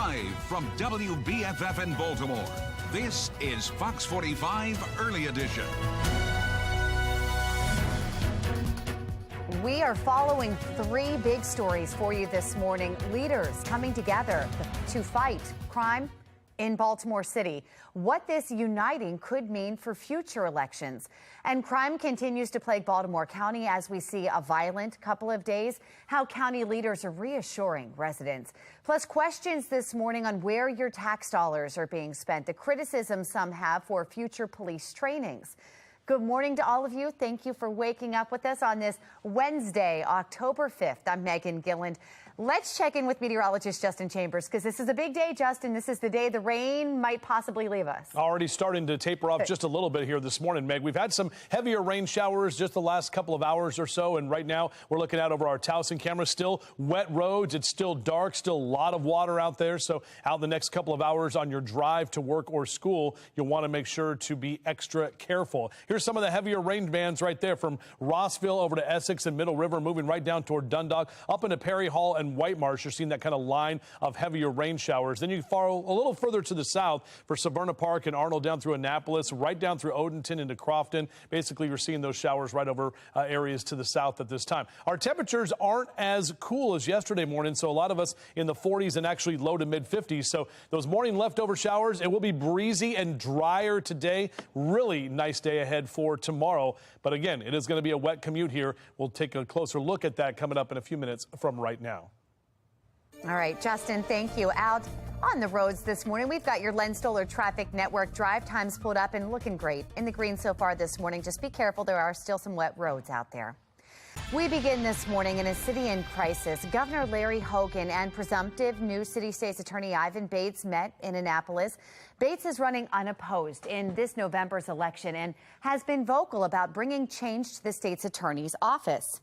Live from WBFF in Baltimore, this is Fox 45 Early Edition. We are following three big stories for you this morning. Leaders coming together to fight crime in Baltimore City. What this uniting could mean for future elections. And crime continues to plague Baltimore County as we see a violent couple of days. How county leaders are reassuring residents. Plus questions this morning on where your tax dollars are being spent. The criticism some have for future police trainings. Good morning to all of you. Thank you for waking up with us on this Wednesday, October 5th. I'm Megan Gilland. Let's check in with meteorologist Justin Chambers, because this is a big day, Justin. This is the day the rain might possibly leave us. Already starting to taper off just a little bit here this morning, Meg. We've had some heavier rain showers just the last couple of hours or so, and right now we're looking out over our Towson camera. Still wet roads. It's still dark. Still a lot of water out there. So out the next couple of hours on your drive to work or school, you'll want to make sure to be extra careful. Here's some of the heavier rain bands right there from Rossville over to Essex and Middle River, moving right down toward Dundalk, up into Perry Hall and White Marsh. You're seeing that kind of line of heavier rain showers. Then you follow a little further to the south for Severna Park and Arnold down through Annapolis, right down through Odenton into Crofton. Basically, you're seeing those showers right over areas to the south at this time. Our temperatures aren't as cool as yesterday morning, so a lot of us in the 40s and actually low to mid 50s. So those morning leftover showers, it will be breezy and drier today. Really nice day ahead for tomorrow. But again, it is going to be a wet commute here. We'll take a closer look at that coming up in a few minutes from right now. All right, Justin, thank you. Out on the roads this morning, we've got your Len Stoller Traffic Network drive times pulled up and looking great in the green so far this morning. Just be careful. There are still some wet roads out there. We begin this morning in a city in crisis. Governor Larry Hogan and presumptive new city state's attorney Ivan Bates met in Annapolis. Bates is running unopposed in this November's election and has been vocal about bringing change to the state's attorney's office.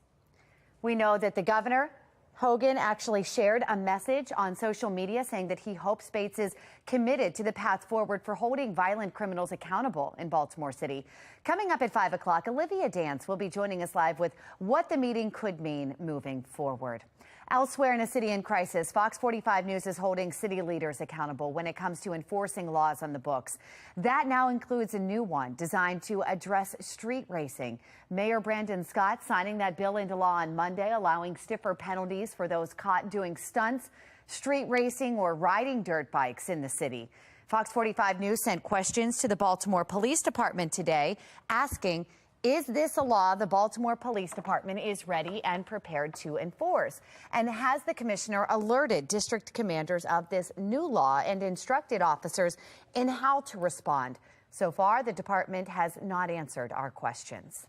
We know that the governor, Hogan, actually shared a message on social media saying that he hopes Bates is committed to the path forward for holding violent criminals accountable in Baltimore City. Coming up at 5 o'clock, Olivia Dance will be joining us live with what the meeting could mean moving forward. Elsewhere in a city in crisis, Fox 45 News is holding city leaders accountable when it comes to enforcing laws on the books. That now includes a new one designed to address street racing. Mayor Brandon Scott signing that bill into law on Monday, allowing stiffer penalties for those caught doing stunts, street racing, or riding dirt bikes in the city. Fox 45 News sent questions to the Baltimore Police Department today asking, is this a law the Baltimore Police Department is ready and prepared to enforce? And has the commissioner alerted district commanders of this new law and instructed officers in how to respond? So far, the department has not answered our questions.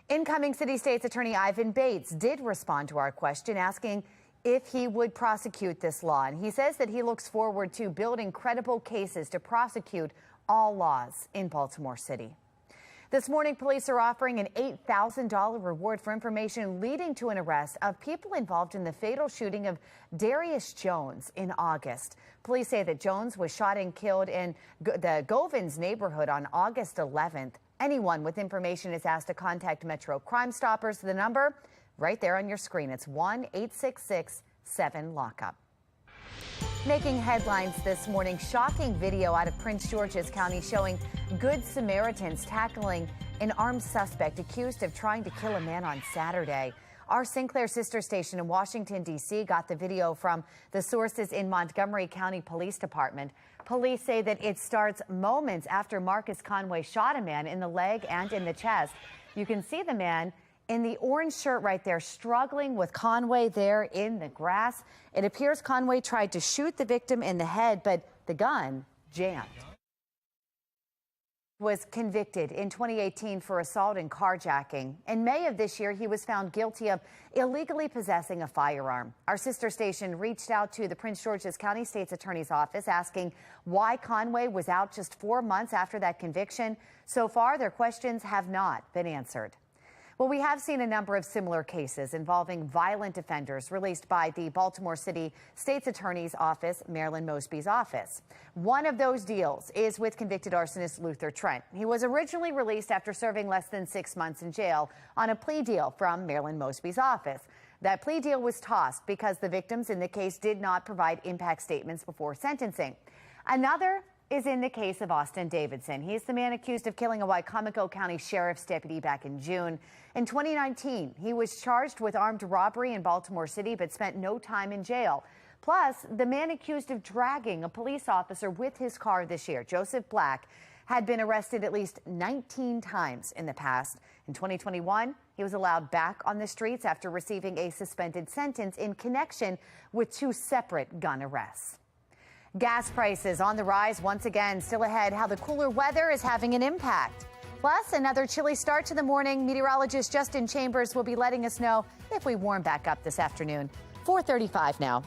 Incoming City State's Attorney Ivan Bates did respond to our question, asking if he would prosecute this law. And he says that he looks forward to building credible cases to prosecute all laws in Baltimore City. This morning, police are offering an $8,000 reward for information leading to an arrest of people involved in the fatal shooting of Darius Jones in August. Police say that Jones was shot and killed in the Govins neighborhood on August 11th. Anyone with information is asked to contact Metro Crime Stoppers. The number right there on your screen. It's 1-866-7-LOCKUP. Making headlines this morning, shocking video out of Prince George's County showing Good Samaritans tackling an armed suspect accused of trying to kill a man on Saturday. Our Sinclair sister station in Washington, D.C. got the video from the sources in Montgomery County Police Department. Police say that it starts moments after Marcus Conway shot a man in the leg and in the chest. You can see the man in the orange shirt right there, struggling with Conway there in the grass. It appears Conway tried to shoot the victim in the head, but the gun jammed. Was convicted in 2018 for assault and carjacking. In May of this year, he was found guilty of illegally possessing a firearm. Our sister station reached out to the Prince George's County State's Attorney's Office asking why Conway was out just 4 months after that conviction. So far, their questions have not been answered. Well, we have seen a number of similar cases involving violent offenders released by the Baltimore City State's Attorney's Office, Marilyn Mosby's office. One of those deals is with convicted arsonist Luther Trent. He was originally released after serving less than 6 months in jail on a plea deal from Marilyn Mosby's office. That plea deal was tossed because the victims in the case did not provide impact statements before sentencing. Another is in the case of Austin Davidson. He's the man accused of killing a Wicomico County Sheriff's deputy back in June. In 2019, he was charged with armed robbery in Baltimore City but spent no time in jail. Plus, the man accused of dragging a police officer with his car this year, Joseph Black, had been arrested at least 19 times in the past. In 2021, he was allowed back on the streets after receiving a suspended sentence in connection with 2 separate gun arrests. Gas prices on the rise once again. Still ahead, how the cooler weather is having an impact. Plus, another chilly start to the morning. Meteorologist Justin Chambers will be letting us know if we warm back up this afternoon. 4:35 now.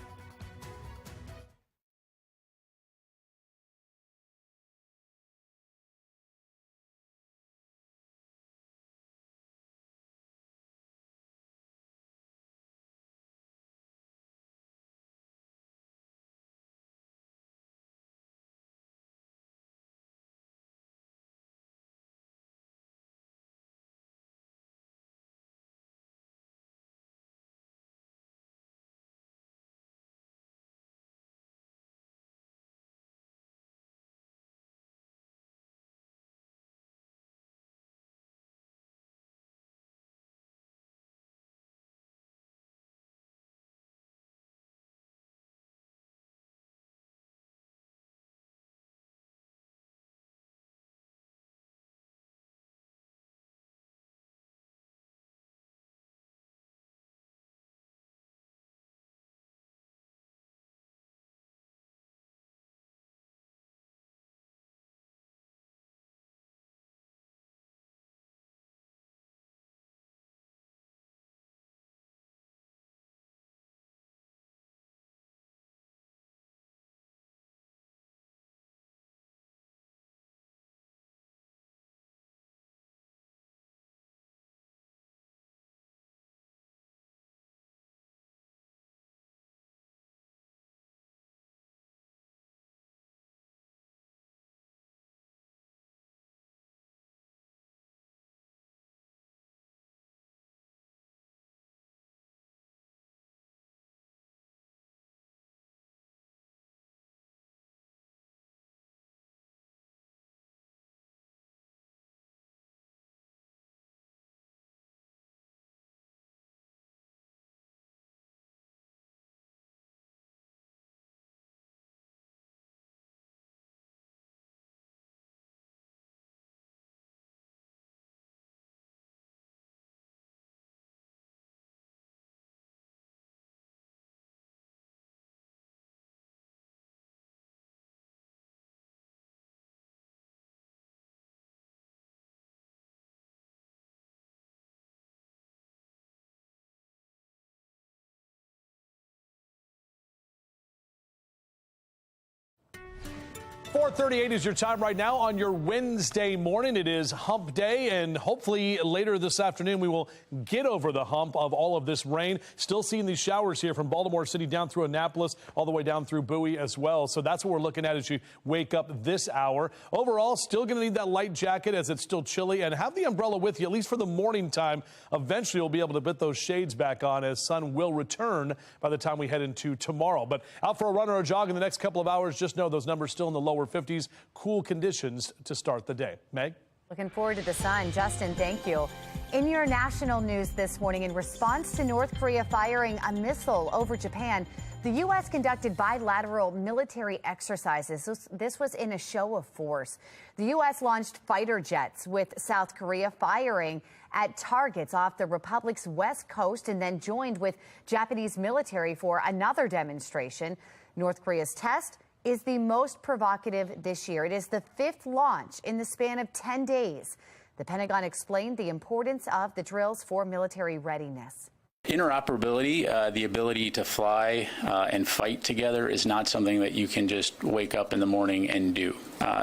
.38 is your time right now on your Wednesday morning. It is hump day, and hopefully later this afternoon we will get over the hump of all of this rain. Still seeing these showers here from Baltimore City down through Annapolis, all the way down through Bowie as well. So that's what we're looking at as you wake up this hour. Overall, still going to need that light jacket as it's still chilly, and have the umbrella with you, at least for the morning time. Eventually, you'll be able to put those shades back on as sun will return by the time we head into tomorrow. But out for a run or a jog in the next couple of hours, just know those numbers still in the lower 50s. Cool conditions to start the day. Meg? Looking forward to the sun. Justin, thank you. In your national news this morning, in response to North Korea firing a missile over Japan, the U.S. conducted bilateral military exercises. This was in a show of force. The U.S. launched fighter jets with South Korea firing at targets off the republic's west coast and then joined with Japanese military for another demonstration. North Korea's test is the most provocative this year. It is the 5th launch in the span of 10 days. The Pentagon explained the importance of the drills for military readiness. Interoperability, the ability to fly and fight together, is not something that you can just wake up in the morning and do.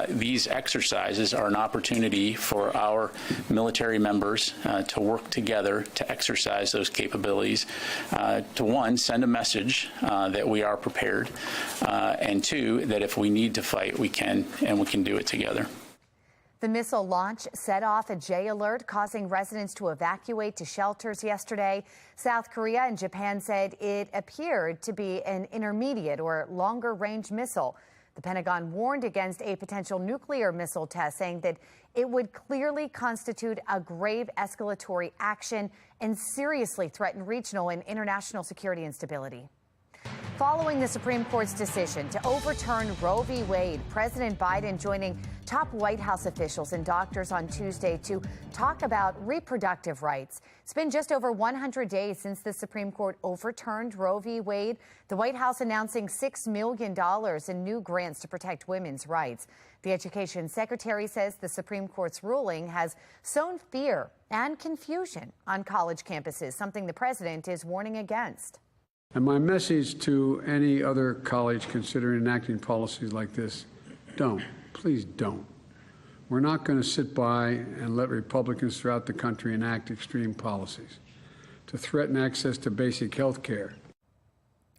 These exercises are an opportunity for our military members to work together to exercise those capabilities, to one, send a message that we are prepared, and two, that if we need to fight, we can, and we can do it together. The missile launch set off a J alert, causing residents to evacuate to shelters yesterday. South Korea and Japan said it appeared to be an intermediate or longer range missile. The Pentagon warned against a potential nuclear missile test, saying that it would clearly constitute a grave escalatory action and seriously threaten regional and international security and stability. Following the Supreme Court's decision to overturn Roe v. Wade, President Biden joining top White House officials and doctors on Tuesday to talk about reproductive rights. It's been just over 100 days since the Supreme Court overturned Roe v. Wade, the White House announcing $6 million in new grants to protect women's rights. The Education Secretary says the Supreme Court's ruling has sown fear and confusion on college campuses, something the president is warning against. And my message to any other college considering enacting policies like this, don't. Please don't. We're not going to sit by and let Republicans throughout the country enact extreme policies to threaten access to basic health care.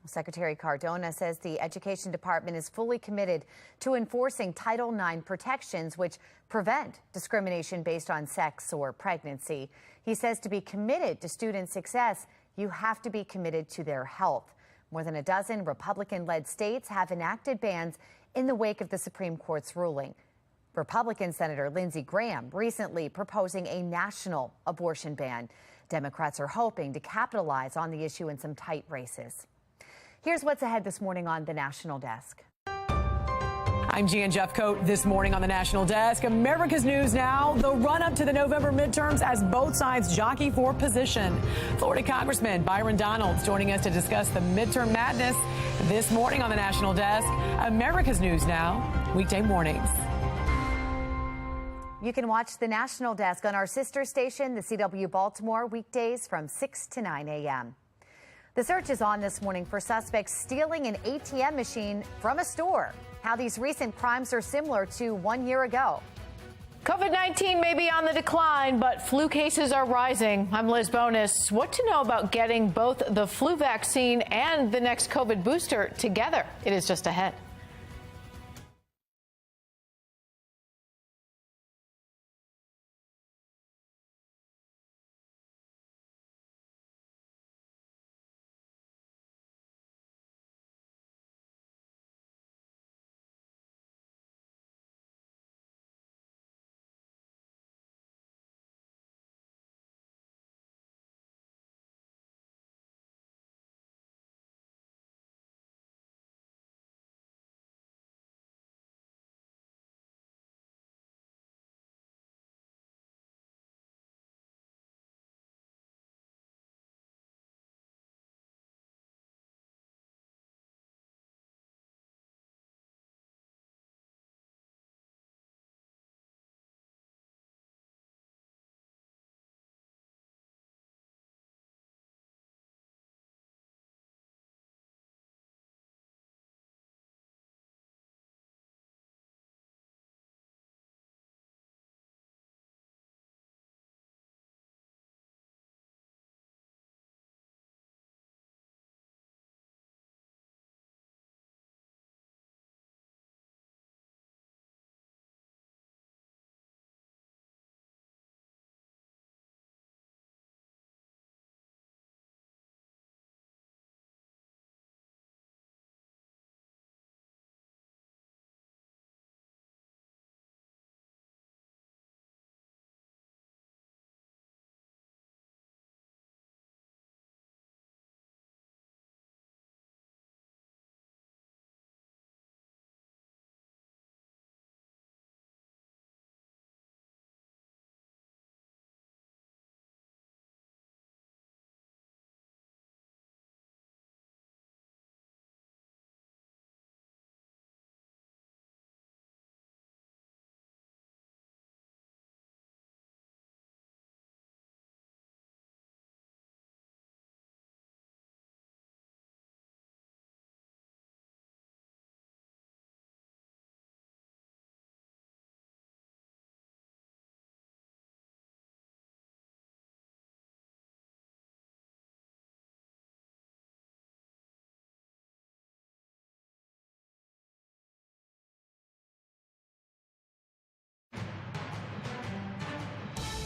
Secretary Cardona says the Education Department is fully committed to enforcing Title IX protections which prevent discrimination based on sex or pregnancy. He says to be committed to student success, you have to be committed to their health. More than a dozen Republican-led states have enacted bans in the wake of the Supreme Court's ruling. Republican Senator Lindsey Graham recently proposing a national abortion ban. Democrats are hoping to capitalize on the issue in some tight races. Here's what's ahead this morning on the National Desk. I'm Jan Jeffcoat. This morning on the National Desk, America's News Now, the run-up to the November midterms as both sides jockey for position. Florida Congressman Byron Donalds joining us to discuss the midterm madness this morning on the National Desk. America's News Now, weekday mornings. You can watch the National Desk on our sister station, the CW Baltimore, weekdays from 6 to 9 a.m. The search is on this morning for suspects stealing an ATM machine from a store. How these recent crimes are similar to 1 year ago. COVID-19 may be on the decline, but flu cases are rising. I'm Liz Bonus. What to know about getting both the flu vaccine and the next COVID booster together? It is just ahead.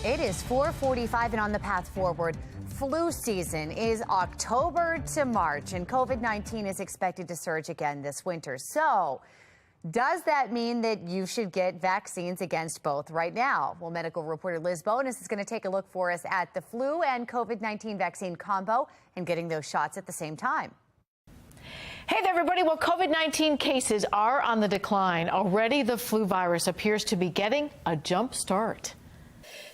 It is 4:45 and on the path forward. Flu season is October to March, and COVID-19 is expected to surge again this winter. So, does that mean that you should get vaccines against both right now? Well, medical reporter Liz Bonus is going to take a look for us at the flu and COVID-19 vaccine combo and getting those shots at the same time. Hey there, everybody. Well, COVID-19 cases are on the decline. Already, the flu virus appears to be getting a jump start.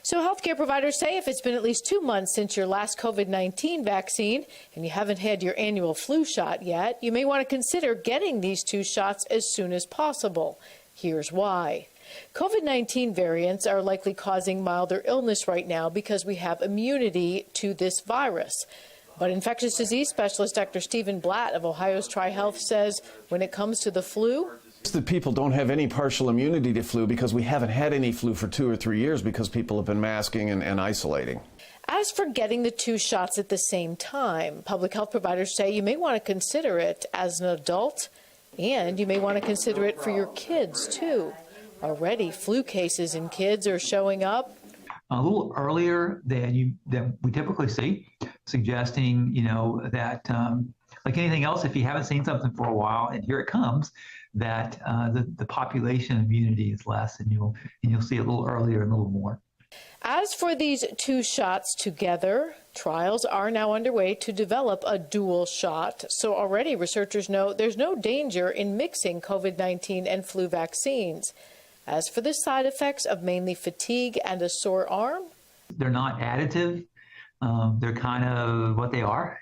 So healthcare providers say if it's been at least 2 months since your last COVID-19 vaccine and you haven't had your annual flu shot yet, you may want to consider getting these 2 shots as soon as possible. Here's why. COVID-19 variants are likely causing milder illness right now because we have immunity to this virus. But infectious disease specialist Dr. Stephen Blatt of Ohio's TriHealth says when it comes to the flu, that people don't have any partial immunity to flu because we haven't had any flu for 2 or 3 years because people have been masking and isolating. As for getting the 2 shots at the same time, public health providers say you may want to consider it as an adult, and you may want to consider it for your kids, too. Already, flu cases in kids are showing up a little earlier than we typically see, suggesting, that like anything else, if you haven't seen something for a while and here it comes, that the population immunity is less, and you'll see it a little earlier and a little more. As for these 2 shots together, trials are now underway to develop a dual shot. So already researchers know there's no danger in mixing COVID-19 and flu vaccines. As for the side effects of mainly fatigue and a sore arm, they're not additive. They're kind of what they are.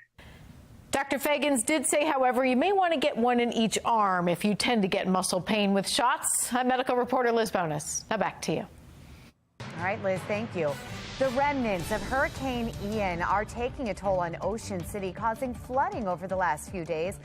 Dr. Fagans did say, however, you may want to get one in each arm if you tend to get muscle pain with shots. I'm medical reporter Liz Bonus. Now back to you. All right, Liz, thank you. The remnants of Hurricane Ian are taking a toll on Ocean City, causing flooding over the last few days.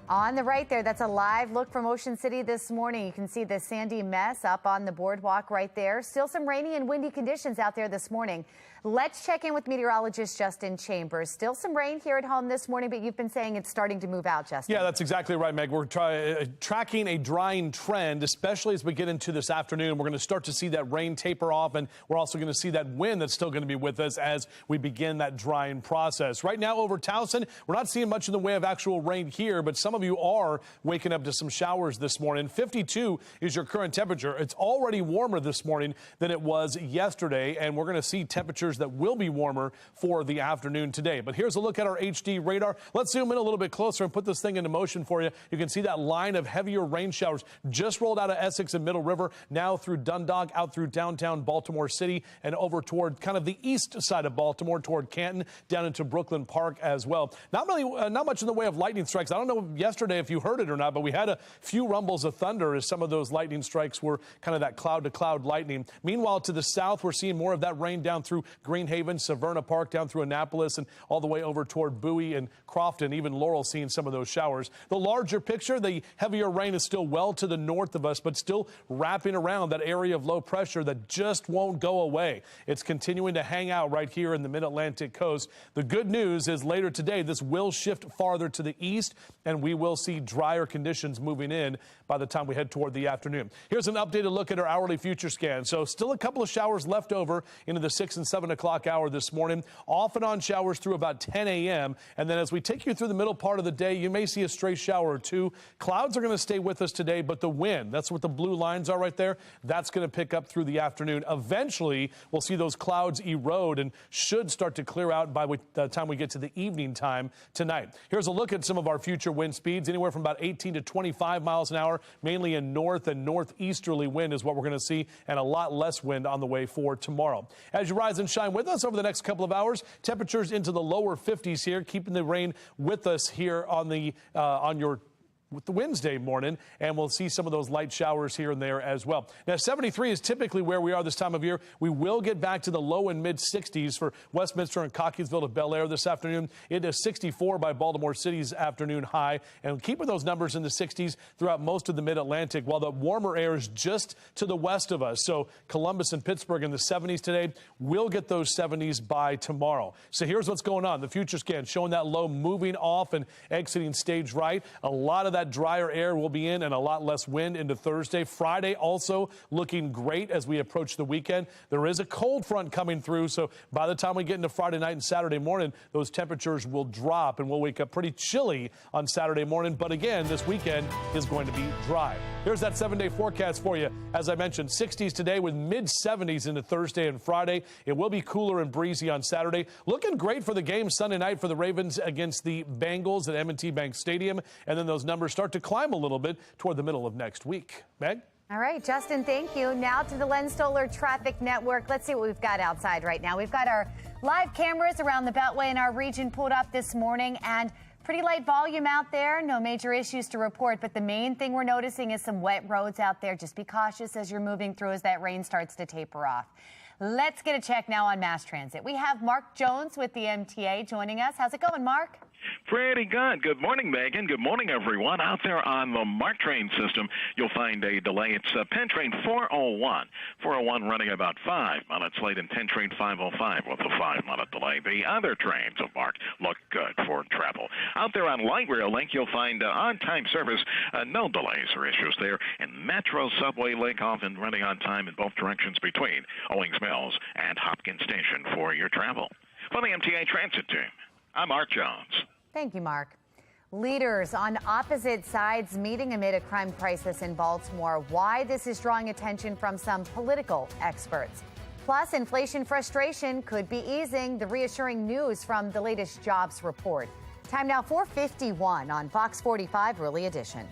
On the right there, that's a live look from Ocean City this morning. You can see the sandy mess up on the boardwalk right there. Still some rainy and windy conditions out there this morning. Let's check in with meteorologist Justin Chambers. Still some rain here at home this morning, but you've been saying it's starting to move out, Justin. Yeah, that's exactly right, Meg. We're tracking a drying trend, especially as we get into this afternoon. We're going to start to see that rain taper off, and we're also going to see that wind that's still going to be with us as we begin that drying process. Right now over Towson, we're not seeing much in the way of actual rain here, but some of you are waking up to some showers this morning. 52 is your current temperature. It's already warmer this morning than it was yesterday, and we're going to see temperatures that will be warmer for the afternoon today. But here's a look at our HD radar. Let's zoom in a little bit closer and put this thing into motion for you. You can see that line of heavier rain showers just rolled out of Essex and Middle River, now through Dundalk, out through downtown Baltimore City, and over toward kind of the east side of Baltimore, toward Canton, down into Brooklyn Park as well. Not much in the way of lightning strikes. I don't know yesterday if you heard it or not, but we had a few rumbles of thunder as some of those lightning strikes were kind of that cloud-to-cloud lightning. Meanwhile, to the south, we're seeing more of that rain down through Greenhaven, Severna Park, down through Annapolis, and all the way over toward Bowie and Crofton. Even Laurel seeing some of those showers. The larger picture, the heavier rain is still well to the north of us, but still wrapping around that area of low pressure that just won't go away. It's continuing to hang out right here in the mid-Atlantic coast. The good news is later today, this will shift farther to the east, and we will see drier conditions moving in by the time we head toward the afternoon. Here's an updated look at our hourly future scan. So still a couple of showers left over into the 6 and 7 o'clock hour this morning. Off and on showers through about 10 a.m. And then as we take you through the middle part of the day, you may see a stray shower or two. Clouds are going to stay with us today, but the wind, that's what the blue lines are right there, that's going to pick up through the afternoon. Eventually, we'll see those clouds erode and should start to clear out by the time we get to the evening time tonight. Here's a look at some of our future wind speeds, anywhere from about 18 to 25 miles an hour, mainly in north and northeasterly wind is what we're going to see, and a lot less wind on the way for tomorrow. As you rise and shine with us over the next couple of hours, temperatures into the lower 50s here, keeping the rain with us here on the with the Wednesday morning, and we'll see some of those light showers here and there as well. Now, 73 is typically where we are this time of year. We will get back to the low and mid 60s for Westminster and Cockeysville to Bel Air this afternoon. It is 64 by Baltimore City's afternoon high, and keeping those numbers in the 60s throughout most of the mid-Atlantic, while the warmer air is just to the west of us. So Columbus and Pittsburgh in the 70s today. We'll get those 70s by tomorrow. So here's what's going on. The future scan showing that low moving off and exiting stage right. A lot of that that drier air will be in and a lot less wind into Thursday. Friday also looking great as we approach the weekend. There is a cold front coming through, so by the time we get into Friday night and Saturday morning, those temperatures will drop and we'll wake up pretty chilly on Saturday morning. But again, this weekend is going to be dry. Here's that 7-day forecast for you. As I mentioned, 60s today with mid-70s into Thursday and Friday. It will be cooler and breezy on Saturday. Looking great for the game Sunday night for the Ravens against the Bengals at M&T Bank Stadium. And then those numbers start to climb a little bit toward the middle of next week. Meg? All right, Justin, thank you. Now to the Len Stoller Traffic Network. Let's see what we've got outside right now. We've got our live cameras around the Beltway in our region pulled up this morning, and pretty light volume out there. No major issues to report, but the main thing we're noticing is some wet roads out there. Just be cautious as you're moving through as that rain starts to taper off. Let's get a check now on mass transit. We have Mark Jones with the MTA joining us. How's it going, Mark? Pretty good. Good morning, Megan. Good morning, everyone. Out there on the MARC train system, you'll find a delay. It's Penn Train 401. 401 running about 5 minutes late, and Penn Train 505 with a 5-minute delay. The other trains of MARC look good for travel. Out there on Light Rail Link, you'll find on-time service, no delays or issues there. And Metro Subway Link off and running on time in both directions between Owings Mills and Hopkins Station for your travel. For the MTA Transit Team, I'm Mark Jones. Thank you, Mark. Leaders on opposite sides meeting amid a crime crisis in Baltimore. Why this is drawing attention from some political experts. Plus, inflation frustration could be easing. The reassuring news from the latest jobs report. Time now 4:51 on Fox 45 Early Edition.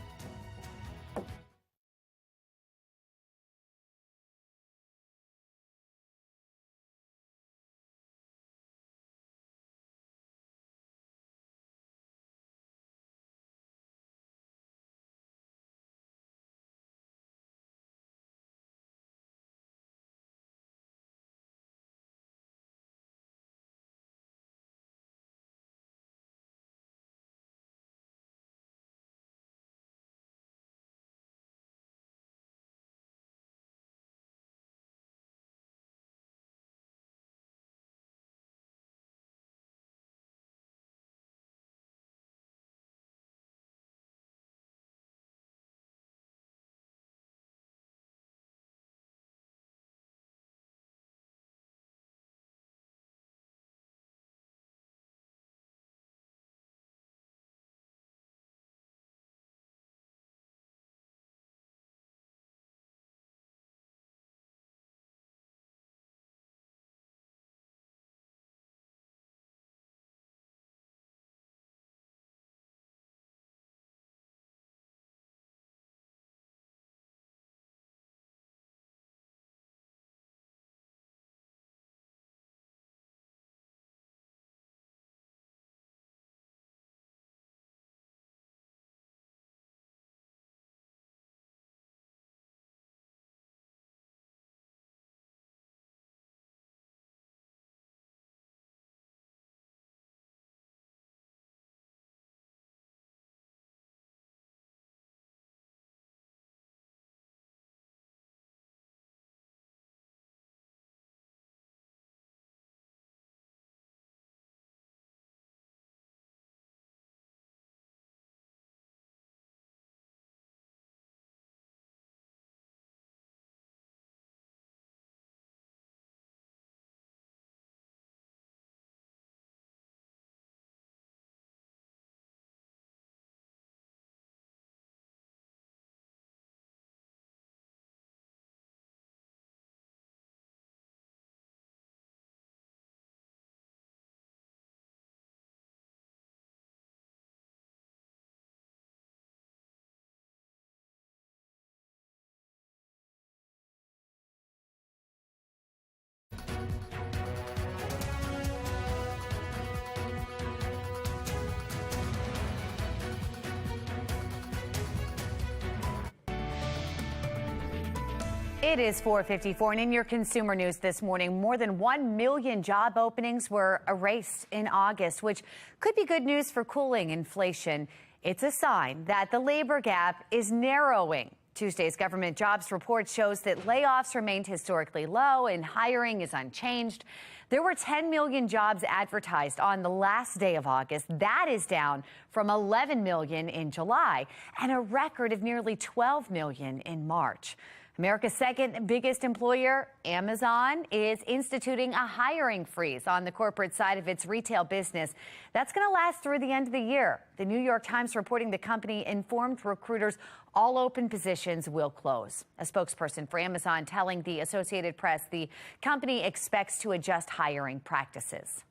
It is 4:54, and in your consumer news this morning, more than 1 million job openings were erased in August, which could be good news for cooling inflation. It's a sign that the labor gap is narrowing. Tuesday's government jobs report shows that layoffs remained historically low and hiring is unchanged. There were 10 million jobs advertised on the last day of August. That is down from 11 million in July and a record of nearly 12 million in March. America's second biggest employer, Amazon, is instituting a hiring freeze on the corporate side of its retail business. That's going to last through the end of the year. The New York Times reporting the company informed recruiters all open positions will close. A spokesperson for Amazon telling the Associated Press the company expects to adjust hiring practices.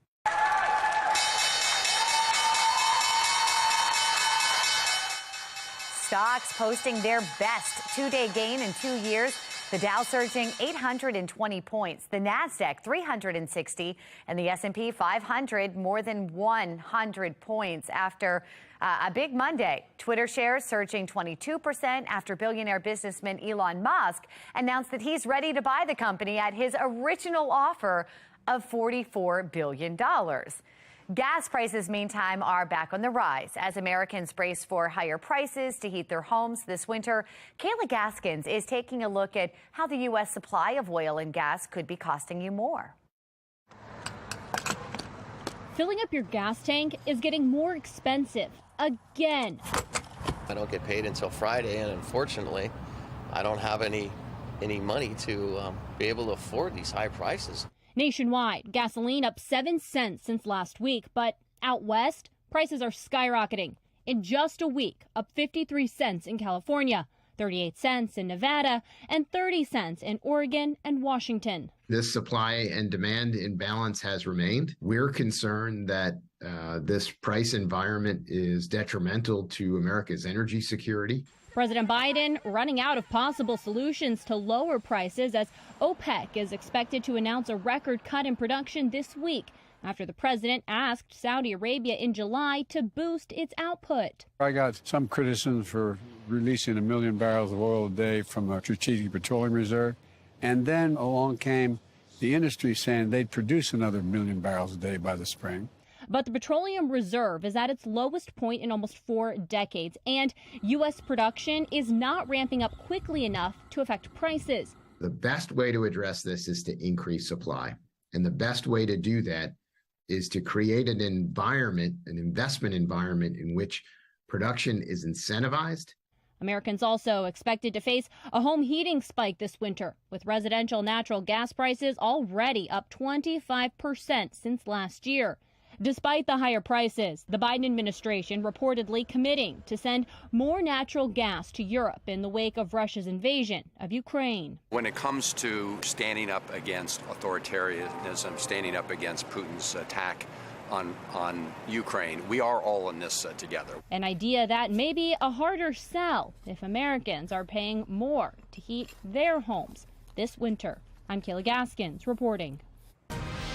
Stocks posting their best two-day gain in 2 years. The Dow surging 820 points, the Nasdaq 360, and the S&P 500 more than 100 points after a big Monday. Twitter shares surging 22% after billionaire businessman Elon Musk announced that he's ready to buy the company at his original offer of $44 billion. Gas prices, meantime, are back on the rise as Americans brace for higher prices to heat their homes this winter. Kayla Gaskins is taking a look at how the U.S. supply of oil and gas could be costing you more. Filling up your gas tank is getting more expensive again. I don't get paid until Friday, and unfortunately, I don't have any money to be able to afford these high prices. Nationwide, gasoline up 7 cents since last week, but out west, prices are skyrocketing. In just a week, up 53 cents in California, 38 cents in Nevada, and 30 cents in Oregon and Washington. This supply and demand imbalance has remained. We're concerned that this price environment is detrimental to America's energy security. President Biden running out of possible solutions to lower prices as OPEC is expected to announce a record cut in production this week after the president asked Saudi Arabia in July to boost its output. I got some criticism for releasing 1 million barrels of oil a day from a strategic petroleum reserve. And then along came the industry saying they'd produce another 1 million barrels a day by the spring. But the petroleum reserve is at its lowest point in almost 4 decades, and U.S. production is not ramping up quickly enough to affect prices. The best way to address this is to increase supply. And the best way to do that is to create an environment, an investment environment in which production is incentivized. Americans also expected to face a home heating spike this winter, with residential natural gas prices already up 25% since last year. Despite the higher prices, the Biden administration reportedly committing to send more natural gas to Europe in the wake of Russia's invasion of Ukraine. When it comes to standing up against authoritarianism, standing up against Putin's attack on Ukraine, we are all in this together. An idea that may be a harder sell if Americans are paying more to heat their homes this winter. I'm Kayla Gaskins reporting.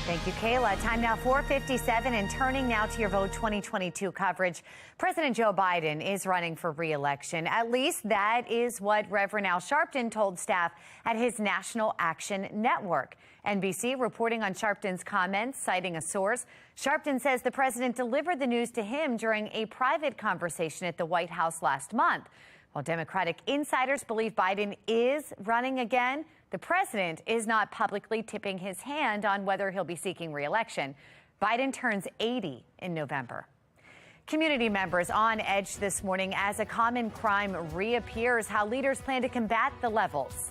Thank you, Kayla. Time now 4:57 and turning now to your Vote 2022 coverage. President Joe Biden is running for re-election. At least that is what Reverend Al Sharpton told staff at his National Action Network. NBC reporting on Sharpton's comments, citing a source. Sharpton says the president delivered the news to him during a private conversation at the White House last month. While Democratic insiders believe Biden is running again, the president is not publicly tipping his hand on whether he'll be seeking re-election. Biden turns 80 in November. Community members on edge this morning as a common crime reappears, how leaders plan to combat the levels.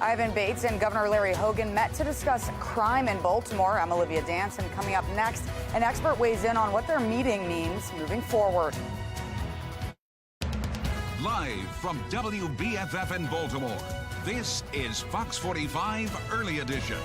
Ivan Bates and Governor Larry Hogan met to discuss crime in Baltimore. I'm Olivia Danson. Coming up next, an expert weighs in on what their meeting means moving forward. Live from WBFF in Baltimore, this is Fox 45 Early Edition.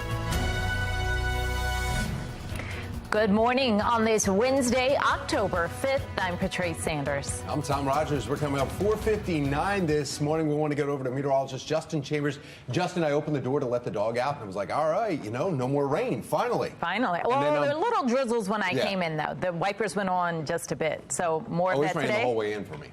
Good morning on this Wednesday, October 5th. I'm Patrice Sanders. I'm Tom Rogers. We're coming up 4:59 this morning. We want to get over to meteorologist Justin Chambers. Justin, I opened the door to let the dog out and I was like, all right, no more rain, finally. Finally. Well, there were little drizzles when I came in, though. The wipers went on just a bit. So more of that today. It was raining the whole way in for me.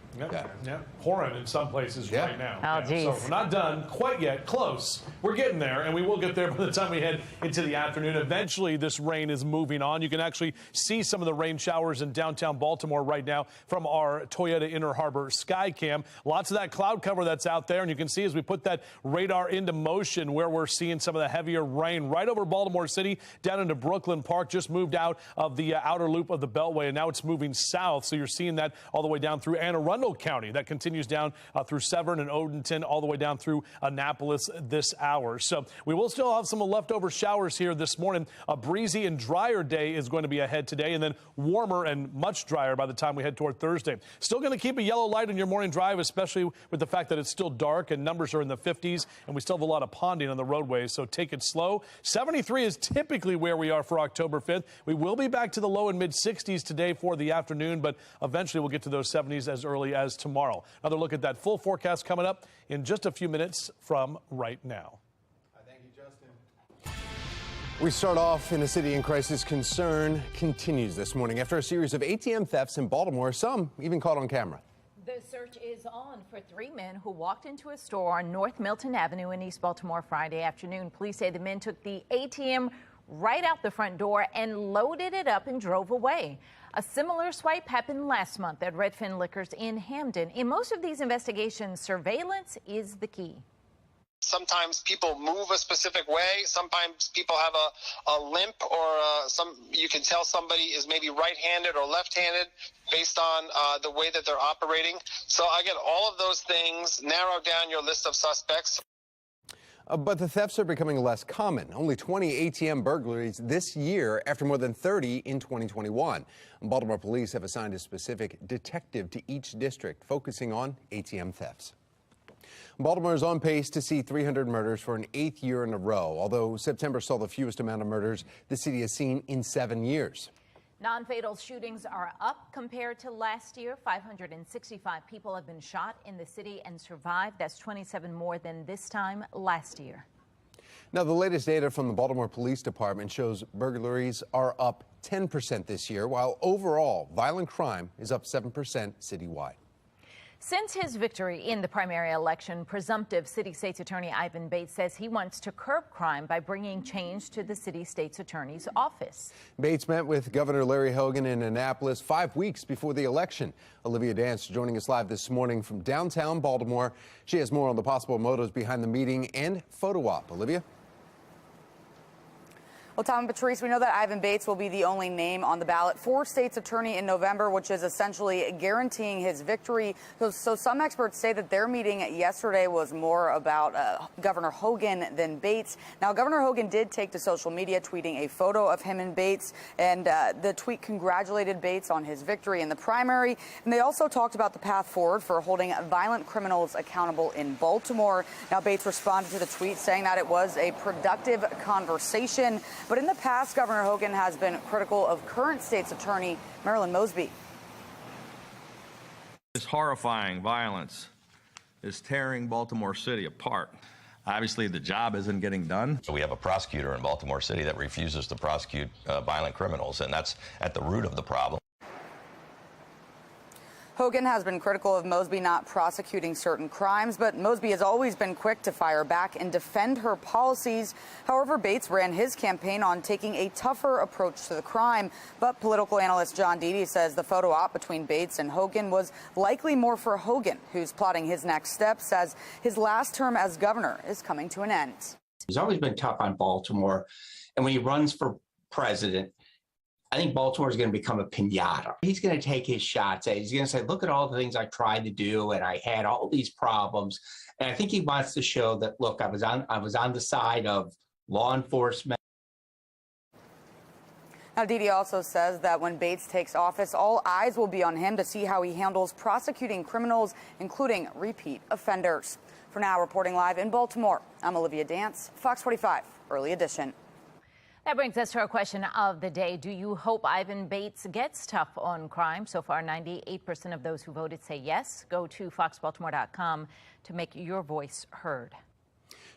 Yeah. Pouring in some places right now. Oh, geez. So we're not done quite yet. Close. We're getting there, and we will get there by the time we head into the afternoon. Eventually, this rain is moving on. You can actually see some of the rain showers in downtown Baltimore right now from our Toyota Inner Harbor Sky Cam. Lots of that cloud cover that's out there, and you can see as we put that radar into motion where we're seeing some of the heavier rain right over Baltimore City down into Brooklyn Park. Just moved out of the outer loop of the Beltway, and now it's moving south. So you're seeing that all the way down through Anne Arundel County. That continues down through Severn and Odenton, all the way down through Annapolis this hour. So we will still have some leftover showers here this morning. A breezy and drier day is going to be ahead today, and then warmer and much drier by the time we head toward Thursday. Still going to keep a yellow light on your morning drive, especially with the fact that it's still dark and numbers are in the 50s, and we still have a lot of ponding on the roadways, so take it slow. 73 is typically where we are for October 5th. We will be back to the low and mid 60s today for the afternoon, but eventually we'll get to those 70s as early as tomorrow. Another look at that full forecast coming up in just a few minutes from right now. Thank you, Justin. We start off in a city in crisis. Concern continues this morning after a series of ATM thefts in Baltimore, some even caught on camera. The search is on for 3 men who walked into a store on North Milton Avenue in East Baltimore Friday afternoon. Police say the men took the ATM right out the front door and loaded it up and drove away. A similar swipe happened last month at Redfin Liquors in Hamden. In most of these investigations, surveillance is the key. Sometimes people move a specific way. Sometimes people have a limp, or you can tell somebody is maybe right-handed or left-handed based on the way that they're operating. So again, all of those things narrow down your list of suspects. But the thefts are becoming less common. Only 20 ATM burglaries this year after more than 30 in 2021. Baltimore police have assigned a specific detective to each district focusing on ATM thefts. Baltimore is on pace to see 300 murders for an 8th year in a row. Although September saw the fewest amount of murders the city has seen in 7 years. Non-fatal shootings are up compared to last year. 565 people have been shot in the city and survived. That's 27 more than this time last year. Now, the latest data from the Baltimore Police Department shows burglaries are up 10% this year, while overall violent crime is up 7% citywide. Since his victory in the primary election, presumptive city state's attorney Ivan Bates says he wants to curb crime by bringing change to the city state's attorney's office. Bates met with Governor Larry Hogan in Annapolis 5 weeks before the election. Olivia Dance joining us live this morning from downtown Baltimore. She has more on the possible motives behind the meeting and photo op. Olivia? Well, Tom and Patrice, we know that Ivan Bates will be the only name on the ballot for state's attorney in November, which is essentially guaranteeing his victory. So some experts say that their meeting yesterday was more about Governor Hogan than Bates. Now, Governor Hogan did take to social media, tweeting a photo of him and Bates, and the tweet congratulated Bates on his victory in the primary. And they also talked about the path forward for holding violent criminals accountable in Baltimore. Now, Bates responded to the tweet saying that it was a productive conversation. But in the past, Governor Hogan has been critical of current state's attorney Marilyn Mosby. This horrifying violence is tearing Baltimore City apart. Obviously, the job isn't getting done. So we have a prosecutor in Baltimore City that refuses to prosecute violent criminals, and that's at the root of the problem. Hogan has been critical of Mosby not prosecuting certain crimes, but Mosby has always been quick to fire back and defend her policies. However, Bates ran his campaign on taking a tougher approach to the crime. But political analyst John Deedy says the photo op between Bates and Hogan was likely more for Hogan, who's plotting his next steps as his last term as governor is coming to an end. He's always been tough on Baltimore, and when he runs for president, I think Baltimore is going to become a piñata. He's going to take his shots at it. He's going to say, look at all the things I tried to do, and I had all these problems. And I think he wants to show that, look, I was on the side of law enforcement. Now, Deedy also says that when Bates takes office, all eyes will be on him to see how he handles prosecuting criminals, including repeat offenders. For now, reporting live in Baltimore, I'm Olivia Dance, Fox 45, Early Edition. That brings us to our question of the day. Do you hope Ivan Bates gets tough on crime? So far, 98% of those who voted say yes. Go to foxbaltimore.com to make your voice heard.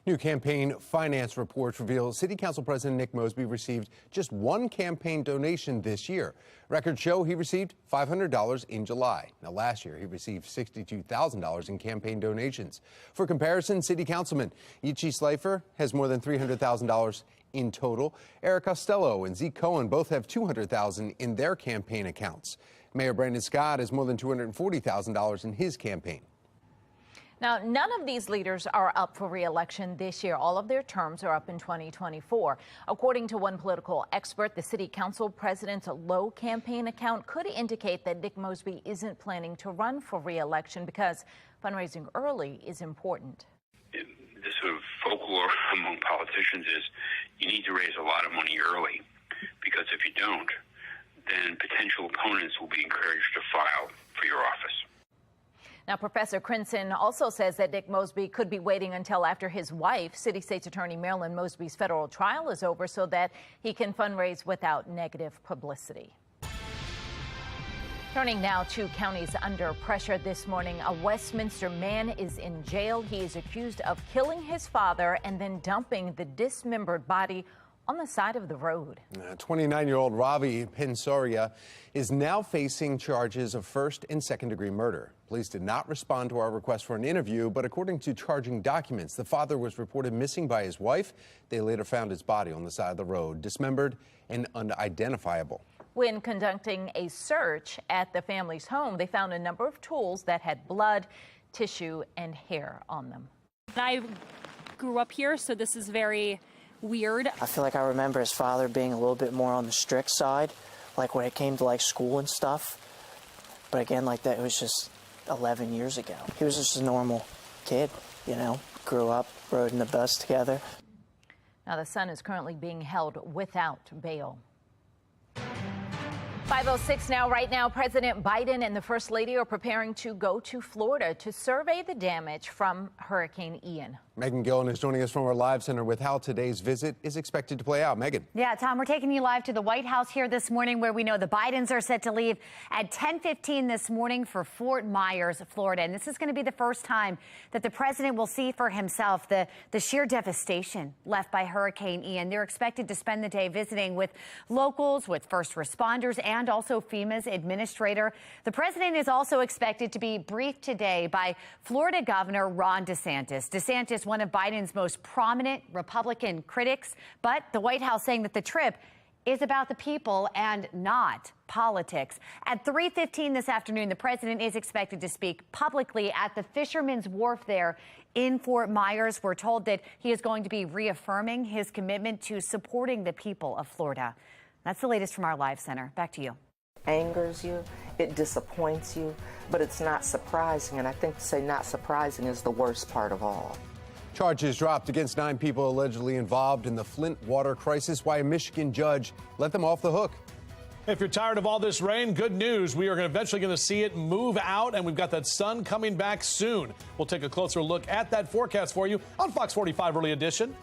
New campaign finance reports reveal City Council President Nick Mosby received just one campaign donation this year. Records show he received $500 in July. Now, last year, he received $62,000 in campaign donations. For comparison, City Councilman Yichi Slifer has more than $300,000 in total. Eric Costello and Zeke Cohen both have $200,000 in their campaign accounts. Mayor Brandon Scott has more than $240,000 in his campaign. Now, none of these leaders are up for re-election this year. All of their terms are up in 2024. According to one political expert, the city council president's low campaign account could indicate that Nick Mosby isn't planning to run for re-election because fundraising early is important. The sort of folklore among politicians is you need to raise a lot of money early, because if you don't, then potential opponents will be encouraged to file for your office. Now, Professor Crinson also says that Nick Mosby could be waiting until after his wife, City State's Attorney Marilyn Mosby's federal trial is over so that he can fundraise without negative publicity. Turning now to counties under pressure this morning, a Westminster man is in jail. He is accused of killing his father and then dumping the dismembered body on the side of the road. 29-year-old Ravi Pensoria is now facing charges of first and second-degree murder. Police did not respond to our request for an interview, but according to charging documents, the father was reported missing by his wife. They later found his body on the side of the road, dismembered and unidentifiable. When conducting a search at the family's home, they found a number of tools that had blood, tissue, and hair on them. I grew up here, so this is very weird. I feel like I remember his father being a little bit more on the strict side, like when it came to like school and stuff. But again, like that, it was just 11 years ago. He was just a normal kid, you know, grew up, rode in the bus together. Now, the son is currently being held without bail. 5:06 now. Right now, President Biden and the First Lady are preparing to go to Florida to survey the damage from Hurricane Ian. Megan Gillen is joining us from our live center with how today's visit is expected to play out. Megan. Yeah, Tom, we're taking you live to the White House here this morning, where we know the Bidens are set to leave at 10:15 this morning for Fort Myers, Florida. And this is going to be the first time that the president will see for himself the sheer devastation left by Hurricane Ian. They're expected to spend the day visiting with locals, with first responders, and also FEMA's administrator. The president is also expected to be briefed today by Florida Governor Ron DeSantis. DeSantis, one of Biden's most prominent Republican critics, but the White House saying that the trip is about the people and not politics. At 3:15 this afternoon, the president is expected to speak publicly at the Fisherman's Wharf there in Fort Myers. We're told that he is going to be reaffirming his commitment to supporting the people of Florida. That's the latest from our live center. Back to you. Angers you, it disappoints you, but it's not surprising. And I think to say not surprising is the worst part of all. Charges dropped against 9 people allegedly involved in the Flint water crisis. Why a Michigan judge let them off the hook. If you're tired of all this rain, good news. We are eventually going to see it move out, and we've got that sun coming back soon. We'll take a closer look at that forecast for you on Fox 45 Early Edition.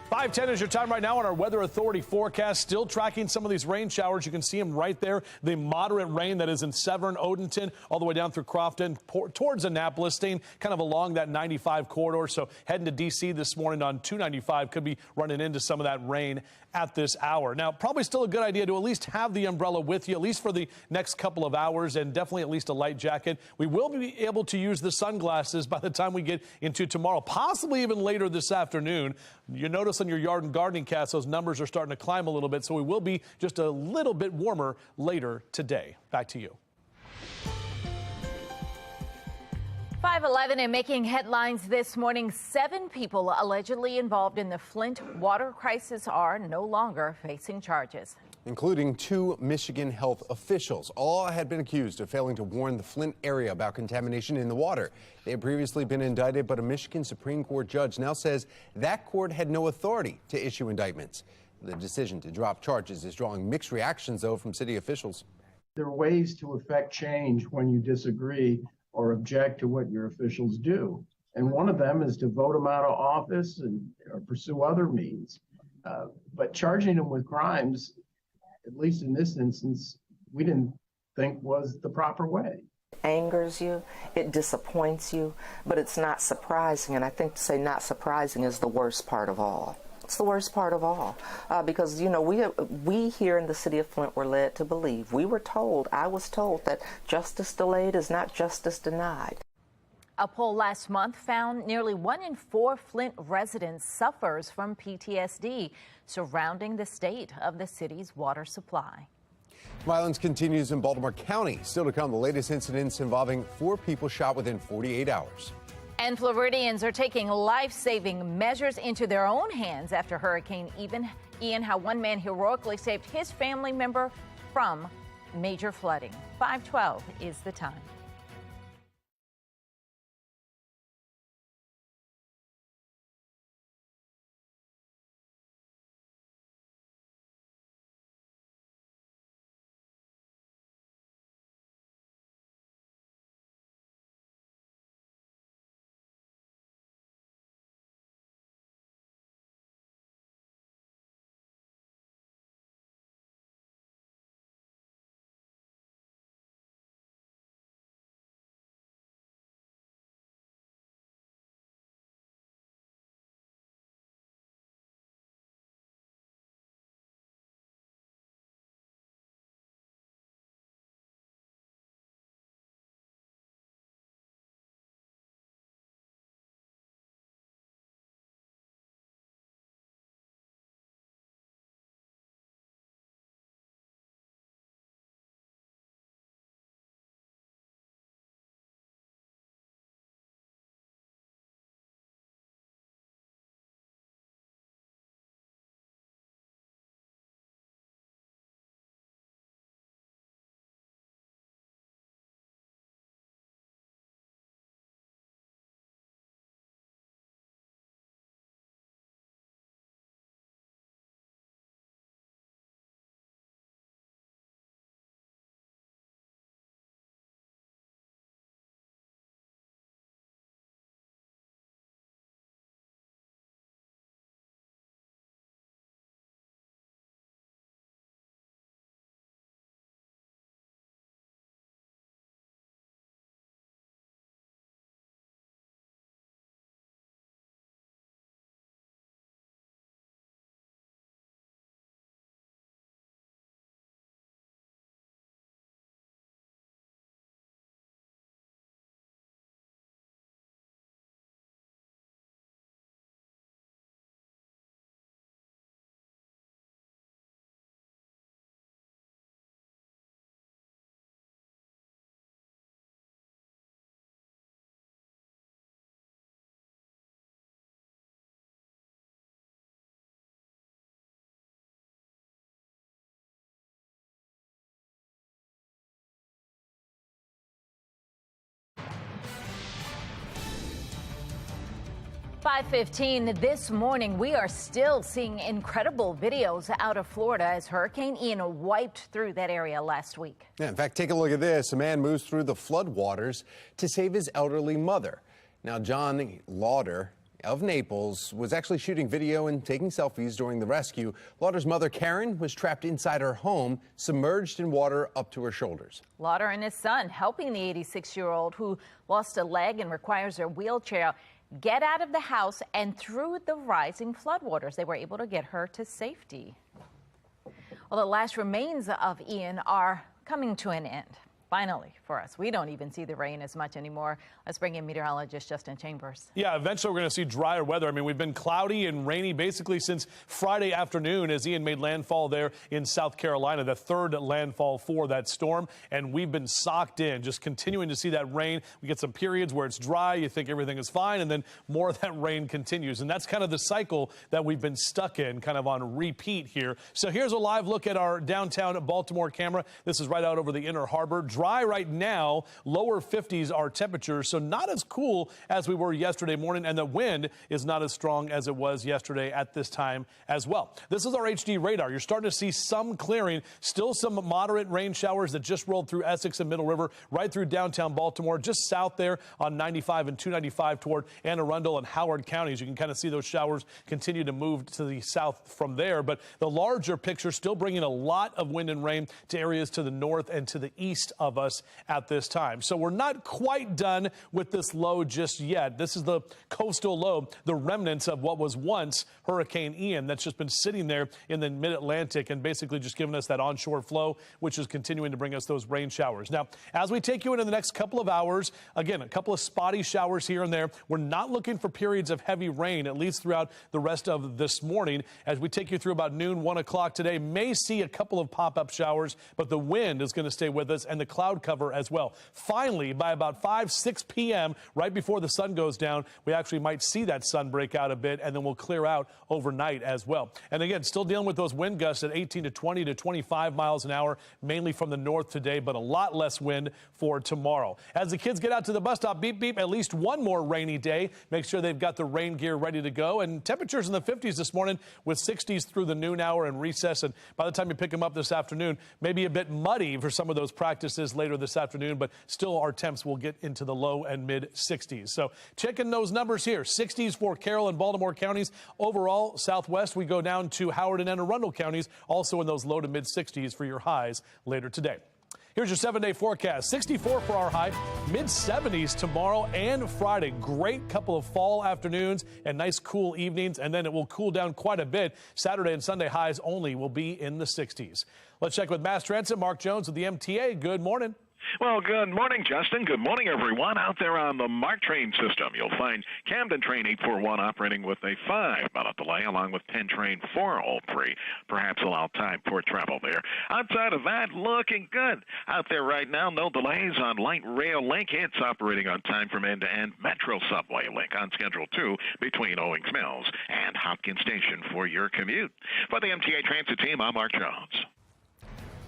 5:10 is your time right now on our Weather Authority forecast. Still tracking some of these rain showers. You can see them right there. The moderate rain that is in Severn, Odenton, all the way down through Crofton, towards Annapolis, staying kind of along that 95 corridor. So heading to D.C. this morning on 295, could be running into some of that rain at this hour. Now, probably still a good idea to at least have the umbrella with you, at least for the next couple of hours, and definitely at least a light jacket. We will be able to use the sunglasses by the time we get into tomorrow, possibly even later this afternoon. You notice on your yard and gardening cast, those numbers are starting to climb a little bit, so we will be just a little bit warmer later today. Back to you. 5:11 and making headlines this morning. 7 people allegedly involved in the Flint water crisis are no longer facing charges, including 2 Michigan health officials. All had been accused of failing to warn the Flint area about contamination in the water. They had previously been indicted, but a Michigan Supreme Court judge now says that court had no authority to issue indictments. The decision to drop charges is drawing mixed reactions, though, from city officials. There are ways to affect change when you disagree or object to what your officials do. And one of them is to vote them out of office or pursue other means. But charging them with crimes, at least in this instance, we didn't think was the proper way. Angers you, it disappoints you, but it's not surprising. And I think to say not surprising is the worst part of all. It's the worst part of all, because, you know, we here in the city of Flint were led to believe, I was told that justice delayed is not justice denied. A poll last month found nearly 1 in 4 Flint residents suffers from PTSD surrounding the state of the city's water supply. Violence continues in Baltimore County. Still to come, the latest incidents involving 4 people shot within 48 hours. And Floridians are taking life-saving measures into their own hands after Hurricane Ian, how one man heroically saved his family member from major flooding. 5:12 is the time. .15 this morning, we are still seeing incredible videos out of Florida as Hurricane Ian wiped through that area last week. Yeah, in fact, take a look at this. A man moves through the floodwaters to save his elderly mother. Now, John Lauder of Naples was actually shooting video and taking selfies during the rescue. Lauder's mother, Karen, was trapped inside her home, submerged in water up to her shoulders. Lauder and his son helping the 86-year-old who lost a leg and requires a wheelchair get out of the house, and through the rising floodwaters, they were able to get her to safety. Well, the last remains of Ian are coming to an end. Finally, for us, we don't even see the rain as much anymore. Let's bring in meteorologist Justin Chambers. Yeah, eventually we're going to see drier weather. I mean, we've been cloudy and rainy basically since Friday afternoon as Ian made landfall there in South Carolina, the third landfall for that storm. And we've been socked in, just continuing to see that rain. We get some periods where it's dry, you think everything is fine, and then more of that rain continues. And that's kind of the cycle that we've been stuck in, kind of on repeat here. So here's a live look at our downtown Baltimore camera. This is right out over the Inner Harbor. Dry right now, lower 50s are temperatures, so not as cool as we were yesterday morning, and the wind is not as strong as it was yesterday at this time as well. This is our HD radar. You're starting to see some clearing, still some moderate rain showers that just rolled through Essex and Middle River, right through downtown Baltimore, just south there on 95 and 295 toward Anne Arundel and Howard counties. You can kind of see those showers continue to move to the south from there, but the larger picture still bringing a lot of wind and rain to areas to the north and to the east of us at this time. So we're not quite done with this low just yet. This is the coastal low, the remnants of what was once Hurricane Ian that's just been sitting there in the mid-Atlantic and basically just giving us that onshore flow, which is continuing to bring us those rain showers. Now, as we take you into the next couple of hours, again, a couple of spotty showers here and there. We're not looking for periods of heavy rain, at least throughout the rest of this morning. As we take you through about noon, 1 o'clock today, may see a couple of pop-up showers, but the wind is going to stay with us and the cloud cover as well. Finally, by about 6 p.m., right before the sun goes down, we actually might see that sun break out a bit, and then we'll clear out overnight as well. And again, still dealing with those wind gusts at 18 to 20 to 25 miles an hour, mainly from the north today, but a lot less wind for tomorrow. As the kids get out to the bus stop, beep, beep, at least one more rainy day. Make sure they've got the rain gear ready to go. And temperatures in the 50s this morning with 60s through the noon hour and recess. And by the time you pick them up this afternoon, maybe a bit muddy for some of those practices later this afternoon, but still our temps will get into the low and mid 60s. So checking those numbers here, 60s for Carroll and Baltimore counties. Overall, southwest, we go down to Howard and Anne Arundel counties, also in those low to mid 60s for your highs later today. Here's your 7-day forecast. 64 for our high, mid 70s tomorrow and Friday. Great couple of fall afternoons and nice cool evenings, and then it will cool down quite a bit. Saturday and Sunday highs only will be in the 60s. Let's check with Mass Transit. Mark Jones with the MTA. Good morning. Well, good morning, Justin. Good morning, everyone. Out there on the MARC train system, you'll find Camden Train 841 operating with a 5-minute delay, along with Penn Train 403. Perhaps allow time for travel there. Outside of that, looking good. Out there right now, no delays on Light Rail Link. It's operating on time from end to end. Metro Subway Link on Schedule 2 between Owings Mills and Hopkins Station for your commute. For the MTA Transit team, I'm Mark Jones.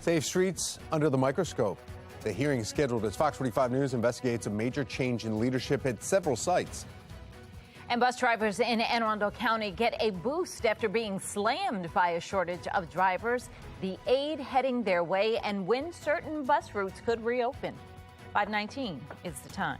Safe streets under the microscope. The hearing is scheduled as Fox 45 News investigates a major change in leadership at several sites. And bus drivers in Anne Arundel County get a boost after being slammed by a shortage of drivers. The aid heading their way and when certain bus routes could reopen. 5:19 is the time.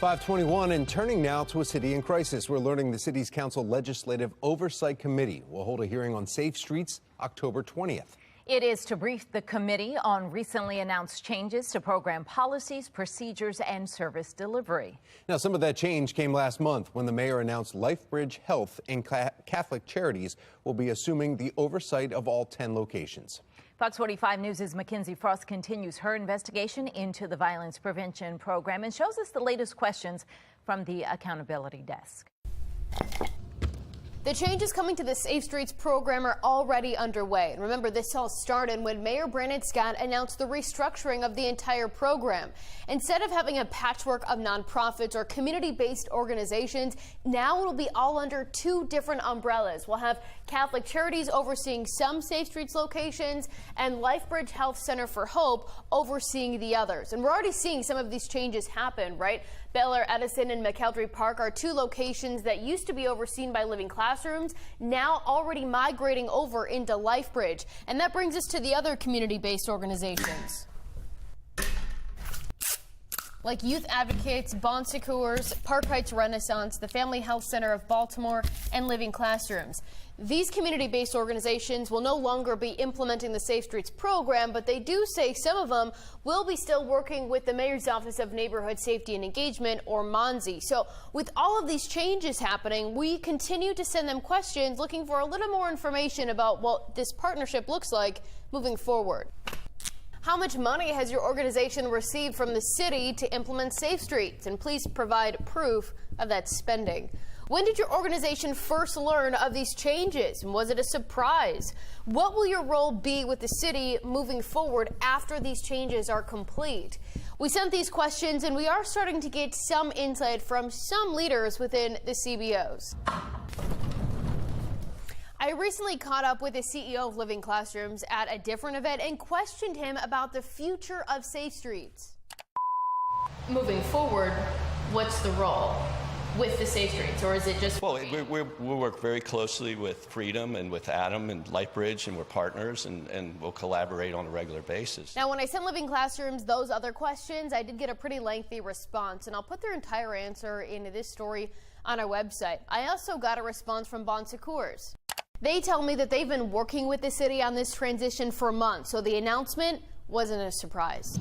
521 and turning now to a city in crisis. We're learning the city's council legislative oversight committee will hold a hearing on safe streets October 20th. It is to brief the committee on recently announced changes to program policies, procedures, and service delivery. Now, some of that change came last month when the mayor announced LifeBridge Health and Catholic Charities will be assuming the oversight of all 10 locations. Fox 45 News' Mackenzie Frost continues her investigation into the violence prevention program and shows us the latest questions from the accountability desk. The changes coming to the Safe Streets program are already underway. And remember, this all started when Mayor Brandon Scott announced the restructuring of the entire program. Instead of having a patchwork of nonprofits or community-based organizations, now it'll be all under two different umbrellas. We'll have Catholic Charities overseeing some Safe Streets locations and LifeBridge Health Center for Hope overseeing the others. And we're already seeing some of these changes happen, right? Bel-Air, Edison, and McElderry Park are two locations that used to be overseen by Living Classrooms, now already migrating over into LifeBridge. And that brings us to the other community-based organizations, like Youth Advocates, Bon Secours, Park Heights Renaissance, the Family Health Center of Baltimore, and Living Classrooms. These community-based organizations will no longer be implementing the Safe Streets program, but they do say some of them will be still working with the Mayor's Office of Neighborhood Safety and Engagement, or MONSE. So with all of these changes happening, we continue to send them questions looking for a little more information about what this partnership looks like moving forward. How much money has your organization received from the city to implement Safe Streets? And please provide proof of that spending. When did your organization first learn of these changes? And was it a surprise? What will your role be with the city moving forward after these changes are complete? We sent these questions and we are starting to get some insight from some leaders within the CBOs. I recently caught up with the CEO of Living Classrooms at a different event and questioned him about the future of Safe Streets. Moving forward, what's the role with the Safe Streets, or is it just... Well, we work very closely with Freedom and with Adam and LifeBridge, and we're partners, and we'll collaborate on a regular basis. Now, when I sent Living Classrooms those other questions, I did get a pretty lengthy response, and I'll put their entire answer into this story on our website. I also got a response from Bon Secours. They tell me that they've been working with the city on this transition for months, so the announcement wasn't a surprise.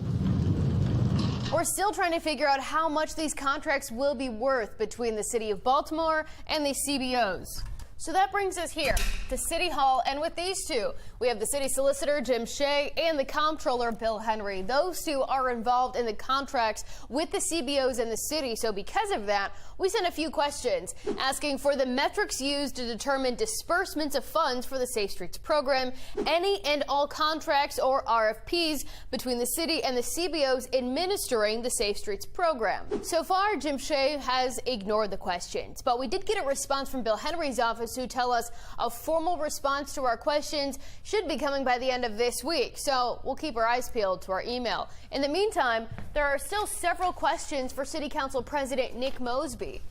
We're still trying to figure out how much these contracts will be worth between the city of Baltimore and the CBOs. So that brings us here to City Hall, and with these two, we have the city solicitor, Jim Shea, and the comptroller, Bill Henry. Those two are involved in the contracts with the CBOs and the city, so because of that, we sent a few questions asking for the metrics used to determine disbursements of funds for the Safe Streets program, any and all contracts or RFPs between the city and the CBOs administering the Safe Streets program. So far, Jim Shea has ignored the questions, but we did get a response from Bill Henry's office who tell us a formal response to our questions should be coming by the end of this week. So we'll keep our eyes peeled to our email. In the meantime, there are still several questions for City Council President Nick Mosby.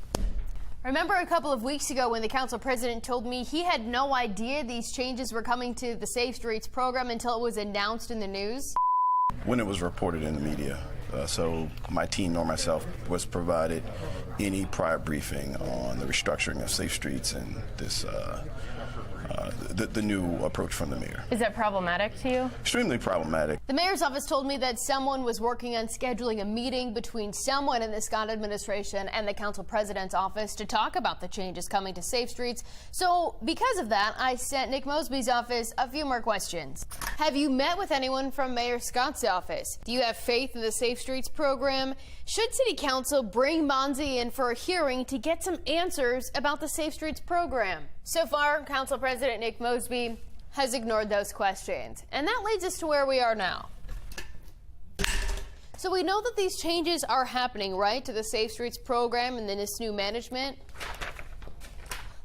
Remember a couple of weeks ago when the council president told me he had no idea these changes were coming to the Safe Streets program until it was announced in the news? When it was reported in the media. So my team nor myself was provided any prior briefing on the restructuring of Safe Streets and this the new approach from the mayor. Is that problematic to you? Extremely problematic. The mayor's office told me that someone was working on scheduling a meeting between someone in the Scott administration and the council president's office to talk about the changes coming to Safe Streets. So because of that, I sent Nick Mosby's office a few more questions. Have you met with anyone from Mayor Scott's office? Do you have faith in the Safe Streets program? Should City Council bring MONSE in for a hearing to get some answers about the Safe Streets program? So far, Council President Nick Mosby has ignored those questions. And that leads us to where we are now. So we know that these changes are happening, right, to the Safe Streets program and then this new management.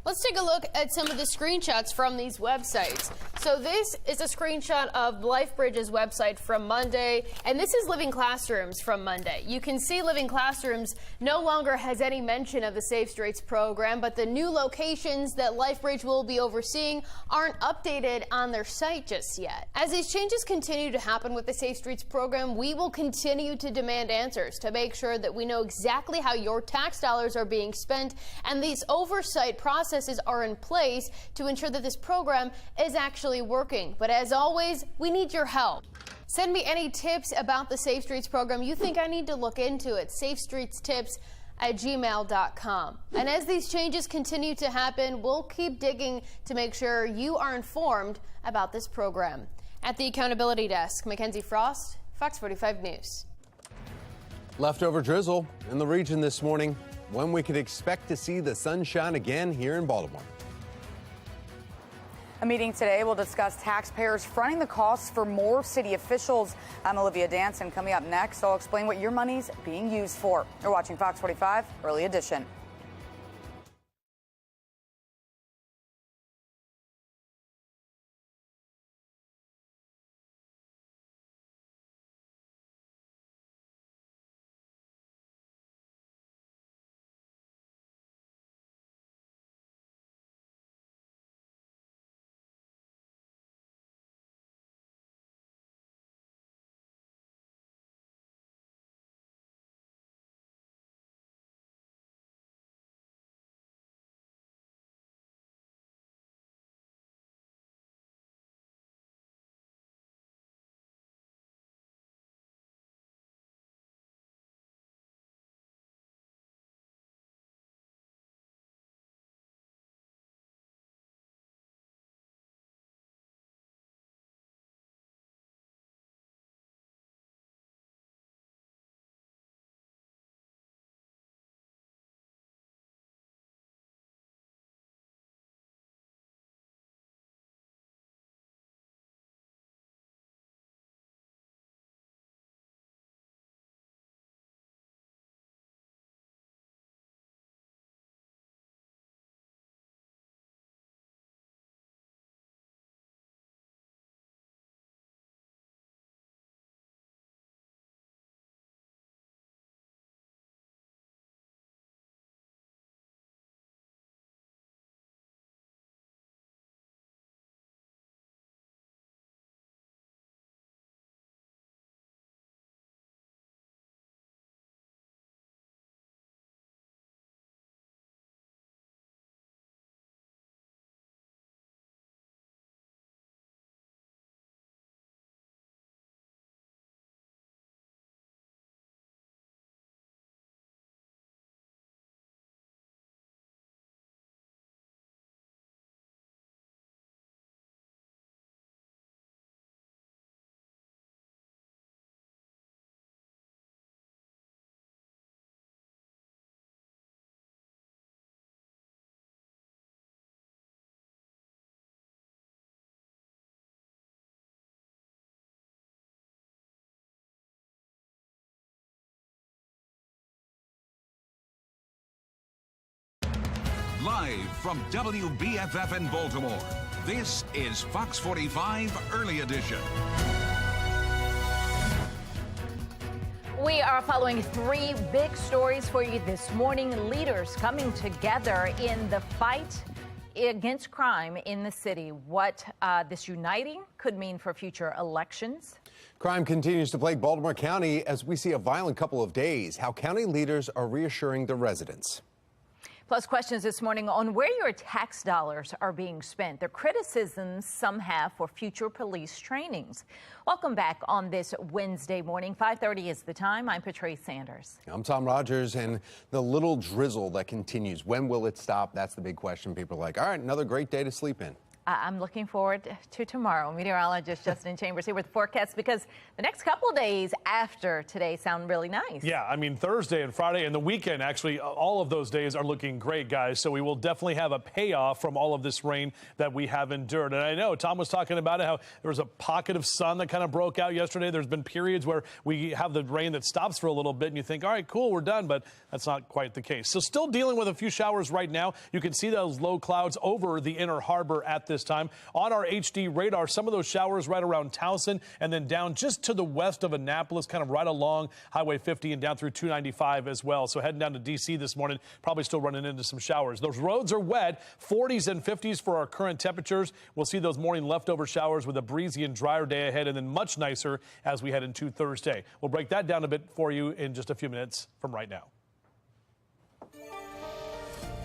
Let's take a look at some of the screenshots from these websites. So this is a screenshot of LifeBridge's website from Monday, and this is Living Classrooms from Monday. You can see Living Classrooms no longer has any mention of the Safe Streets program, but the new locations that LifeBridge will be overseeing aren't updated on their site just yet. As these changes continue to happen with the Safe Streets program, we will continue to demand answers to make sure that we know exactly how your tax dollars are being spent, and these oversight processes are in place to ensure that this program is actually working. But as always, we need your help. Send me any tips about the Safe Streets program you think I need to look into at safestreetstips@gmail.com. And as these changes continue to happen, we'll keep digging to make sure you are informed about this program. At the Accountability Desk, Mackenzie Frost, Fox 45 News. Leftover drizzle in the region this morning. When we could expect to see the sunshine again here in Baltimore. A meeting today will discuss taxpayers fronting the costs for more city officials. I'm Olivia Danson. Coming up next, I'll explain what your money's being used for. You're watching Fox 45 Early Edition. Live from WBFF in Baltimore, this is Fox 45 Early Edition. We are following three big stories for you this morning. Leaders coming together in the fight against crime in the city. What this uniting could mean for future elections. Crime continues to plague Baltimore County as we see a violent couple of days. How county leaders are reassuring the residents. Plus questions this morning on where your tax dollars are being spent, the criticisms some have for future police trainings. Welcome back on this Wednesday morning. 5:30 is the time. I'm Patrice Sanders. I'm Tom Rogers, and the little drizzle that continues, when will it stop? That's the big question. People are like, all right, another great day to sleep in. I'm looking forward to tomorrow. Meteorologist Justin Chambers here with the forecast, because the next couple of days after today sound really nice. Yeah, I mean, Thursday and Friday and the weekend, actually, all of those days are looking great, guys. So we will definitely have a payoff from all of this rain that we have endured. And I know Tom was talking about it, how there was a pocket of sun that kind of broke out yesterday. There's been periods where we have the rain that stops for a little bit and you think, all right, cool, we're done. But that's not quite the case. So still dealing with a few showers right now. You can see those low clouds over the inner harbor at this time. On our HD radar, some of those showers right around Towson and then down just to the west of Annapolis, kind of right along Highway 50 and down through 295 as well. So heading down to D.C. this morning, probably still running into some showers. Those roads are wet, 40s and 50s for our current temperatures. We'll see those morning leftover showers with a breezy and drier day ahead, and then much nicer as we head into Thursday. We'll break that down a bit for you in just a few minutes from right now.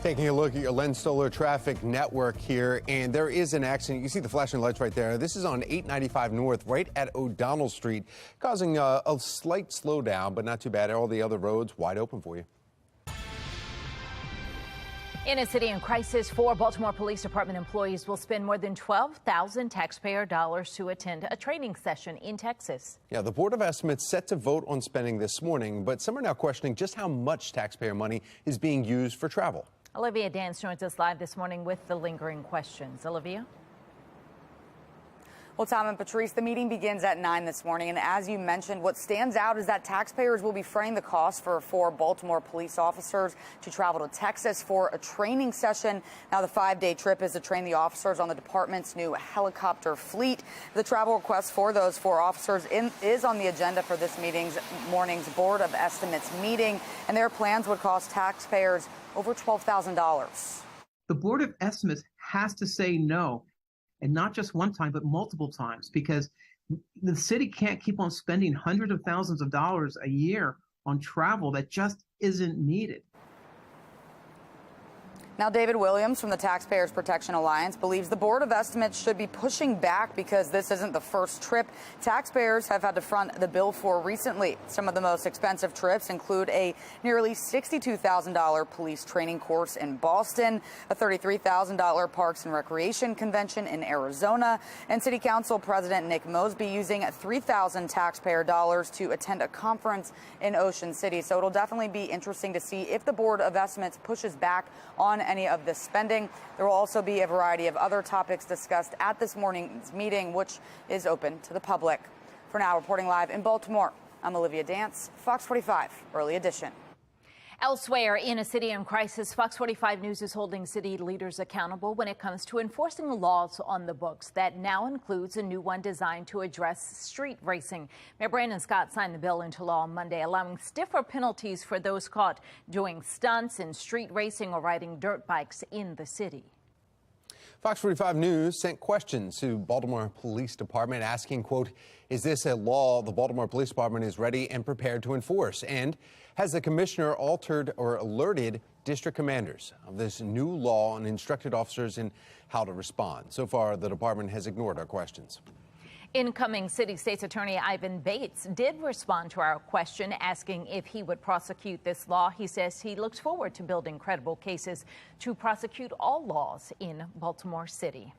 Taking a look at your Len Stoler traffic network here, and there is an accident. You see the flashing lights right there. This is on 895 North, right at O'Donnell Street, causing a slight slowdown, but not too bad. All the other roads wide open for you. In a city in crisis, 4 Baltimore Police Department employees will spend more than $12,000 taxpayer dollars to attend a training session in Texas. Yeah, the Board of Estimates set to vote on spending this morning, but some are now questioning just how much taxpayer money is being used for travel. Olivia Dance joins us live this morning with the lingering questions. Olivia? Well, Tom and Patrice, the meeting begins at 9 this morning, and as you mentioned, what stands out is that taxpayers will be fronting the cost for 4 Baltimore police officers to travel to Texas for a training session. Now, the 5-day trip is to train the officers on the department's new helicopter fleet. The travel request for those 4 officers is on the agenda for this morning's Board of Estimates meeting, and their plans would cost taxpayers over $12,000. The Board of Estimates has to say no. And not just one time, but multiple times, because the city can't keep on spending hundreds of thousands of dollars a year on travel that just isn't needed. Now, David Williams from the Taxpayers Protection Alliance believes the Board of Estimates should be pushing back because this isn't the first trip taxpayers have had to front the bill for recently. Some of the most expensive trips include a nearly $62,000 police training course in Boston, a $33,000 Parks and Recreation convention in Arizona, and City Council President Nick Mosby using $3,000 taxpayer dollars to attend a conference in Ocean City. So it'll definitely be interesting to see if the Board of Estimates pushes back on any of this spending. There will also be a variety of other topics discussed at this morning's meeting, which is open to the public. For now, reporting live in Baltimore, I'm Olivia Dance, Fox 45 Early Edition. Elsewhere, in a city in crisis, Fox 45 News is holding city leaders accountable when it comes to enforcing laws on the books. That now includes a new one designed to address street racing. Mayor Brandon Scott signed the bill into law on Monday, allowing stiffer penalties for those caught doing stunts in street racing or riding dirt bikes in the city. Fox 45 News sent questions to Baltimore Police Department asking, quote, is this a law the Baltimore Police Department is ready and prepared to enforce? And has the commissioner altered or alerted district commanders of this new law and instructed officers in how to respond? So far, the department has ignored our questions. Incoming City State's Attorney Ivan Bates did respond to our question asking if he would prosecute this law. He says he looks forward to building credible cases to prosecute all laws in Baltimore City.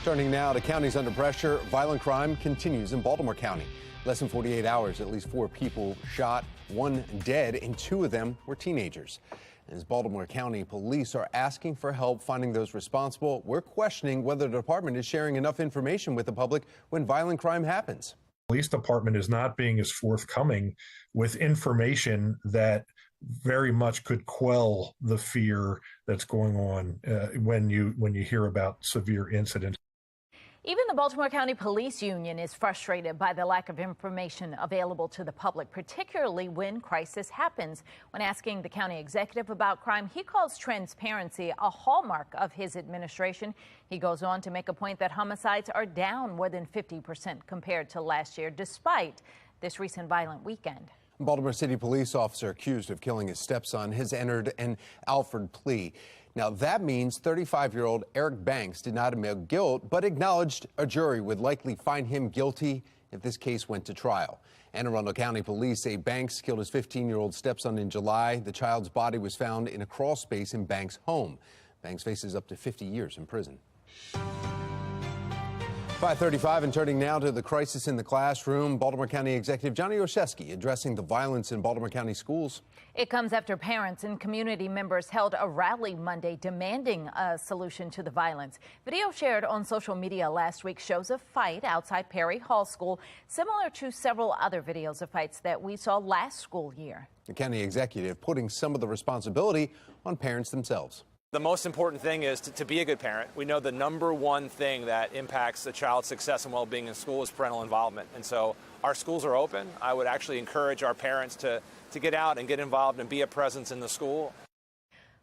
Turning now to counties under pressure, violent crime continues in Baltimore County. Less than 48 hours, at least 4 people shot, 1 dead, and 2 of them were teenagers. As Baltimore County police are asking for help finding those responsible, we're questioning whether the department is sharing enough information with the public when violent crime happens. The police department is not being as forthcoming with information that very much could quell the fear that's going on when you hear about severe incidents. Even the Baltimore County Police Union is frustrated by the lack of information available to the public, particularly when crisis happens. When asking the county executive about crime, he calls transparency a hallmark of his administration. He goes on to make a point that homicides are down more than 50% compared to last year, despite this recent violent weekend. Baltimore City police officer accused of killing his stepson has entered an Alford plea. Now, that means 35-year-old Eric Banks did not admit guilt, but acknowledged a jury would likely find him guilty if this case went to trial. Anne Arundel County police say Banks killed his 15-year-old stepson in July. The child's body was found in a crawl space in Banks' home. Banks faces up to 50 years in prison. 5:35 and turning now to the crisis in the classroom. Baltimore County Executive Johnny Olszewski addressing the violence in Baltimore County schools. It comes after parents and community members held a rally Monday demanding a solution to the violence. Video shared on social media last week shows a fight outside Perry Hall School, similar to several other videos of fights that we saw last school year. The county executive putting some of the responsibility on parents themselves. The most important thing is to be a good parent. We know the number one thing that impacts a child's success and well-being in school is parental involvement. And so our schools are open. I would actually encourage our parents to get out and get involved and be a presence in the school.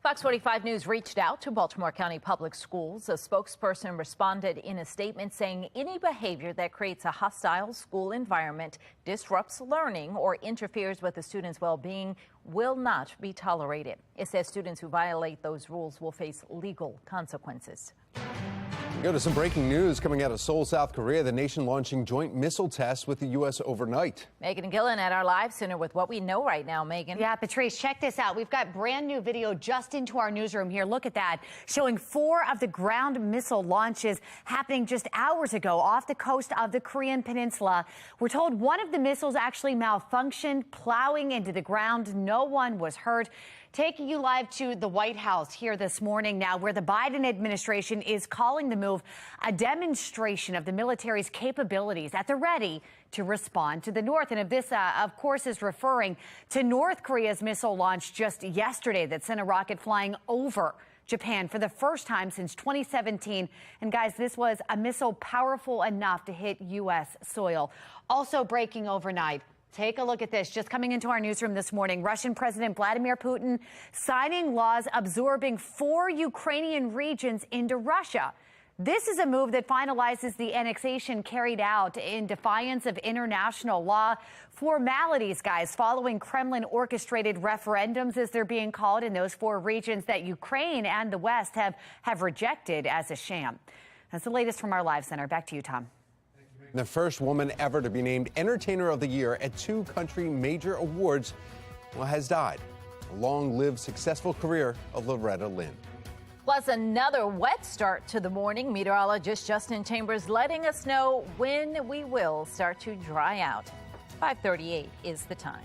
Fox 45 News reached out to Baltimore County Public Schools. A spokesperson responded in a statement saying any behavior that creates a hostile school environment, disrupts learning, or interferes with the student's well-being will not be tolerated. It says students who violate those rules will face legal consequences. Go to some breaking news coming out of Seoul, South Korea. The nation launching joint missile tests with the U.S. overnight. Megan Gillen at our live center with what we know right now. Megan. Yeah, Patrice, check this out. We've got brand new video just into our newsroom here. Look at that, showing 4 of the ground missile launches happening just hours ago off the coast of the Korean Peninsula. We're told one of the missiles actually malfunctioned, plowing into the ground. No one was hurt. Taking you live to the White House here this morning now, where the Biden administration is calling the move a demonstration of the military's capabilities at the ready to respond to the North. And if this, of course, is referring to North Korea's missile launch just yesterday that sent a rocket flying over Japan for the first time since 2017. And guys, this was a missile powerful enough to hit U.S. soil. Also breaking overnight. Take a look at this. Just coming into our newsroom this morning, Russian President Vladimir Putin signing laws absorbing 4 Ukrainian regions into Russia. This is a move that finalizes the annexation carried out in defiance of international law. Formalities, guys, following Kremlin-orchestrated referendums, as they're being called, in those 4 regions that Ukraine and the West have rejected as a sham. That's the latest from our live center. Back to you, Tom. The first woman ever to be named Entertainer of the Year at 2 country major awards, has died. A long-lived, successful career of Loretta Lynn. Plus, another wet start to the morning. Meteorologist Justin Chambers letting us know when we will start to dry out. 5:38 is the time.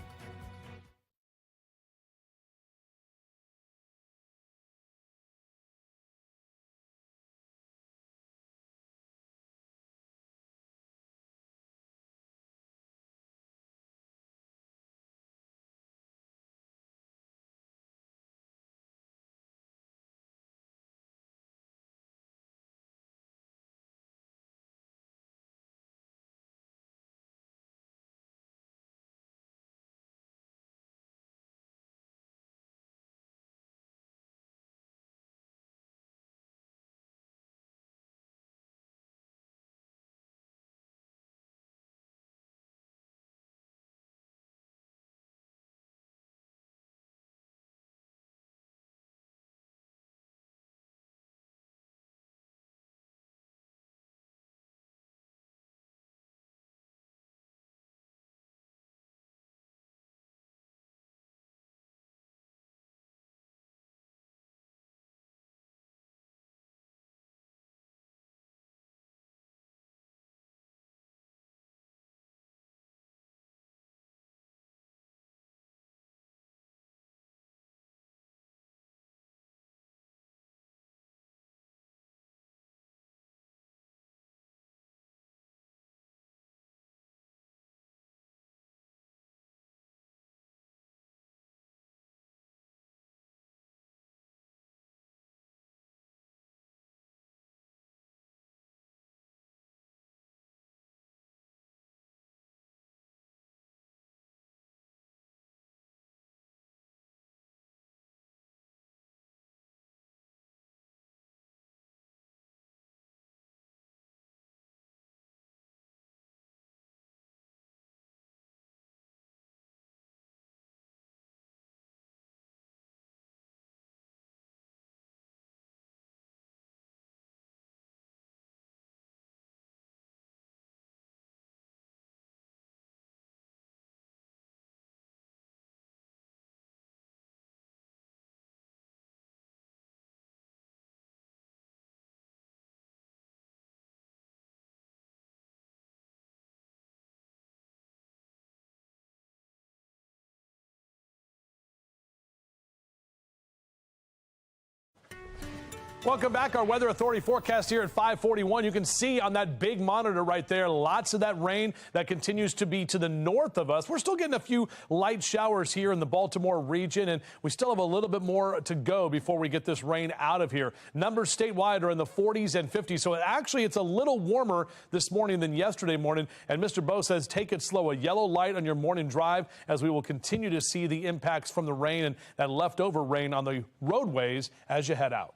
Welcome back. Our Weather Authority forecast here at 541. You can see on that big monitor right there, lots of that rain that continues to be to the north of us. We're still getting a few light showers here in the Baltimore region, and we still have a little bit more to go before we get this rain out of here. Numbers statewide are in the 40s and 50s, so actually it's a little warmer this morning than yesterday morning. And Mr. Bo says take it slow, a yellow light on your morning drive, as we will continue to see the impacts from the rain and that leftover rain on the roadways as you head out.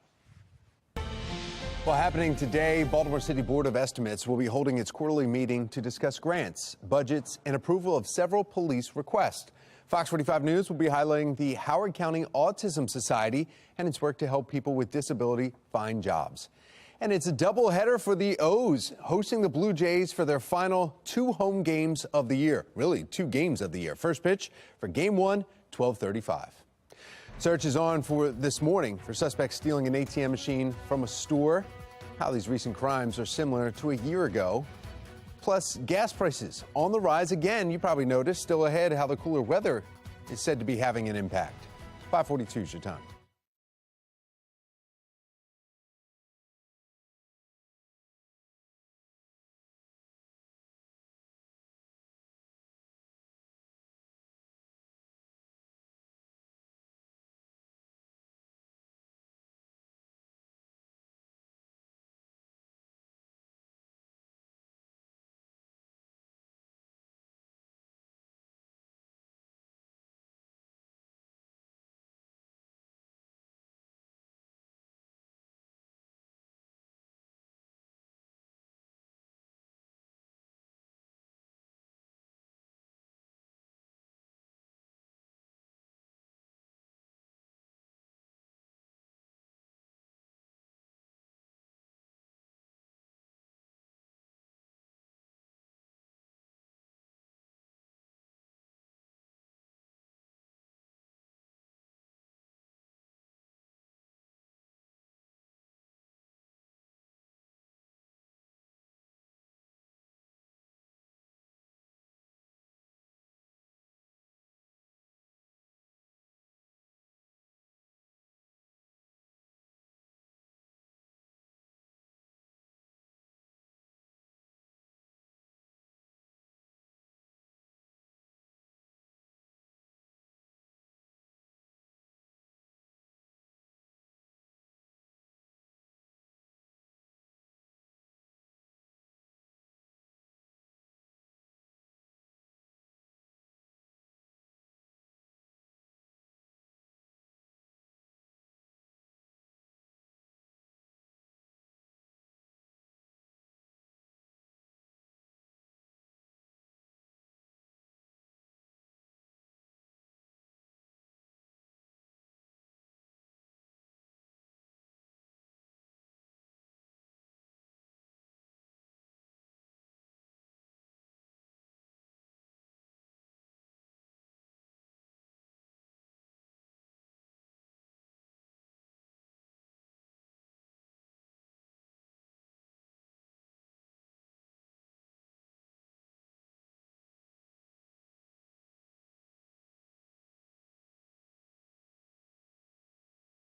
Well, happening today, Baltimore City Board of Estimates will be holding its quarterly meeting to discuss grants, budgets, and approval of several police requests. Fox 45 News will be highlighting the Howard County Autism Society and its work to help people with disability find jobs. And it's a doubleheader for the O's, hosting the Blue Jays for their final 2 home games of the year. Really, 2 games of the year. First pitch for Game 1, 12:35. Search is on for this morning for suspects stealing an ATM machine from a store. How these recent crimes are similar to a year ago. Plus, gas prices on the rise again. You probably noticed. Still ahead, how the cooler weather is said to be having an impact. 542 is your time.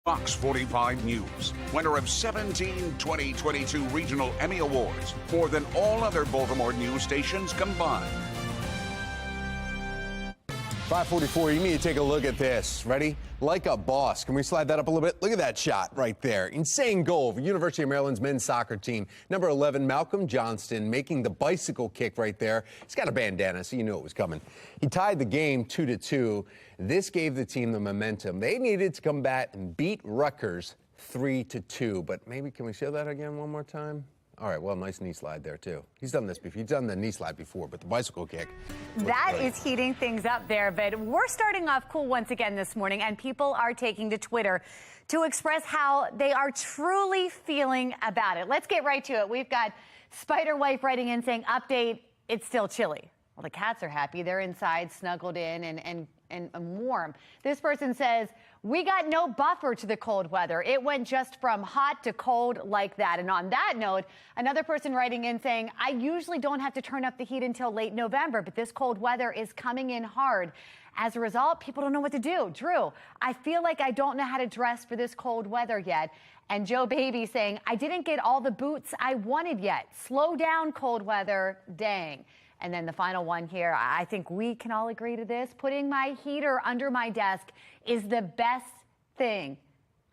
Fox 45 News, winner of 17 2022 Regional Emmy Awards, more than all other Baltimore news stations combined. 544, you need to take a look at this. Ready? Like a boss. Can we slide that up a little bit? Look at that shot right there. Insane goal for University of Maryland's men's soccer team. Number 11, Malcolm Johnston, making the bicycle kick right there. He's got a bandana, so you knew it was coming. He tied the game 2-2. This gave the team the momentum. They needed to come back and beat Rutgers 3-2. But maybe, can we show that again one more time? All right, well, nice knee slide there, too. He's done this before. He's done the knee slide before, but the bicycle kick. That is heating things up there, but we're starting off cool once again this morning, and people are taking to Twitter to express how they are truly feeling about it. Let's get right to it. We've got Spider Wife writing in saying, update, it's still chilly. Well, the cats are happy. They're inside, snuggled in, and and warm. This person says, we got no buffer to the cold weather. It went just from hot to cold like that. And on that note, another person writing in saying, I usually don't have to turn up the heat until late November, but this cold weather is coming in hard. As a result, people don't know what to do. Drew, I feel like I don't know how to dress for this cold weather yet. And Joe Baby saying, I didn't get all the boots I wanted yet. Slow down, cold weather. Dang. And then the final one here, I think we can all agree to this. Putting my heater under my desk is the best thing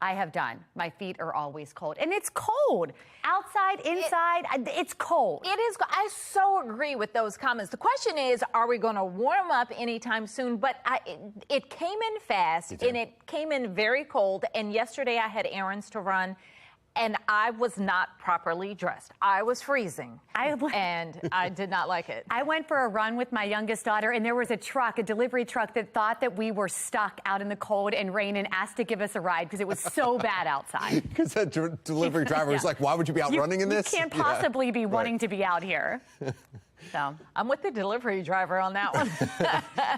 I have done. My feet are always cold. And it's cold. Outside, inside, it's cold. It is. I so agree with those comments. The question is, are we going to warm up anytime soon? But it came in fast, and it came in very cold. And yesterday I had errands to run, and I was not properly dressed. I was freezing, and I did not like it. I went for a run with my youngest daughter, and there was a delivery truck that thought that we were stuck out in the cold and rain and asked to give us a ride because it was so bad outside. Because that delivery driver was like, why would you be out running in this? You can't possibly be wanting to be out here. So I'm with the delivery driver on that one.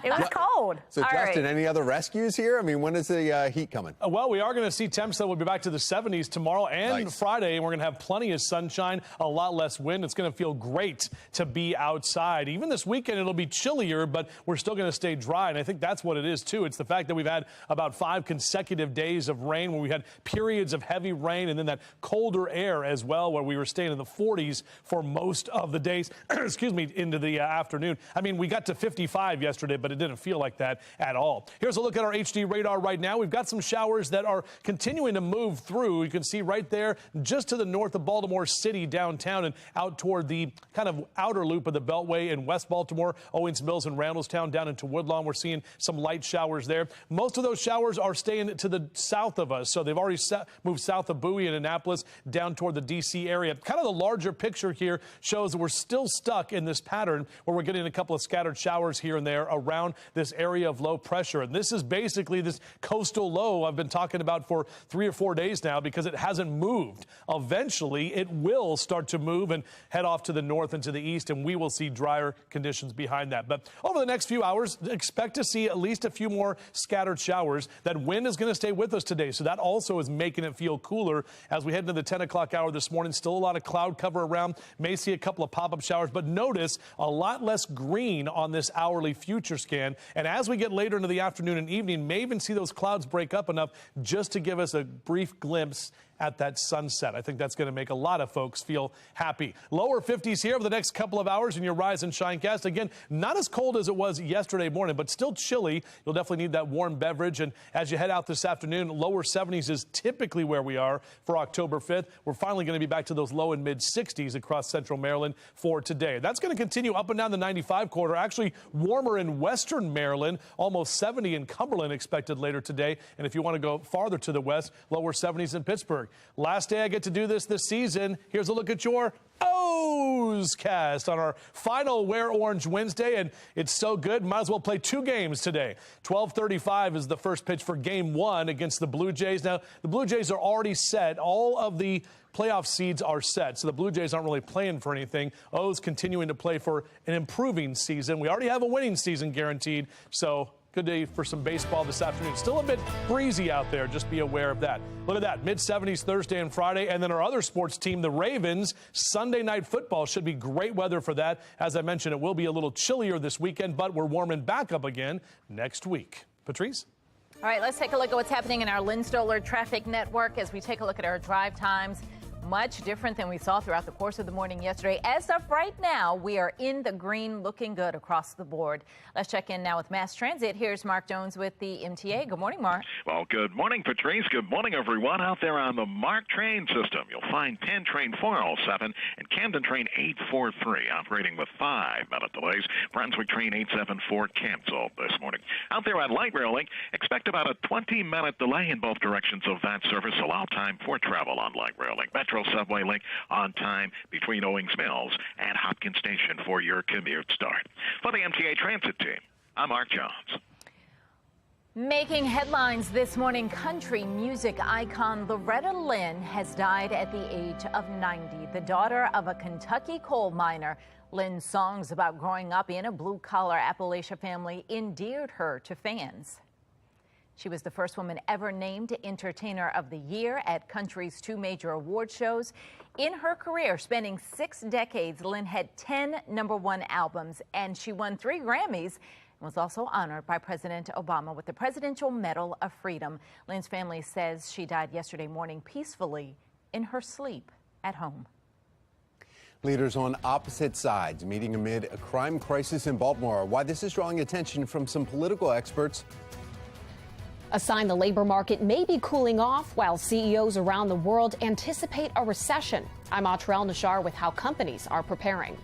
It was cold. So, Justin, any other rescues here? I mean, when is the heat coming? Well, we are going to see temps that will be back to the 70s tomorrow and Friday. And we're going to have plenty of sunshine, a lot less wind. It's going to feel great to be outside. Even this weekend, it'll be chillier, but we're still going to stay dry. And I think that's what it is, too. It's the fact that we've had about 5 consecutive days of rain where we had periods of heavy rain and then that colder air as well, where we were staying in the 40s for most of the days. Excuse me, into the afternoon. I mean, we got to 55 yesterday, but it didn't feel like that at all. Here's a look at our HD radar right now. We've got some showers that are continuing to move through. You can see right there just to the north of Baltimore City downtown and out toward the kind of outer loop of the Beltway in West Baltimore, Owings Mills and Randallstown down into Woodlawn. We're seeing some light showers there. Most of those showers are staying to the south of us, so they've already moved south of Bowie and Annapolis down toward the D.C. area. Kind of the larger picture here shows that we're still stuck in this pattern where we're getting a couple of scattered showers here and there around this area of low pressure. And this is basically this coastal low I've been talking about for 3 or 4 days now because it hasn't moved. Eventually, it will start to move and head off to the north and to the east, and we will see drier conditions behind that. But over the next few hours, expect to see at least a few more scattered showers. That wind is going to stay with us today, so that also is making it feel cooler as we head into the 10 o'clock hour this morning. Still a lot of cloud cover around. May see a couple of pop-up showers, but notice a lot less green on this hourly future scan. And as we get later into the afternoon and evening, may even see those clouds break up enough just to give us a brief glimpse at that sunset. I think that's going to make a lot of folks feel happy. Lower 50s here over the next couple of hours in your Rise and Shine cast. Again, not as cold as it was yesterday morning, but still chilly. You'll definitely need that warm beverage. And as you head out this afternoon, lower 70s is typically where we are for October 5th. We're finally going to be back to those low and mid 60s across central Maryland for today. That's going to continue up and down the 95 corridor. Actually warmer in western Maryland, almost 70 in Cumberland expected later today. And if you want to go farther to the west, lower 70s in Pittsburgh. Last day I get to do this season. Here's a look at your O's cast on our final Wear Orange Wednesday, and it's so good, might as well play 2 games today. 12:35 is the first pitch for Game 1 against the Blue Jays. Now, the Blue Jays are already set. All of the playoff seeds are set, so the Blue Jays aren't really playing for anything. O's continuing to play for an improving season. We already have a winning season guaranteed, so good day for some baseball this afternoon. Still a bit breezy out there. Just be aware of that. Look at that. Mid-70s Thursday and Friday. And then our other sports team, the Ravens, Sunday night football should be great weather for that. As I mentioned, it will be a little chillier this weekend, but we're warming back up again next week. Patrice? All right, let's take a look at what's happening in our Lynn Stoller traffic network as we take a look at our drive times. Much different than we saw throughout the course of the morning yesterday. As of right now, we are in the green, looking good across the board. Let's check in now with Mass Transit. Here's Mark Jones with the MTA. Good morning, Mark. Well, good morning, Patrice. Good morning, everyone out there on the MARC train system. You'll find Penn Train 407 and Camden Train 843 operating with 5-minute delays. Brunswick Train 874 canceled this morning. Out there on Light Rail Link, expect about a 20-minute delay in both directions of that service. Allow time for travel on Light Rail Link. Metro Subway Link on time between Owings Mills and Hopkins Station for your commute start. For the MTA Transit team, I'm Mark Jones. 'All right, let's take a look at what's happening in our Lynn Stoller traffic network as we take a look at our drive times. Much different than we saw throughout the course of the morning yesterday. As of right now, we are in the green, looking good across the board. Let's check in now with Mass Transit. Here's Mark Jones. Making headlines this morning, country music icon Loretta Lynn has died at the age of 90. The daughter of a Kentucky coal miner, Lynn's songs about growing up in a blue-collar Appalachia family endeared her to fans. She was the first woman ever named Entertainer of the Year at country's 2 major award shows. In her career, spanning 6 decades, Lynn had 10 #1 albums, and she won 3 Grammys. Was also honored by President Obama with the Presidential Medal of Freedom. Lynn's family says she died yesterday morning peacefully in her sleep at home. Leaders on opposite sides meeting amid a crime crisis in Baltimore. Why this is drawing attention from some political experts. A sign the labor market may be cooling off while CEOs around the world anticipate a recession. I'm Atrell Nashar with how companies are preparing.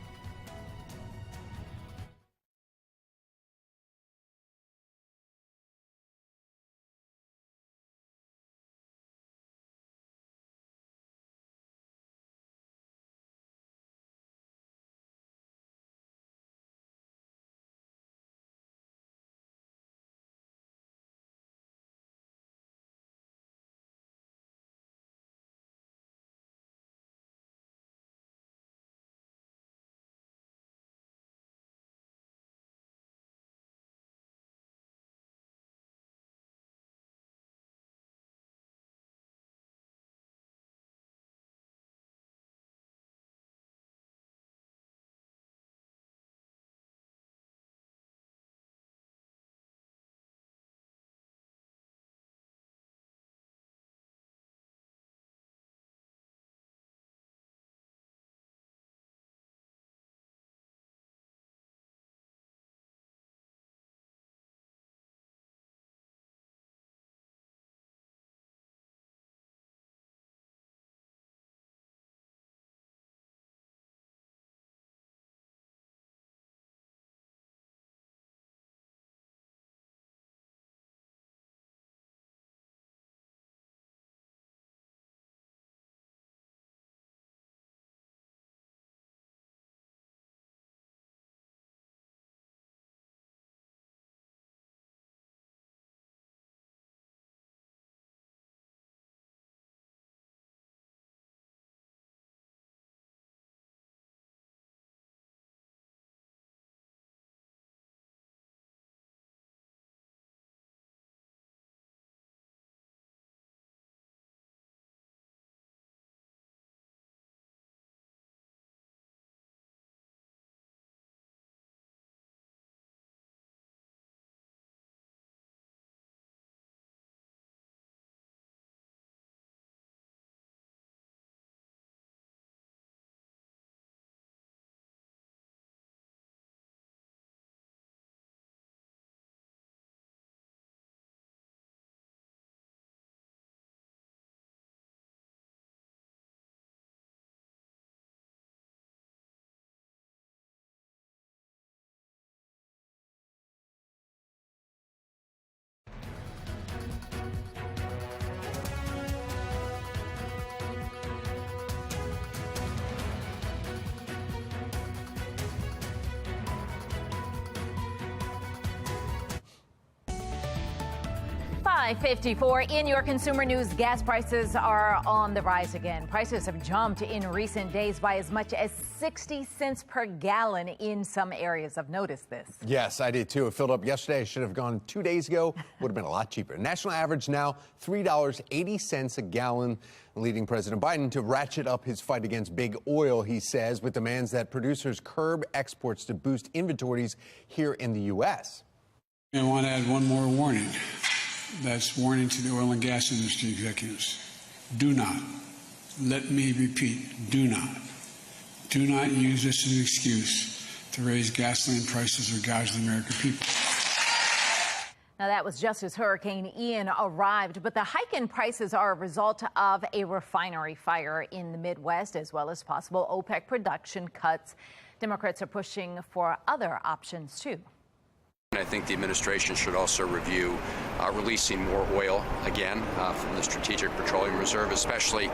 $5.54 in your consumer news. Gas prices are on the rise again. Prices have jumped in recent days by as much as 60 cents per gallon in some areas. I've noticed this. Yes, I did too. It filled up yesterday. I should have gone 2 days ago. Would have been a lot cheaper. National average now $3.80 a gallon, leading President Biden to ratchet up his fight against big oil, he says, with demands that producers curb exports to boost inventories here in the U.S. I want to add one more warning. That's warning to the oil and gas industry executives. Do not, let me repeat, do not use this as an excuse to raise gasoline prices or gouge the American people. Now, that was just as Hurricane Ian arrived, but the hike in prices are a result of a refinery fire in the Midwest, as well as possible OPEC production cuts. Democrats are pushing for other options, too. I think the administration should also review releasing more oil again from the Strategic Petroleum Reserve, especially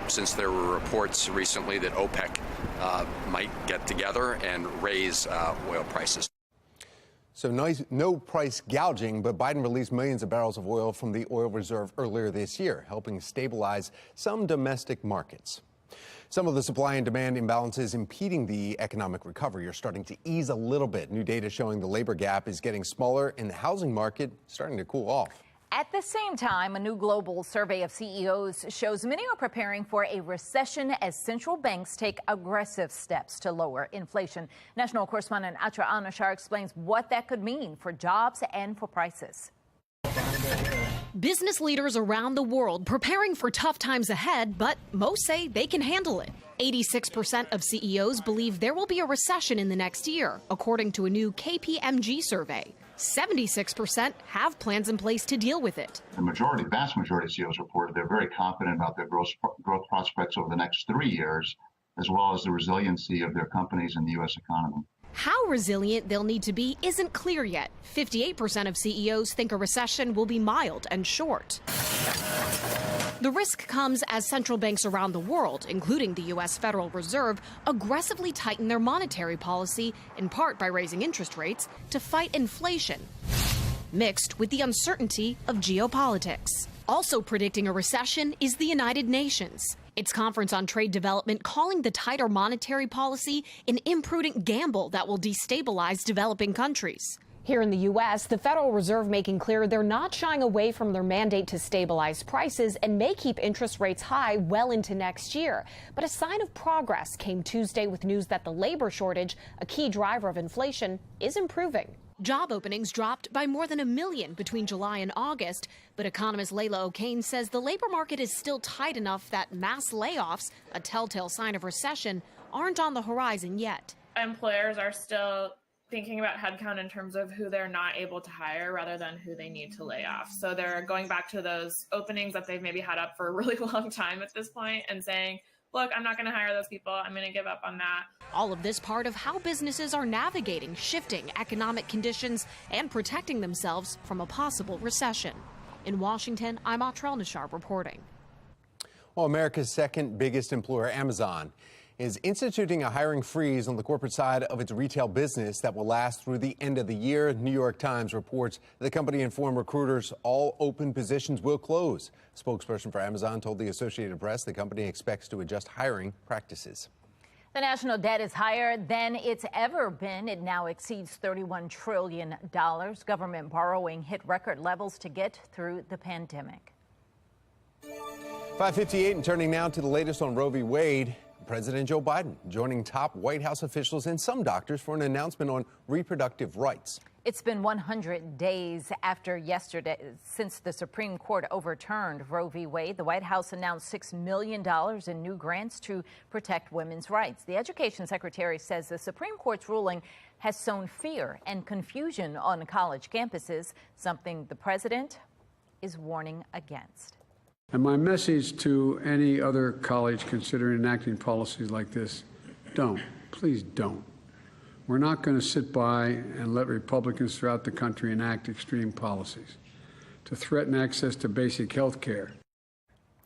since there were reports recently that OPEC might get together and raise oil prices. So no price gouging, but Biden released millions of barrels of oil from the oil reserve earlier this year, helping stabilize some domestic markets. Some of the supply and demand imbalances impeding the economic recovery are starting to ease a little bit. New data showing the labor gap is getting smaller and the housing market starting to cool off. At the same time, a new global survey of CEOs shows many are preparing for a recession as central banks take aggressive steps to lower inflation. National correspondent Atra Al-Nashar explains what that could mean for jobs and for prices. Business leaders around the world preparing for tough times ahead, but most say they can handle it. 86% of CEOs believe there will be a recession in the next year, according to a new KPMG survey. 76% have plans in place to deal with it. The vast majority of CEOs reported they're very confident about their growth prospects over the next 3 years, as well as the resiliency of their companies and the U.S. economy. How resilient they'll need to be isn't clear yet. 58% of CEOs think a recession will be mild and short. The risk comes as central banks around the world, including the U.S. Federal Reserve, aggressively tighten their monetary policy, in part by raising interest rates, to fight inflation, mixed with the uncertainty of geopolitics. Also predicting a recession is the United Nations. Its Conference on Trade Development calling the tighter monetary policy an imprudent gamble that will destabilize developing countries. Here in the U.S., the Federal Reserve making clear they're not shying away from their mandate to stabilize prices and may keep interest rates high well into next year. But a sign of progress came Tuesday with news that the labor shortage, a key driver of inflation, is improving. Job openings dropped by more than 1 million between July and August, but economist Layla O'Kane says the labor market is still tight enough that mass layoffs, a telltale sign of recession, aren't on the horizon yet. Employers are still thinking about headcount in terms of who they're not able to hire rather than who they need to lay off. So they're going back to those openings that they've maybe had up for a really long time at this point and saying, look, I'm not going to hire those people. I'm going to give up on that. All of this part of how businesses are navigating shifting economic conditions and protecting themselves from a possible recession. In Washington, I'm Atra Al-Nashar reporting. Well, America's second biggest employer, Amazon, is instituting a hiring freeze on the corporate side of its retail business that will last through the end of the year. New York Times reports the company informed recruiters all open positions will close. A spokesperson for Amazon told the Associated Press the company expects to adjust hiring practices. The national debt is higher than it's ever been. It now exceeds $31 trillion. Government borrowing hit record levels to get through the pandemic. 5:58 and turning now to the latest on Roe v. Wade. President Joe Biden joining top White House officials and some doctors for an announcement on reproductive rights. It's been 100 days after yesterday since the Supreme Court overturned Roe v. Wade. The White House announced $6 million in new grants to protect women's rights. The Education Secretary says the Supreme Court's ruling has sown fear and confusion on college campuses, something the president is warning against. And my message to any other college considering enacting policies like this, don't. Please don't. We're not going to sit by and let Republicans throughout the country enact extreme policies to threaten access to basic health care.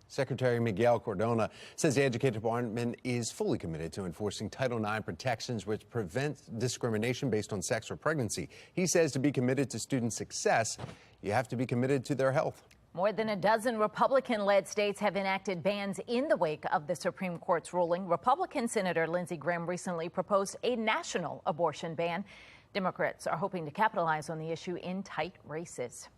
Secretary Miguel Cardona says the Education Department is fully committed to enforcing Title IX protections which prevent discrimination based on sex or pregnancy. He says to be committed to student success, you have to be committed to their health. More than a dozen Republican-led states have enacted bans in the wake of the Supreme Court's ruling. Republican Senator Lindsey Graham recently proposed a national abortion ban. Democrats are hoping to capitalize on the issue in tight races.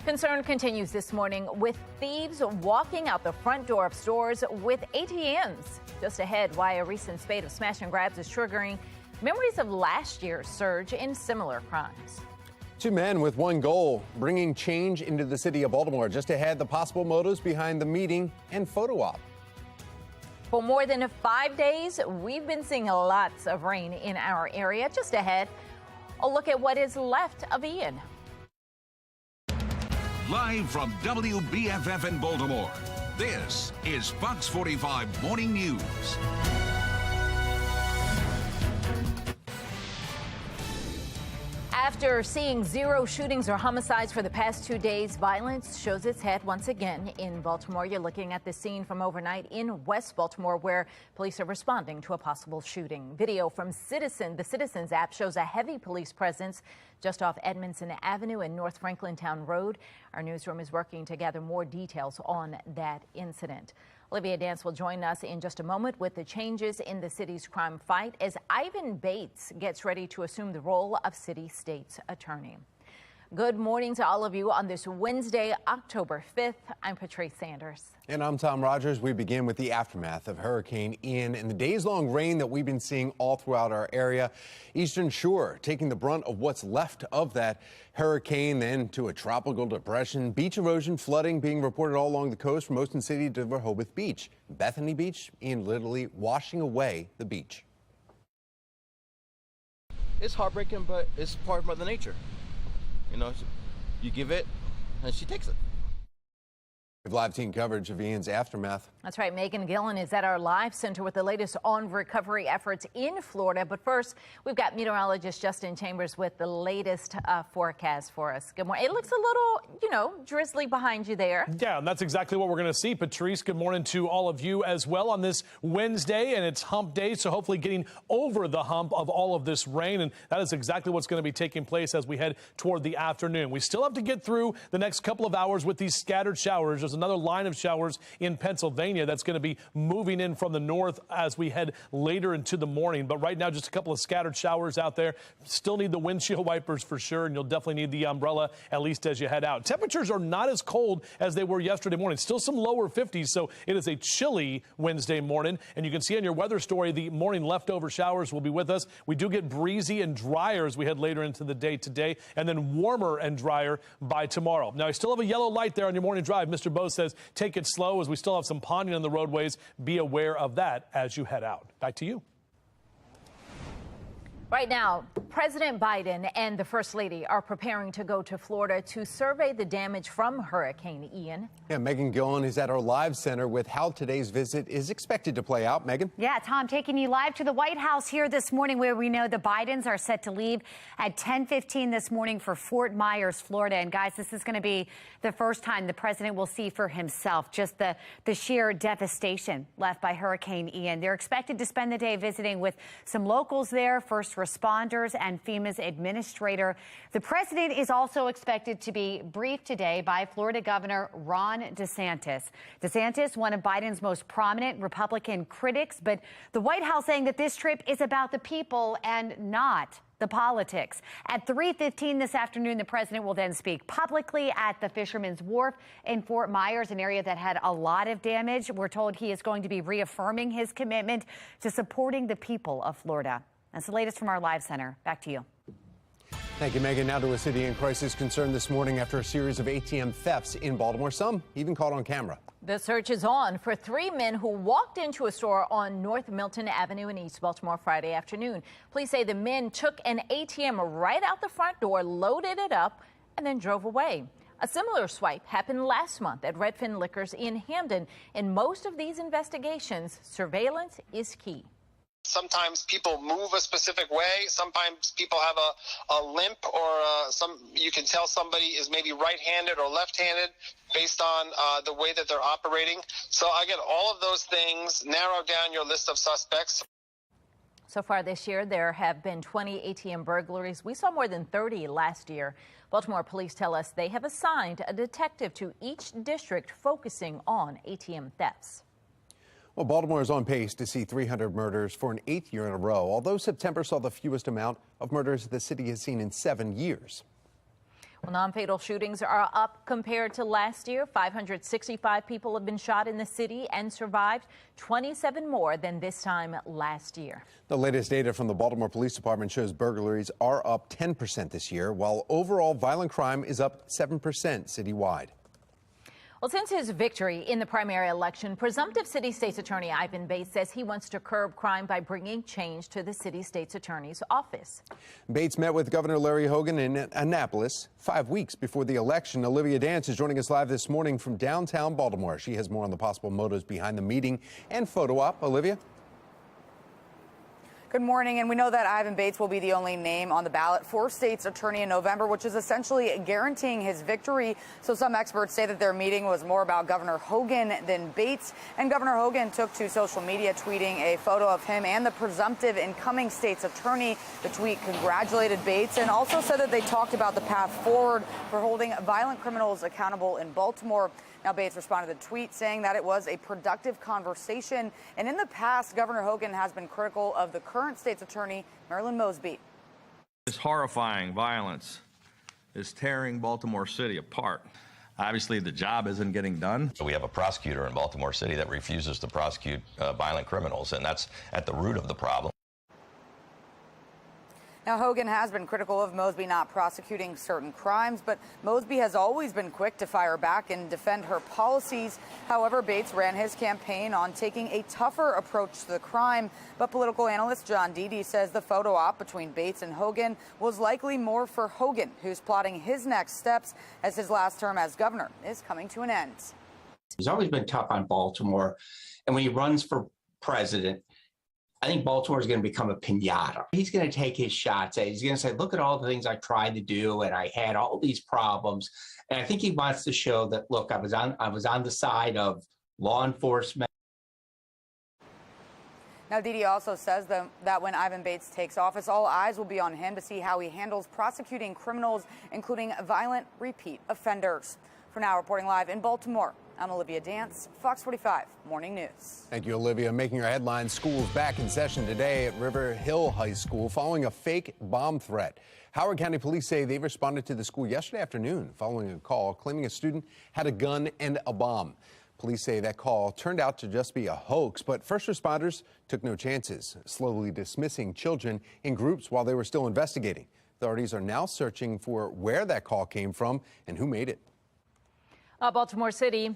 Concern continues this morning with thieves walking out the front door of stores with ATMs. Just ahead, why a recent spate of smash and grabs is triggering memories of last year's surge in similar crimes. 2 men with one goal, bringing change into the city of Baltimore. Just ahead, the possible motives behind the meeting and photo op. For more than 5 days, we've been seeing lots of rain in our area. Just ahead, a look at what is left of Ian. Live from WBFF in Baltimore, this is Fox 45 Morning News. After seeing 0 shootings or homicides for the past 2 days, violence shows its head once again in Baltimore. You're looking at the scene from overnight in West Baltimore, where police are responding to a possible shooting. Video from the Citizens app shows a heavy police presence just off Edmondson Avenue and North Franklintown Road. Our newsroom is working to gather more details on that incident. Olivia Dance will join us in just a moment with the changes in the city's crime fight as Ivan Bates gets ready to assume the role of city state's attorney. Good morning to all of you on this Wednesday, October 5th. I'm Patrice Sanders. And I'm Tom Rogers. We begin with the aftermath of Hurricane Ian and the days-long rain that we've been seeing all throughout our area. Eastern Shore taking the brunt of what's left of that hurricane, then to a tropical depression. Beach erosion, flooding being reported all along the coast from Ocean City to Rehoboth Beach. Bethany Beach, Ian literally washing away the beach. It's heartbreaking, but it's part of Mother Nature. You know, you give it, and she takes it. We have live team coverage of Ian's aftermath. That's right. Megan Gillen is at our live center with the latest on recovery efforts in Florida. But first, we've got meteorologist Justin Chambers with the latest forecast for us. Good morning. It looks a little, drizzly behind you there. Yeah, and that's exactly what we're going to see. Patrice, good morning to all of you as well on this Wednesday, and it's hump day, so hopefully getting over the hump of all of this rain, and that is exactly what's going to be taking place as we head toward the afternoon. We still have to get through the next couple of hours with these scattered showers. There's another line of showers in Pennsylvania that's going to be moving in from the north as we head later into the morning. But right now, just a couple of scattered showers out there. Still need the windshield wipers for sure, and you'll definitely need the umbrella, at least as you head out. Temperatures are not as cold as they were yesterday morning. Still some lower 50s, so it is a chilly Wednesday morning. And you can see on your weather story, the morning leftover showers will be with us. We do get breezy and drier as we head later into the day today, and then warmer and drier by tomorrow. Now, I still have a yellow light there on your morning drive. Mr. Bose says take it slow as we still have some ponding on the roadways. Be aware of that as you head out. Back to you. Right now, President Biden and the First Lady are preparing to go to Florida to survey the damage from Hurricane Ian. Yeah, Megan Gillen is at our live center with how today's visit is expected to play out. Megan? Yeah, Tom, taking you live to the White House here this morning, where we know the Bidens are set to leave at 10:15 this morning for Fort Myers, Florida. And guys, this is going to be the first time the president will see for himself just the sheer devastation left by Hurricane Ian. They're expected to spend the day visiting with some locals there, first responders, and FEMA's administrator. The president is also expected to be briefed today by Florida Governor Ron DeSantis. DeSantis, one of Biden's most prominent Republican critics, but the White House saying that this trip is about the people and not the politics. At 3:15 this afternoon, the president will then speak publicly at the Fisherman's Wharf in Fort Myers, an area that had a lot of damage. We're told he is going to be reaffirming his commitment to supporting the people of Florida. That's the latest from our live center. Back to you. Thank you, Megan. Now to a city in crisis concern this morning after a series of ATM thefts in Baltimore, some even caught on camera. The search is on for 3 men who walked into a store on North Milton Avenue in East Baltimore Friday afternoon. Police say the men took an ATM right out the front door, loaded it up, and then drove away. A similar swipe happened last month at Redfin Liquors in Hamden. In most of these investigations, surveillance is key. Sometimes people move a specific way. Sometimes people have a limp, or you can tell somebody is maybe right-handed or left-handed based on the way that they're operating. So again, all of those things narrow down your list of suspects. So far this year, there have been 20 ATM burglaries. We saw more than 30 last year. Baltimore police tell us they have assigned a detective to each district focusing on ATM thefts. Well, Baltimore is on pace to see 300 murders for an 8th year in a row, although September saw the fewest amount of murders the city has seen in 7 years. Well, non-fatal shootings are up compared to last year. 565 people have been shot in the city and survived, 27 more than this time last year. The latest data from the Baltimore Police Department shows burglaries are up 10% this year, while overall violent crime is up 7% citywide. Well, since his victory in the primary election, presumptive city state's attorney Ivan Bates says he wants to curb crime by bringing change to the city state's attorney's office. Bates met with Governor Larry Hogan in Annapolis 5 weeks before the election. Olivia Dance is joining us live this morning from downtown Baltimore. She has more on the possible motives behind the meeting and photo op. Olivia? Good morning, and we know that Ivan Bates will be the only name on the ballot for state's attorney in November, which is essentially guaranteeing his victory. So some experts say that their meeting was more about Governor Hogan than Bates, and Governor Hogan took to social media, tweeting a photo of him and the presumptive incoming state's attorney. The tweet congratulated Bates and also said that they talked about the path forward for holding violent criminals accountable in Baltimore. Now, Bates responded to the tweet saying that it was a productive conversation. And in the past, Governor Hogan has been critical of the current state's attorney, Marilyn Mosby. This horrifying violence is tearing Baltimore City apart. Obviously, the job isn't getting done. So we have a prosecutor in Baltimore City that refuses to prosecute violent criminals, and that's at the root of the problem. Now, Hogan has been critical of Mosby not prosecuting certain crimes, but Mosby has always been quick to fire back and defend her policies. However, Bates ran his campaign on taking a tougher approach to the crime. But political analyst John Dede says the photo op between Bates and Hogan was likely more for Hogan, who's plotting his next steps as his last term as governor is coming to an end. He's always been tough on Baltimore, and when he runs for president, I think Baltimore is going to become a piñata. He's going to take his shots at it. He's going to say, look at all the things I tried to do, and I had all these problems. And I think he wants to show that, look, I was on the side of law enforcement. Now, Dede also says that when Ivan Bates takes office, all eyes will be on him to see how he handles prosecuting criminals, including violent repeat offenders. For now, reporting live in Baltimore, I'm Olivia Dance, Fox 45 Morning News. Thank you, Olivia. Making our headlines, schools back in session today at River Hill High School following a fake bomb threat. Howard County Police say they responded to the school yesterday afternoon following a call claiming a student had a gun and a bomb. Police say that call turned out to just be a hoax, but first responders took no chances, slowly dismissing children in groups while they were still investigating. Authorities are now searching for where that call came from and who made it. Baltimore City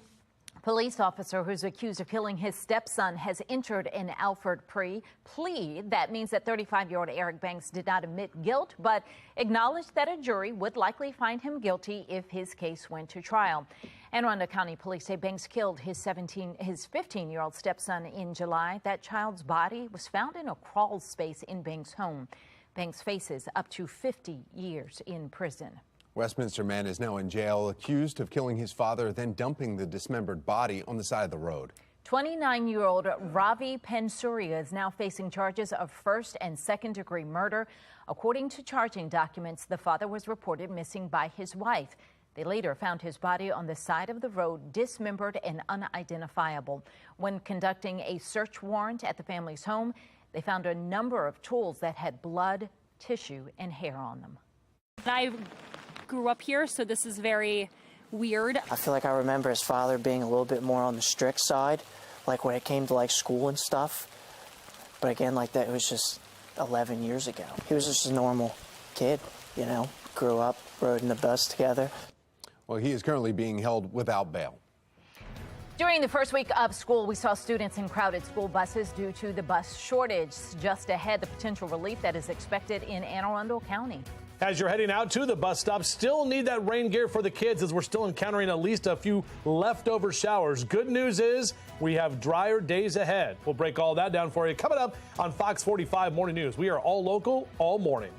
police officer who's accused of killing his stepson has entered an Alford plea. That means that 35-year-old Eric Banks did not admit guilt, but acknowledged that a jury would likely find him guilty if his case went to trial. Anne Arundel County police say Banks killed his 15-year-old stepson in July. That child's body was found in a crawl space in Banks' home. Banks faces up to 50 years in prison. Westminster man is now in jail, accused of killing his father, then dumping the dismembered body on the side of the road. 29-year-old Ravi Pensuria is now facing charges of first and second-degree murder. According to charging documents, the father was reported missing by his wife. They later found his body on the side of the road, dismembered and unidentifiable. When conducting a search warrant at the family's home, they found a number of tools that had blood, tissue, and hair on them. I grew up here, so this is very weird. I feel like I remember his father being a little bit more on the strict side, like when it came to like school and stuff. But again, like that, it was just 11 years ago. He was just a normal kid, you know, grew up, rode in the bus together. Well, he is currently being held without bail. During the first week of school, we saw students in crowded school buses due to the bus shortage. Just ahead, the potential relief that is expected in Anne Arundel County. As you're heading out to the bus stop, still need that rain gear for the kids as we're still encountering at least a few leftover showers. Good news is we have drier days ahead. We'll break all that down for you coming up on Fox 45 Morning News. We are all local, all morning.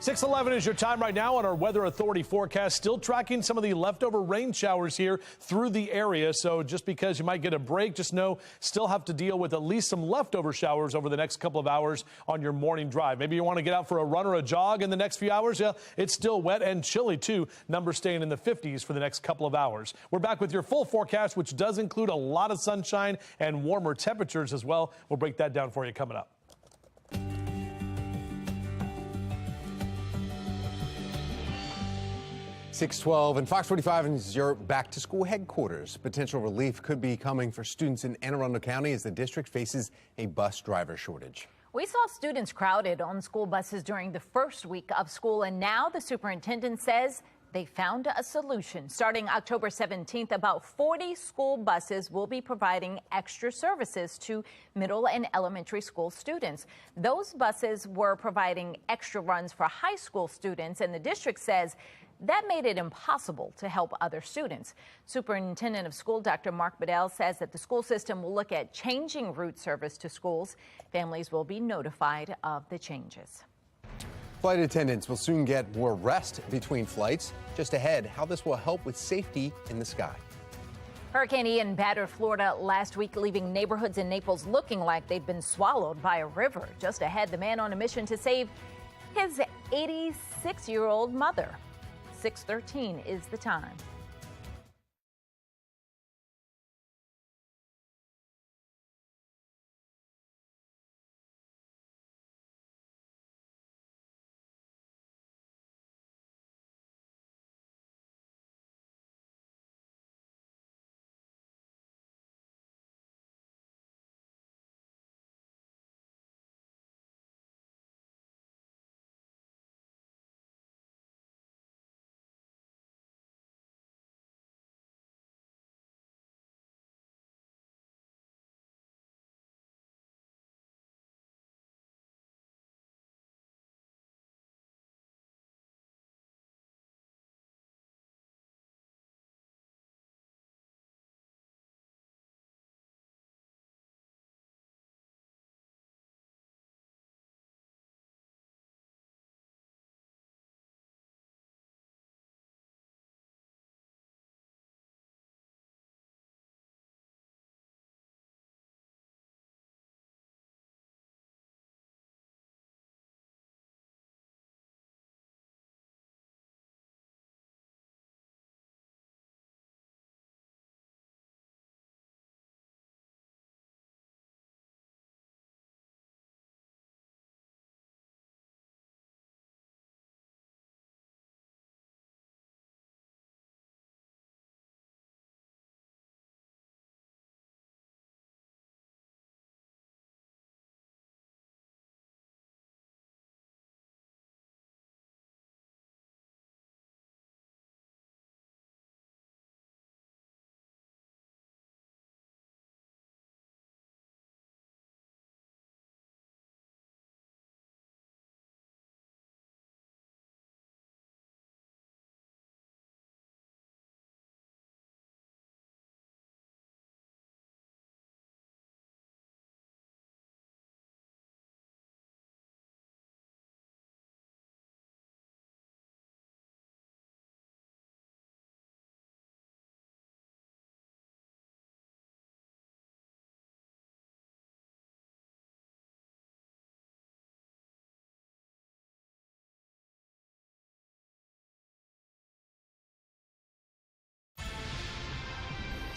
6:11 is your time right now on our Weather Authority forecast. Still tracking some of the leftover rain showers here through the area. So just because you might get a break, just know still have to deal with at least some leftover showers over the next couple of hours on your morning drive. Maybe you want to get out for a run or a jog in the next few hours. Yeah, it's still wet and chilly, too. Numbers staying in the 50s for the next couple of hours. We're back with your full forecast, which does include a lot of sunshine and warmer temperatures as well. We'll break that down for you coming up. 6:12 and Fox 45 is your back-to-school headquarters. Potential relief could be coming for students in Anne Arundel County as the district faces a bus driver shortage. We saw students crowded on school buses during the first week of school, and now the superintendent says they found a solution. Starting October 17th, about 40 school buses will be providing extra services to middle and elementary school students. Those buses were providing extra runs for high school students, and the district says that made it impossible to help other students. Superintendent of School Dr. Mark Bedell says that the school system will look at changing route service to schools. Families will be notified of the changes. Flight attendants will soon get more rest between flights. Just ahead, how this will help with safety in the sky. Hurricane Ian battered Florida last week, leaving neighborhoods in Naples looking like they'd been swallowed by a river. Just ahead, the man on a mission to save his 86-year-old mother. 6:13 is the time.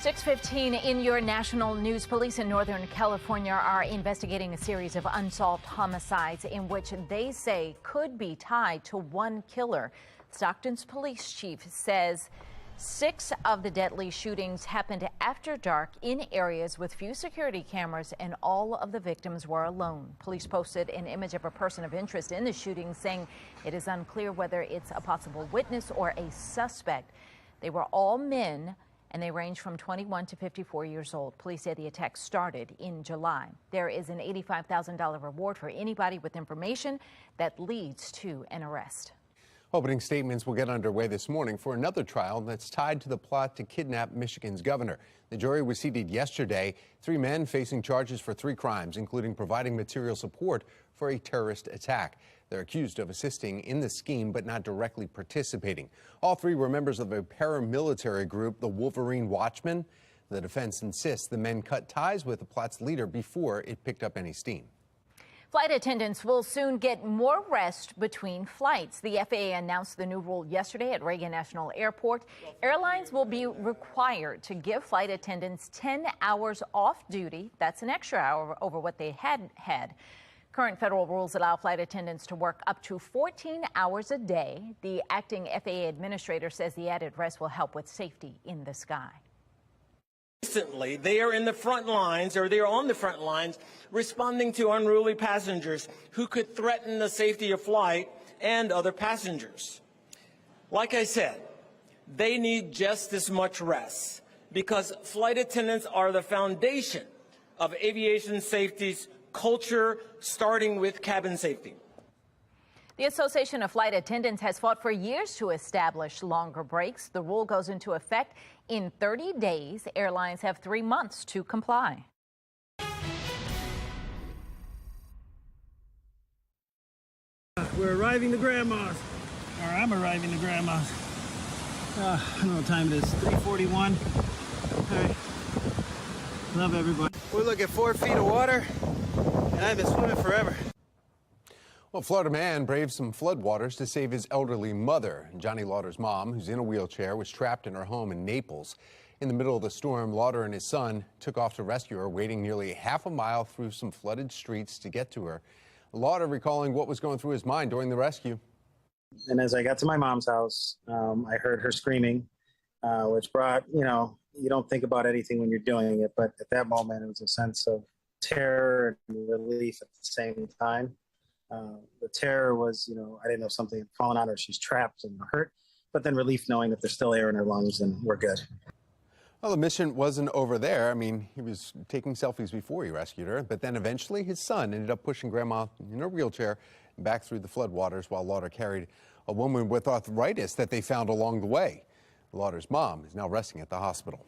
.15 in your national news. Police in Northern California are investigating a series of unsolved homicides in which they say could be tied to one killer. Stockton's police chief says 6 of the deadly shootings happened after dark in areas with few security cameras, and all of the victims were alone. Police posted an image of a person of interest in the shooting, saying it is unclear whether it's a possible witness or a suspect. They were all men, and they range from 21 to 54 years old. Police say the attack started in July. There is an $85,000 reward for anybody with information that leads to an arrest. Opening statements will get underway this morning for another trial that's tied to the plot to kidnap Michigan's governor. The jury was seated yesterday. 3 men facing charges for 3 crimes, including providing material support for a terrorist attack. They're accused of assisting in the scheme but not directly participating. All three were members of a paramilitary group, the Wolverine Watchmen. The defense insists the men cut ties with the plot's leader before it picked up any steam. Flight attendants will soon get more rest between flights. The FAA announced the new rule yesterday at Reagan National Airport. Airlines will be required to give flight attendants 10 hours off duty. That's an extra hour over what they had. Current federal rules allow flight attendants to work up to 14 hours a day. The acting FAA administrator says the added rest will help with safety in the sky. Recently, they are in the front lines, or they are on the front lines, responding to unruly passengers who could threaten the safety of flight and other passengers. Like I said, they need just as much rest because flight attendants are the foundation of aviation safety's culture, starting with cabin safety. The Association of Flight Attendants has fought for years to establish longer breaks. The rule goes into effect in 30 days. Airlines have 3 months to comply. We're arriving to Grandma's. Or I'm arriving to Grandma's. I don't know what time it is. 3:41. All right. Love everybody. We're looking at 4 feet of water, and I've been swimming forever. Well, Florida man braved some floodwaters to save his elderly mother. Johnny Lauder's mom, who's in a wheelchair, was trapped in her home in Naples. In the middle of the storm, Lauder and his son took off to rescue her, wading nearly half a mile through some flooded streets to get to her. Lauder recalling what was going through his mind during the rescue. And as I got to my mom's house, I heard her screaming, which brought, you don't think about anything when you're doing it. But at that moment, it was a sense of terror and relief at the same time. The terror was, I didn't know if something had fallen on her, she's trapped and hurt, but then relief knowing that there's still air in her lungs and we're good. Well, the mission wasn't over there. I mean, he was taking selfies before he rescued her, but then eventually his son ended up pushing Grandma in her wheelchair back through the floodwaters while Lauder carried a woman with arthritis that they found along the way. Lauder's mom is now resting at the hospital.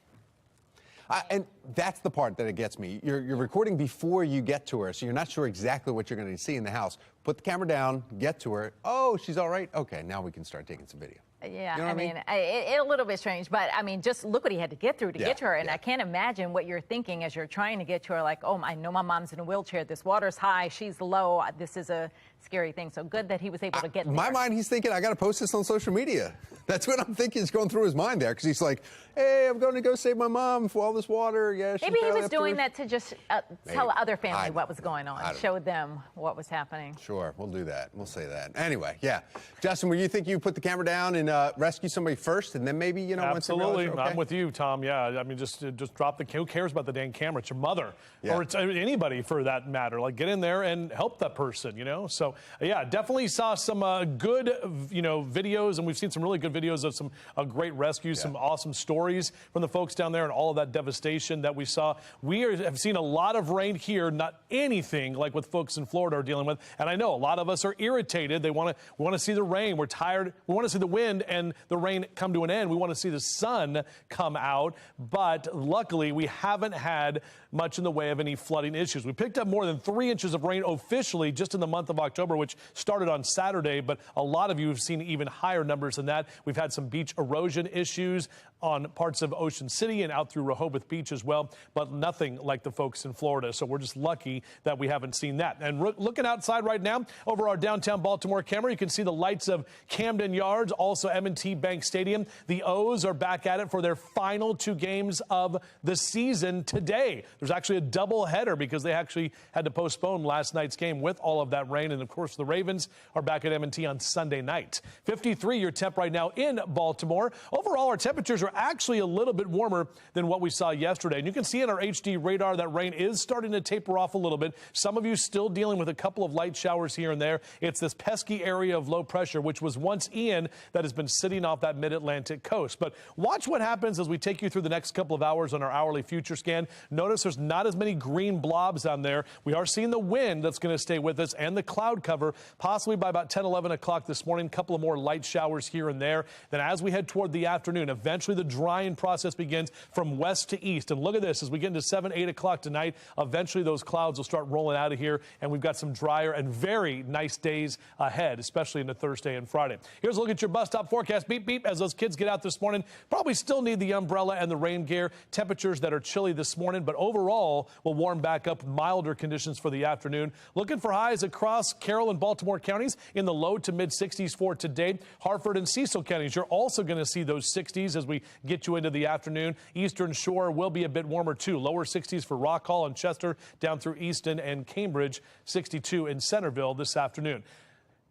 And that's the part that it gets me. You're recording before you get to her, so you're not sure exactly what you're going to see in the house. Put the camera down, get to her. Oh, she's all right? Okay, now we can start taking some video. Yeah, You know I mean, it's a little bit strange, but I mean, just look what he had to get through to get to her. And I can't imagine what you're thinking as you're trying to get to her. Like, oh, I know my mom's in a wheelchair. This water's high. She's low. This is a scary thing. So good that he was able to get there. In my mind, he's thinking, I got to post this on social media. That's what I'm thinking is going through his mind there, because he's like, hey, I'm going to go save my mom for all this water. Yeah, maybe he was doing that to just tell other family what was going on, show them what was happening. Sure, we'll do that. We'll say that. Anyway, yeah. Justin, will you think you put the camera down and rescue somebody first, and then maybe, Absolutely. Okay? I'm with you, Tom. Yeah, I mean, just drop the, who cares about the dang camera? It's your mother, or it's anybody for that matter. Like, get in there and help that person, So, yeah, definitely saw some good, videos, and we've seen some really good videos of some great rescues, some awesome stories from the folks down there and all of that devastation that we saw. We have seen a lot of rain here, not anything like what folks in Florida are dealing with. And I know a lot of us are irritated. We want to see the rain. We're tired. We want to see the wind and the rain come to an end. We want to see the sun come out. But luckily, we haven't had much in the way of any flooding issues. We picked up more than 3 inches of rain officially just in the month of October, which started on Saturday. But a lot of you have seen even higher numbers than that. We've had some beach erosion issues on parts of Ocean City and out through Rehoboth Beach as well, but nothing like the folks in Florida. So we're just lucky that we haven't seen that. And looking outside right now over our downtown Baltimore camera, you can see the lights of Camden Yards, also M&T Bank Stadium. The O's are back at it for their final 2 games of the season today. There's actually a double header because they actually had to postpone last night's game with all of that rain. And of course, the Ravens are back at M&T on Sunday night. 53 your temp right now in Baltimore. Overall, our temperatures are actually a little bit warmer than what we saw yesterday. And you can see in our HD radar that rain is starting to taper off a little bit. Some of you still dealing with a couple of light showers here and there. It's this pesky area of low pressure, which was once Ian, that has been sitting off that mid-Atlantic coast. But watch what happens as we take you through the next couple of hours on our hourly future scan. Notice there's not as many green blobs on there. We are seeing the wind that's going to stay with us and the cloud cover possibly by about 10, 11 o'clock this morning. A couple of more light showers here and there. there. Then as we head toward the afternoon, eventually the drying process begins from west to east. And look at this, as we get into 7, 8 o'clock tonight, eventually those clouds will start rolling out of here, and we've got some drier and very nice days ahead, especially into Thursday and Friday. Here's a look at your bus stop forecast. Beep, beep, as those kids get out this morning. Probably still need the umbrella and the rain gear. Temperatures that are chilly this morning, but overall will warm back up, milder conditions for the afternoon. Looking for highs across Carroll and Baltimore counties in the low to mid 60s for today. Harford and Cecil counties, you're also going to see those 60s as we get you into the afternoon. Eastern Shore will be a bit warmer too. Lower 60s for Rock Hall and Chester, down through Easton and Cambridge. 62 in Centerville this afternoon.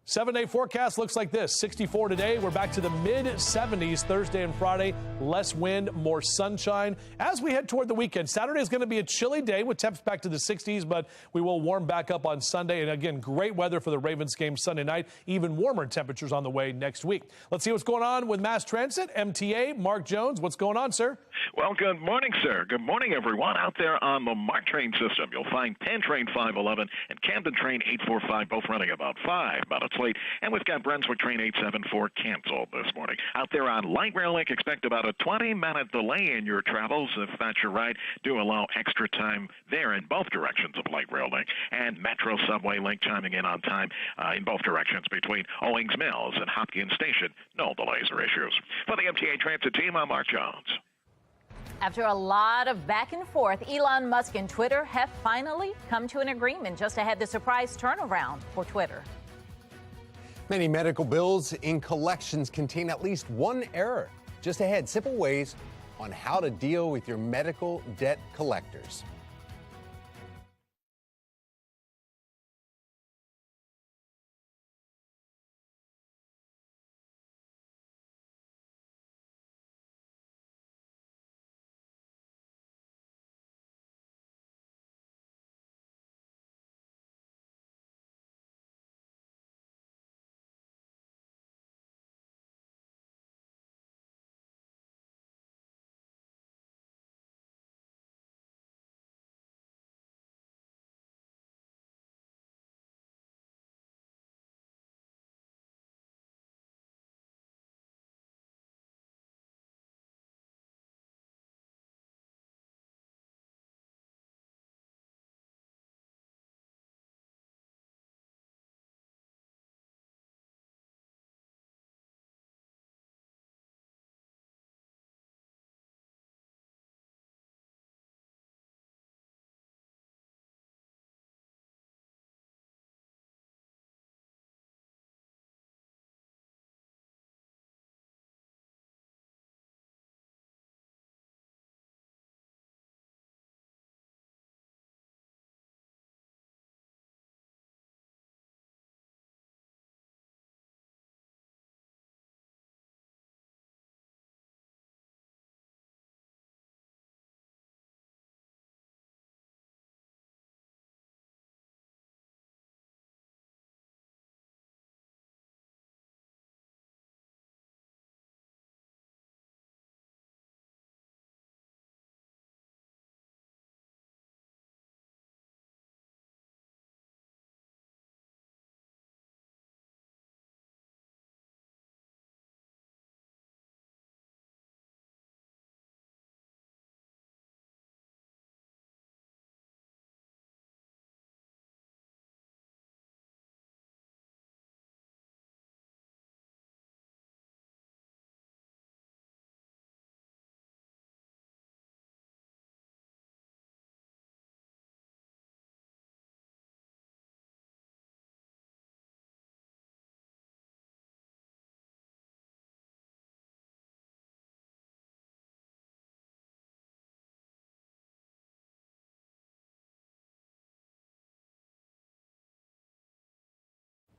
7-day forecast looks like this. 64 today. We're back to the mid-70s Thursday and Friday. Less wind, more sunshine. As we head toward the weekend, Saturday is going to be a chilly day with temps back to the 60s, but we will warm back up on Sunday. And again, great weather for the Ravens game Sunday night. Even warmer temperatures on the way next week. Let's see what's going on with mass transit. MTA, Mark Jones. What's going on, sir? Well, good morning, sir. Good morning, everyone. Out there on the MARC train system, you'll find Penn Train 511 and Camden Train 845, both running about 5 minutes late. And we've got Brunswick Train 874 canceled this morning. Out there on Light Rail Link, expect about a 20-minute delay in your travels. If that's your ride, do allow extra time there in both directions of Light Rail Link. And Metro Subway Link chiming in on time in both directions between Owings Mills and Hopkins Station. No delays or issues. For the MTA Transit team, I'm Mark Jones. After a lot of back and forth, Elon Musk and Twitter have finally come to an agreement just ahead the surprise turnaround for Twitter. Many medical bills in collections contain at least one error. Just ahead, simple ways on how to deal with your medical debt collectors.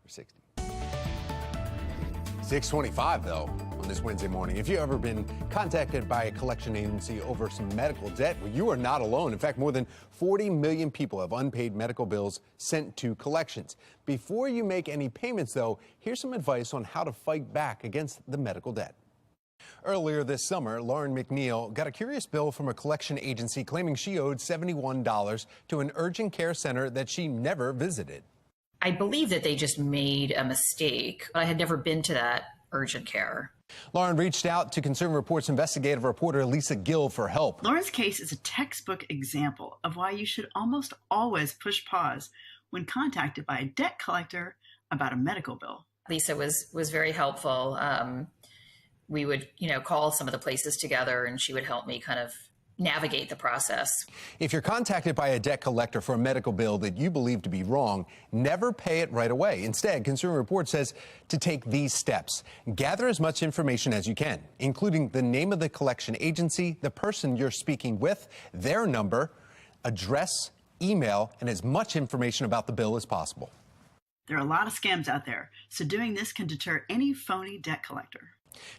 For 60. 6:25 though on this Wednesday morning. If you've ever been contacted by a collection agency over some medical debt, well, you are not alone. In fact, more than 40 million people have unpaid medical bills sent to collections. Before you make any payments, though, here's some advice on how to fight back against the medical debt. Earlier this summer, Lauren McNeil got a curious bill from a collection agency claiming she owed $71 to an urgent care center that she never visited. I believe that they just made a mistake. I had never been to that urgent care. Lauren reached out to Consumer Reports investigative reporter Lisa Gill for help. Lauren's case is a textbook example of why you should almost always push pause when contacted by a debt collector about a medical bill. Lisa was very helpful. We would, call some of the places together, and she would help me kind of navigate the process. If you're contacted by a debt collector for a medical bill that you believe to be wrong, never pay it right away. Instead, Consumer Reports says to take these steps. Gather as much information as you can, including the name of the collection agency, the person you're speaking with, their number, address, email, and as much information about the bill as possible. There are a lot of scams out there, so doing this can deter any phony debt collector.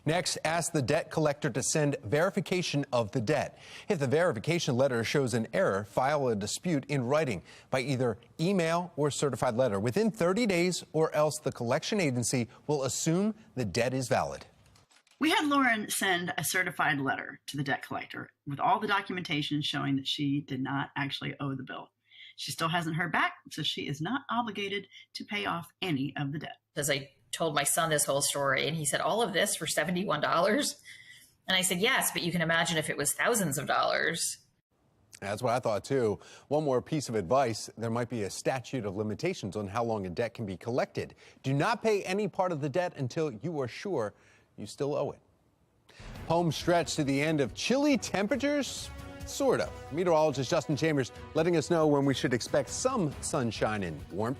Next, ask the debt collector to send verification of the debt. If the verification letter shows an error, file a dispute in writing by either email or certified letter within 30 days, or else the collection agency will assume the debt is valid. We had Lauren send a certified letter to the debt collector with all the documentation showing that she did not actually owe the bill. She still hasn't heard back, so she is not obligated to pay off any of the debt. As I told my son this whole story, and he said, all of this for $71? And I said, yes, but you can imagine if it was thousands of dollars. That's what I thought, too. One more piece of advice. There might be a statute of limitations on how long a debt can be collected. Do not pay any part of the debt until you are sure you still owe it. Home stretch to the end of chilly temperatures? Sort of. Meteorologist Justin Chambers letting us know when we should expect some sunshine and warmth.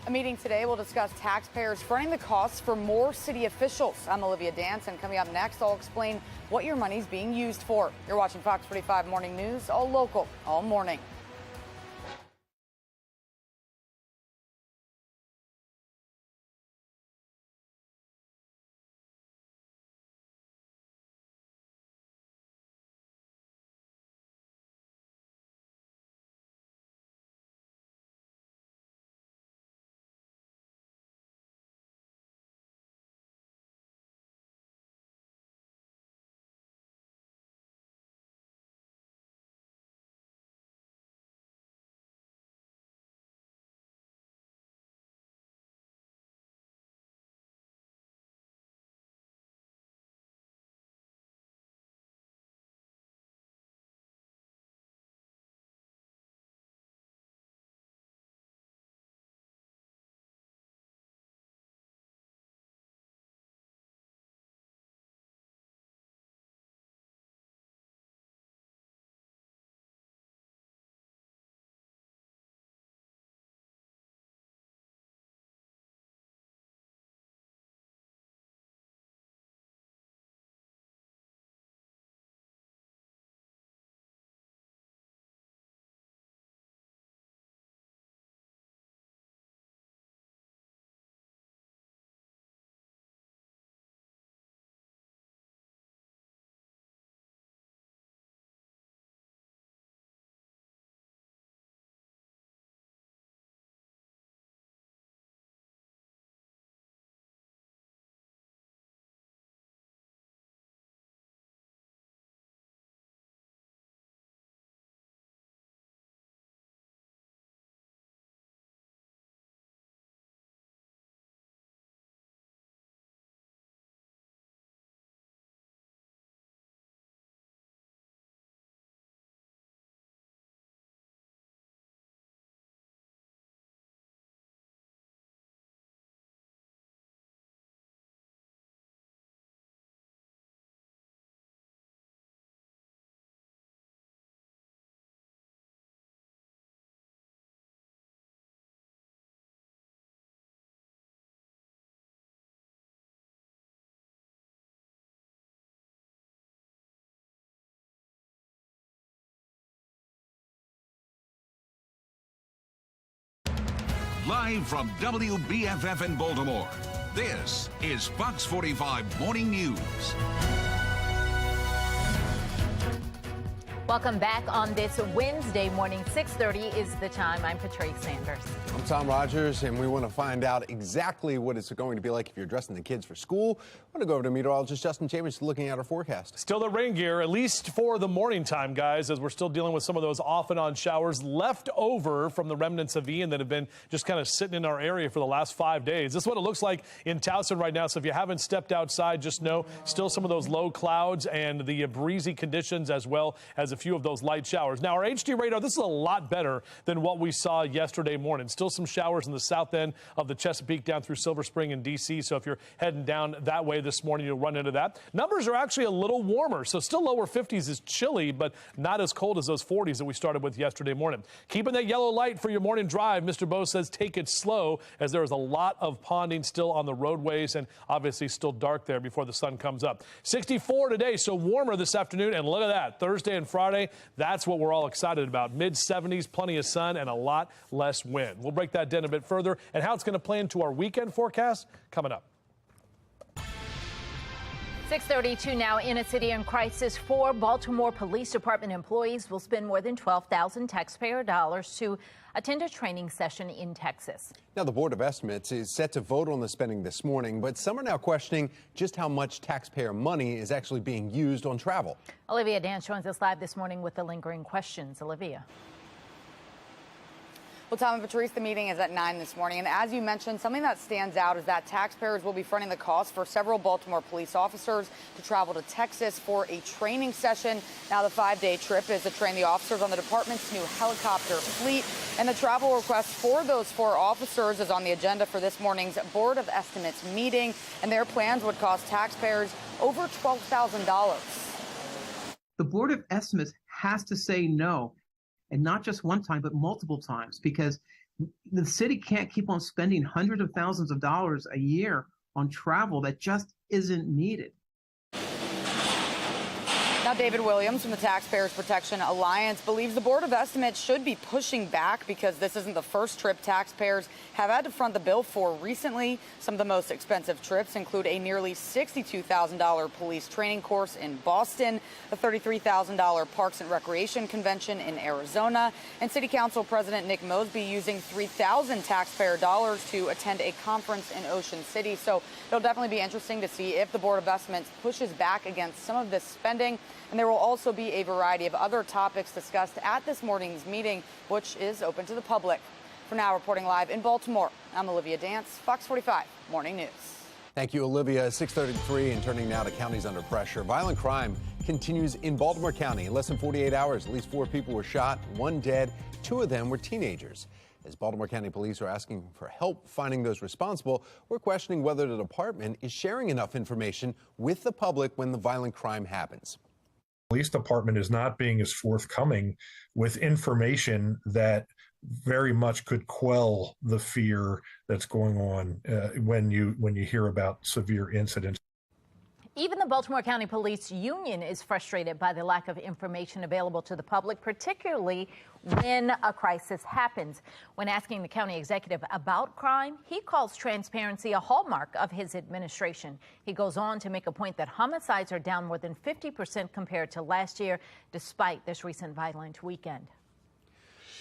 A meeting today will discuss taxpayers fronting the costs for more city officials. I'm Olivia Dance, and coming up next, I'll explain what your money's being used for. You're watching Fox 45 Morning News, all local, all morning. Live from WBFF in Baltimore, this is Fox 45 Morning News. Welcome back on this Wednesday morning. 6:30 is the time. I'm Patrice Sanders. I'm Tom Rogers, and we want to find out exactly what it's going to be like if you're dressing the kids for school. We're going to go over to meteorologist Justin Chambers looking at our forecast. Still the rain gear, at least for the morning time, guys, as we're still dealing with some of those off and on showers left over from the remnants of Ian that have been just kind of sitting in our area for the last 5 days. This is what it looks like in Towson right now. So if you haven't stepped outside, just know still some of those low clouds and the breezy conditions, as well as a few of those light showers. Now, our HD radar, this is a lot better than what we saw yesterday morning. Still some showers in the south end of the Chesapeake down through Silver Spring and D.C. So if you're heading down that way this morning, you'll run into that. Numbers are actually a little warmer, so still lower 50s is chilly, but not as cold as those 40s that we started with yesterday morning. Keeping that yellow light for your morning drive, Mr. Bo says take it slow, as there is a lot of ponding still on the roadways and obviously still dark there before the sun comes up. 64 today, so warmer this afternoon, and look at that, Thursday and Friday, that's what we're all excited about. Mid-70s, plenty of sun, and a lot less wind. We'll break that down a bit further, and how it's going to play into our weekend forecast coming up. 6:32 now. In a city in crisis, 4 Baltimore Police Department employees will spend more than $12,000 taxpayer dollars to attend a training session in Texas. Now, the Board of Estimates is set to vote on the spending this morning, but some are now questioning just how much taxpayer money is actually being used on travel. Olivia Dance joins us live this morning with the lingering questions. Olivia. Well, Tom and Patrice, the meeting is at 9 this morning. And as you mentioned, something that stands out is that taxpayers will be fronting the cost for several Baltimore police officers to travel to Texas for a training session. Now, the 5-day trip is to train the officers on the department's new helicopter fleet. And the travel request for those 4 officers is on the agenda for this morning's Board of Estimates meeting. And their plans would cost taxpayers over $12,000. The Board of Estimates has to say no. And not just one time, but multiple times, because the city can't keep on spending hundreds of thousands of dollars a year on travel that just isn't needed. Now, David Williams from the Taxpayers Protection Alliance believes the Board of Estimates should be pushing back because this isn't the first trip taxpayers have had to front the bill for recently. Some of the most expensive trips include a nearly $62,000 police training course in Boston, a $33,000 Parks and Recreation convention in Arizona, and City Council President Nick Mosby using $3,000 taxpayer dollars to attend a conference in Ocean City. So it'll definitely be interesting to see if the Board of Estimates pushes back against some of this spending. And there will also be a variety of other topics discussed at this morning's meeting, which is open to the public. For now, reporting live in Baltimore, I'm Olivia Dance, Fox 45 Morning News. Thank you, Olivia. 6:33 and turning now to counties under pressure. Violent crime continues in Baltimore County. In less than 48 hours, at least 4 people were shot, 1 dead. 2 of them were teenagers. As Baltimore County police are asking for help finding those responsible, we're questioning whether the department is sharing enough information with the public when the violent crime happens. Police department is not being as forthcoming with information that very much could quell the fear that's going on when you hear about severe incidents. Even the Baltimore County Police Union is frustrated by the lack of information available to the public, particularly when a crisis happens. When asking the county executive about crime, he calls transparency a hallmark of his administration. He goes on to make a point that homicides are down more than 50% compared to last year, despite this recent violent weekend.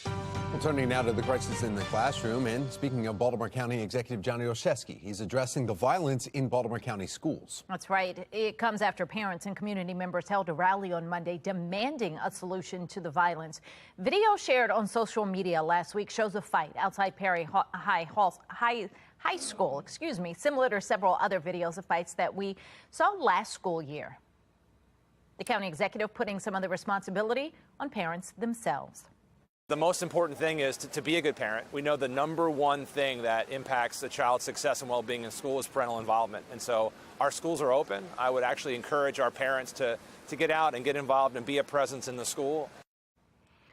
Well, turning now to the crisis in the classroom, and speaking of Baltimore County Executive Johnny Olszewski, he's addressing the violence in Baltimore County schools. That's right. It comes after parents and community members held a rally on Monday demanding a solution to the violence. Video shared on social media last week shows a fight outside Perry High School, similar to several other videos of fights that we saw last school year. The county executive putting some of the responsibility on parents themselves. The most important thing is to be a good parent. We know the number one thing that impacts a child's success and well-being in school is parental involvement. And so our schools are open. I would actually encourage our parents to get out and get involved and be a presence in the school.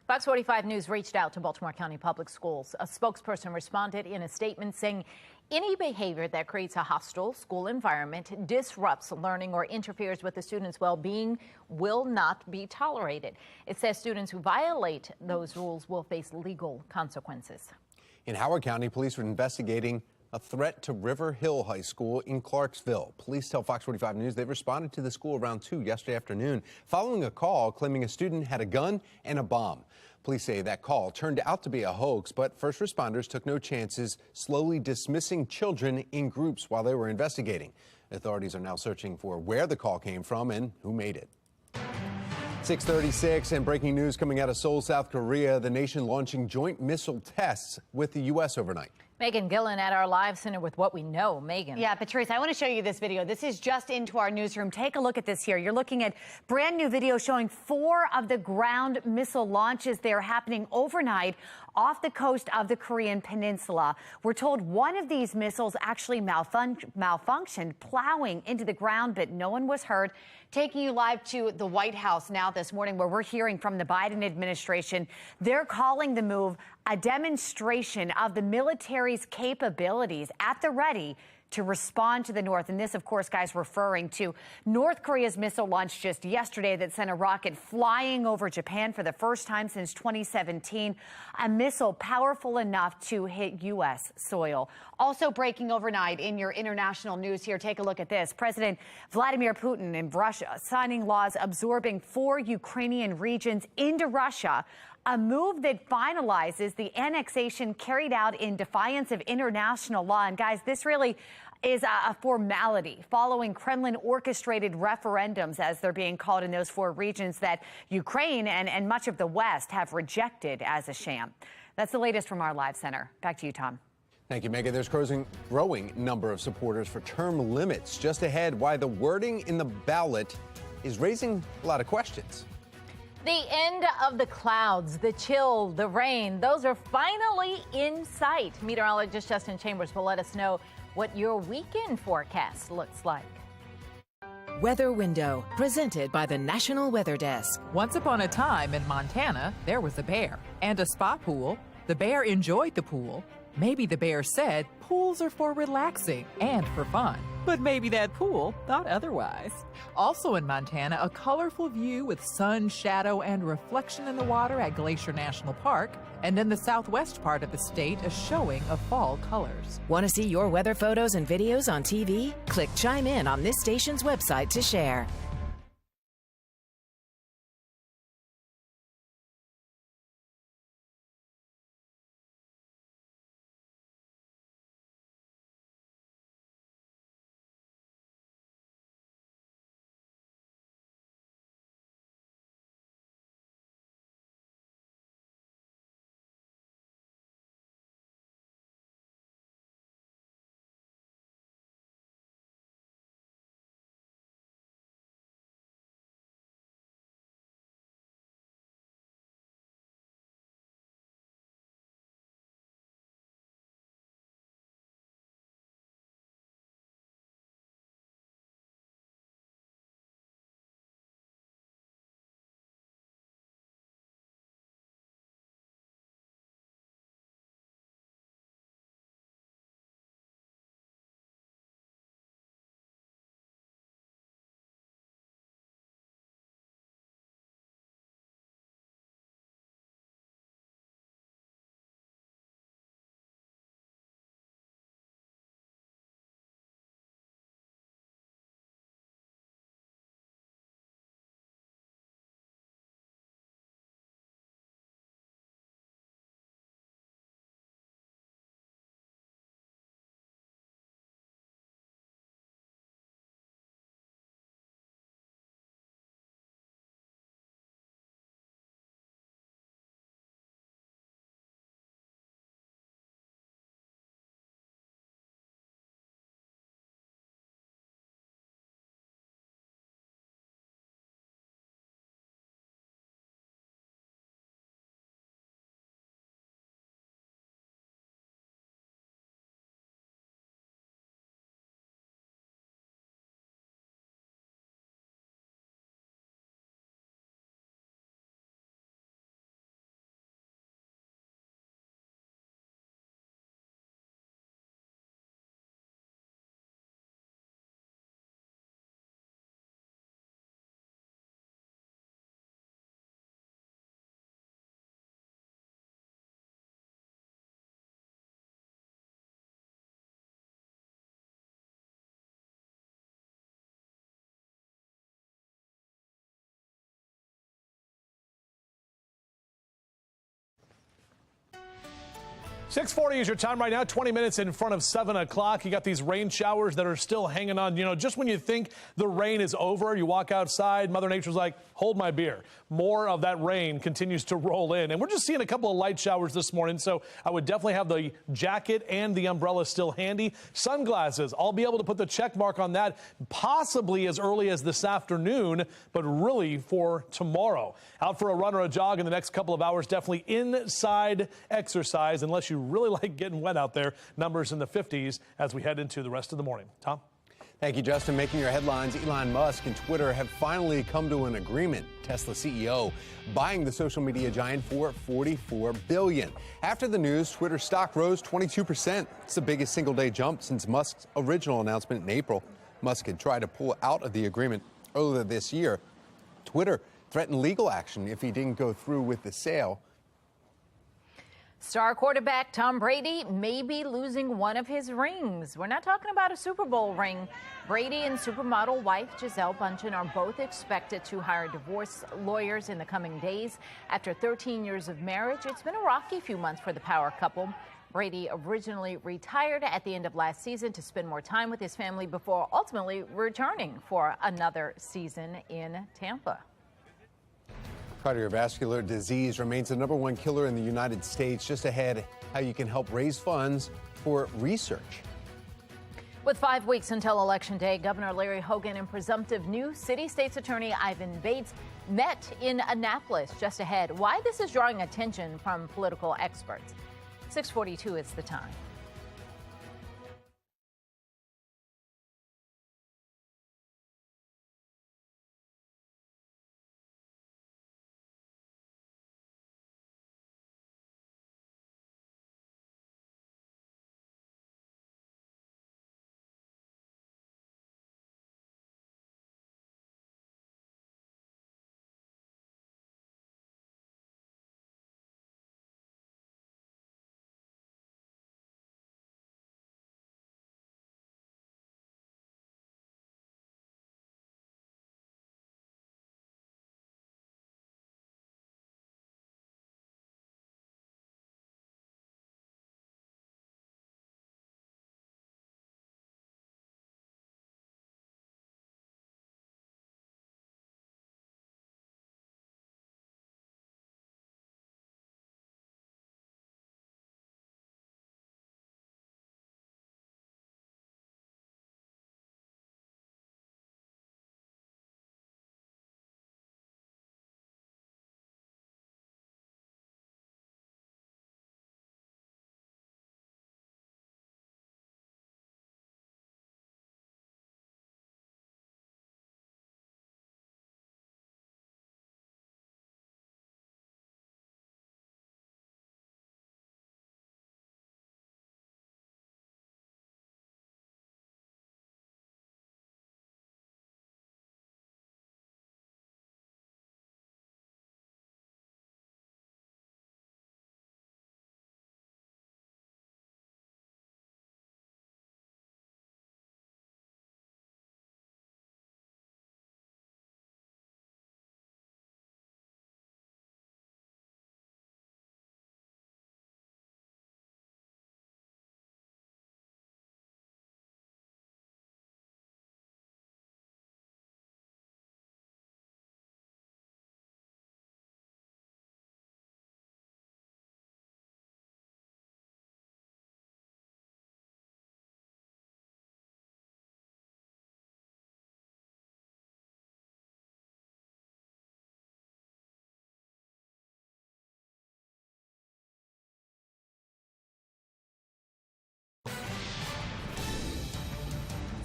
Fox 45 News reached out to Baltimore County Public Schools. A spokesperson responded in a statement saying any behavior that creates a hostile school environment, disrupts learning, or interferes with the students' well-being will not be tolerated. It says students who violate those rules will face legal consequences. In Howard County, police are investigating a threat to River Hill High School in Clarksville. Police tell Fox 45 News they responded to the school around 2 yesterday afternoon following a call claiming a student had a gun and a bomb. Police say that call turned out to be a hoax, but first responders took no chances, slowly dismissing children in groups while they were investigating. Authorities are now searching for where the call came from and who made it. 6:36 and breaking news coming out of Seoul, South Korea. The nation launching joint missile tests with the U.S. overnight. Megan Gillen at our live center with what we know. Megan. Yeah, Patrice, I want to show you this video. This is just into our newsroom. Take a look at this here. You're looking at brand new video showing 4 of the ground missile launches there happening overnight off the coast of the Korean peninsula. We're told one of these missiles actually malfunctioned, plowing into the ground, but no one was hurt. Taking you live to the White House now this morning, where we're hearing from the Biden administration. They're calling the move a demonstration of the military's capabilities at the ready to respond to the North. And this, of course, guys, referring to North Korea's missile launch just yesterday that sent a rocket flying over Japan for the first time since 2017, a missile powerful enough to hit U.S. soil. Also breaking overnight in your international news here, take a look at this. President Vladimir Putin in Russia signing laws absorbing 4 Ukrainian regions into Russia, a move that finalizes the annexation carried out in defiance of international law. And guys, this really is a formality following Kremlin-orchestrated referendums, as they're being called, in those 4 regions that Ukraine and much of the West have rejected as a sham. That's the latest from our live center. Back to you, Tom. Thank you, Megan. There's a growing number of supporters for term limits. Just ahead, why the wording in the ballot is raising a lot of questions. The end of the clouds, the chill, the rain, those are finally in sight. Meteorologist Justin Chambers will let us know what your weekend forecast looks like. Weather Window, presented by the National Weather Desk. Once upon a time in Montana, there was a bear and a spa pool. The bear enjoyed the pool. Maybe the bear said pools are for relaxing and for fun. But maybe that pool thought otherwise. Also in Montana, a colorful view with sun, shadow, and reflection in the water at Glacier National Park. And in the southwest part of the state, a showing of fall colors. Want to see your weather photos and videos on TV? Click Chime In on this station's website to share. 6:40 is your time right now, 20 minutes in front of 7 o'clock. You got these rain showers that are still hanging on. You know, just when you think the rain is over, you walk outside, Mother Nature's like, hold my beer. More of that rain continues to roll in. And we're just seeing a couple of light showers this morning, so I would definitely have the jacket and the umbrella still handy. Sunglasses, I'll be able to put the check mark on that possibly as early as this afternoon, but really for tomorrow. Out for a run or a jog in the next couple of hours, definitely inside exercise, unless you really like getting wet out there. Numbers in the 50s as we head into the rest of the morning. Tom? Thank you, Justin. Making your headlines, Elon Musk and Twitter have finally come to an agreement. Tesla CEO buying the social media giant for $44 billion. After the news, Twitter stock rose 22%. It's the biggest single-day jump since Musk's original announcement in April. Musk had tried to pull out of the agreement earlier this year. Twitter threatened legal action if he didn't go through with the sale. Star quarterback Tom Brady may be losing one of his rings. We're not talking about a Super Bowl ring. Brady and supermodel wife Gisele Bündchen are both expected to hire divorce lawyers in the coming days. After 13 years of marriage, it's been a rocky few months for the power couple. Brady originally retired at the end of last season to spend more time with his family before ultimately returning for another season in Tampa. Cardiovascular disease remains the #1 killer in the United States. Just ahead, how you can help raise funds for research. With 5 weeks until Election Day, Governor Larry Hogan and presumptive new city state's attorney Ivan Bates met in Annapolis. Just ahead, why this is drawing attention from political experts. 6:42 is the time.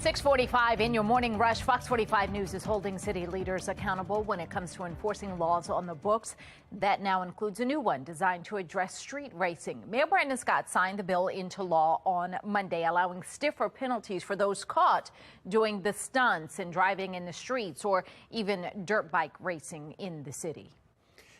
.45 in your morning rush. Fox 45 News is holding city leaders accountable when it comes to enforcing laws on the books. That now includes a new one designed to address street racing. Mayor Brandon Scott signed the bill into law on Monday, allowing stiffer penalties for those caught doing the stunts and driving in the streets or even dirt bike racing in the city.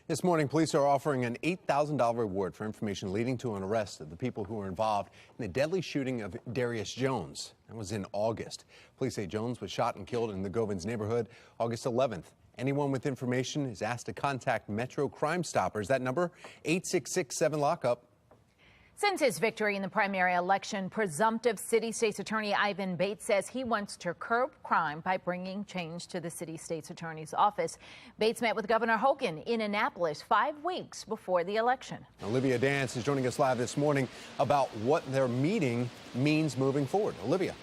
This morning, police are offering an $8,000 reward for information leading to an arrest of the people who were involved in the deadly shooting of Darius Jones. That was in August. Police say Jones was shot and killed in the Govans neighborhood August 11th. Anyone with information is asked to contact Metro Crime Stoppers. That number, 866-7-LOCK-UP. Since his victory in the primary election, presumptive city state's attorney Ivan Bates says he wants to curb crime by bringing change to the city state's attorney's office. Bates met with Governor Hogan in Annapolis 5 weeks before the election. Olivia Dance is joining us live this morning about what their meeting means moving forward. Olivia.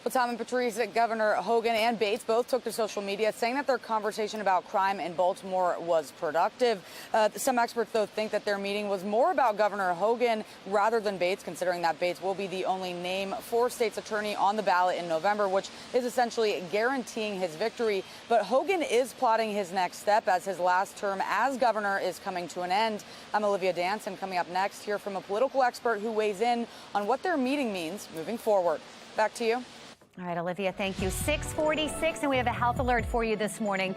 Well, Tom and Patrice, Governor Hogan and Bates both took to social media saying that their conversation about crime in Baltimore was productive. Some experts, though, think that their meeting was more about Governor Hogan rather than Bates, considering that Bates will be the only name for state's attorney on the ballot in November, which is essentially guaranteeing his victory. But Hogan is plotting his next step as his last term as governor is coming to an end. I'm Olivia Dance, and coming up next, hear from a political expert who weighs in on what their meeting means moving forward. Back to you. All right, Olivia, thank you. 6:46, and we have a health alert for you this morning.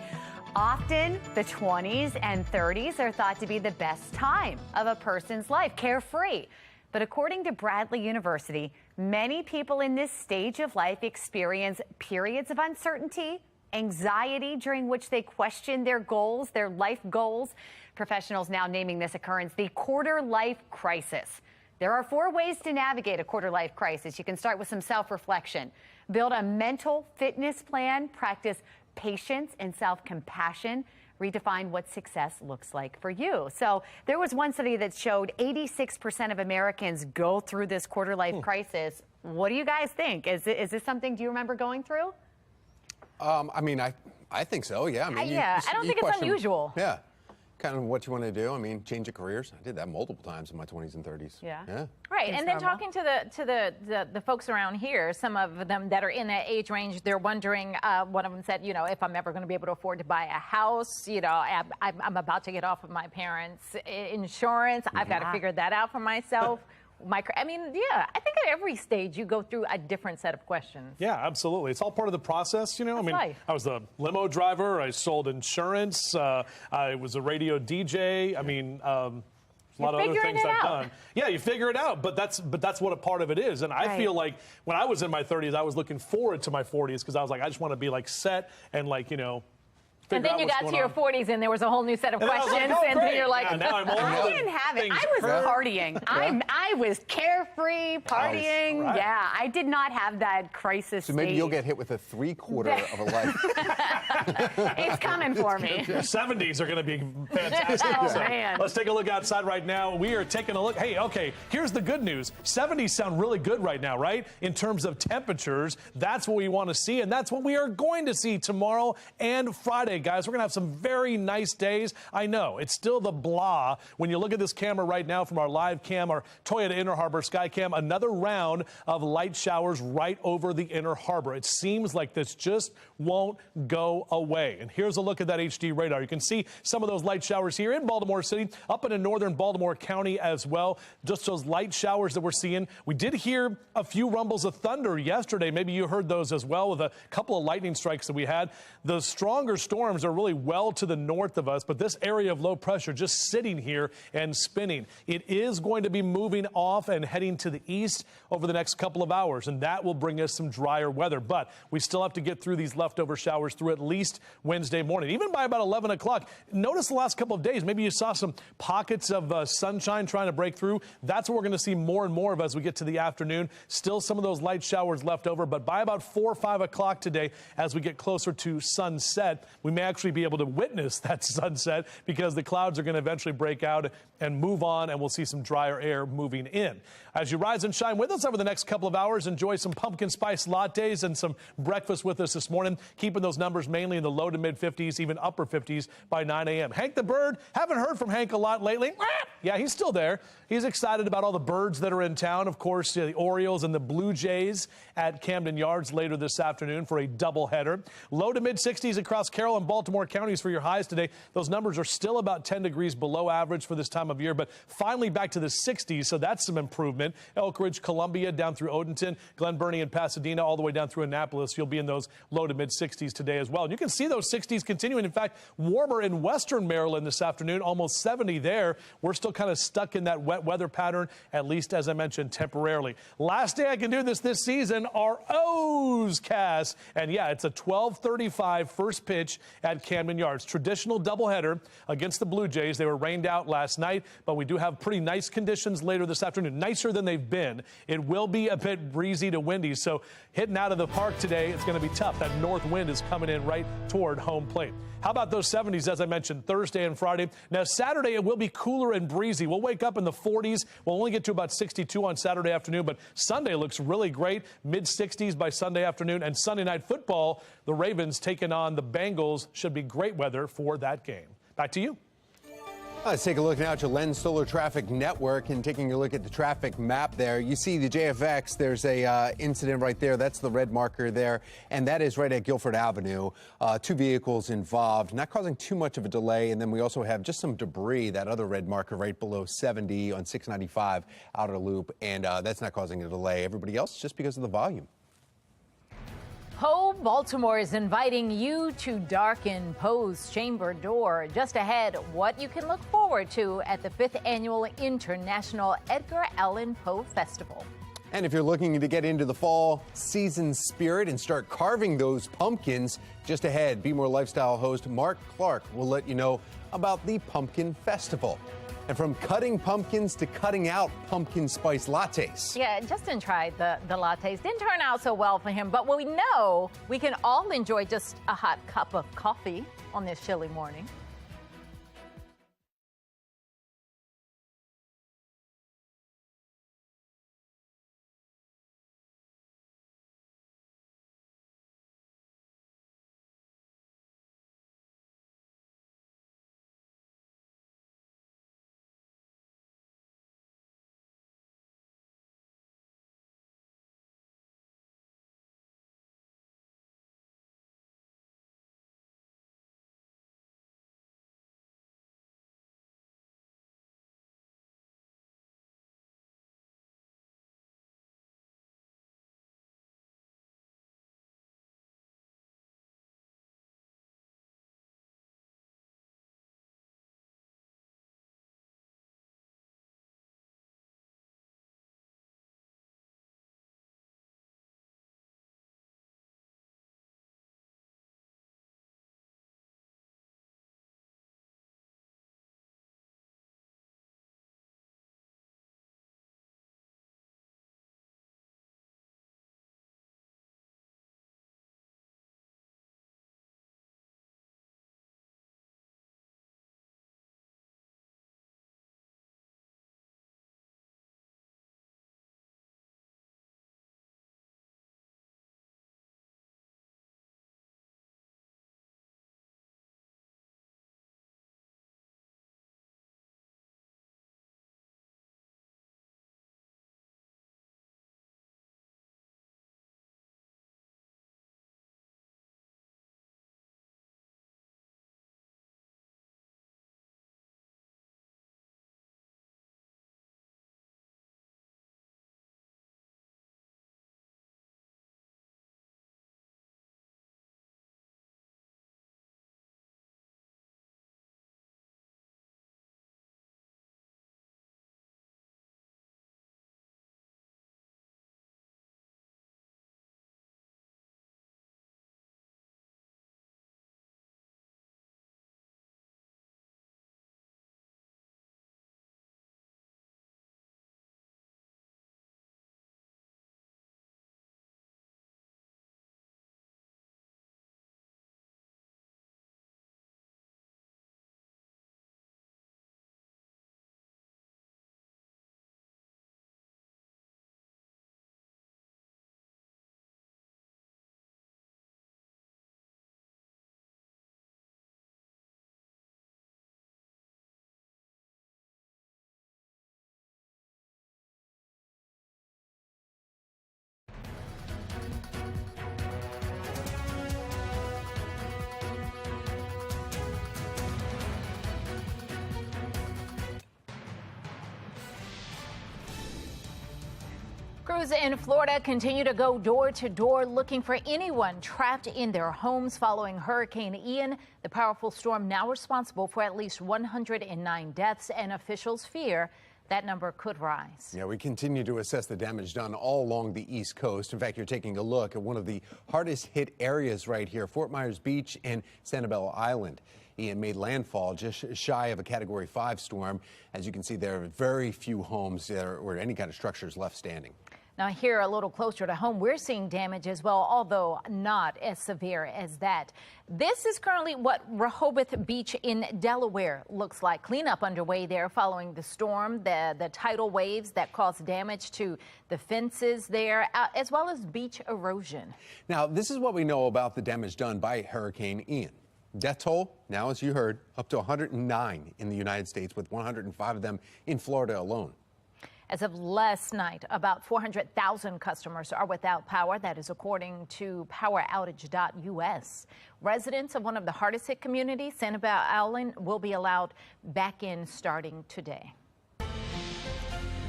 Often, the 20s and 30s are thought to be the best time of a person's life, carefree. But according to Bradley University, many people in this stage of life experience periods of uncertainty, anxiety during which they question their goals, their life goals. Professionals now naming this occurrence the quarter-life crisis. There are 4 ways to navigate a quarter-life crisis. You can start with some self-reflection. Build a mental fitness plan, practice patience and self-compassion, redefine what success looks like for you. So there was one study that showed 86% of Americans go through this quarter-life crisis. What do you guys think? Is this something, do you remember going through? I mean, I think so, yeah. I mean, I don't think it's unusual. Yeah. Kind of what you want to do. I mean, change your careers. I did that multiple times in my 20s and 30s. Yeah. Yeah. Right. And then talking to the folks around here, some of them that are in that age range, they're wondering, one of them said, you know, if I'm ever going to be able to afford to buy a house, you know, I'm about to get off of my parents' insurance. I've got to figure that out for myself. I mean, yeah, I think at every stage you go through a different set of questions. Yeah, absolutely. It's all part of the process, you know. That's I mean, life. I was a limo driver. I sold insurance. I was a radio DJ. I mean, a lot of other things I've done. Yeah, you figure it out, but that's what a part of it is. And I feel like when I was in my 30s, I was looking forward to my 40s because I was like, I just want to be like set and like, you know. And then you got to your 40s and there was a whole new set of questions. And then you're like, I didn't have it. I was partying. I was carefree, partying. Right. Yeah, I did not have that crisis So maybe stage. you'll get hit with a 3/4 of a life. It's coming for me. The 70s are going to be fantastic. Oh, So man. let's take a look outside right now. We are taking a look. Hey, okay, here's the good news. 70s sound really good right now, right? In terms of temperatures, that's what we want to see, and that's what we are going to see tomorrow and Friday, guys. We're going to have some very nice days. I know, it's still the blah. When you look at this camera right now from our live cam, our Toyota Inner Harbor Sky Cam, another round of light showers right over the Inner Harbor. It seems like this just won't go away. And here's a look at that HD radar. You can see some of those light showers here in Baltimore City, up in northern Baltimore County as well. Just those light showers that we're seeing. We did hear a few rumbles of thunder yesterday. Maybe you heard those as well with a couple of lightning strikes that we had. The stronger storms are really well to the north of us, but this area of low pressure just sitting here and spinning. It is going to be moving off and heading to the east over the next couple of hours, and that will bring us some drier weather. But we still have to get through these leftover showers through at least Wednesday morning, even by about 11 o'clock. Notice the last couple of days, maybe you saw some pockets of sunshine trying to break through. That's what we're going to see more and more of as we get to the afternoon. Still some of those light showers left over, but by about 4 or 5 o'clock today, as we get closer to sunset, we may actually be able to witness that sunset because the clouds are going to eventually break out and move on, and we'll see some drier air moving in. As you rise and shine with us over the next couple of hours, enjoy some pumpkin spice lattes and some breakfast with us this morning, keeping those numbers mainly in the low to mid 50s, even upper 50s by 9 a.m. Hank the Bird, haven't heard from Hank a lot lately. Yeah, he's still there. He's excited about all the birds that are in town. Of course, the Orioles and the Blue Jays at Camden Yards later this afternoon for a doubleheader. Low to mid 60s across Carroll and Baltimore counties for your highs today. Those numbers are still about 10 degrees below average for this time of year, but finally back to the 60s, so that's some improvement. Elk Ridge, Columbia, down through Odenton, Glen Burnie and Pasadena, all the way down through Annapolis. You'll be in those low to mid 60s today as well. And you can see those 60s continuing. In fact, warmer in western Maryland this afternoon, almost 70 there. We're still kind of stuck in that wet weather pattern, at least as I mentioned, temporarily. Last day I can do this season, our O's cast. And yeah, it's a 12:35 first pitch at Camden Yards. Traditional doubleheader against the Blue Jays. They were rained out last night, but we do have pretty nice conditions later this afternoon, nicer than they've been. It will be a bit breezy to windy, so hitting out of the park today, it's going to be tough. That north wind is coming in right toward home plate. How about those 70s, as I mentioned, Thursday and Friday? Now, Saturday, it will be cooler and breezy. We'll wake up in the 40s. We'll only get to about 62 on Saturday afternoon, but Sunday looks really great. Mid-60s by Sunday afternoon. And Sunday night football, the Ravens taking on the Bengals. Should be great weather for that game. Back to you. Let's take a look now at your Lens Solar Traffic Network and taking a look at the traffic map there. You see the JFX, there's a incident right there. That's the red marker there, and that is right at Guilford Avenue. 2 vehicles involved, not causing too much of a delay. And then we also have just some debris, that other red marker right below 70 on 695 outer loop, and that's not causing a delay. Everybody else, just because of the volume. Poe Baltimore is inviting you to darken Poe's chamber door. Just ahead, what you can look forward to at the 5th Annual International Edgar Allan Poe Festival. And if you're looking to get into the fall season spirit and start carving those pumpkins, just ahead, Be More Lifestyle host Mark Clark will let you know about the Pumpkin Festival. And from cutting pumpkins to cutting out pumpkin spice lattes. Yeah, Justin tried the lattes. Didn't turn out so well for him, but we know we can all enjoy just a hot cup of coffee on this chilly morning. Crews in Florida continue to go door to door looking for anyone trapped in their homes following Hurricane Ian. The powerful storm now responsible for at least 109 deaths, and officials fear That number could rise. Yeah, we continue to assess the damage done all along the East Coast. In fact, you're taking a look at one of the hardest hit areas right here, Fort Myers Beach and Sanibel Island. Ian made landfall just shy of a Category 5 storm. As you can see, there are very few homes or any kind of structures left standing. Now here a little closer to home, we're seeing damage as well, although not as severe as that. This is currently what Rehoboth Beach in Delaware looks like. Cleanup underway there following the storm, the tidal waves that caused damage to the fences there, as well as beach erosion. Now, this is what we know about the damage done by Hurricane Ian. Death toll, now as you heard, up to 109 in the United States, with 105 of them in Florida alone. As of last night, about 400,000 customers are without power. That is according to poweroutage.us. Residents of one of the hardest hit communities, Sanibel Island, will be allowed back in starting today.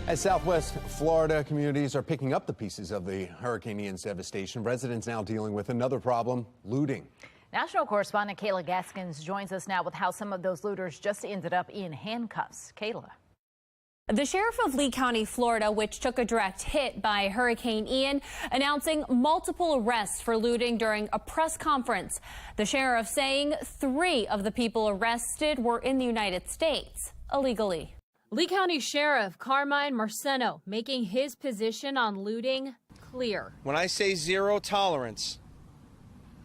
As Southwest Florida communities are picking up the pieces of the Hurricane Ian's devastation, residents now dealing with another problem, looting. National correspondent Kayla Gaskins joins us now with how some of those looters just ended up in handcuffs. Kayla. The sheriff of Lee County, Florida, which took a direct hit by Hurricane Ian, announcing multiple arrests for looting during a press conference. The sheriff saying 3 of the people arrested were in the United States illegally. Lee County Sheriff Carmine Marceno making his position on looting clear. When I say zero tolerance,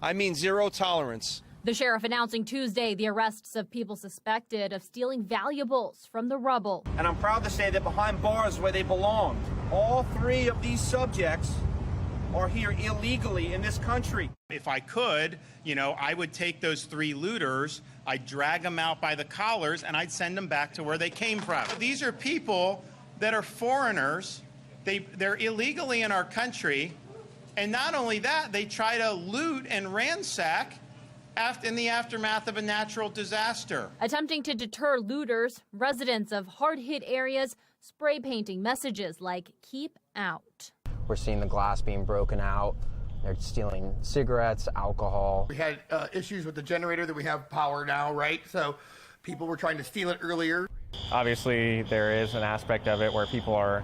I mean zero tolerance. The sheriff announcing Tuesday the arrests of people suspected of stealing valuables from the rubble. And I'm proud to say that behind bars where they belong, all 3 of these subjects are here illegally in this country. If I could, I would take those 3 looters, I'd drag them out by the collars, and I'd send them back to where they came from. These are people that are foreigners. They're illegally in our country. And not only that, they try to loot and ransack in the aftermath of a natural disaster. Attempting to deter looters, residents of hard-hit areas spray painting messages like "Keep out." We're seeing the glass being broken out. They're stealing cigarettes, alcohol. We had issues with the generator that we have power now, right? So people were trying to steal it earlier. Obviously, there is an aspect of it where people are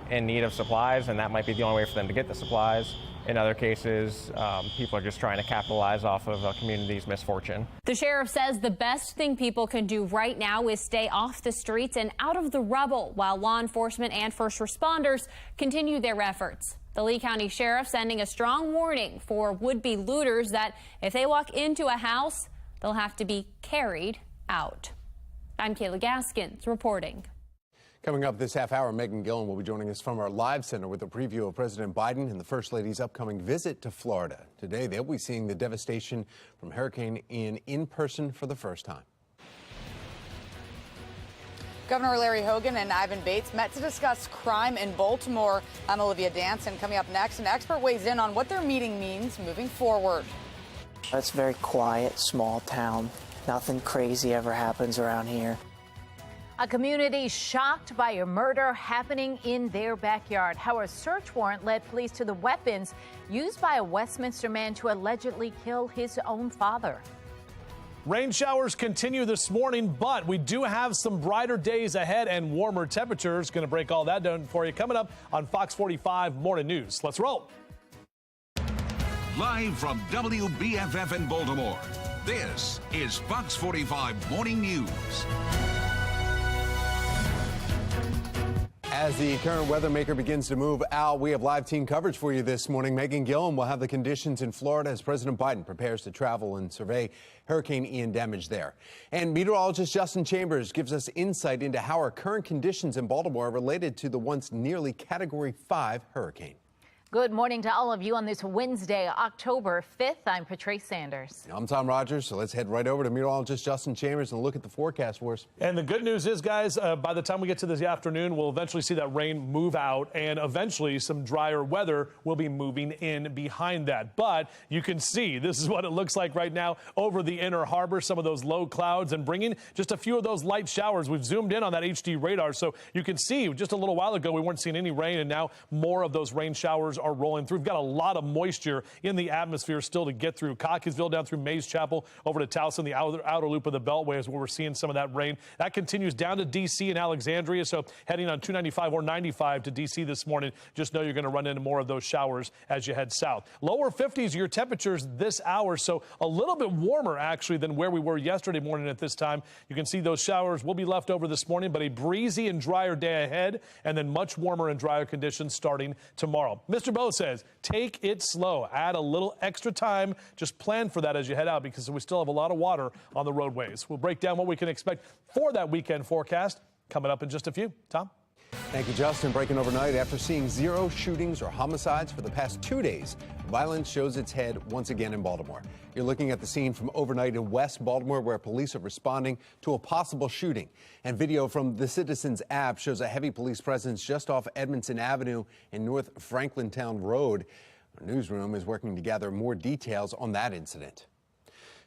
in need of supplies, and that might be the only way for them to get the supplies. In other cases, people are just trying to capitalize off of a community's misfortune. The sheriff says the best thing people can do right now is stay off the streets and out of the rubble while law enforcement and first responders continue their efforts. The Lee County Sheriff sending a strong warning for would-be looters that if they walk into a house, they'll have to be carried out. I'm Kayla Gaskins reporting. Coming up this half hour, Megan Gillen will be joining us from our live center with a preview of President Biden and the First Lady's upcoming visit to Florida. Today, they'll be seeing the devastation from Hurricane Ian in person for the first time. Governor Larry Hogan and Ivan Bates met to discuss crime in Baltimore. I'm Olivia Danson. Coming up next, an expert weighs in on what their meeting means moving forward. It's a very quiet, small town. Nothing crazy ever happens around here. A community shocked by a murder happening in their backyard. How a search warrant led police to the weapons used by a Westminster man to allegedly kill his own father. Rain showers continue this morning, but we do have some brighter days ahead and warmer temperatures. Going to break all that down for you coming up on Fox 45 Morning News. Let's roll. Live from WBFF in Baltimore, this is Fox 45 Morning News. As the current weather maker begins to move out, we have live team coverage for you this morning. Megan Gillen will have the conditions in Florida as President Biden prepares to travel and survey Hurricane Ian damage there. And meteorologist Justin Chambers gives us insight into how our current conditions in Baltimore are related to the once nearly Category 5 hurricane. Good morning to all of you on this Wednesday, October 5th. I'm Patrice Sanders. I'm Tom Rogers, so let's head right over to meteorologist Justin Chambers and look at the forecast for us. And the good news is, guys, by the time we get to this afternoon, we'll eventually see that rain move out, and eventually some drier weather will be moving in behind that. But you can see this is what it looks like right now over the inner harbor, some of those low clouds and bringing just a few of those light showers. We've zoomed in on that HD radar, so you can see just a little while ago we weren't seeing any rain, and now more of those rain showers showers are rolling through. We've got a lot of moisture in the atmosphere still to get through. Cockeysville down through Mays Chapel over to Towson, the outer loop of the Beltway is where we're seeing some of that rain. That continues down to D.C. and Alexandria, so heading on 295 or 95 to D.C. this morning, just know you're going to run into more of those showers as you head south. Lower 50s your temperatures this hour, so a little bit warmer actually than where we were yesterday morning at this time. You can see those showers will be left over this morning, but a breezy and drier day ahead, and then much warmer and drier conditions starting tomorrow. Mr. Bo says take it slow. Add a little extra time. Just plan for that as you head out because we still have a lot of water on the roadways. We'll break down what we can expect for that weekend forecast coming up in just a few. Tom? Thank you, Justin. Breaking overnight after seeing 0 shootings or homicides for the past 2 days, violence shows its head once again in Baltimore. You're looking at the scene from overnight in West Baltimore where police are responding to a possible shooting. And video from the Citizens app shows a heavy police presence just off Edmondson Avenue and North Franklintown Road. Our newsroom is working to gather more details on that incident.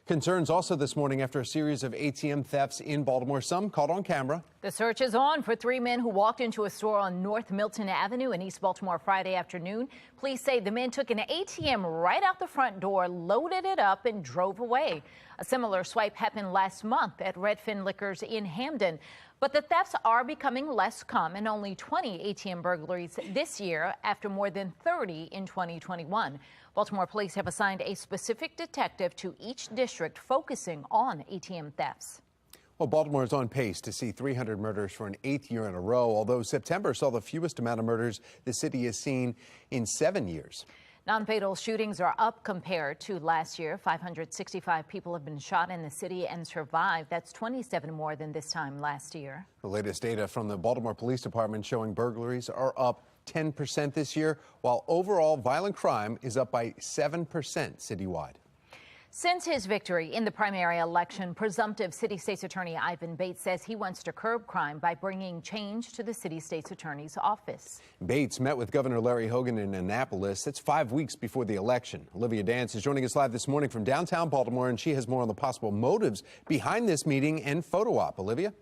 Concerns also this morning after a series of ATM thefts in Baltimore, some caught on camera. The search is on for 3 men who walked into a store on North Milton Avenue in East Baltimore Friday afternoon. Police say the men took an ATM right out the front door, loaded it up, and drove away. A similar swipe happened last month at Redfin Liquors in Hamden. But the thefts are becoming less common, only 20 ATM burglaries this year after more than 30 in 2021. Baltimore police have assigned a specific detective to each district focusing on ATM thefts. Well, Baltimore is on pace to see 300 murders for an 8th year in a row, although September saw the fewest amount of murders the city has seen in 7 years. Non-fatal shootings are up compared to last year. 565 people have been shot in the city and survived. That's 27 more than this time last year. The latest data from the Baltimore Police Department showing burglaries are up 10% this year, while overall violent crime is up by 7% citywide. Since his victory in the primary election, presumptive city state's attorney Ivan Bates says he wants to curb crime by bringing change to the city state's attorney's office. Bates met with Governor Larry Hogan in Annapolis. That's 5 weeks before the election. Olivia Dance is joining us live this morning from downtown Baltimore, and she has more on the possible motives behind this meeting and photo op. Olivia?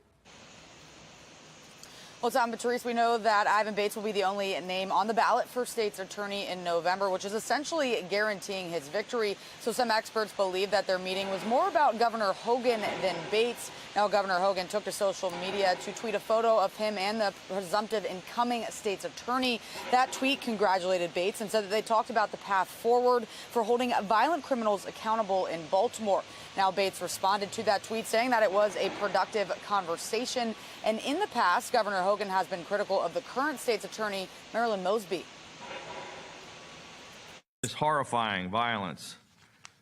Well, Tom, but Therese, we know that Ivan Bates will be the only name on the ballot for state's attorney in November, which is essentially guaranteeing his victory. So some experts believe that their meeting was more about Governor Hogan than Bates. Now, Governor Hogan took to social media to tweet a photo of him and the presumptive incoming state's attorney. That tweet congratulated Bates and said that they talked about the path forward for holding violent criminals accountable in Baltimore. Now, Bates responded to that tweet saying that it was a productive conversation. And in the past, Governor Hogan has been critical of the current state's attorney, Marilyn Mosby. This horrifying violence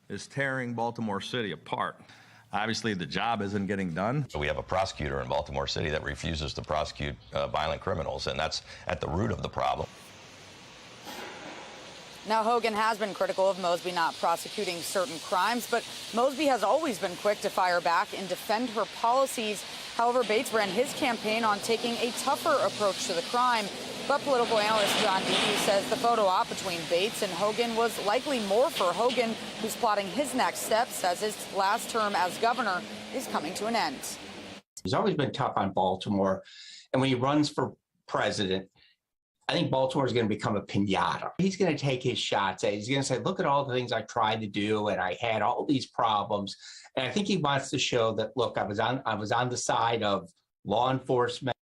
is tearing Baltimore City apart. Obviously, the job isn't getting done. So we have a prosecutor in Baltimore City that refuses to prosecute violent criminals, and that's at the root of the problem. Now, Hogan has been critical of Mosby not prosecuting certain crimes, but Mosby has always been quick to fire back and defend her policies. However, Bates ran his campaign on taking a tougher approach to the crime. But political analyst John Beatty says the photo op between Bates and Hogan was likely more for Hogan, who's plotting his next steps as his last term as governor is coming to an end. He's always been tough on Baltimore, and when he runs for president, I think Baltimore is going to become a piñata. He's going to take his shots at it. He's going to say, look at all the things I tried to do, and I had all these problems. And I think he wants to show that, look, I was on the side of law enforcement.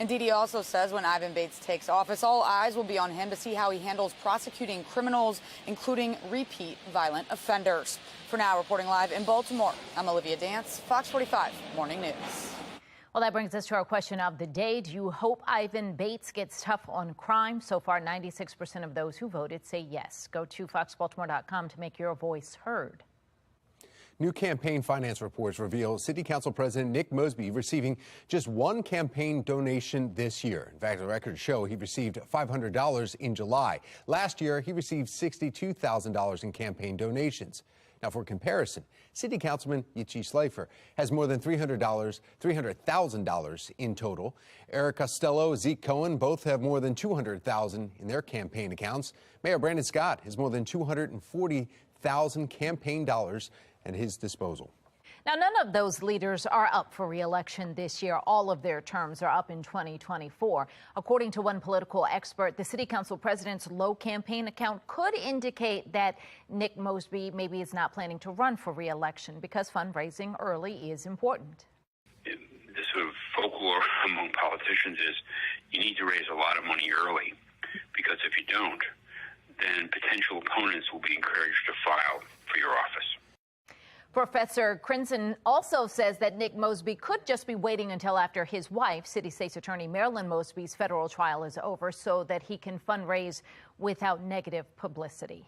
And Didi also says when Ivan Bates takes office, all eyes will be on him to see how he handles prosecuting criminals, including repeat violent offenders. For now, reporting live in Baltimore, I'm Olivia Dance, Fox 45 Morning News. Well, that brings us to our question of the day. Do you hope Ivan Bates gets tough on crime? So far, 96% of those who voted say yes. Go to foxbaltimore.com to make your voice heard. New campaign finance reports reveal City Council President Nick Mosby receiving just one campaign donation this year. In fact, the records show he received $500 in July. Last year, he received $62,000 in campaign donations. Now, for comparison, City Councilman Yichi Slafer has more than $300,000 in total. Eric Costello, Zeke Cohen both have more than $200,000 in their campaign accounts. Mayor Brandon Scott has more than $240,000 campaign dollars at his disposal. Now, none of those leaders are up for re-election this year. All of their terms are up in 2024. According to one political expert, the city council president's low campaign account could indicate that Nick Mosby maybe is not planning to run for re-election because fundraising early is important. The sort of folklore among politicians is you need to raise a lot of money early, because if you don't, then potential opponents will be encouraged to file for your office. Professor Crinson also says that Nick Mosby could just be waiting until after his wife, City State's Attorney Marilyn Mosby's federal trial is over so that he can fundraise without negative publicity.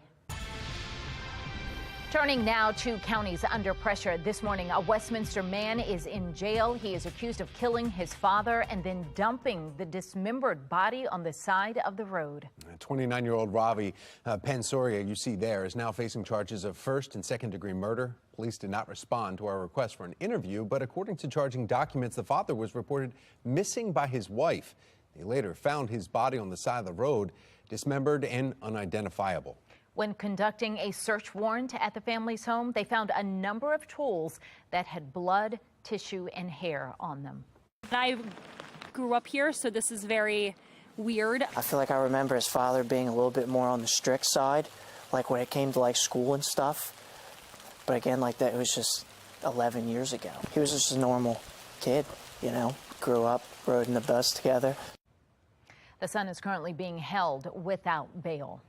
Turning now to counties under pressure. This morning, a Westminster man is in jail. He is accused of killing his father and then dumping the dismembered body on the side of the road. 29-year-old Ravi Pansoria, you see there, is now facing charges of first and second-degree murder. Police did not respond to our request for an interview, but according to charging documents, the father was reported missing by his wife. They later found his body on the side of the road, dismembered and unidentifiable. When conducting a search warrant at the family's home, they found a number of tools that had blood, tissue, and hair on them. I grew up here, so this is very weird. I feel like I remember his father being a little bit more on the strict side, like when it came to like school and stuff. But again, like that, it was just 11 years ago. He was just a normal kid, you know, grew up, rode in the bus together. The son is currently being held without bail.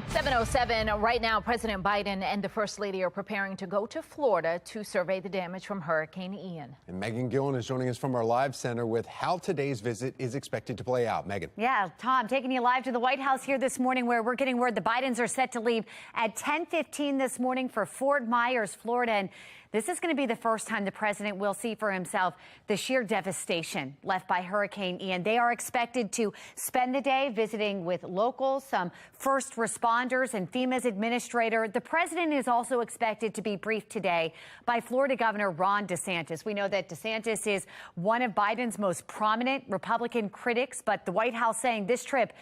7:07 right now, President Biden and the First Lady are preparing to go to Florida to survey the damage from Hurricane Ian. And Megan Gillen is joining us from our live center with how today's visit is expected to play out. Megan. Yeah, Tom, taking you live to the White House here this morning, where we're getting word the Bidens are set to leave at 10:15 this morning for Fort Myers, Florida. And this is going to be the first time the president will see for himself the sheer devastation left by Hurricane Ian. They are expected to spend the day visiting with locals, some first responders, and FEMA's administrator. The president is also expected to be briefed today by Florida Governor Ron DeSantis. We know that DeSantis is one of Biden's most prominent Republican critics, but the White House saying this trip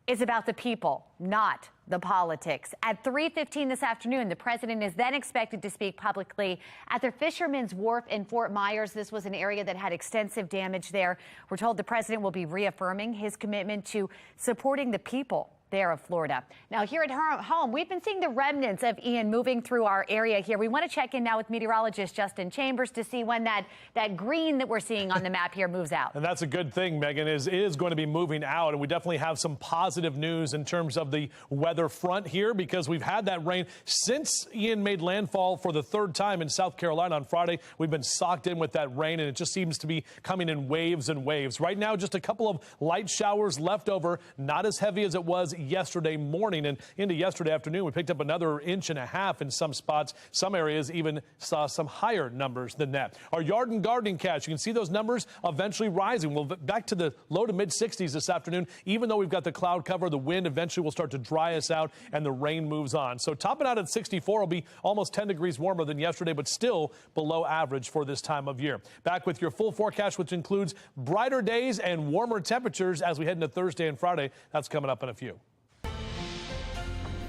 is about the people, not the politics. At 3:15 this afternoon, the president is then expected to speak publicly at the Fisherman's Wharf in Fort Myers. This was an area that had extensive damage there. We're told the president will be reaffirming his commitment to supporting the people there of Florida. Now, here at home, we've been seeing the remnants of Ian moving through our area here. We want to check in now with meteorologist Justin Chambers to see when that green that we're seeing on the map here moves out. And that's a good thing, Megan, it is going to be moving out. And we definitely have some positive news in terms of the weather front here, because we've had that rain since Ian made landfall for the third time in South Carolina on Friday. We've been socked in with that rain, and it just seems to be coming in waves and waves. Right now, just a couple of light showers left over, not as heavy as it was yesterday morning, and into yesterday afternoon we picked up another 1.5 inches in some spots. Some areas even saw some higher numbers than that. Our yard and gardening catch, you can see those numbers eventually rising. We'll back to the low to mid 60s this afternoon. Even though we've got the cloud cover, the wind eventually will start to dry us out and the rain moves on. So topping out at 64 will be almost 10 degrees warmer than yesterday, but still below average for this time of year. Back with your full forecast, which includes brighter days and warmer temperatures as we head into Thursday and Friday. That's coming up in a few.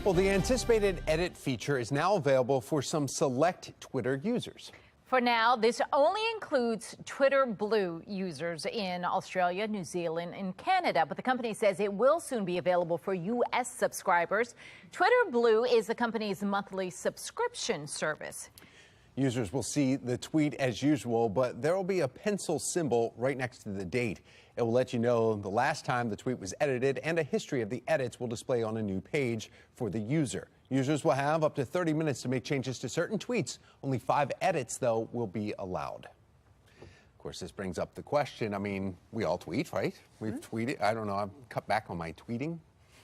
Well, the anticipated edit feature is now available for some select Twitter users. For now, this only includes Twitter Blue users in Australia, New Zealand, and Canada, but the company says it will soon be available for U.S. subscribers. Twitter Blue is the company's monthly subscription service. Users will see the tweet as usual, but there will be a pencil symbol right next to the date. It will let you know the last time the tweet was edited, and a history of the edits will display on a new page for the user. Users will have up to 30 minutes to make changes to certain tweets. Only 5 edits, though, will be allowed. Of course, this brings up the question. I mean, we all tweet, right? We've tweeted. I don't know. I've cut back on my tweeting,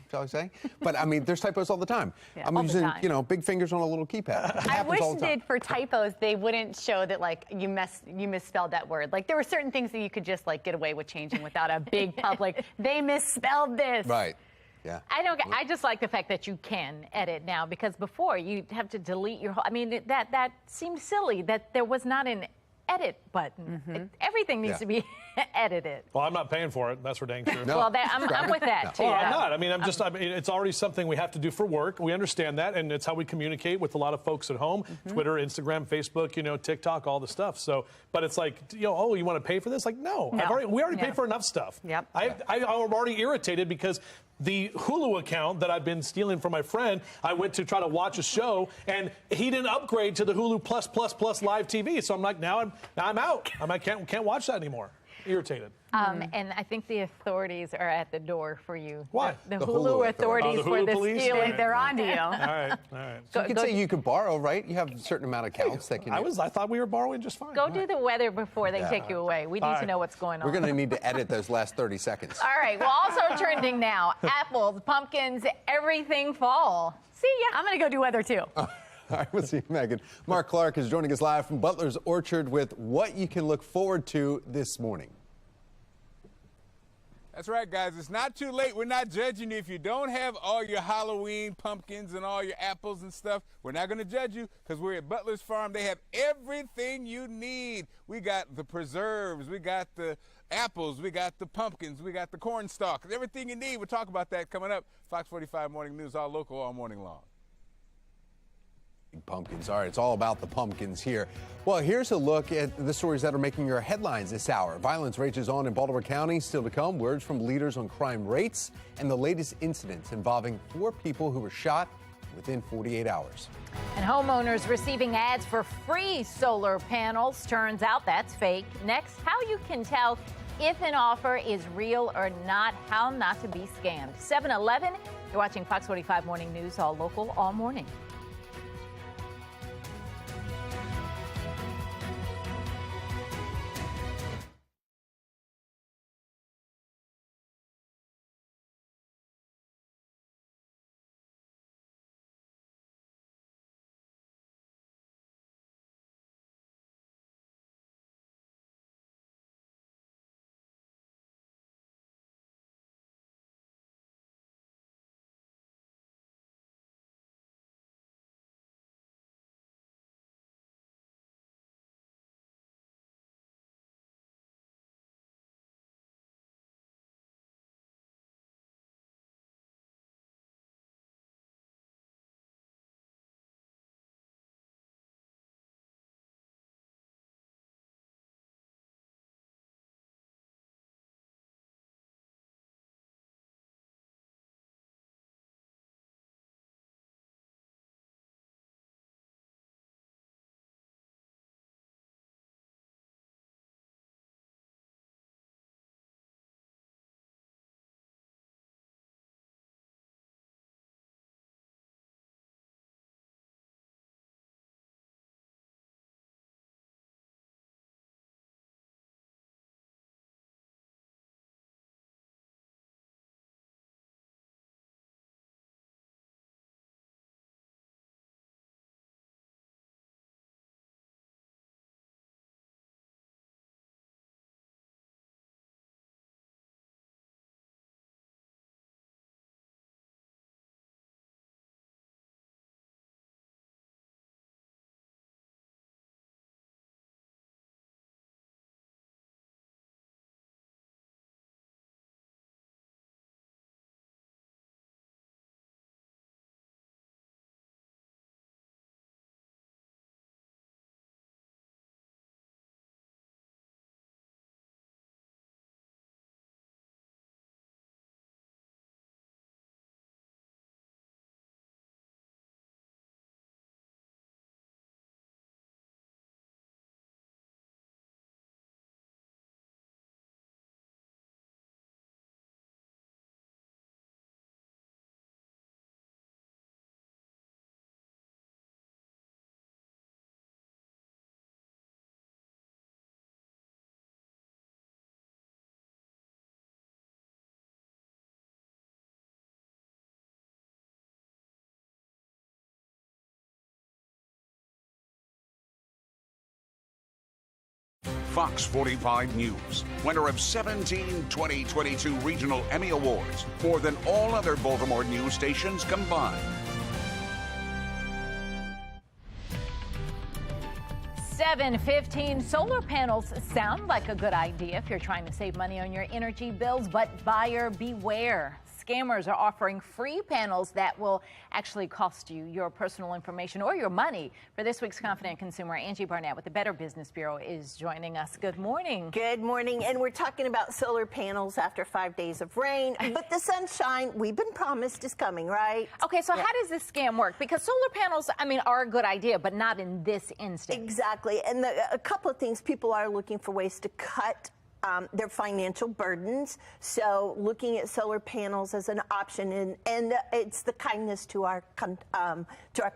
shall I say? But I mean, there's typos all the time. Yeah, I'm using, you know, big fingers on a little keypad. I wish for typos they wouldn't show that like you misspelled that word. Like there were certain things that you could just like get away with changing without a big public. They misspelled this. Right. Yeah. I just like the fact that you can edit now, because before you'd have to delete your whole. I mean, that seemed silly that there was not an edit button. Everything needs to be edited. Well, I'm not paying for it. That's for dang sure. Well, I'm with that, too. Well, I'm not. I mean, it's already something we have to do for work. We understand that, and it's how we communicate with a lot of folks at home. Twitter, Instagram, Facebook, TikTok, all the stuff. So, but it's like, you want to pay for this? Like, no. We already paid for enough stuff. Yep. I'm already irritated because the Hulu account that I've been stealing from my friend, I went to try to watch a show, and he didn't upgrade to the Hulu Plus live TV. So I'm like, now I'm out. I can't watch that anymore. Irritated. And I think the authorities are at the door for you. Why? The Hulu authorities for the stealing. They're on to you. All right. So you could say you could borrow, right? You have a certain amount of accounts that can. I thought we were borrowing just fine. Go do the weather before they take you away. We need to know what's going on. We're going to need to edit those last 30 seconds. All right. Well, also trending now: apples, pumpkins, everything fall. See ya. I'm going to go do weather too. All right, we'll see you, Megan. Mark Clark is joining us live from Butler's Orchard with what you can look forward to this morning. That's right, guys. It's not too late. We're not judging you. If you don't have all your Halloween pumpkins and all your apples and stuff, we're not going to judge you because we're at Butler's Farm. They have everything you need. We got the preserves. We got the apples. We got the pumpkins. We got the corn stalks. Everything you need. We'll talk about that coming up. Fox 45 Morning News, all local, all morning long. Pumpkins. All right, it's all about the pumpkins here. Well, here's a look at the stories that are making your headlines this hour. Violence rages on in Baltimore County. Still to come, words from leaders on crime rates and the latest incidents involving 4 people who were shot within 48 hours. And homeowners receiving ads for free solar panels. Turns out that's fake. Next, how you can tell if an offer is real or not, how not to be scammed. 7-11, you're watching Fox 45 Morning News, all local, all morning. Fox 45 News, winner of 17 2022 Regional Emmy Awards, more than all other Baltimore news stations combined. 7:15. Solar panels sound like a good idea if you're trying to save money on your energy bills, but buyer beware. Scammers are offering free panels that will actually cost you your personal information or your money. For this week's Confident Consumer, Angie Barnett with the Better Business Bureau is joining us. Good morning. Good morning. And we're talking about solar panels after 5 days of rain. But the sunshine, we've been promised, is coming, right? Okay, so how does this scam work? Because solar panels, I mean, are a good idea, but not in this instance. Exactly. And a couple of things, people are looking for ways to cut their financial burdens. So looking at solar panels as an option, and it's the kindness to our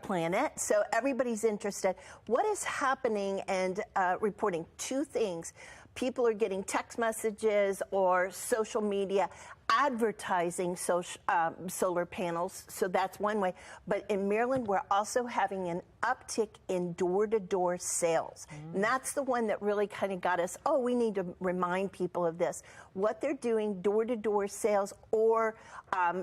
planet. So everybody's interested. What is happening and reporting two things. People are getting text messages or social media advertising solar panels, so that's one way. But in Maryland, we're also having an uptick in door-to-door sales. And that's the one that really kind of got us, we need to remind people of this. What they're doing, door-to-door sales or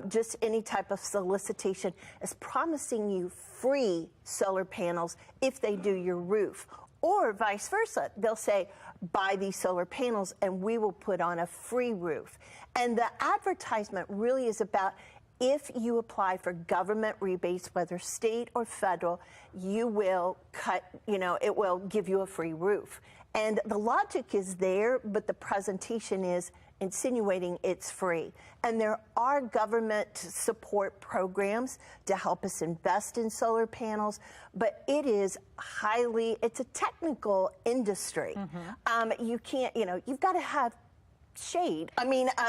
just any type of solicitation, is promising you free solar panels if they do your roof. Or vice versa. They'll say, buy these solar panels and we will put on a free roof. And the advertisement really is about if you apply for government rebates, whether state or federal, you will it will give you a free roof. And the logic is there, but the presentation is insinuating it's free. And there are government support programs to help us invest in solar panels, but it is it's a technical industry. You can't, you've got to have shade,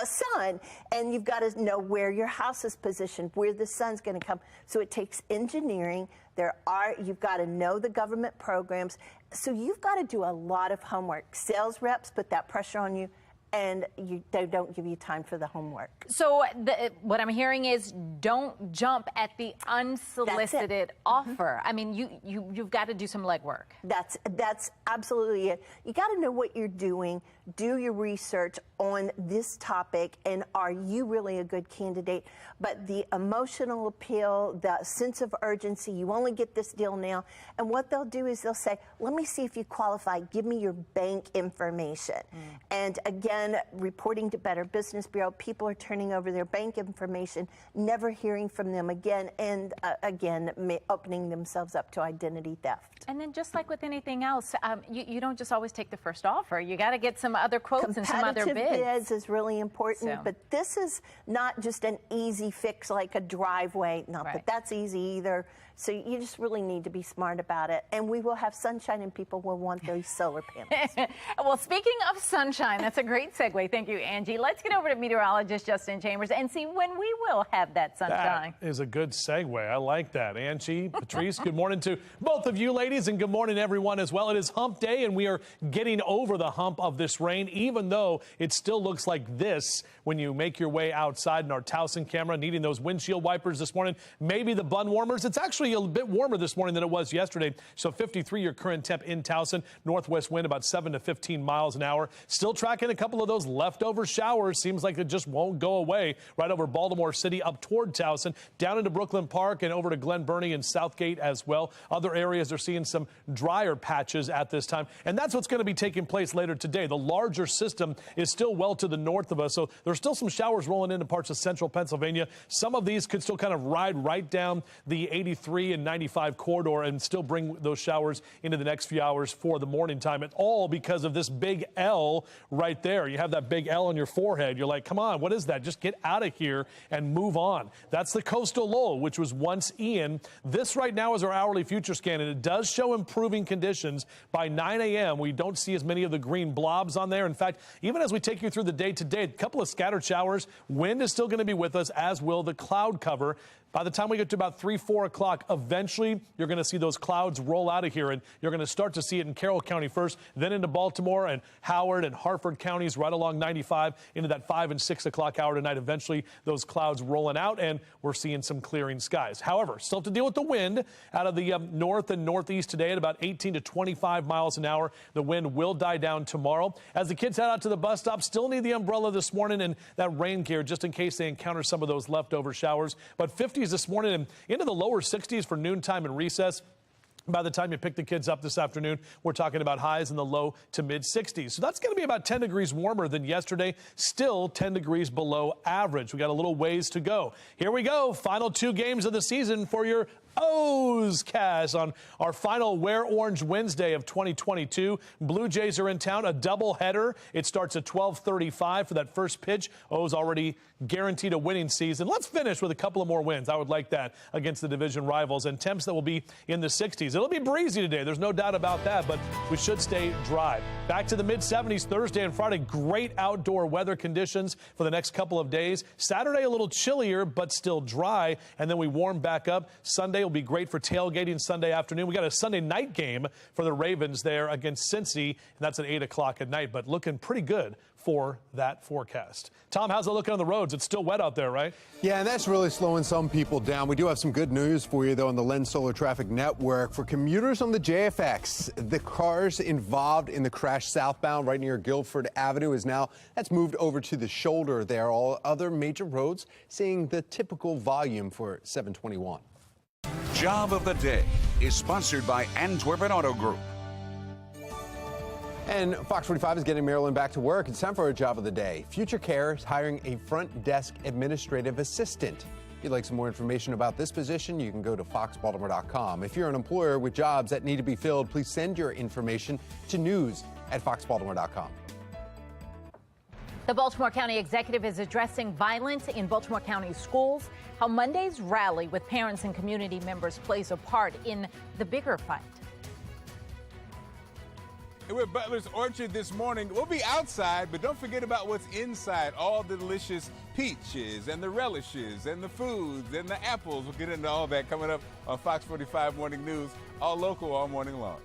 sun, and you've got to know where your house is positioned, where the sun's going to come. So it takes engineering. You've got to know the government programs. So you've got to do a lot of homework. Sales reps put that pressure on you, and they don't give you time for the homework. So what I'm hearing is don't jump at the unsolicited offer. I mean, you've got to do some legwork. That's absolutely it. You got to know what you're doing. Do your research on this topic, and are you really a good candidate? But the emotional appeal, the sense of urgency, you only get this deal now. And what they'll do is they'll say, let me see if you qualify. Give me your bank information. And again, reporting to Better Business Bureau, people are turning over their bank information, never hearing from them again, and again, opening themselves up to identity theft. And then just like with anything else, you don't just always take the first offer. You got to get some other quotes and some other bids. Bids is really important, but this is not just an easy fix like a driveway. Not that that's easy either. So you just really need to be smart about it. And we will have sunshine, and people will want those solar panels. Well, speaking of sunshine, that's a great segue. Thank you, Angie. Let's get over to meteorologist Justin Chambers and see when we will have that sunshine. That is a good segue. I like that. Angie, Patrice, good morning to both of you ladies, and good morning everyone as well. It is hump day, and we are getting over the hump of this rain, even though it still looks like this when you make your way outside in our Towson camera, needing those windshield wipers this morning, maybe the bun warmers. It's actually a bit warmer this morning than it was yesterday. So 53 your current temp in Towson, northwest wind about 7 to 15 miles an hour. Still tracking a couple of those leftover showers. Seems like it just won't go away. Right over Baltimore City up toward Towson, down into Brooklyn Park and over to Glen Burnie and Southgate as well. Other areas are seeing some drier patches at this time. And that's what's going to be taking place later today. The larger system is still well to the north of us. So there's still some showers rolling into parts of central Pennsylvania. Some of these could still kind of ride right down the 83 and 95 corridor and still bring those showers into the next few hours for the morning time. It's all because of this big L right there. You have that big L on your forehead. You're like, come on, what is that? Just get out of here and move on. That's the coastal low, which was once Ian. This right now is our hourly future scan, and it does show improving conditions. By 9 a.m., we don't see as many of the green blobs on there. In fact, even as we take you through the day today, a couple of scattered showers. Wind is still going to be with us, as will the cloud cover. By the time we get to about 3, 4 o'clock, eventually you're going to see those clouds roll out of here, and you're going to start to see it in Carroll County first, then into Baltimore and Howard and Harford counties right along 95 into that 5 and 6 o'clock hour tonight. Eventually those clouds rolling out, and we're seeing some clearing skies. However, still to deal with the wind out of the north and northeast today at about 18 to 25 miles an hour. The wind will die down tomorrow. As the kids head out to the bus stop, still need the umbrella this morning and that rain gear just in case they encounter some of those leftover showers. But 50s this morning and into the lower 60s for noontime and recess. By the time you pick the kids up this afternoon, we're talking about highs in the low to mid 60s. So that's going to be about 10 degrees warmer than yesterday, still 10 degrees below average. We got a little ways to go. Here we go. Final 2 games of the season for your O's cast on our final Wear Orange Wednesday of 2022. Blue Jays are in town, a doubleheader. It starts at 12:35 for that first pitch. O's already guaranteed a winning season. Let's finish with a couple of more wins. I would like that against the division rivals and temps that will be in the 60s. It'll be breezy today. There's no doubt about that, but we should stay dry. Back to the mid 70s Thursday and Friday. Great outdoor weather conditions for the next couple of days. Saturday a little chillier, but still dry. And then we warm back up. Sunday will be great for tailgating Sunday afternoon. We got a Sunday night game for the Ravens there against Cincy, and that's at 8 o'clock at night, but looking pretty good for that forecast. Tom, how's it looking on the roads? It's still wet out there, right? Yeah, and that's really slowing some people down. We do have some good news for you, though, on the Lens Solar Traffic Network. For commuters on the JFX, the cars involved in the crash southbound right near Guilford Avenue that's moved over to the shoulder there. All other major roads seeing the typical volume for 721. Job of the Day is sponsored by Antwerpen Auto Group. And Fox 45 is getting Maryland back to work. It's time for our Job of the Day. Future Care is hiring a front desk administrative assistant. If you'd like some more information about this position, you can go to foxbaltimore.com. If you're an employer with jobs that need to be filled, please send your information to news@foxbaltimore.com. The Baltimore County Executive is addressing violence in Baltimore County schools, how Monday's rally with parents and community members plays a part in the bigger fight. And we're at Butler's Orchard this morning. We'll be outside, but don't forget about what's inside. All the delicious peaches and the relishes and the foods and the apples. We'll get into all that coming up on Fox 45 Morning News, all local all morning long.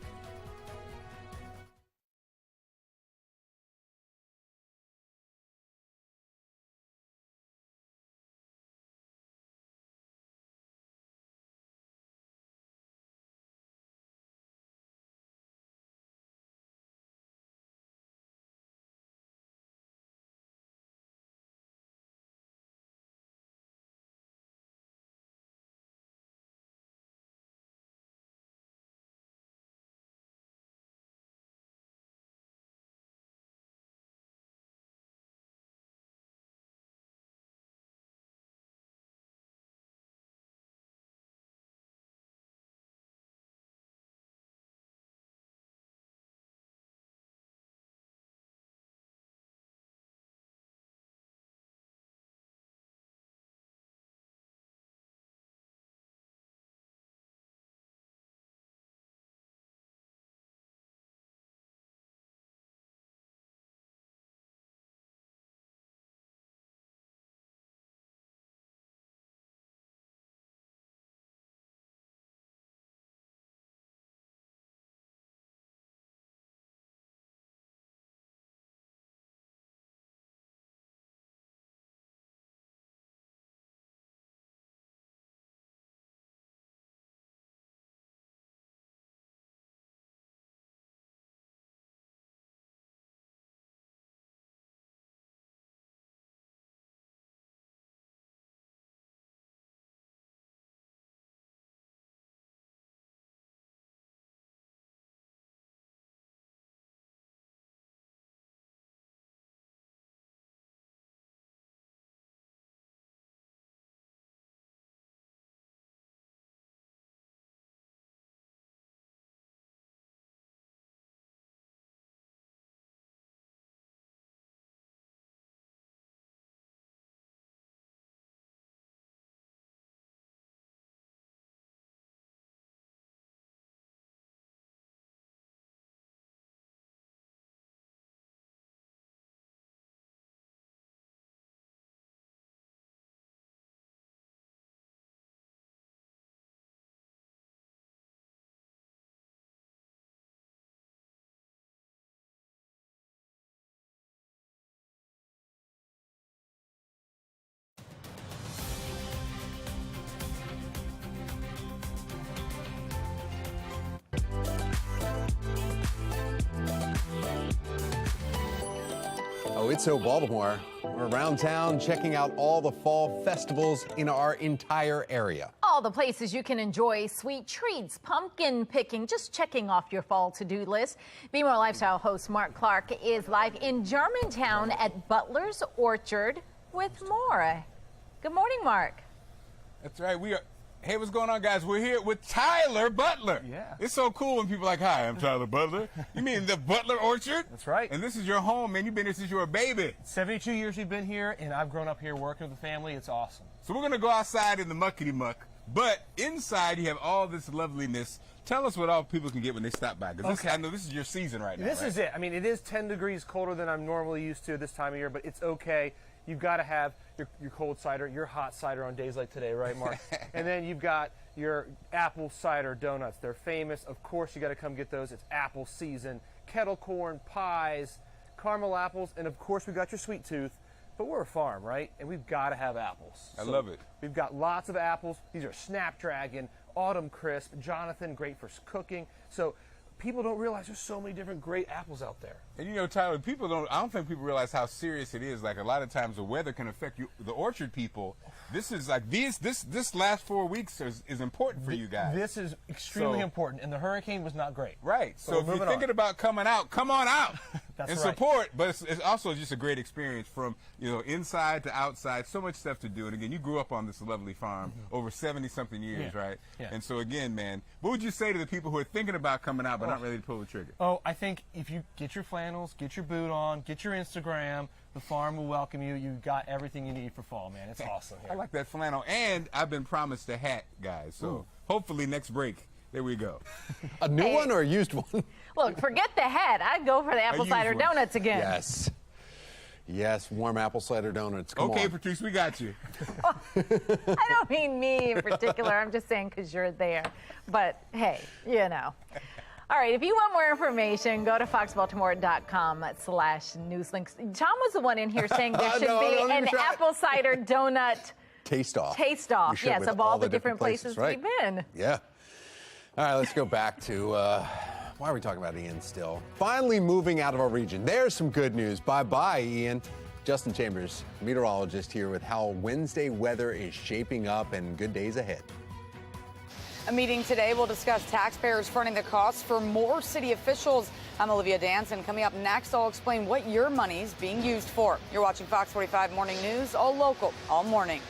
Oh, it's so Baltimore. We're around town checking out all the fall festivals in our entire area. Oh, all the places you can enjoy sweet treats, pumpkin picking, just checking off your fall to-do list. Be More Lifestyle host Mark Clark is live in Germantown at Butler's Orchard with more. Good morning, Mark. That's right. Hey, what's going on, guys? We're here with Tyler Butler. Yeah. It's so cool when people are like, hi, I'm Tyler Butler. You mean the Butler Orchard? That's right. And this is your home, man. You've been here since you were a baby. 72 years we've been here, and I've grown up here working with the family. It's awesome. So we're going to go outside in the muckety muck, but inside you have all this loveliness. Tell us what all people can get when they stop by. Because I know this is your season right now. This is it. I mean, it is 10 degrees colder than I'm normally used to this time of year, but it's okay. You've got to have your cold cider, your hot cider on days like today, right, Mark? And then you've got your apple cider donuts. They're famous. Of course, you got to come get those. It's apple season. Kettle corn, pies, caramel apples, and of course, we've got your sweet tooth. But we're a farm, right? And we've got to have apples. I love it. We've got lots of apples. These are Snapdragon, Autumn Crisp, Jonathan, great for cooking. So people don't realize there's so many different great apples out there. And you know, Tyler, I don't think people realize how serious it is. Like, a lot of times the weather can affect you, the orchard people. This is like, this last 4 weeks is important for you guys. This is extremely important, and the hurricane was not great. Right. So if you're thinking about coming out, come on out and support. But it's also just a great experience from, you know, inside to outside. So much stuff to do. And again, you grew up on this lovely farm over 70-something years, right? Yeah. And so again, man, what would you say to the people who are thinking about coming out but not ready to pull the trigger? Oh, I think if you get your flannels, get your boot on, get your Instagram, the farm will welcome you. You've got everything you need for fall, man. It's awesome here. I like that flannel. And I've been promised a hat, guys. So hopefully next break, there we go. A new one or a used one? Look, forget the hat. I'd go for the apple cider donuts again. Yes. Yes, warm apple cider donuts. Come on. Patrice, we got you. I don't mean me in particular. I'm just saying because you're there. But, hey, you know. All right, if you want more information, go to foxbaltimore.com/newslinks. Tom was the one in here saying there should be an apple cider donut taste-off. Taste-off, yes, of all the different places right? we've been. Yeah. All right, let's go back to, why are we talking about Ian still? Finally moving out of our region. There's some good news. Bye-bye, Ian. Justin Chambers, meteorologist, here with how Wednesday weather is shaping up and good days ahead. A meeting today will discuss taxpayers fronting the costs for more city officials. I'm Olivia Danson. Coming up next, I'll explain what your money's being used for. You're watching Fox 45 Morning News, all local, all morning.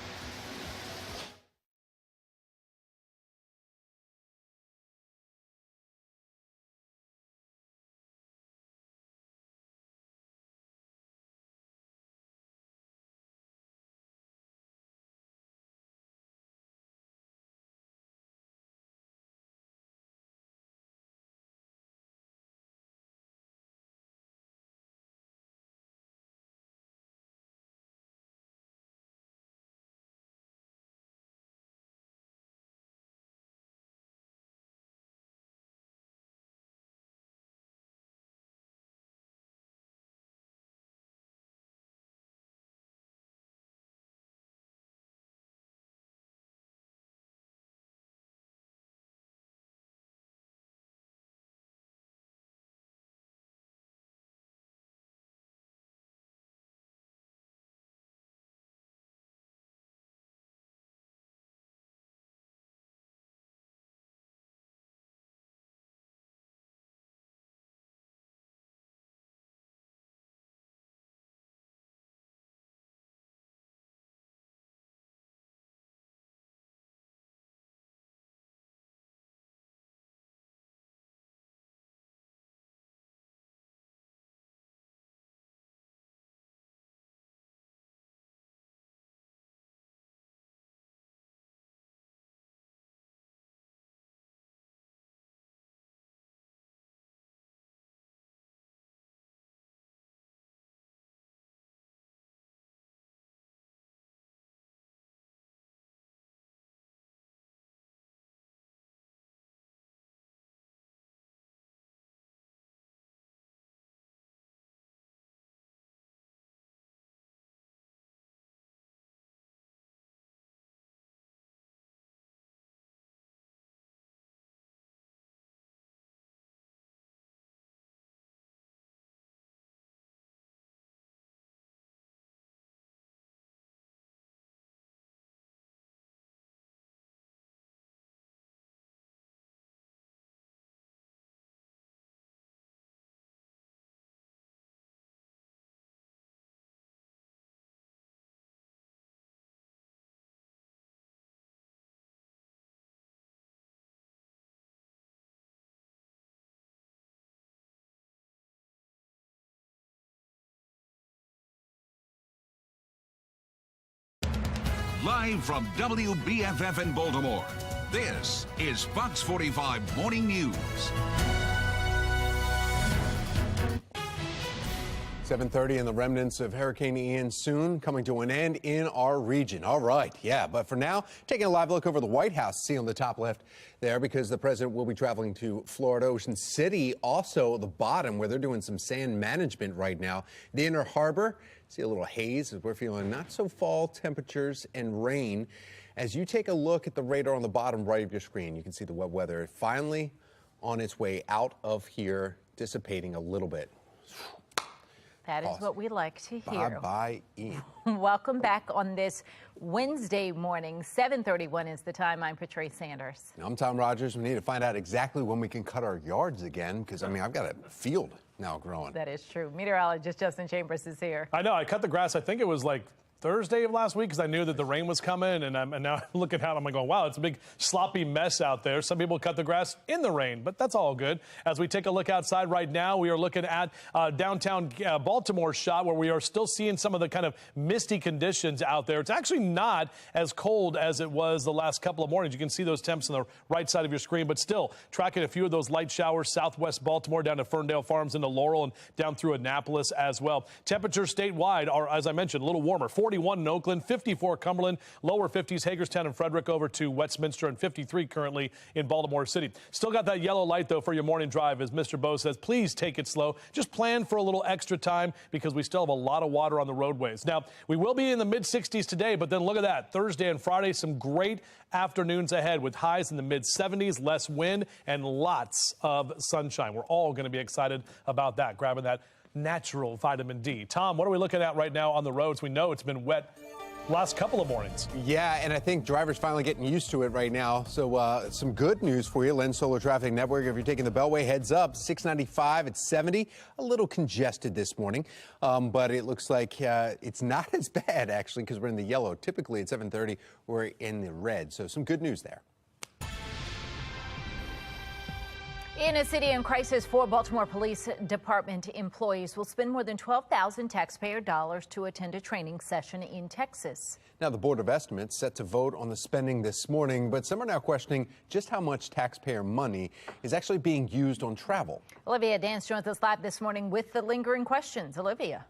Live from WBFF in Baltimore, this is Fox 45 Morning News. 7:30 and the remnants of Hurricane Ian soon coming to an end in our region. All right, yeah, but for now, taking a live look over the White House. See on the top left there, because the president will be traveling to Florida. Ocean City, also the bottom, where they're doing some sand management right now. The Inner Harbor, see a little haze as we're feeling not so fall temperatures and rain. As you take a look at the radar on the bottom right of your screen, you can see the wet weather finally on its way out of here, dissipating a little bit. That is what we like to hear. Bye-bye, Ian. Welcome back on this Wednesday morning. 7:31 is the time. I'm Patrice Sanders. I'm Tom Rogers. We need to find out exactly when we can cut our yards again, because, I mean, I've got a field now growing. That is true. Meteorologist Justin Chambers is here. I know. I cut the grass, I think it was like Thursday of last week, because I knew that the rain was coming, and now looking out, I'm going, wow, it's a big sloppy mess out there. Some people cut the grass in the rain, but that's all good. As we take a look outside right now, we are looking at downtown Baltimore shot, where we are still seeing some of the kind of misty conditions out there. It's actually not as cold as it was the last couple of mornings. You can see those temps on the right side of your screen, but still tracking a few of those light showers southwest Baltimore down to Ferndale Farms into Laurel and down through Annapolis as well. Temperatures statewide are, as I mentioned, a little warmer. 41 in Oakland, 54 Cumberland, lower 50s Hagerstown and Frederick over to Westminster, and 53 currently in Baltimore City. Still got that yellow light, though, for your morning drive. As Mr. Bowe says, please take it slow. Just plan for a little extra time, because we still have a lot of water on the roadways. Now, we will be in the mid-60s today, but then look at that. Thursday and Friday, some great afternoons ahead with highs in the mid-70s, less wind, and lots of sunshine. We're all going to be excited about that, grabbing that natural vitamin D. Tom, what are we looking at right now on the roads? We know it's been wet last couple of mornings. Yeah, and I think drivers finally getting used to it right now. So some good news for you. Lens Solar Traffic Network, if you're taking the Beltway, heads up, 695 at 70. A little congested this morning, but it looks like it's not as bad, actually, because we're in the yellow. Typically at 7:30, we're in the red. So some good news there. In a city in crisis, 4 Baltimore Police Department employees will spend more than $12,000 taxpayer dollars to attend a training session in Texas. Now, the Board of Estimates set to vote on the spending this morning, but some are now questioning just how much taxpayer money is actually being used on travel. Olivia Dance joins us live this morning with the lingering questions. Olivia.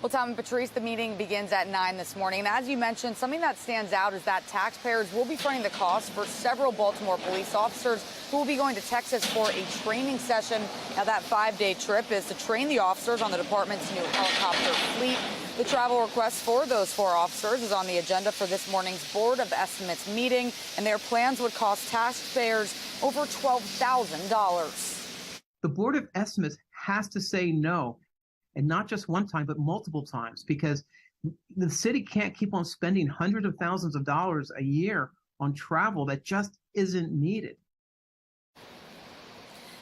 Well, Tom and Patrice, the meeting begins at 9 this morning. And as you mentioned, something that stands out is that taxpayers will be fronting the cost for several Baltimore police officers who will be going to Texas for a training session. Now, that 5-day trip is to train the officers on the department's new helicopter fleet. The travel request for those 4 officers is on the agenda for this morning's Board of Estimates meeting, and their plans would cost taxpayers over $12,000. The Board of Estimates has to say no. And not just one time, but multiple times, because the city can't keep on spending hundreds of thousands of dollars a year on travel that just isn't needed.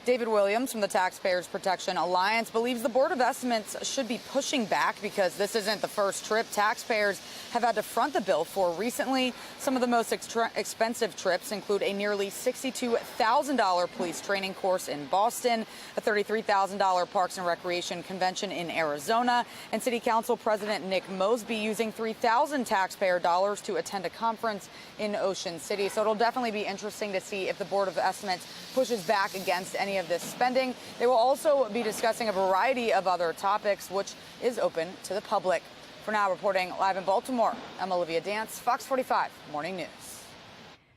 David Williams from the Taxpayers Protection Alliance believes the Board of Estimates should be pushing back, because this isn't the first trip taxpayers have had to front the bill for recently. Some of the most expensive trips include a nearly $62,000 police training course in Boston, a $33,000 Parks and Recreation convention in Arizona, and City Council President Nick Mosby using $3,000 taxpayer dollars to attend a conference in Ocean City. So it'll definitely be interesting to see if the Board of Estimates pushes back against any of this spending. They will also be discussing a variety of other topics, which is open to the public. For now, reporting live in Baltimore, I'm Olivia Dance, Fox 45 Morning News.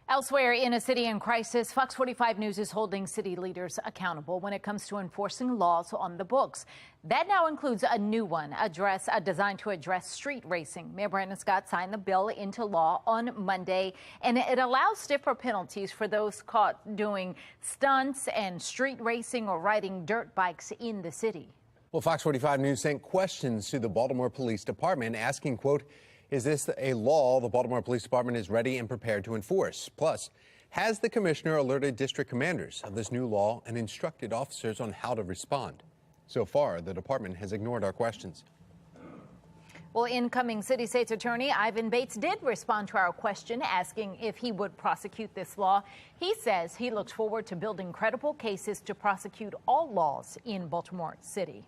Elsewhere in a city in crisis, Fox 45 News is holding city leaders accountable when it comes to enforcing laws on the books. That now includes a new one designed to address street racing. Mayor Brandon Scott signed the bill into law on Monday, and it allows stiffer penalties for those caught doing stunts and street racing or riding dirt bikes in the city. Well, Fox 45 News sent questions to the Baltimore Police Department asking, quote, is this a law the Baltimore Police Department is ready and prepared to enforce? Plus, has the commissioner alerted district commanders of this new law and instructed officers on how to respond? So far, the department has ignored our questions. Well, incoming City State's Attorney Ivan Bates did respond to our question asking if he would prosecute this law. He says he looks forward to building credible cases to prosecute all laws in Baltimore City.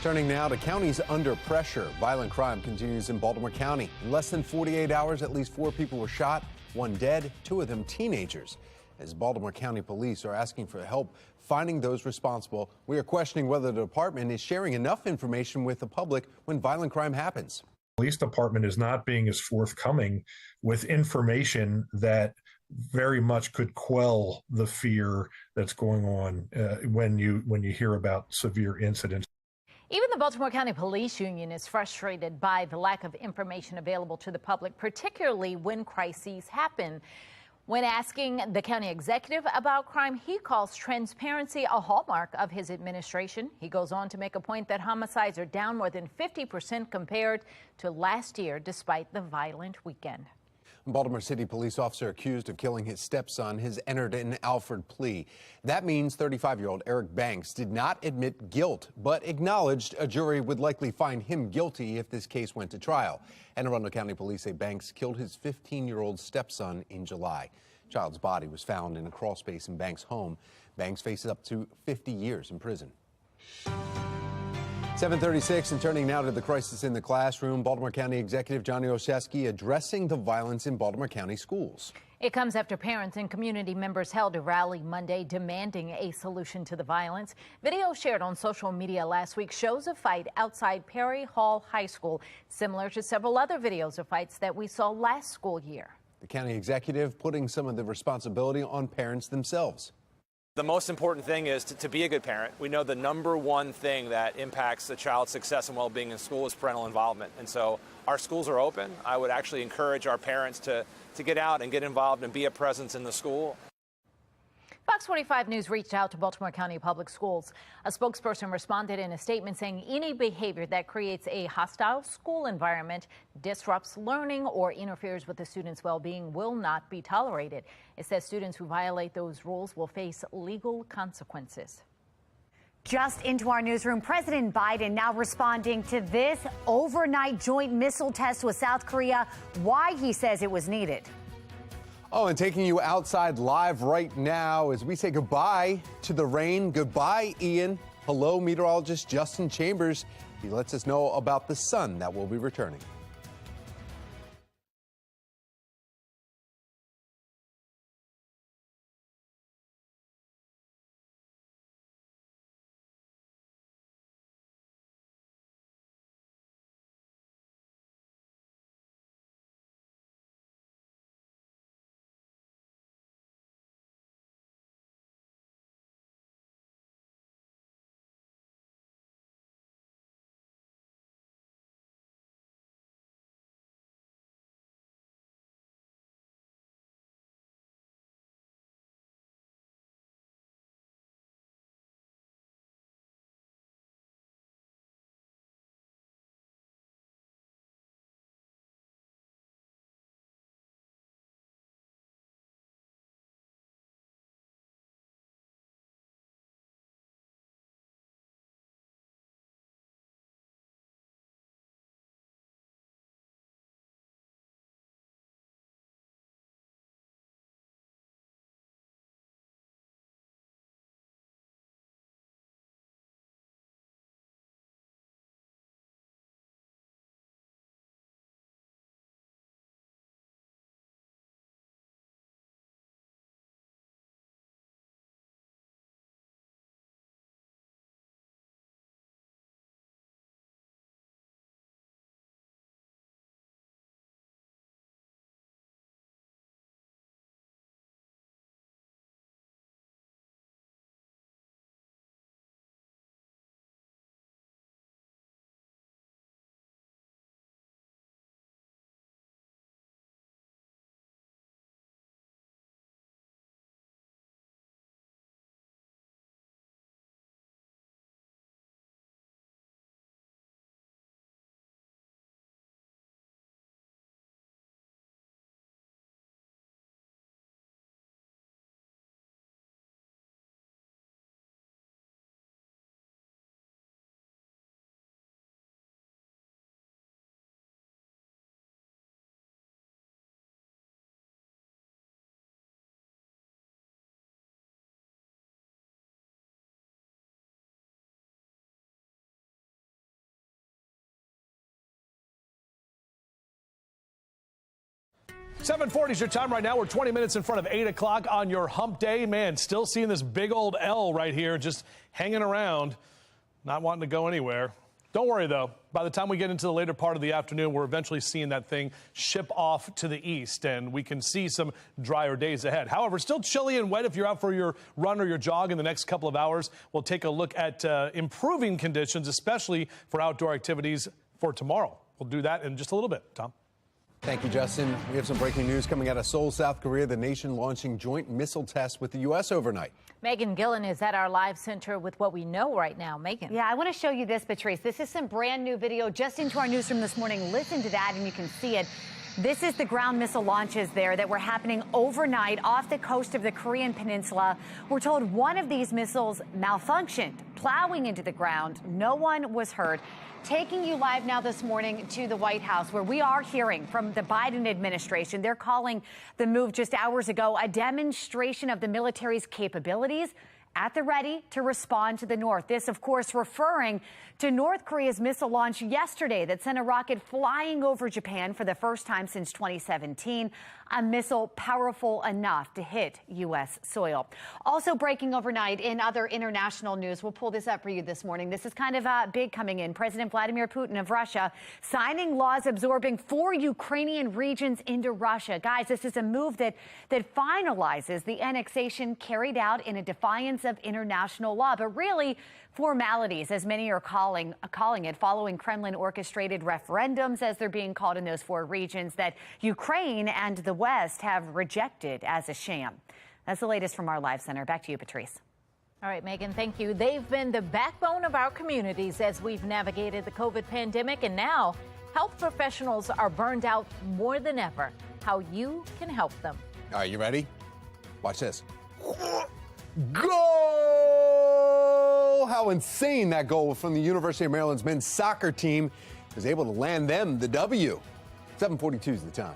Turning now to counties under pressure. Violent crime continues in Baltimore County. In less than 48 hours, at least 4 people were shot, 1 dead, 2 of them teenagers. As Baltimore County police are asking for help finding those responsible, we are questioning whether the department is sharing enough information with the public when violent crime happens. The police department is not being as forthcoming with information that very much could quell the fear that's going on when you hear about severe incidents. Even the Baltimore County Police Union is frustrated by the lack of information available to the public, particularly when crises happen. When asking the county executive about crime, he calls transparency a hallmark of his administration. He goes on to make a point that homicides are down more than 50% compared to last year, despite the violent weekend. Baltimore City police officer accused of killing his stepson has entered an Alford plea. That means 35-year-old Eric Banks did not admit guilt, but acknowledged a jury would likely find him guilty if this case went to trial. Anne Arundel County police say Banks killed his 15-year-old stepson in July. Child's body was found in a crawl space in Banks' home. Banks faces up to 50 years in prison. 7:36 and turning now to the crisis in the classroom. Baltimore County Executive Johnny Olszewski addressing the violence in Baltimore County schools. It comes after parents and community members held a rally Monday demanding a solution to the violence. Video shared on social media last week shows a fight outside Perry Hall High School, similar to several other videos of fights that we saw last school year. The county executive putting some of the responsibility on parents themselves. The most important thing is to be a good parent. We know the number one thing that impacts the child's success and well-being in school is parental involvement. And so our schools are open. I would actually encourage our parents to get out and get involved and be a presence in the school. Fox 45 News reached out to Baltimore County Public Schools. A spokesperson responded in a statement saying any behavior that creates a hostile school environment, disrupts learning, or interferes with the students' well-being will not be tolerated. It says students who violate those rules will face legal consequences. Just into our newsroom, President Biden now responding to this overnight joint missile test with South Korea, why he says it was needed. Oh, and taking you outside live right now as we say goodbye to the rain. Goodbye, Ian. Hello, meteorologist Justin Chambers. He lets us know about the sun that will be returning. 7:40 is your time right now. We're 20 minutes in front of 8 o'clock on your hump day. Man, still seeing this big old L right here just hanging around, not wanting to go anywhere. Don't worry, though. By the time we get into the later part of the afternoon, we're eventually seeing that thing ship off to the east, and we can see some drier days ahead. However, still chilly and wet if you're out for your run or your jog in the next couple of hours. We'll take a look at improving conditions, especially for outdoor activities for tomorrow. We'll do that in just a little bit. Tom? Thank you, Justin. We have some breaking news coming out of Seoul, South Korea. The nation launching joint missile tests with the U.S. overnight. Megan Gillen is at our live center with what we know right now. Megan. Yeah, I want to show you this, Patrice. This is some brand new video just into our newsroom this morning. Listen to that and you can see it. This is the ground missile launches there that were happening overnight off the coast of the Korean Peninsula. We're told one of these missiles malfunctioned, plowing into the ground. No one was hurt. Taking you live now this morning to the White House, where we are hearing from the Biden administration. They're calling the move just hours ago a demonstration of the military's capabilities at the ready to respond to the North. This, of course, referring to North Korea's missile launch yesterday that sent a rocket flying over Japan for the first time since 2017, a missile powerful enough to hit U.S. soil. Also breaking overnight in other international news, we'll pull this up for you this morning. This is kind of big coming in. President Vladimir Putin of Russia signing laws absorbing 4 Ukrainian regions into Russia. Guys, this is a move that finalizes the annexation carried out in a defiance of international law, but really formalities, as many are calling it, following Kremlin-orchestrated referendums, as they're being called in those 4 regions, that Ukraine and the West have rejected as a sham. That's the latest from our live center. Back to you, Patrice. All right, Megan, thank you. They've been the backbone of our communities as we've navigated the COVID pandemic, and now health professionals are burned out more than ever. How you can help them. All right, you ready? Watch this. Goal! How insane that goal from the University of Maryland's men's soccer team was able to land them the W. 7:42 is the time.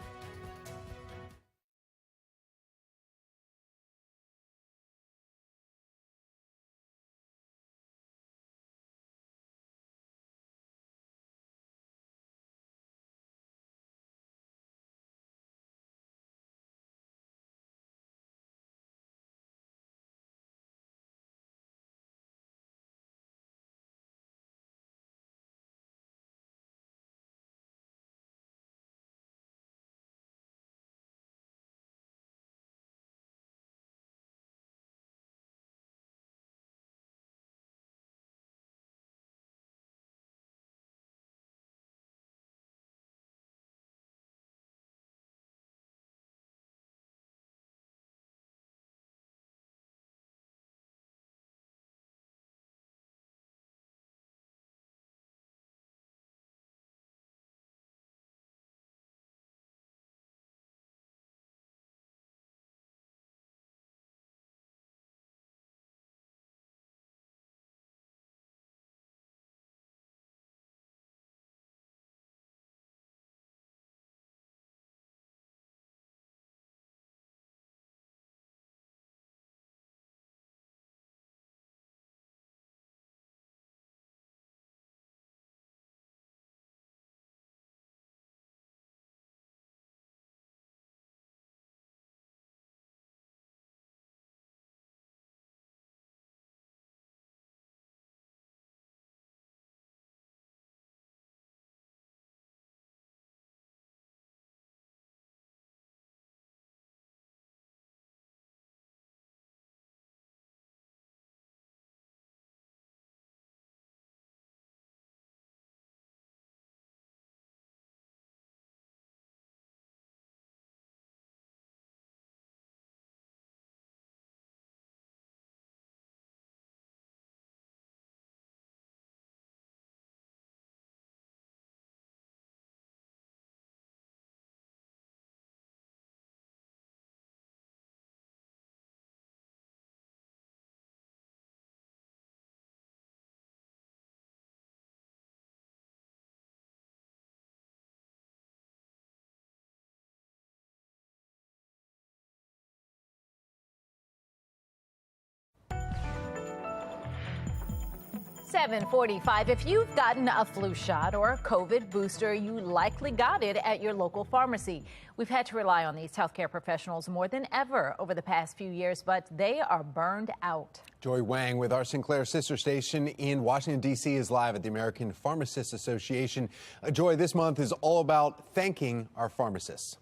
7:45. If you've gotten a flu shot or a COVID booster, you likely got it at your local pharmacy. We've had to rely on these healthcare professionals more than ever over the past few years, but they are burned out. Joy Wang with our Sinclair sister station in Washington, D.C. is live at the American Pharmacists Association. Joy, this month is all about thanking our pharmacists.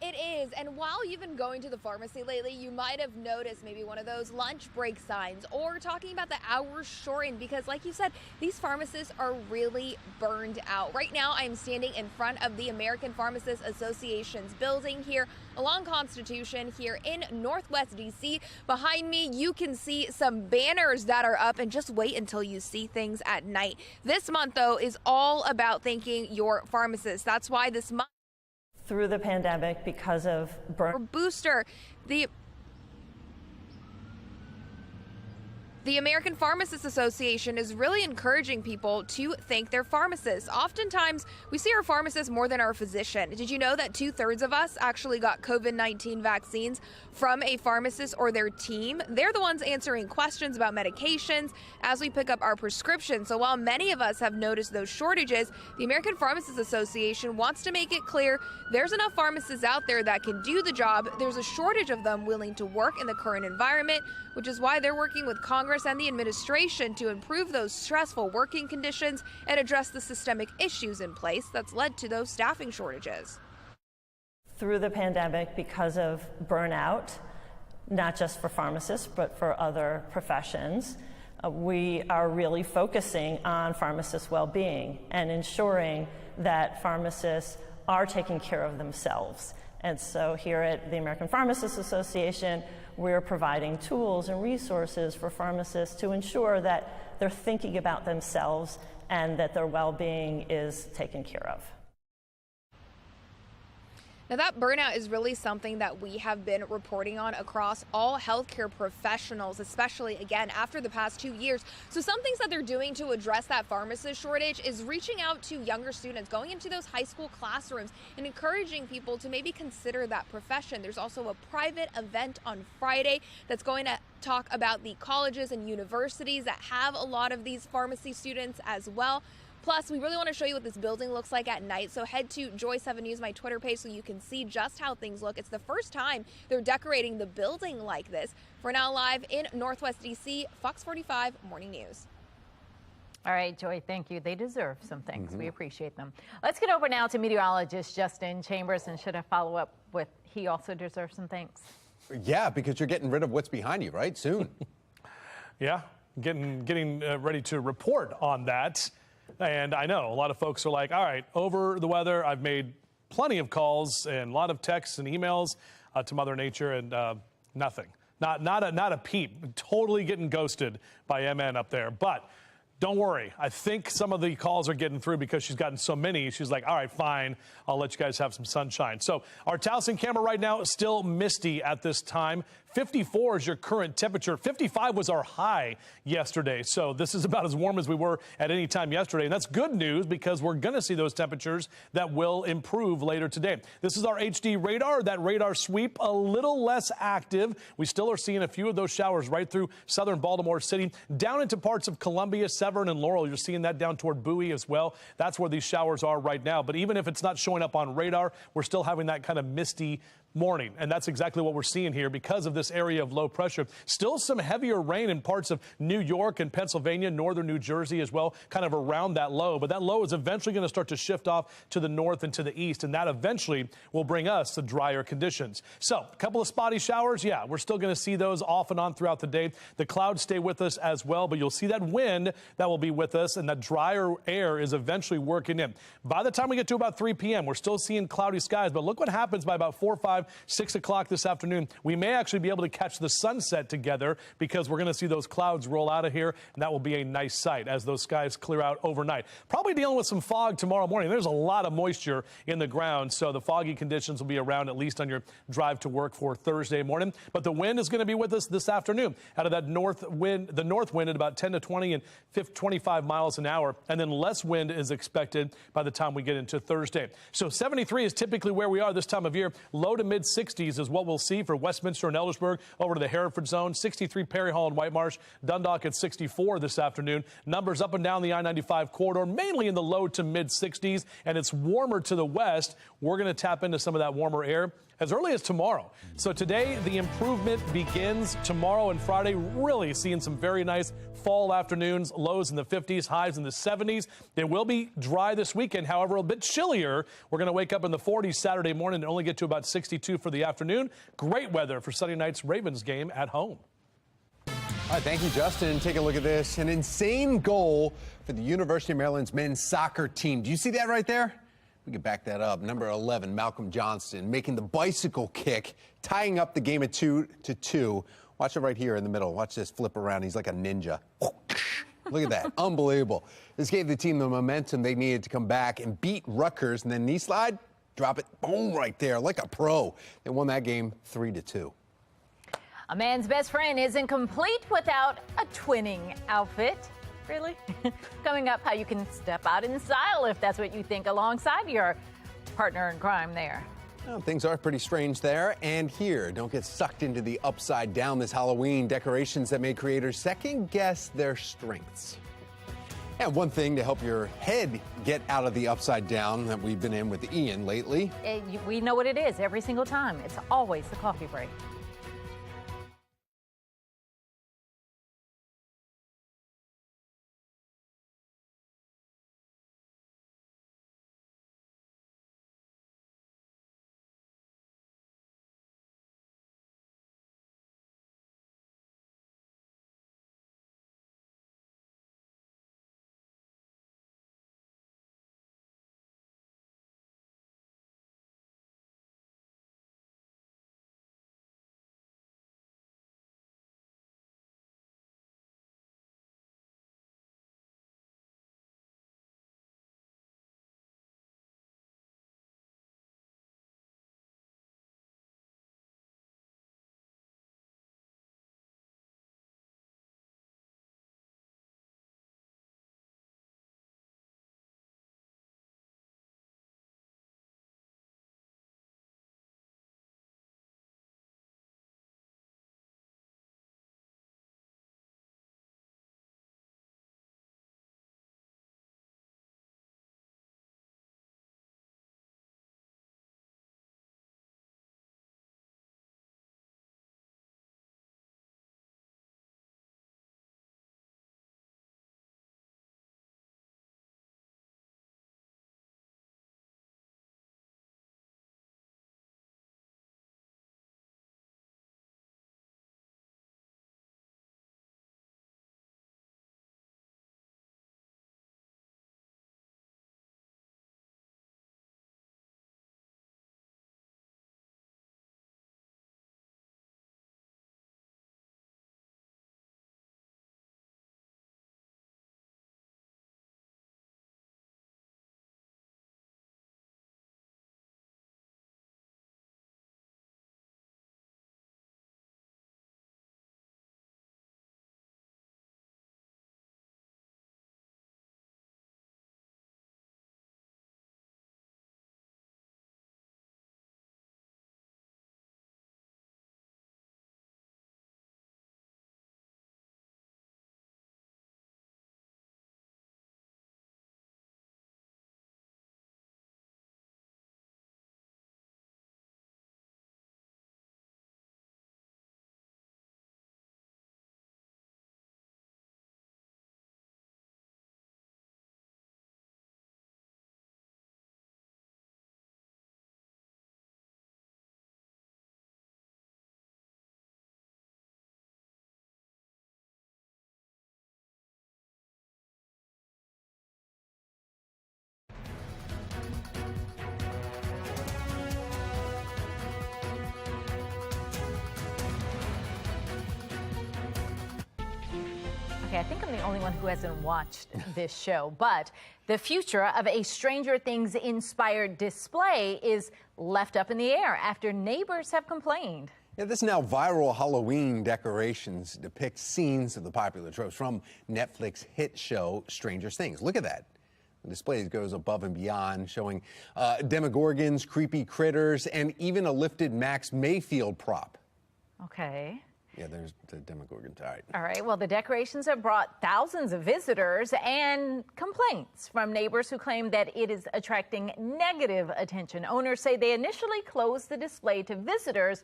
It is, and while you've been going to the pharmacy lately, you might have noticed maybe one of those lunch break signs or talking about the hours shortened because, like you said, these pharmacists are really burned out. Right now, I'm standing in front of the American Pharmacists Association's building here along Constitution here in Northwest D.C. Behind me, you can see some banners that are up, and just wait until you see things at night. This month, though, is all about thanking your pharmacists. That's why this month, through the pandemic, because of booster, the American Pharmacists Association is really encouraging people to thank their pharmacists. Oftentimes, we see our pharmacist more than our physician. Did you know that 2/3 of us actually got COVID-19 vaccines from a pharmacist or their team? They're the ones answering questions about medications as we pick up our prescriptions. So while many of us have noticed those shortages, the American Pharmacists Association wants to make it clear there's enough pharmacists out there that can do the job. There's a shortage of them willing to work in the current environment, which is why they're working with Congress and the administration to improve those stressful working conditions and address the systemic issues in place that's led to those staffing shortages. through the pandemic, because of burnout, not just for pharmacists, but for other professions, we are really focusing on pharmacists' well-being and ensuring that pharmacists are taking care of themselves. And so here at the American Pharmacists Association, we're providing tools and resources for pharmacists to ensure that they're thinking about themselves and that their well-being is taken care of. Now, that burnout is really something that we have been reporting on across all healthcare professionals, especially, again, after the past 2 years. So some things that they're doing to address that pharmacist shortage is reaching out to younger students, going into those high school classrooms and encouraging people to maybe consider that profession. There's also a private event on Friday that's going to talk about the colleges and universities that have a lot of these pharmacy students as well. Plus, we really want to show you what this building looks like at night. So head to Joy 7 News, my Twitter page, so you can see just how things look. It's the first time they're decorating the building like this. For now, live in Northwest D.C., Fox 45 Morning News. All right, Joy, thank you. They deserve some things. We appreciate them. Let's get over now to meteorologist Justin Chambers. And should I follow up with he also deserves some thanks? Yeah, because you're getting rid of what's behind you, right? Soon. Yeah, getting ready to report on that. And I know a lot of folks are like, all right, over the weather. I've made plenty of calls and a lot of texts and emails to Mother Nature, and nothing. Not a peep. Totally getting ghosted by MN up there. But don't worry. I think some of the calls are getting through because she's gotten so many. She's like, all right, fine. I'll let you guys have some sunshine. So our Towson camera right now is still misty at this time. 54 is your current temperature. 55 was our high yesterday. So this is about as warm as we were at any time yesterday. And that's good news because we're going to see those temperatures that will improve later today. This is our HD radar. That radar sweep a little less active. We still are seeing a few of those showers right through southern Baltimore City, down into parts of Columbia, Severn, and Laurel. You're seeing that down toward Bowie as well. That's where these showers are right now. But even if it's not showing up on radar, we're still having that kind of misty morning. And that's exactly what we're seeing here because of this area of low pressure. Still some heavier rain in parts of New York and Pennsylvania, northern New Jersey as well, kind of around that low. But that low is eventually going to start to shift off to the north and to the east. And that eventually will bring us to drier conditions. So a couple of spotty showers. Yeah, we're still going to see those off and on throughout the day. The clouds stay with us as well, but you'll see that wind that will be with us, and that drier air is eventually working in. By the time we get to about 3 p.m., we're still seeing cloudy skies. But look what happens by about 4, 5, 6 o'clock this afternoon. We may actually be able to catch the sunset together because we're going to see those clouds roll out of here, and that will be a nice sight as those skies clear out overnight. Probably dealing with some fog tomorrow morning. There's a lot of moisture in the ground, so the foggy conditions will be around at least on your drive to work for Thursday morning. But the wind is going to be with us this afternoon out of that north wind, the north wind at about 10 to 20 and 25 miles an hour, and then less wind is expected by the time we get into Thursday. So 73 is typically where we are this time of year. Low to mid mid-60s is what we'll see for Westminster and Eldersburg over to the Hereford zone. 63 Perry Hall and White Marsh. Dundalk at 64 this afternoon. Numbers up and down the I-95 corridor, mainly in the low to mid-60s, and it's warmer to the west. We're going to tap into some of that warmer air as early as tomorrow. So today, the improvement begins. Tomorrow and Friday, really seeing some very nice fall afternoons, lows in the 50s, highs in the 70s. It will be dry this weekend, however, a bit chillier. We're going to wake up in the 40s Saturday morning and only get to about 62 for the afternoon. Great weather for Sunday night's Ravens game at home. All right, thank you, Justin. Take a look at this. An insane goal for the University of Maryland's men's soccer team. Do you see that right there? We can back that up. Number 11, Malcolm Johnston, making the bicycle kick, tying up the game at 2-2. Watch it right here in the middle. Watch this flip around. He's like a ninja. Look at that. Unbelievable. This gave the team the momentum they needed to come back and beat Rutgers. And then knee slide, drop it, boom, right there, like a pro. They won that game 3-2. A man's best friend isn't complete without a twinning outfit. Really? Coming up, how you can step out in style if that's what you think, alongside your partner in crime there. Well, things are pretty strange there and here. Don't get sucked into the upside down this Halloween. Decorations that made creators second guess their strengths. And one thing to help your head get out of the upside down that we've been in with Ian lately. We know what it is every single time. It's always the coffee break. Okay, I think I'm the only one who hasn't watched this show, but the future of a Stranger Things inspired display is left up in the air after neighbors have complained. Yeah, this now viral Halloween decorations depict scenes of the popular tropes from Netflix hit show Stranger Things. Look at that. The display goes above and beyond, showing demogorgons, creepy critters, and even a lifted Max Mayfield prop. Okay. Yeah, there's the demogorgon. All right. All right. Well, the decorations have brought thousands of visitors and complaints from neighbors who claim that it is attracting negative attention. Owners say they initially closed the display to visitors,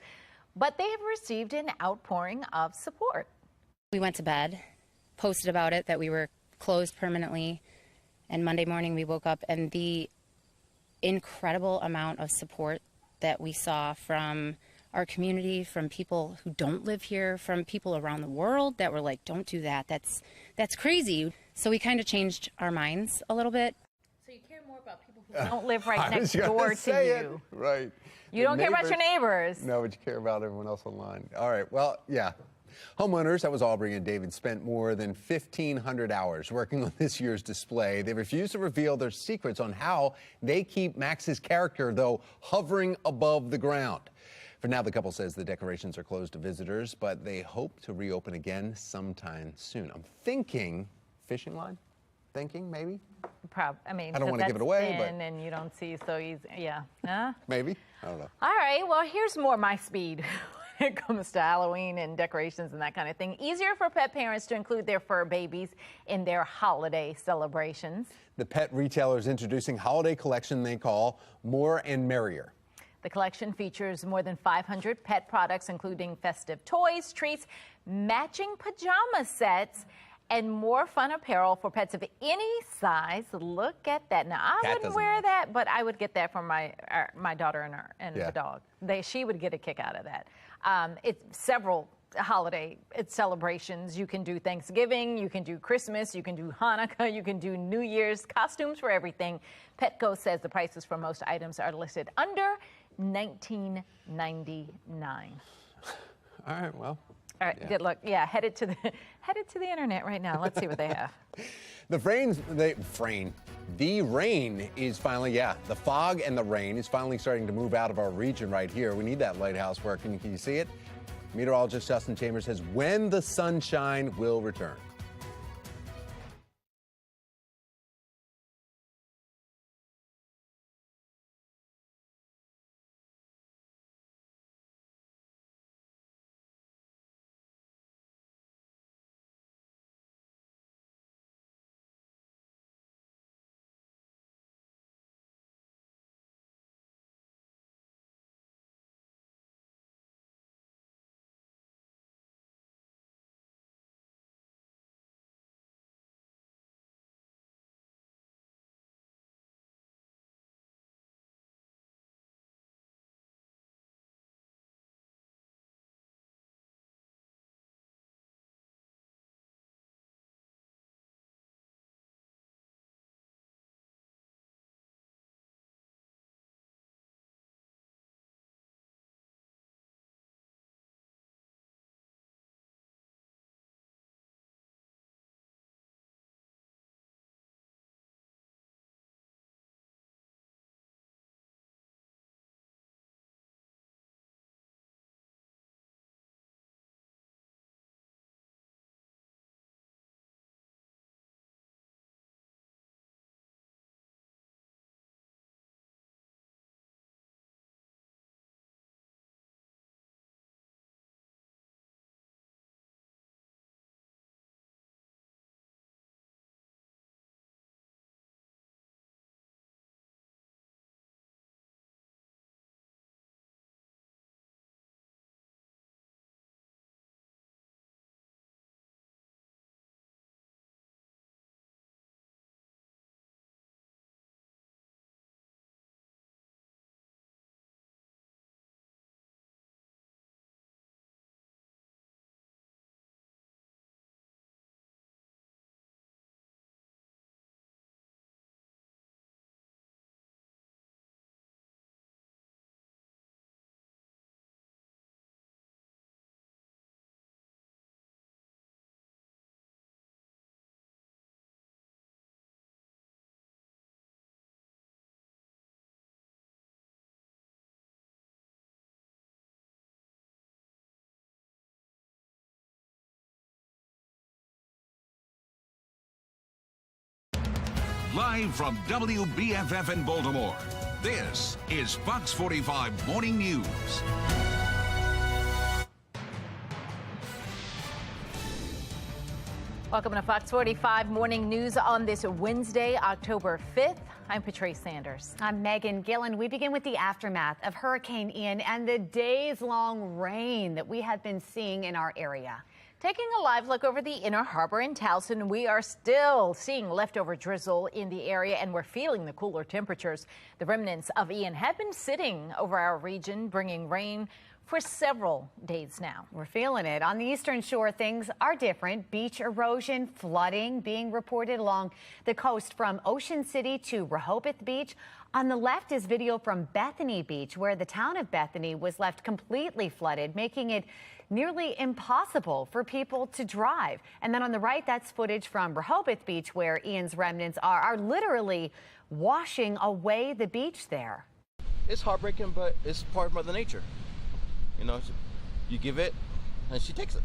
but they have received an outpouring of support. We went to bed, posted about it, that we were closed permanently, and Monday morning we woke up, and the incredible amount of support that we saw from our community, from people who don't live here, from people around the world that were like, don't do that. That's crazy. So we kind of changed our minds a little bit. So you care more about people who don't live right next door to you. Right. You don't care about your neighbors. No, but you care about everyone else online. All right. Well, yeah. Homeowners, that was Aubrey and David, spent more than 1,500 hours working on this year's display. They refuse to reveal their secrets on how they keep Max's character, though, hovering above the ground. For now, the couple says the decorations are closed to visitors, but they hope to reopen again sometime soon. I'm thinking fishing line? Thinking, maybe? I mean, I don't want to give it away, but and you don't see, so he's, yeah. Huh? Maybe. I don't know. All right, well, here's more my speed when it comes to Halloween and decorations and that kind of thing. Easier for pet parents to include their fur babies in their holiday celebrations. The pet retailer is introducing holiday collection they call More and Merrier. The collection features more than 500 pet products, including festive toys, treats, matching pajama sets, and more fun apparel for pets of any size. Look at that. Now, I wouldn't wear that, but I would get that for my daughter and the dog. She would get a kick out of that. It's several holiday celebrations. You can do Thanksgiving, you can do Christmas, you can do Hanukkah, you can do New Year's, costumes for everything. Petco says the prices for most items are listed under $19.99. All right, well. All right, good luck. Yeah, headed to the internet right now. Let's see what they have. The rain is finally, the fog and the rain is finally starting to move out of our region right here. We need that lighthouse working. Can you see it? Meteorologist Justin Chambers says when the sunshine will return. Live from WBFF in Baltimore, this is Fox 45 Morning News. Welcome to Fox 45 Morning News on this Wednesday, October 5th. I'm Patrice Sanders. I'm Megan Gillen. We begin with the aftermath of Hurricane Ian and the days-long rain that we have been seeing in our area. Taking a live look over the Inner Harbor in Towson, we are still seeing leftover drizzle in the area, and we're feeling the cooler temperatures. The remnants of Ian have been sitting over our region, bringing rain for several days now. We're feeling it. On the Eastern Shore, things are different. Beach erosion, flooding being reported along the coast from Ocean City to Rehoboth Beach. On the left is video from Bethany Beach, where the town of Bethany was left completely flooded, making it nearly impossible for people to drive. And then on the right, that's footage from Rehoboth Beach, where Ian's remnants are literally washing away the beach there. It's heartbreaking, but it's part of Mother Nature. You know, you give it, and she takes it.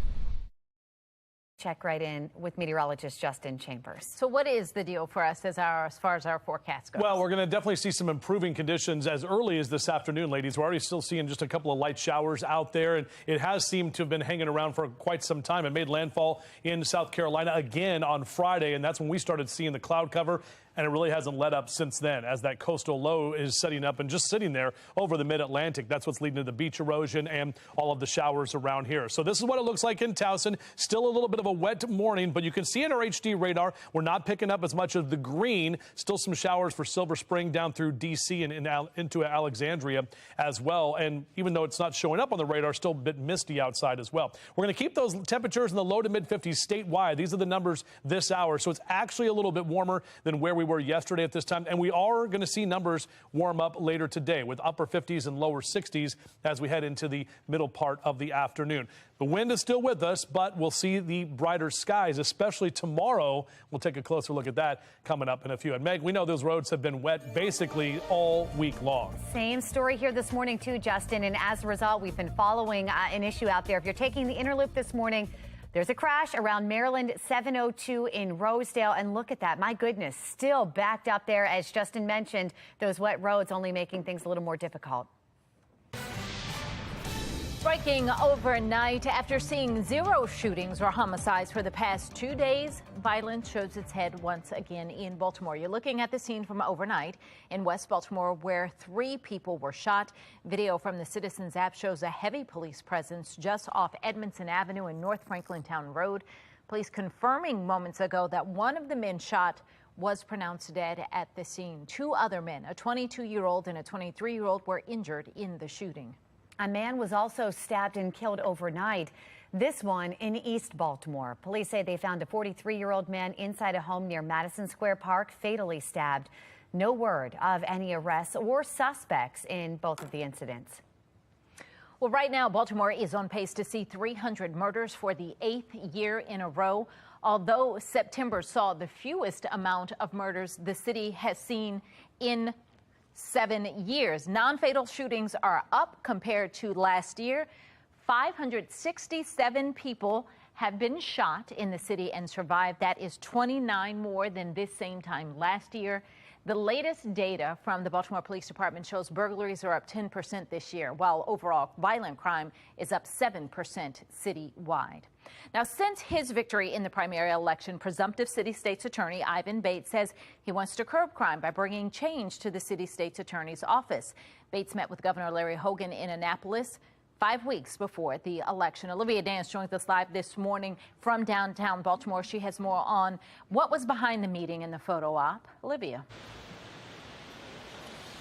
Check right in with meteorologist Justin Chambers. So what is the deal for us as far as our forecast goes? Well, we're going to definitely see some improving conditions as early as this afternoon, ladies. We're already still seeing just a couple of light showers out there, and it has seemed to have been hanging around for quite some time. It made landfall in South Carolina again on Friday, and that's when we started seeing the cloud cover. And it really hasn't let up since then, as that coastal low is setting up and just sitting there over the mid-Atlantic. That's what's leading to the beach erosion and all of the showers around here. So this is what it looks like in Towson. Still a little bit of a wet morning, but you can see in our HD radar, we're not picking up as much of the green. Still some showers for Silver Spring down through D.C. and into Alexandria as well. And even though it's not showing up on the radar, still a bit misty outside as well. We're going to keep those temperatures in the low to mid-50s statewide. These are the numbers this hour. So it's actually a little bit warmer than where we were yesterday at this time, and we are going to see numbers warm up later today with upper 50s and lower 60s as we head into the middle part of the afternoon. The wind is still with us, but we'll see the brighter skies, especially tomorrow. We'll take a closer look at that coming up in a few. And Meg, we know those roads have been wet basically all week long. Same story here this morning too, Justin, and as a result, we've been following an issue out there. If you're taking the inner loop this morning, there's a crash around Maryland 702 in Rosedale, and look at that. My goodness, still backed up there. As Justin mentioned, those wet roads only making things a little more difficult. Striking overnight after seeing 0 shootings or homicides for the past 2 days, violence shows its head once again in Baltimore. You're looking at the scene from overnight in West Baltimore where 3 people were shot. Video from the Citizens app shows a heavy police presence just off Edmondson Avenue and North Franklintown Road. Police confirming moments ago that one of the men shot was pronounced dead at the scene. 2 other men, a 22-year-old and a 23-year-old, were injured in the shooting. A man was also stabbed and killed overnight, this one in East Baltimore. Police say they found a 43-year-old man inside a home near Madison Square Park, fatally stabbed. No word of any arrests or suspects in both of the incidents. Well, right now, Baltimore is on pace to see 300 murders for the 8th year in a row. Although September saw the fewest amount of murders the city has seen in 7 years. Non-fatal shootings are up compared to last year. 567 people have been shot in the city and survived. That is 29 more than this same time last year. The latest data from the Baltimore Police Department shows burglaries are up 10% this year, while overall violent crime is up 7% citywide. Now, since his victory in the primary election, presumptive city state's attorney Ivan Bates says he wants to curb crime by bringing change to the city state's attorney's office. Bates met with Governor Larry Hogan in Annapolis 5 weeks before the election. Olivia Dance joins us live this morning from downtown Baltimore. She has more on what was behind the meeting and the photo op. Olivia.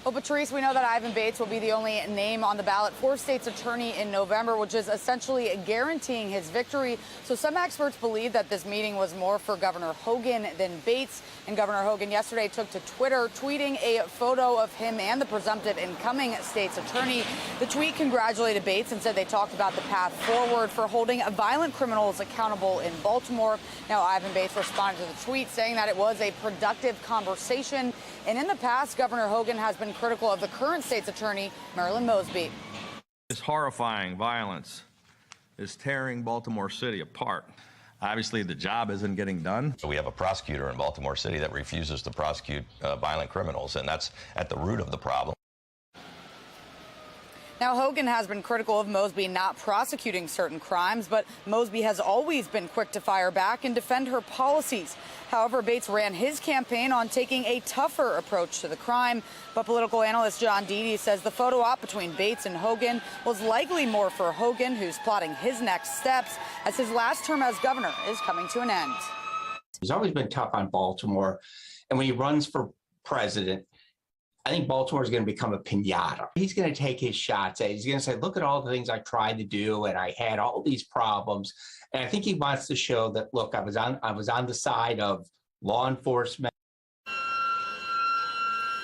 Well, Patrice, we know that Ivan Bates will be the only name on the ballot for state's attorney in November, which is essentially guaranteeing his victory. So some experts believe that this meeting was more for Governor Hogan than Bates. And Governor Hogan yesterday took to Twitter, tweeting a photo of him and the presumptive incoming state's attorney. The tweet congratulated Bates and said they talked about the path forward for holding violent criminals accountable in Baltimore. Now, Ivan Bates responded to the tweet, saying that it was a productive conversation. And in the past, Governor Hogan has been critical of the current state's attorney, Marilyn Mosby. This horrifying violence is tearing Baltimore City apart. Obviously, the job isn't getting done. So we have a prosecutor in Baltimore City that refuses to prosecute violent criminals, and that's at the root of the problem. Now, Hogan has been critical of Mosby not prosecuting certain crimes, but Mosby has always been quick to fire back and defend her policies. However, Bates ran his campaign on taking a tougher approach to the crime. But political analyst John Deedy says the photo op between Bates and Hogan was likely more for Hogan, who's plotting his next steps as his last term as governor is coming to an end. He's always been tough on Baltimore. And when he runs for president, I think Baltimore is going to become a piñata. He's going to take his shots at it. He's going to say, look at all the things I tried to do, and I had all these problems. And I think he wants to show that, look, I was on the side of law enforcement.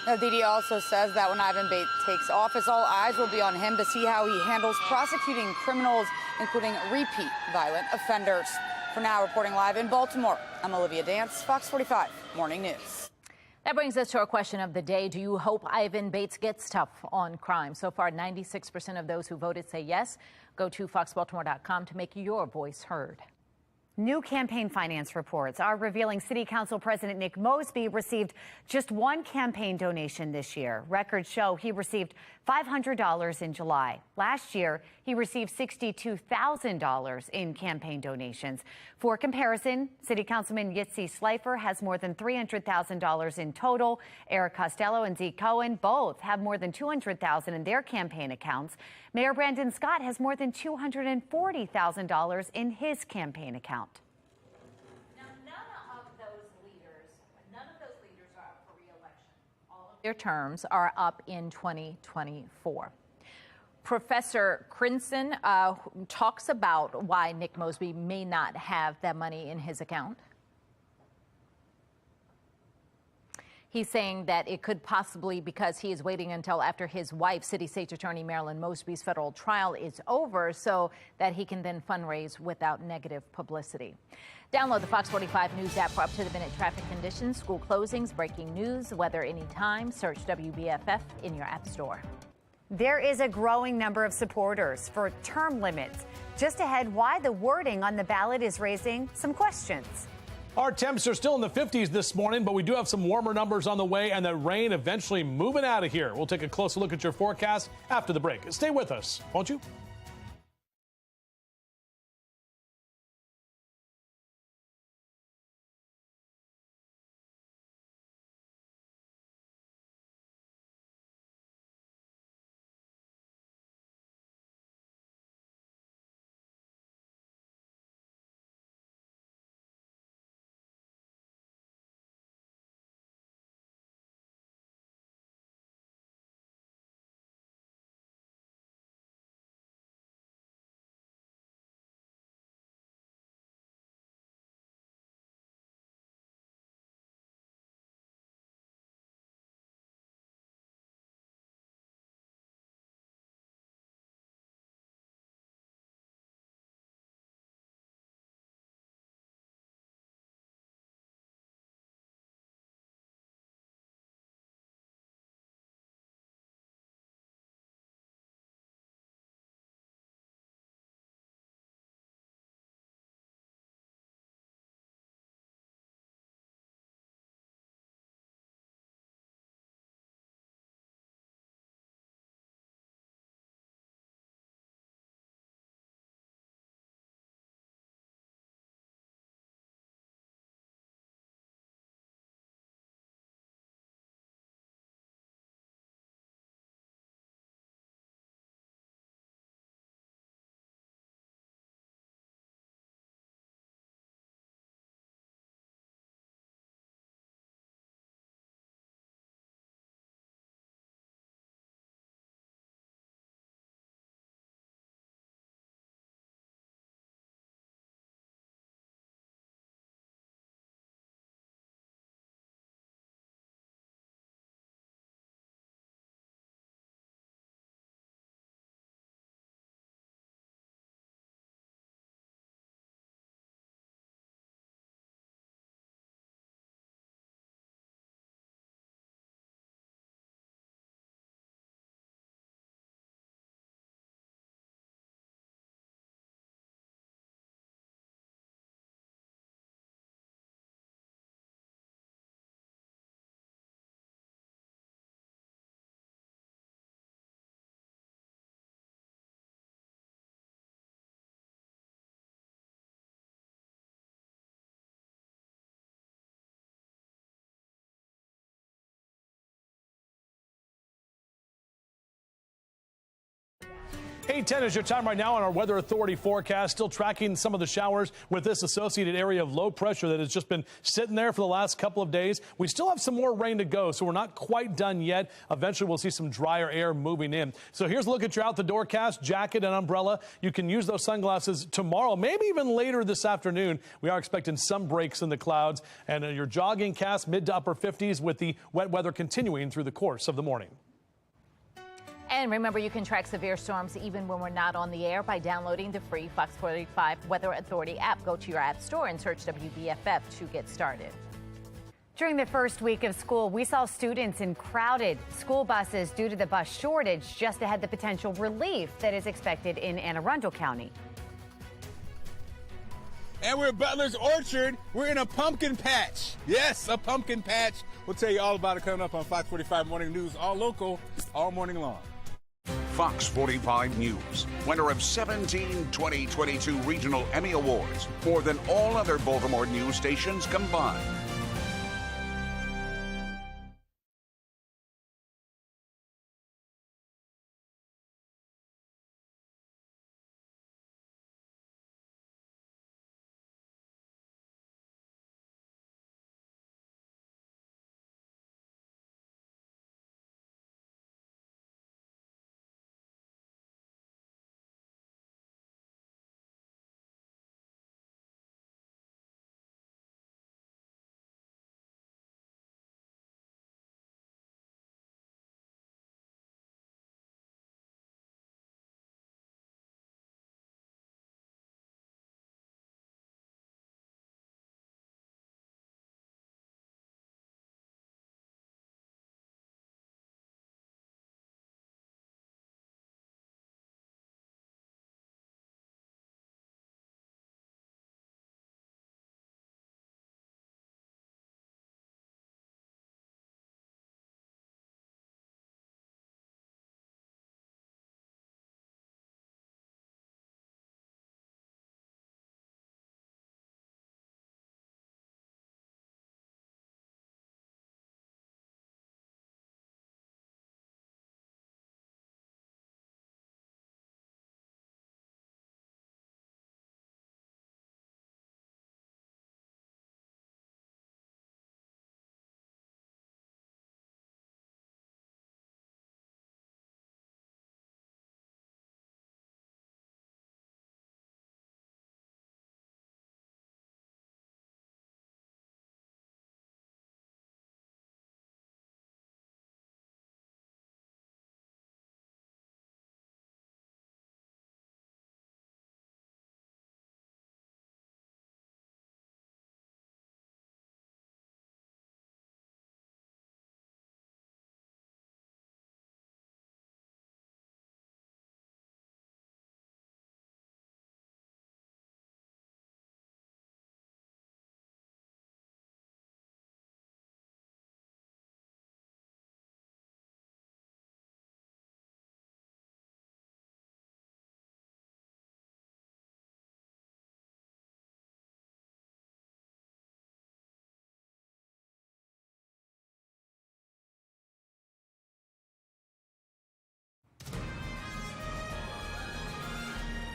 Now, Deedy also says that when Ivan Bates takes office, all eyes will be on him to see how he handles prosecuting criminals, including repeat violent offenders. For now, reporting live in Baltimore, I'm Olivia Dance, Fox 45 Morning News. That brings us to our question of the day. Do you hope Ivan Bates gets tough on crime? So far, 96% of those who voted say yes. Go to foxbaltimore.com to make your voice heard. New campaign finance reports are revealing City Council President Nick Mosby received just one campaign donation this year. Records show he received $500 in July. Last year, he received $62,000 in campaign donations. For comparison, City Councilman Yitzi Slifer has more than $300,000 in total. Eric Costello and Zeke Cohen both have more than $200,000 in their campaign accounts. Mayor Brandon Scott has more than $240,000 in his campaign account. Now, none of those leaders are up for re-election. All of their terms are up in 2024. Professor Crinson talks about why Nick Mosby may not have that money in his account. He's saying that it could possibly because he is waiting until after his wife, City State's Attorney Marilyn Mosby's federal trial is over so that he can then fundraise without negative publicity. Download the Fox 45 News app for up-to-the-minute traffic conditions, school closings, breaking news, weather anytime. Search WBFF in your app store. There is a growing number of supporters for term limits. Just ahead, why the wording on the ballot is raising some questions. Our temps are still in the 50s this morning, but we do have some warmer numbers on the way and the rain eventually moving out of here. We'll take a closer look at your forecast after the break. Stay with us, won't you? 8:10 is your time right now on our Weather Authority forecast. Still tracking some of the showers with this associated area of low pressure that has just been sitting there for the last couple of days. We still have some more rain to go, so we're not quite done yet. Eventually, we'll see some drier air moving in. So here's a look at your out the door cast, jacket and umbrella. You can use those sunglasses tomorrow, maybe even later this afternoon. We are expecting some breaks in the clouds, and your jogging cast mid to upper 50s with the wet weather continuing through the course of the morning. And remember, you can track severe storms even when we're not on the air by downloading the free FOX45 Weather Authority app. Go to your app store and search WBFF to get started. During the first week of school, we saw students in crowded school buses due to the bus shortage just ahead the potential relief that is expected in Anne Arundel County. And we're at Butler's Orchard. We're in a pumpkin patch. Yes, a pumpkin patch. We'll tell you all about it coming up on Fox 45 Morning News, all local, all morning long. Fox 45 News, winner of 17 2022 Regional Emmy Awards, more than all other Baltimore news stations combined.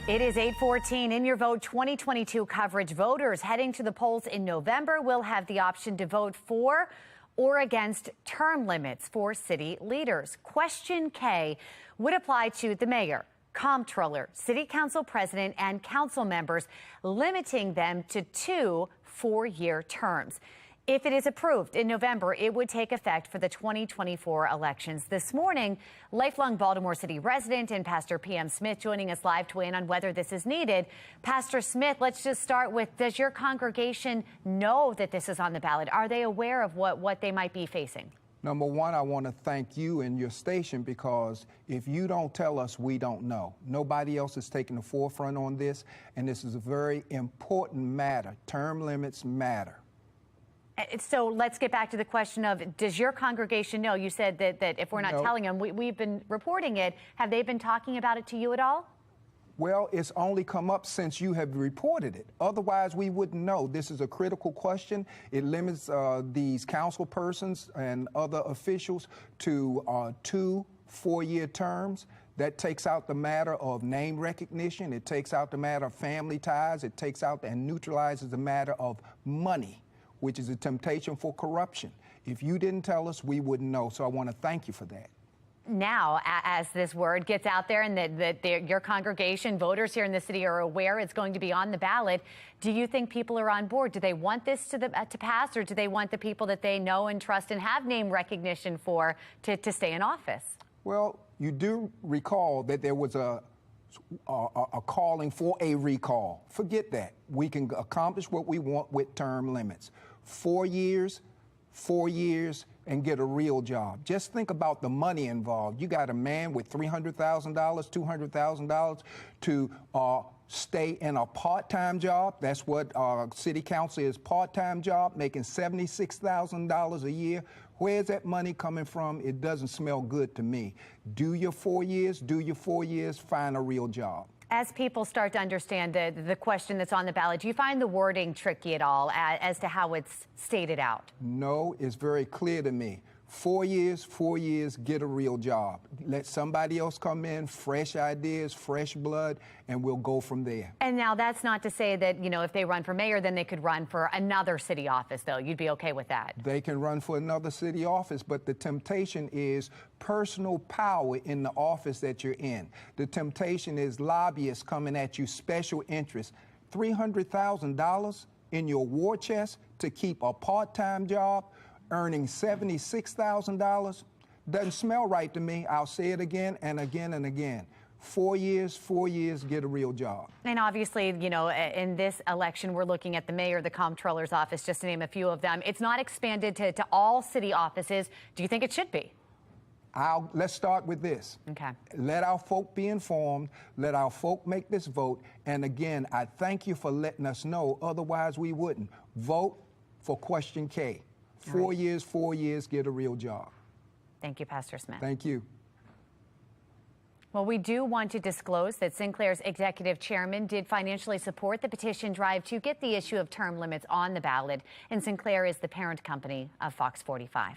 It is 8:14 in your vote 2022 coverage. Voters heading to the polls in November will have the option to vote for or against term limits for city leaders. Question K would apply to the mayor, comptroller, city council president, and council members, limiting them to 2 4-year terms. If it is approved in November, it would take effect for the 2024 elections. This morning, lifelong Baltimore City resident and Pastor P.M. Smith joining us live to weigh in on whether this is needed. Pastor Smith, let's just start with, does your congregation know that this is on the ballot? Are they aware of what they might be facing? Number one, I want to thank you and your station, because if you don't tell us, we don't know. Nobody else is taking the forefront on this, and this is a very important matter. Term limits matter. So let's get back to the question of, does your congregation know? You said that if we're not telling them, we've been reporting it. Have they been talking about it to you at all? Well, it's only come up since you have reported it. Otherwise, we wouldn't know. This is a critical question. It limits these council persons and other officials to 2 4-year terms. That takes out the matter of name recognition. It takes out the matter of family ties. It takes out and neutralizes the matter of money, which is a temptation for corruption. If you didn't tell us, we wouldn't know. So I want to thank you for that. Now, as this word gets out there and that your congregation, voters here in the city are aware it's going to be on the ballot, do you think people are on board? Do they want this to pass, or do they want the people that they know and trust and have name recognition for to stay in office? Well, you do recall that there was a calling for a recall. Forget that. We can accomplish what we want with term limits. 4 years, and get a real job. Just think about the money involved. You got a man with $300,000, $200,000 to stay in a part-time job. That's what city council is, part-time job, making $76,000 a year. Where's that money coming from? It doesn't smell good to me. Do your 4 years, find a real job. As people start to understand the question that's on the ballot, do you find the wording tricky at all as to how it's stated out? No, it's very clear to me. 4 years, get a real job. Let somebody else come in, fresh ideas, fresh blood, and we'll go from there. And now that's not to say that, you know, if they run for mayor, then they could run for another city office, though. You'd be okay with that? They can run for another city office, but the temptation is personal power in the office that you're in. The temptation is lobbyists coming at you, special interests. $300,000 in your war chest to keep a part-time job, earning $76,000, doesn't smell right to me. I'll say it again and again and again. 4 years, get a real job. And obviously, you know, in this election, we're looking at the mayor, the comptroller's office, just to name a few of them. It's not expanded to all city offices. Do you think it should be? Let's start with this. Okay. Let our folk be informed. Let our folk make this vote. And again, I thank you for letting us know. Otherwise, we wouldn't. Vote for question K. 4 years, get a real job. Thank you, Pastor Smith. Thank you. Well, we do want to disclose that Sinclair's executive chairman did financially support the petition drive to get the issue of term limits on the ballot, and Sinclair is the parent company of Fox 45.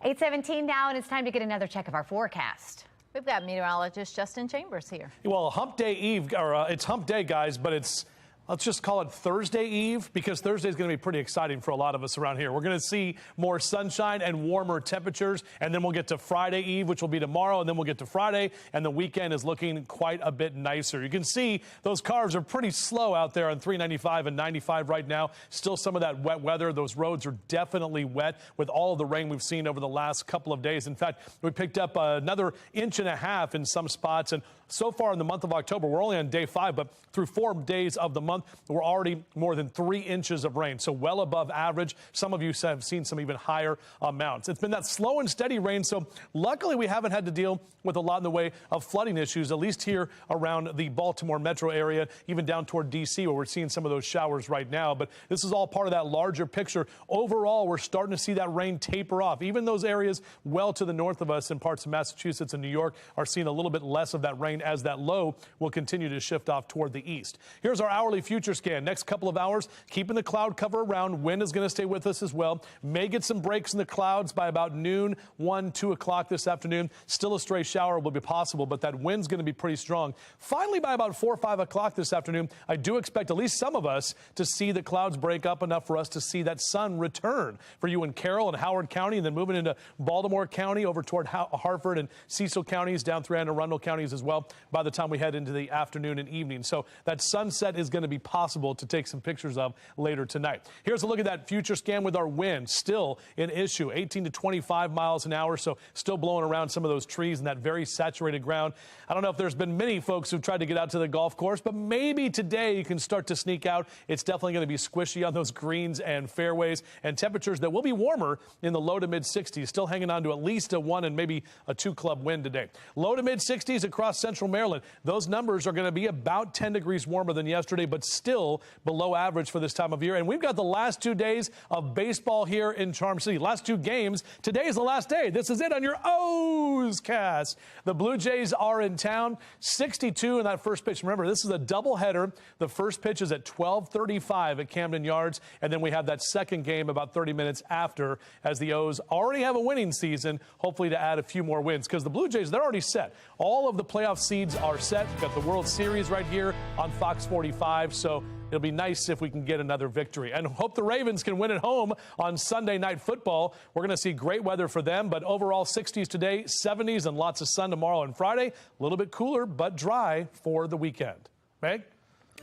8:17 now, and it's time to get another check of our forecast. We've got meteorologist Justin Chambers here. Well, Hump Day Eve, or it's Hump Day, guys, but it's, let's just call it Thursday Eve, because Thursday is going to be pretty exciting for a lot of us around here. We're going to see more sunshine and warmer temperatures, and then we'll get to Friday Eve, which will be tomorrow, and then we'll get to Friday, and the weekend is looking quite a bit nicer. You can see those cars are pretty slow out there on 395 and 95 right now. Still some of that wet weather. Those roads are definitely wet with all of the rain we've seen over the last couple of days. In fact, we picked up another 1.5 inches in some spots, and so far in the month of October, we're only on day 5, but through 4 days of the month, we're already more than 3 inches of rain, so well above average. Some of you have seen some even higher amounts. It's been that slow and steady rain, so luckily we haven't had to deal with a lot in the way of flooding issues, at least here around the Baltimore metro area, even down toward D.C., where we're seeing some of those showers right now. But this is all part of that larger picture. Overall, we're starting to see that rain taper off. Even those areas well to the north of us in parts of Massachusetts and New York are seeing a little bit less of that rain as that low will continue to shift off toward the east. Here's our hourly future scan. Next couple of hours, keeping the cloud cover around. Wind is going to stay with us as well. May get some breaks in the clouds by about noon, 1, 2 o'clock this afternoon. Still a stray shower will be possible, but that wind's going to be pretty strong. Finally, by about 4 or 5 o'clock this afternoon, I do expect at least some of us to see the clouds break up enough for us to see that sun return for you in Carroll and Howard County, and then moving into Baltimore County over toward Hartford and Cecil counties, down through Anne Arundel counties as well by the time we head into the afternoon and evening. So that sunset is going to be possible to take some pictures of later tonight. Here's a look at that future scan with our wind. Still an issue, 18 to 25 miles an hour, so still blowing around some of those trees and that very saturated ground. I don't know if there's been many folks who've tried to get out to the golf course, but maybe today you can start to sneak out. It's definitely going to be squishy on those greens and fairways, and temperatures that will be warmer in the low to mid 60s, still hanging on to at least a 1 and maybe a 2 club wind today. Low to mid 60s across central Maryland. Those numbers are going to be about 10 degrees warmer than yesterday, but but still below average for this time of year. And we've got the last 2 days of baseball here in Charm City. Last 2 games. Today is the last day. This is it on your O's cast. The Blue Jays are in town. 62 in that first pitch. Remember, this is a doubleheader. The first pitch is at 12:35 at Camden Yards, and then we have that second game about 30 minutes after, as the O's already have a winning season, hopefully to add a few more wins, because the Blue Jays, they're already set. All of the playoff seeds are set. We've got the World Series right here on Fox 45, so it'll be nice if we can get another victory. And hope the Ravens can win at home on Sunday Night Football. We're going to see great weather for them, but overall 60s today, 70s, and lots of sun tomorrow and Friday. A little bit cooler, but dry for the weekend. Meg?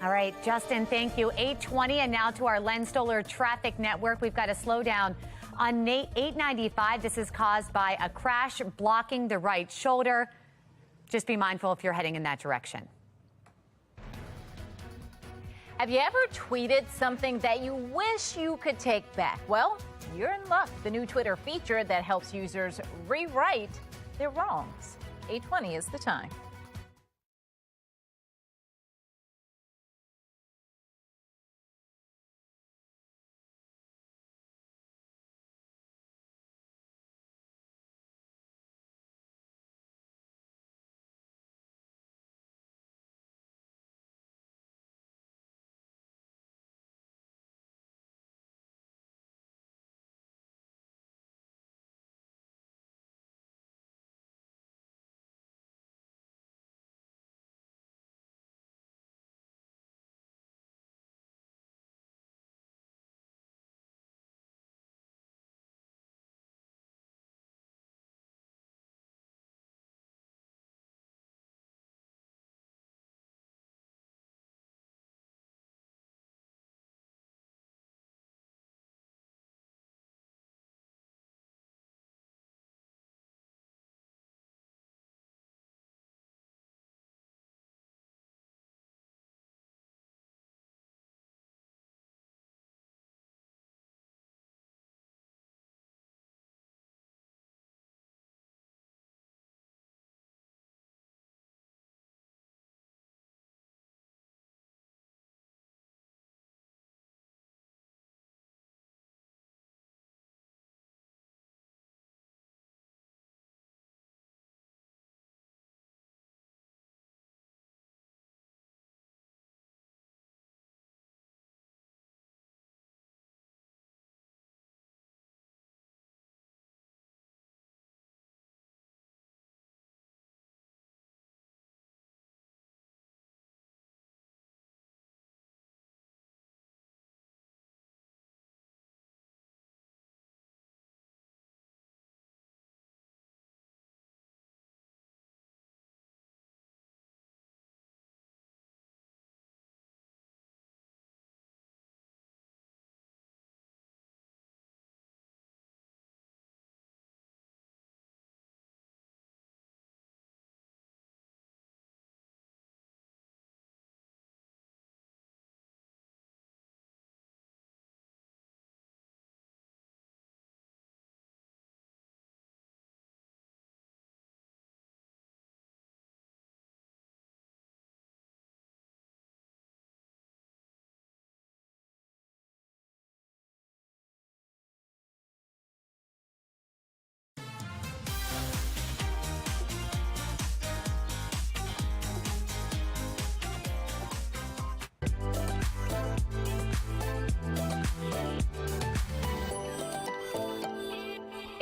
All right, Justin, thank you. 8:20, and now to our Len Stoller Traffic Network. We've got a slowdown on 895. This is caused by a crash blocking the right shoulder. Just be mindful if you're heading in that direction. Have you ever tweeted something that you wish you could take back? Well, you're in luck. The new Twitter feature that helps users rewrite their wrongs. 8:20 is the time.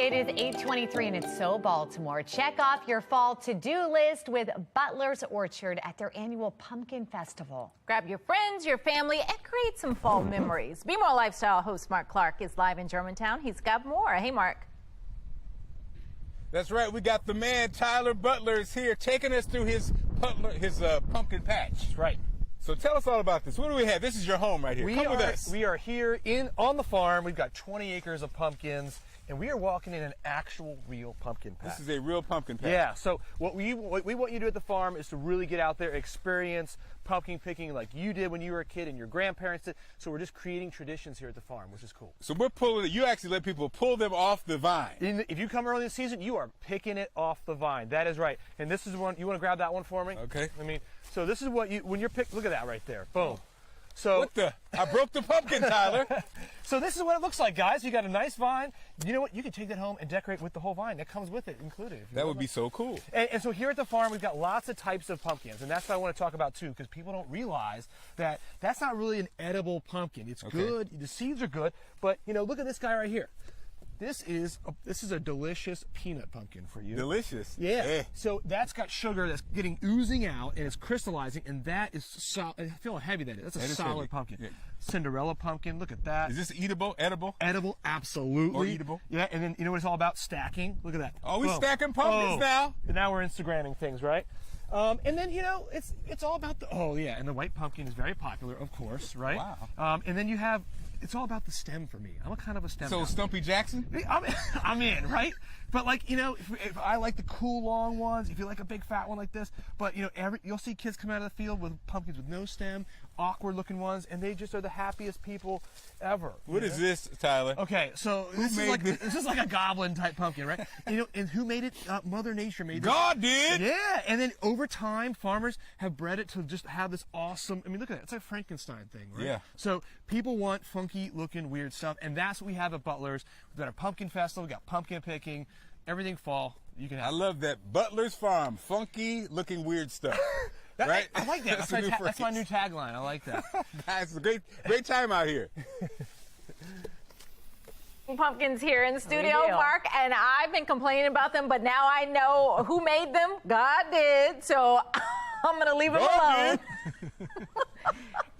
It is 8:23 and it's so Baltimore. Check off your fall to-do list with Butler's Orchard at their annual Pumpkin Festival. Grab your friends, your family, and create some fall memories. Be More Lifestyle host Mark Clark is live in Germantown. He's got more. Hey, Mark. That's right. We got the man, Tyler Butler, is here taking us through his pumpkin patch. That's right. So tell us all about this. What do we have? This is your home right here. Come with us. We are here on the farm. We've got 20 acres of pumpkins, and we are walking in an actual real pumpkin patch. This is a real pumpkin patch. Yeah, so what we want you to do at the farm is to really get out there, experience pumpkin picking like you did when you were a kid and your grandparents did. So we're just creating traditions here at the farm, which is cool. So we're pulling it. You actually let people pull them off the vine. If you come early this season, you are picking it off the vine. That is right. And this is one, you want to grab that one for me? Okay. So this is what when you're picked, look at that right there. Boom. So what the? I broke the pumpkin, Tyler. So this is what it looks like, guys. You got a nice vine. You know what? You can take that home and decorate with the whole vine. That comes with it included. That would be so cool. And so here at the farm, we've got lots of types of pumpkins, and that's what I want to talk about too, because people don't realize that that's not really an edible pumpkin. It's good. The seeds are good, but you know, look at this guy right here. This is a delicious peanut pumpkin for you. Delicious. Yeah. So that's got sugar that's getting oozing out and it's crystallizing, and that is solid. I feel how heavy that is. That's a solid pumpkin. Yeah. Cinderella pumpkin. Look at that. Is this eatable? Edible? Edible, absolutely. Or eatable? Yeah. And then you know what it's all about? Stacking. Look at that. Oh, we stacking pumpkins now. And now we're Instagramming things, right? And then you know it's all about the and the white pumpkin is very popular, of course, right? Wow. And then you have. It's all about the stem for me. I'm a kind of a stem. So guy. Stumpy Jackson? I'm in, right? But like, you know, if I like the cool long ones, if you like a big fat one like this, but you know, you'll see kids come out of the field with pumpkins with no stem, awkward looking ones, and they just are the happiest people ever. What is this, Tyler? Okay, so this is like a goblin type pumpkin, right? You know, and who made it? Mother Nature made it. God did. Yeah, and then over time, farmers have bred it to just have this awesome. I mean, look at that. It's a Frankenstein thing, right? Yeah. So people want funky looking weird stuff, and that's what we have at Butler's. We've got our pumpkin festival. We got pumpkin picking. Everything fall. You can have. I love that. Butler's Farm, funky looking weird stuff. Right? I like that. That's my new tagline. I like that. It's a great time out here. Pumpkins here in the studio, Mark, and I've been complaining about them, but now I know who made them. God did. So I'm going to leave it alone.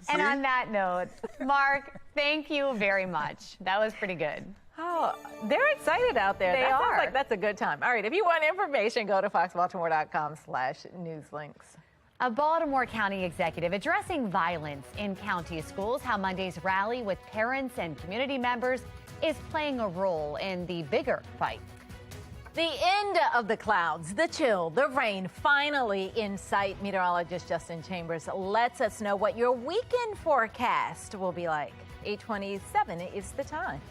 And on that note, Mark, thank you very much. That was pretty good. Oh, they're excited out there. They Sounds are. like that's a good time. All right, if you want information, go to foxbaltimore.com/newslinks. A Baltimore County executive addressing violence in county schools, how Monday's rally with parents and community members is playing a role in the bigger fight. The end of the clouds, the chill, the rain finally in sight. Meteorologist Justin Chambers lets us know what your weekend forecast will be like. 8:27 is the time.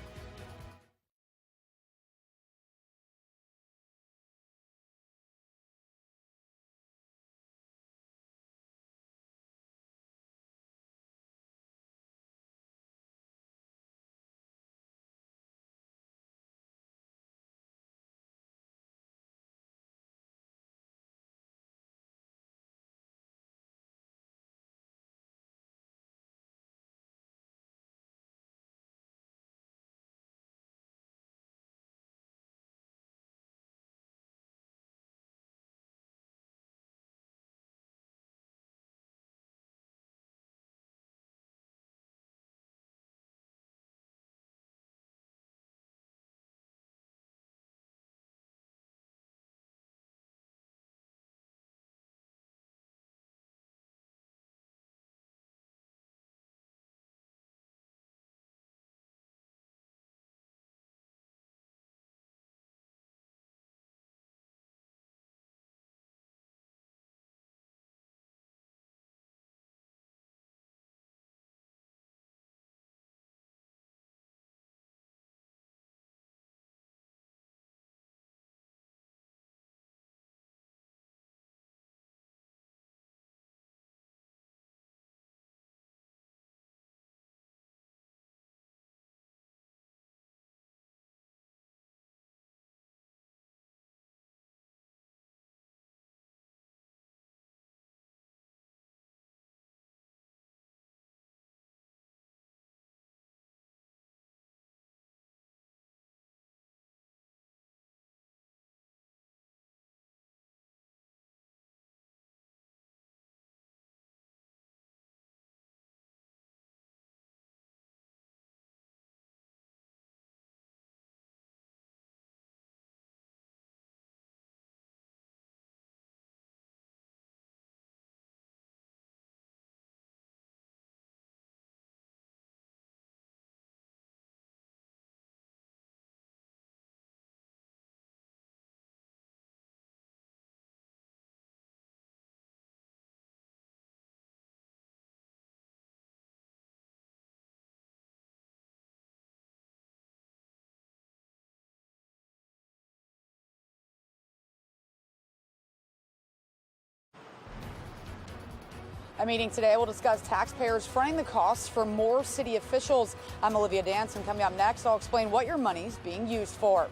A meeting today will discuss taxpayers fronting the costs for more city officials. I'm Olivia Dance, and coming up next, I'll explain what your money's being used for.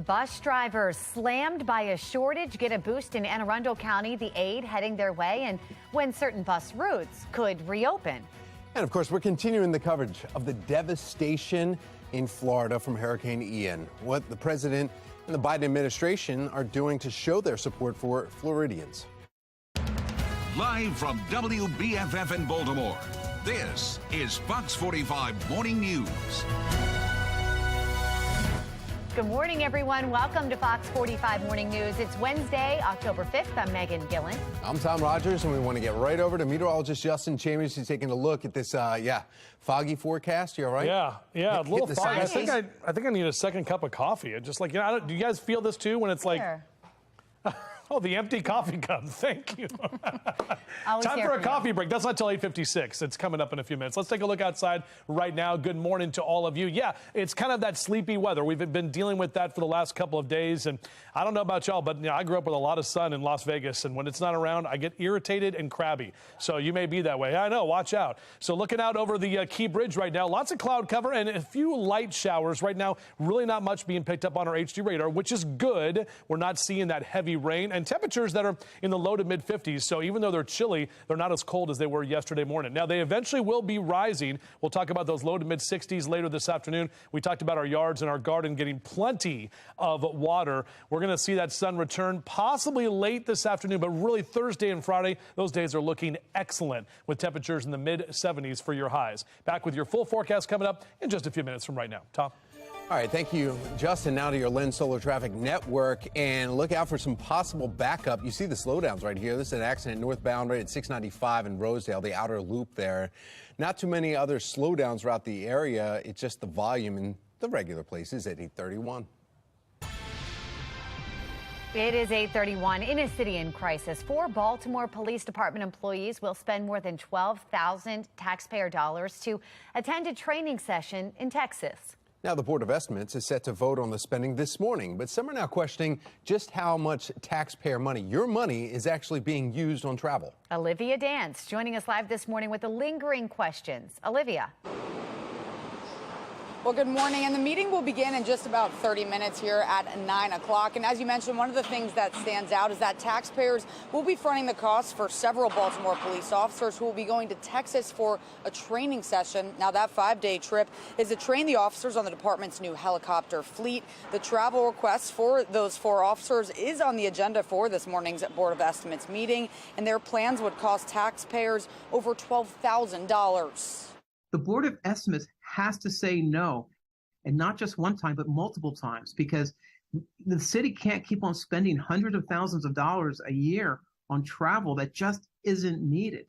Bus drivers slammed by a shortage get a boost in Anne Arundel County, the aid heading their way, and when certain bus routes could reopen. And of course, we're continuing the coverage of the devastation in Florida from Hurricane Ian. What the president and the Biden administration are doing to show their support for Floridians. Live from WBFF in Baltimore, this is Fox 45 Morning News. Good morning, everyone. Welcome to Fox 45 Morning News. It's Wednesday, October 5th. I'm Megan Gillen. I'm Tom Rogers, and we want to get right over to meteorologist Justin Chambers. He's taking a look at this, foggy forecast. You all right? Yeah, a little foggy. I think I need a second cup of coffee. Just like, do you guys feel this too when it's like... Oh, the empty coffee cup. Thank you. Time for a coffee break. That's not till 8:56. It's coming up in a few minutes. Let's take a look outside right now. Good morning to all of you. Yeah, it's kind of that sleepy weather. We've been dealing with that for the last couple of days. And I don't know about y'all, but I grew up with a lot of sun in Las Vegas. And when it's not around, I get irritated and crabby. So you may be that way. I know. Watch out. So looking out over the Key Bridge right now, lots of cloud cover and a few light showers right now. Really not much being picked up on our HD radar, which is good. We're not seeing that heavy rain. And temperatures that are in the low to mid 50s. So even though they're chilly, they're not as cold as they were yesterday morning. Now, they eventually will be rising. We'll talk about those low to mid 60s later this afternoon. We talked about our yards and our garden getting plenty of water. We're going to see that sun return possibly late this afternoon, but really Thursday and Friday, those days are looking excellent with temperatures in the mid 70s for your highs. Back with your full forecast coming up in just a few minutes from right now. Tom? All right, thank you, Justin. Now to your Lens Solar Traffic Network, and look out for some possible backup. You see the slowdowns right here. This is an accident northbound right at 695 in Rosedale, the outer loop there. Not too many other slowdowns throughout the area. It's just the volume in the regular places at 831. It is 8:31 in a city in crisis. 4 Baltimore Police Department employees will spend more than $12,000 taxpayer dollars to attend a training session in Texas. Now, the Board of Estimates is set to vote on the spending this morning, but some are now questioning just how much taxpayer money, your money, is actually being used on travel. Olivia Dance joining us live this morning with the lingering questions. Olivia. Well, good morning. And the meeting will begin in just about 30 minutes here at 9 o'clock. And as you mentioned, one of the things that stands out is that taxpayers will be fronting the costs for several Baltimore police officers who will be going to Texas for a training session. Now, that 5-day trip is to train the officers on the department's new helicopter fleet. The travel request for those 4 officers is on the agenda for this morning's Board of Estimates meeting, and their plans would cost taxpayers over $12,000. The Board of Estimates has to say no, and not just one time, but multiple times, because the city can't keep on spending hundreds of thousands of dollars a year on travel that just isn't needed.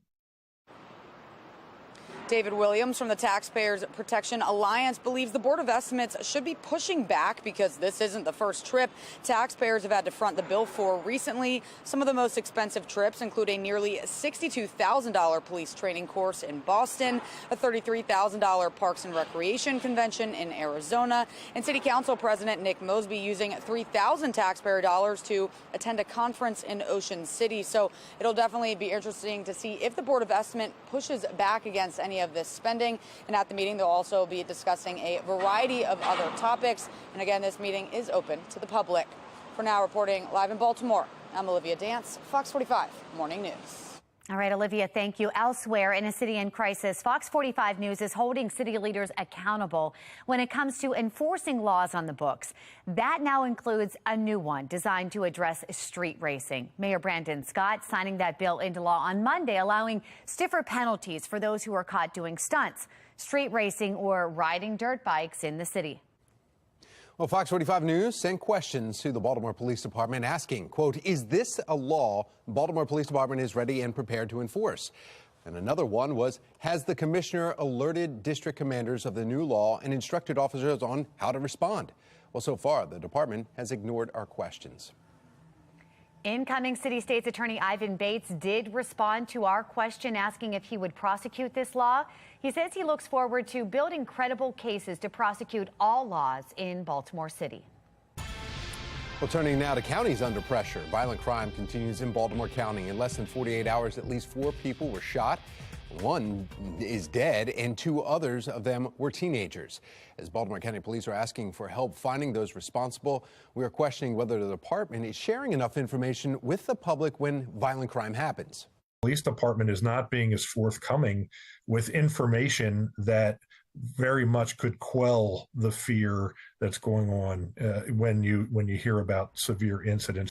David Williams from the Taxpayers Protection Alliance believes the Board of Estimates should be pushing back because this isn't the first trip taxpayers have had to front the bill for recently. Some of the most expensive trips include a nearly $62,000 police training course in Boston, a $33,000 Parks and Recreation convention in Arizona, and City Council President Nick Mosby using $3,000 taxpayer dollars to attend a conference in Ocean City. So it'll definitely be interesting to see if the Board of Estimate pushes back against any of this spending. And at the meeting, they'll also be discussing a variety of other topics. And again, this meeting is open to the public. For now, reporting live in Baltimore, I'm Olivia Dance, Fox 45 Morning News. All right, Olivia, thank you. Elsewhere in a city in crisis, Fox 45 News is holding city leaders accountable when it comes to enforcing laws on the books. That now includes a new one designed to address street racing. Mayor Brandon Scott signing that bill into law on Monday, allowing stiffer penalties for those who are caught doing stunts, street racing, or riding dirt bikes in the city. Well, Fox 45 News sent questions to the Baltimore Police Department asking, quote, is this a law Baltimore Police Department is ready and prepared to enforce? And another one was, has the commissioner alerted district commanders of the new law and instructed officers on how to respond? Well, so far, the department has ignored our questions. Incoming City State's Attorney Ivan Bates did respond to our question asking if he would prosecute this law. He says he looks forward to building credible cases to prosecute all laws in Baltimore City. Well, turning now to counties under pressure. Violent crime continues in Baltimore County. In less than 48 hours, at least 4 people were shot. One is dead, and 2 others of them were teenagers. As Baltimore County Police are asking for help finding those responsible, we are questioning whether the department is sharing enough information with the public when violent crime happens. Police department is not being as forthcoming with information that very much could quell the fear that's going on when you hear about severe incidents.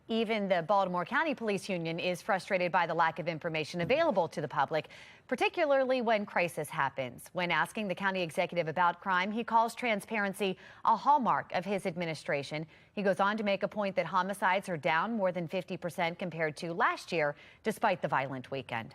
Even the Baltimore County Police Union is frustrated by the lack of information available to the public, particularly when crisis happens. When asking the county executive about crime, he calls transparency a hallmark of his administration. He goes on to make a point that homicides are down more than 50% compared to last year, despite the violent weekend.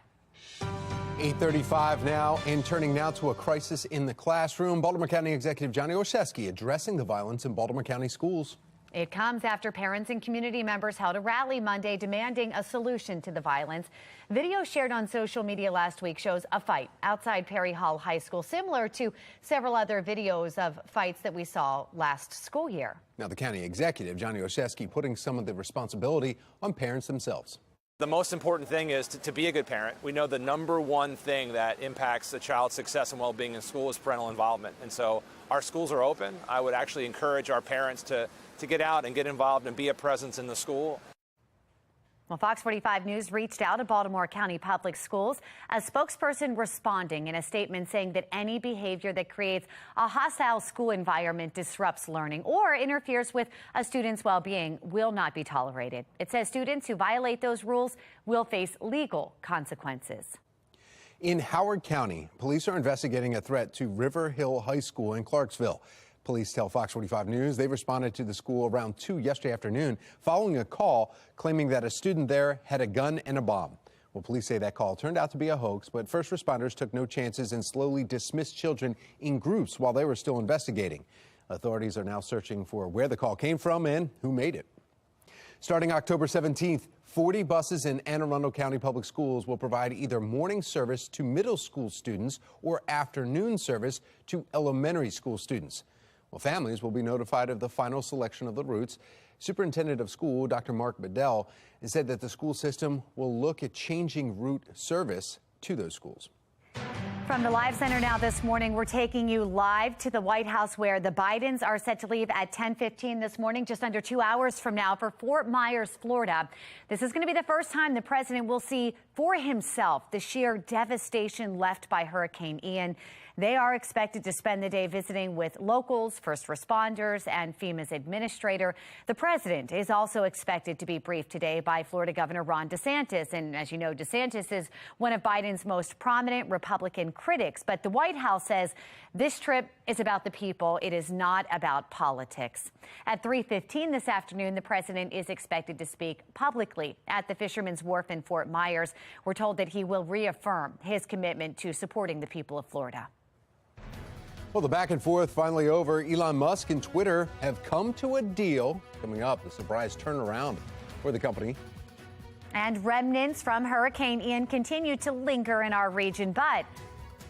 8:35 now, and turning now to a crisis in the classroom. Baltimore County Executive Johnny Olszewski addressing the violence in Baltimore County schools. It comes after parents and community members held a rally Monday demanding a solution to the violence. Video shared on social media last week shows a fight outside Perry Hall High School, similar to several other videos of fights that we saw last school year. Now, the county executive, Johnny Olszewski, putting some of the responsibility on parents themselves. The most important thing is to be a good parent. We know the number one thing that impacts a child's success and well-being in school is parental involvement. And so our schools are open. I would actually encourage our parents to get out and get involved and be a presence in the school. Well, Fox 45 News reached out to Baltimore County Public Schools, a spokesperson responding in a statement saying that any behavior that creates a hostile school environment, disrupts learning, or interferes with a student's well-being will not be tolerated. It says students who violate those rules will face legal consequences. In Howard County, police are investigating a threat to River Hill High School in Clarksville. Police tell Fox 45 News they responded to the school around 2 yesterday afternoon following a call claiming that a student there had a gun and a bomb. Well, police say that call turned out to be a hoax, but first responders took no chances and slowly dismissed children in groups while they were still investigating. Authorities are now searching for where the call came from and who made it. Starting October 17th, 40 buses in Anne Arundel County Public Schools will provide either morning service to middle school students or afternoon service to elementary school students. Well, families will be notified of the final selection of the routes. Superintendent of School, Dr. Mark Bedell, said that the school system will look at changing route service to those schools. From the Live Center now this morning, we're taking you live to the White House where the Bidens are set to leave at 10:15 this morning, just under 2 hours from now, for Fort Myers, Florida. This is going to be the first time the president will see for himself the sheer devastation left by Hurricane Ian. They are expected to spend the day visiting with locals, first responders, and FEMA's administrator. The president is also expected to be briefed today by Florida Governor Ron DeSantis. And as you know, DeSantis is one of Biden's most prominent Republican critics. But the White House says this trip is about the people. It is not about politics. At 3:15 this afternoon, the president is expected to speak publicly at the Fisherman's Wharf in Fort Myers. We're told that he will reaffirm his commitment to supporting the people of Florida. Well, the back and forth finally over. Elon Musk and Twitter have come to a deal. Coming up, the surprise turnaround for the company. And remnants from Hurricane Ian continue to linger in our region. But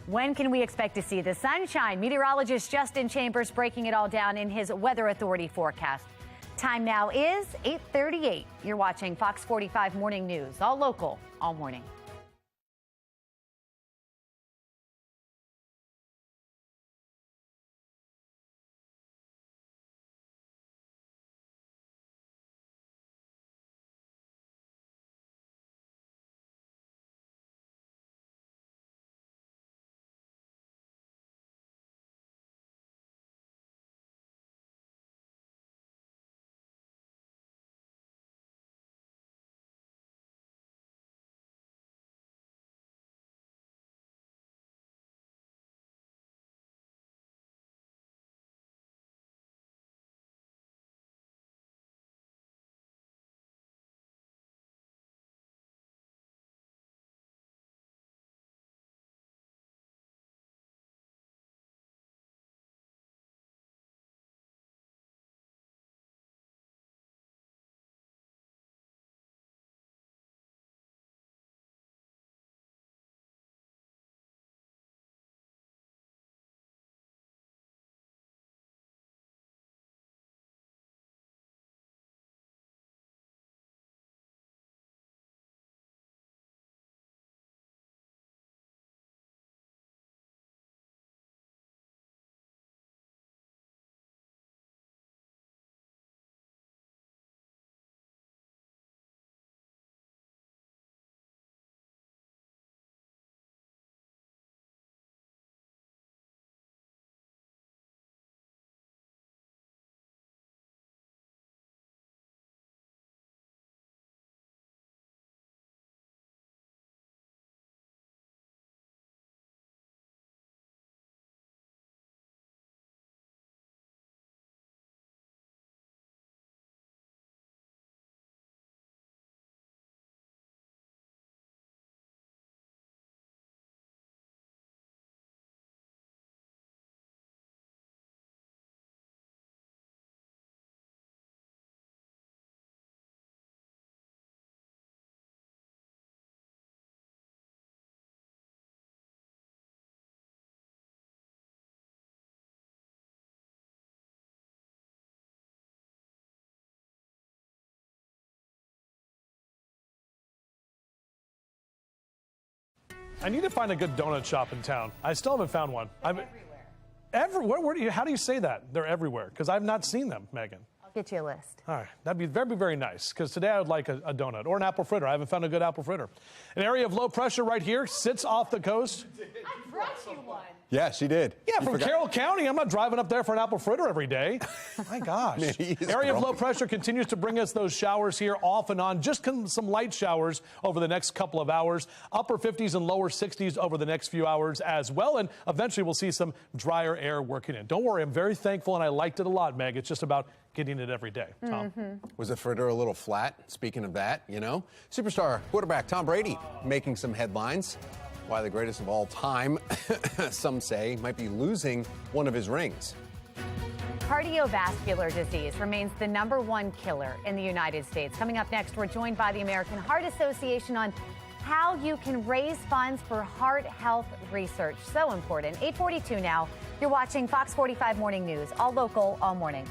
when can we expect to see the sunshine? Meteorologist Justin Chambers breaking it all down in his Weather Authority forecast. Time now is 8:38. You're watching Fox 45 Morning News, all local, all morning. I need to find a good donut shop in town. I still haven't found one. Everywhere. How do you say that? They're everywhere, because I've not seen them, Megan. I'll get you a list. All right, that'd be very, very nice, because today I would like a donut or an apple fritter. I haven't found a good apple fritter. An area of low pressure right here sits off the coast. I brought you one. Yeah, she did. Yeah, from Carroll County. I'm not driving up there for an apple fritter every day. My gosh. Area of low pressure continues to bring us those showers here off and on. Just some light showers over the next couple of hours. Upper 50s and lower 60s over the next few hours as well. And eventually we'll see some drier air working in. Don't worry, I'm very thankful and I liked it a lot, Meg. It's just about getting it every day. Tom? Was the fritter a little flat? Speaking of that, you know, superstar quarterback Tom Brady making some headlines. Why the greatest of all time, some say, might be losing one of his rings. Cardiovascular disease remains the #1 killer in the United States. Coming up next, we're joined by the American Heart Association on how you can raise funds for heart health research. So important. 8:42 now. You're watching Fox 45 Morning News, all local, all morning.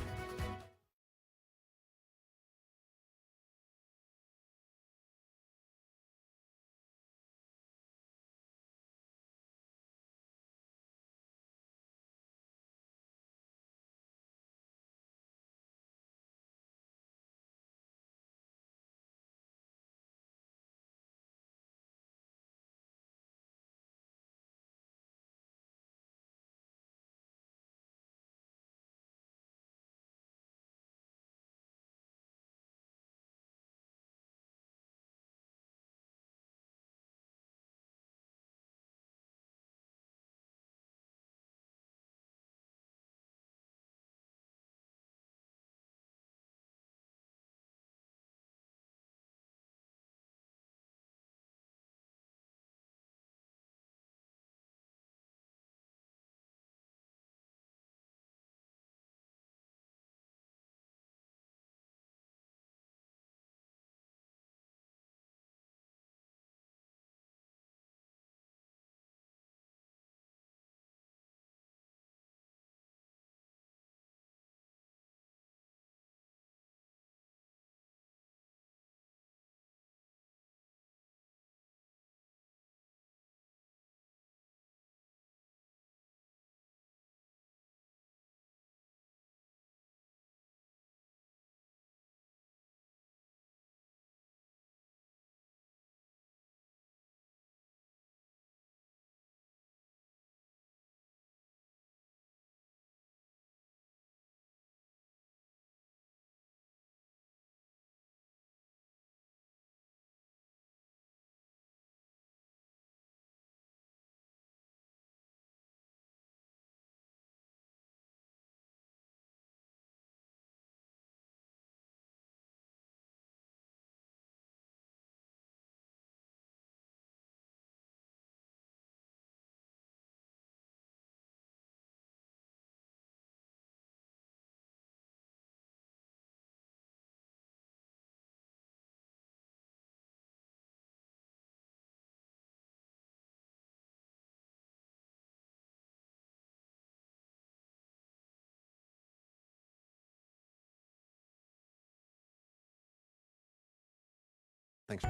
Thanks.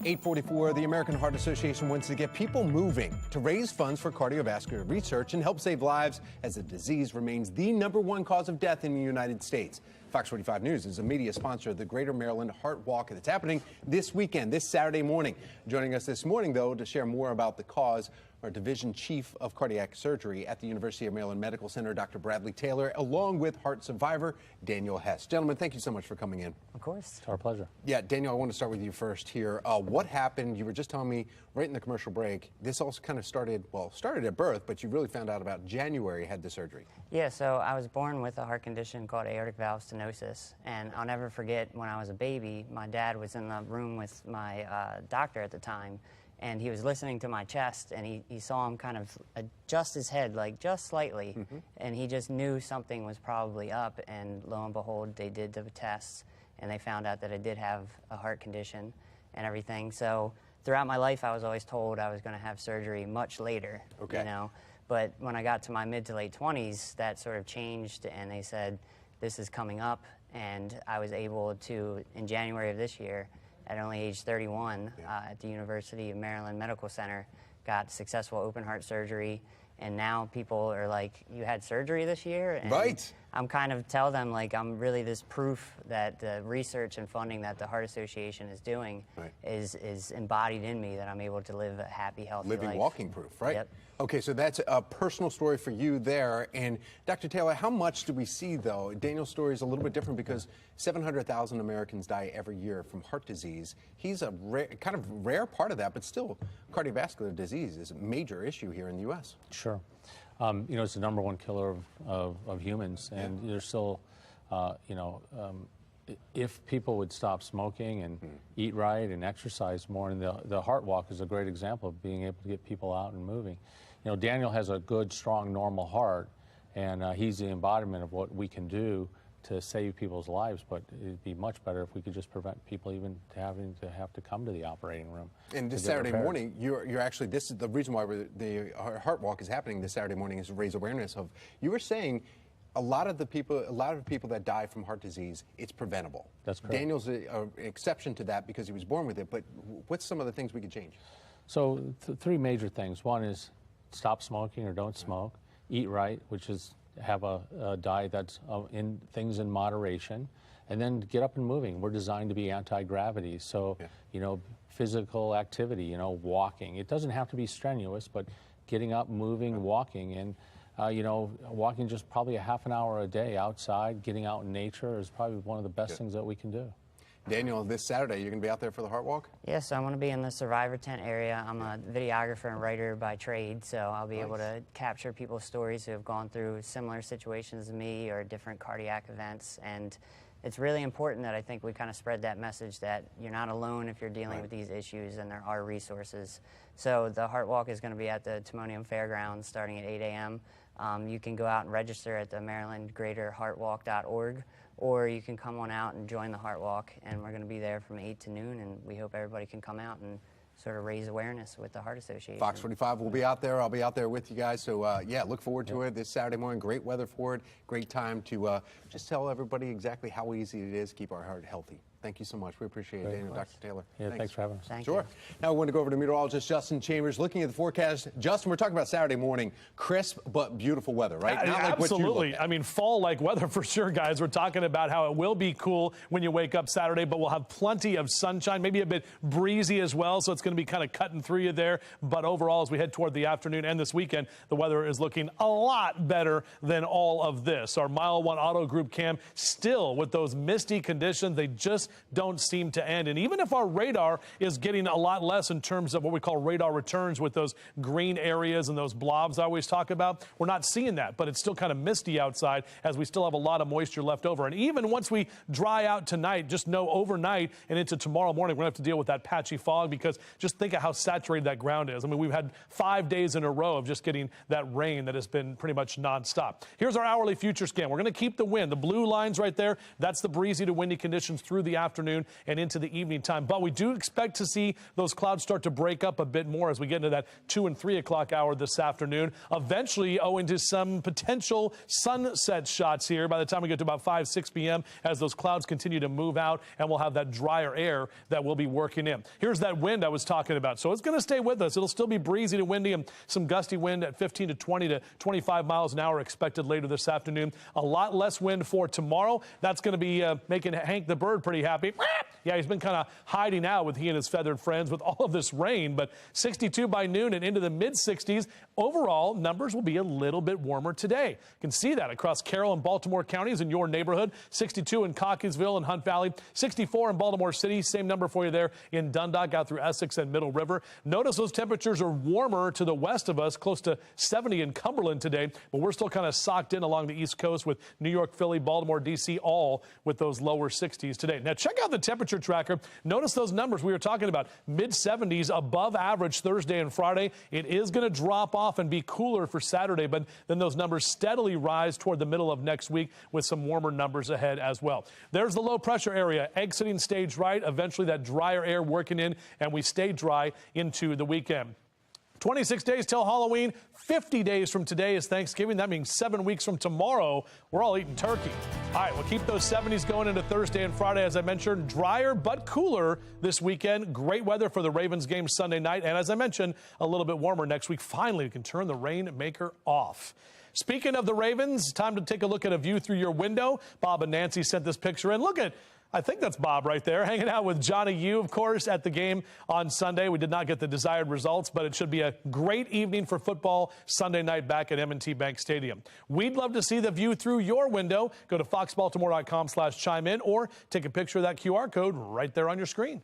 8:44, the American Heart Association wants to get people moving to raise funds for cardiovascular research and help save lives as the disease remains the #1 cause of death in the United States. Fox 45 News is a media sponsor of the Greater Maryland Heart Walk that's happening this weekend, this Saturday morning. Joining us this morning, though, to share more about the cause, our Division Chief of Cardiac Surgery at the University of Maryland Medical Center, Dr. Bradley Taylor, along with heart survivor Daniel Hess. Gentlemen, thank you so much for coming in. Of course. It's our pleasure. Yeah, Daniel, I want to start with you first here. What happened? You were just telling me right in the commercial break, this also kind of started at birth, but you really found out about January, had the surgery. Yeah, so I was born with a heart condition called aortic valve stenosis, and I'll never forget when I was a baby, my dad was in the room with my doctor at the time, and he was listening to my chest, and he saw him kind of adjust his head, like just slightly, and he just knew something was probably up, and lo and behold, they did the tests, and they found out that I did have a heart condition and everything. So throughout my life, I was always told I was going to have surgery much later, you know. But when I got to my mid to late 20s, that sort of changed, and they said, this is coming up, and I was able to, in January of this year, at only age 31 at the University of Maryland Medical Center, got successful open heart surgery. And now people are like, you had surgery this year? And right. I'm kind of tell them, like, I'm really this proof that the research and funding that the Heart Association is doing is embodied in me, that I'm able to live a happy, healthy life. Living walking proof, right? Yep. Okay, so that's a personal story for you there. And Dr. Taylor, how much do we see, though? Daniel's story is a little bit different because 700,000 Americans die every year from heart disease. He's a kind of rare part of that, but still, cardiovascular disease is a major issue here in the U.S. Sure. You know, it's the #1 killer of humans, and there's still, if people would stop smoking and eat right and exercise more, and the Heart Walk is a great example of being able to get people out and moving. You know, Daniel has a good, strong, normal heart, and he's the embodiment of what we can do to save people's lives, but it'd be much better if we could just prevent people even having to have to come to the operating room. And this Saturday morning, you're actually, this is the reason why the Heart Walk is happening this Saturday morning, is to raise awareness of, you were saying, a lot of people that die from heart disease, it's preventable. That's correct. Daniel's an exception to that because he was born with it, but what's some of the things we could change? So 3 major things. One is stop smoking or don't smoke, eat right, which is have a diet that's in things in moderation, and then get up and moving. We're designed to be anti-gravity, so you know, physical activity, you know, walking. It doesn't have to be strenuous, but getting up, moving, walking, and you know, walking just probably a half an hour a day outside, getting out in nature is probably one of the best things that we can do. Daniel, this Saturday, you're going to be out there for the Heart Walk? Yes, I'm going to be in the survivor tent area. I'm a videographer and writer by trade, so I'll be able to capture people's stories who have gone through similar situations as me or different cardiac events. And it's really important that I think we kind of spread that message that you're not alone if you're dealing with these issues, and there are resources. So the Heart Walk is going to be at the Timonium Fairgrounds starting at 8 a.m. You can go out and register at the MarylandGreaterHeartWalk.org, or you can come on out and join the Heart Walk, and we're going to be there from 8 to noon, and we hope everybody can come out and sort of raise awareness with the Heart Association. FOX45 will be out there. I'll be out there with you guys. So, yeah, look forward to it this Saturday morning. Great weather for it. Great time to just tell everybody exactly how easy it is to keep our heart healthy. Thank you so much. We appreciate it, Daniel, Dr. Taylor. Yeah, thanks for having us. Thank you. Now we want to go over to meteorologist Justin Chambers looking at the forecast. Justin, we're talking about Saturday morning. Crisp but beautiful weather, right? Not like absolutely. What you look at. I mean, fall-like weather for sure, guys. We're talking about how it will be cool when you wake up Saturday, but we'll have plenty of sunshine, maybe a bit breezy as well, so it's going to be kind of cutting through you there. But overall, as we head toward the afternoon and this weekend, the weather is looking a lot better than all of this. Our Mile 1 Auto Group cam still with those misty conditions. They just don't seem to end. And even if our radar is getting a lot less in terms of what we call radar returns with those green areas and those blobs I always talk about, we're not seeing that, but it's still kind of misty outside as we still have a lot of moisture left over. And even once we dry out tonight, just know overnight and into tomorrow morning, we're going to have to deal with that patchy fog, because just think of how saturated that ground is. I mean, we've had 5 days in a row of just getting that rain that has been pretty much nonstop. Here's our hourly future scan. We're going to keep the wind. The blue lines right there, that's the breezy to windy conditions through the afternoon and into the evening time. But we do expect to see those clouds start to break up a bit more as we get into that 2 and 3 o'clock hour this afternoon. Eventually, owing to some potential sunset shots here by the time we get to about 5, 6 p.m. as those clouds continue to move out, and we'll have that drier air that we'll be working in. Here's that wind I was talking about. So it's going to stay with us. It'll still be breezy to windy and some gusty wind at 15 to 20 to 25 miles an hour expected later this afternoon. A lot less wind for tomorrow. That's going to be making Hank the bird pretty happy. Yeah, he's been kind of hiding out with he and his feathered friends with all of this rain, but 62 by noon and into the mid-60s. Overall, numbers will be a little bit warmer today. You can see that across Carroll and Baltimore counties in your neighborhood. 62 in Cockeysville and Hunt Valley. 64 in Baltimore City. Same number for you there in Dundalk out through Essex and Middle River. Notice those temperatures are warmer to the west of us, close to 70 in Cumberland today, but we're still kind of socked in along the East Coast with New York, Philly, Baltimore, D.C., all with those lower 60s today. Now, check out the temperature tracker. Notice those numbers we were talking about. Mid-70s, above average Thursday and Friday. It is going to drop off and be cooler for Saturday, but then those numbers steadily rise toward the middle of next week with some warmer numbers ahead as well. There's the low pressure area exiting stage right. Eventually that drier air working in, and we stay dry into the weekend. 26 days till Halloween, 50 days from today is Thanksgiving. That means 7 weeks from tomorrow, we're all eating turkey. All right, we'll keep those 70s going into Thursday and Friday. As I mentioned, drier but cooler this weekend. Great weather for the Ravens game Sunday night. And as I mentioned, a little bit warmer next week. Finally, we can turn the rainmaker off. Speaking of the Ravens, time to take a look at a view through your window. Bob and Nancy sent this picture in. Look at, I think that's Bob right there, hanging out with Johnny U, of course, at the game on Sunday. We did not get the desired results, but it should be a great evening for football Sunday night back at M&T Bank Stadium. We'd love to see the view through your window. Go to foxbaltimore.com/chime in or take a picture of that QR code right there on your screen.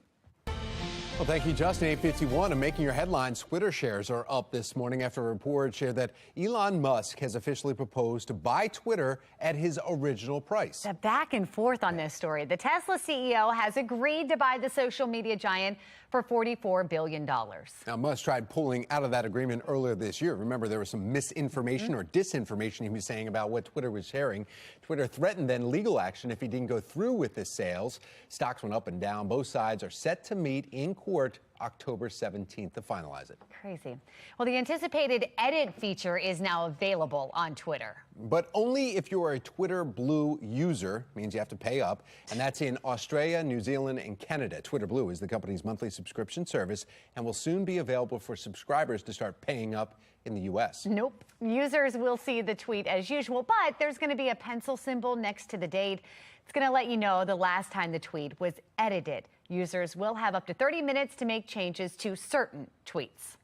Well, thank you, Justin. 8:51 and making your headlines. Twitter shares are up this morning after a report shared that Elon Musk has officially proposed to buy Twitter at his original price. The back and forth on this story. The Tesla CEO has agreed to buy the social media giant for $44 billion. Now, Musk tried pulling out of that agreement earlier this year. Remember, there was some misinformation or disinformation he was saying about what Twitter was sharing. Twitter threatened then legal action if he didn't go through with the sales. Stocks went up and down. Both sides are set to meet in court October 17th to finalize it. Crazy. Well, the anticipated edit feature is now available on Twitter. But only if you are a Twitter Blue user, means you have to pay up, and that's in Australia, New Zealand, and Canada. Twitter Blue is the company's monthly subscription service and will soon be available for subscribers to start paying up in the U.S. Nope. Users will see the tweet as usual, but there's going to be a pencil symbol next to the date. It's going to let you know the last time the tweet was edited. Users will have up to 30 minutes to make changes to certain tweets.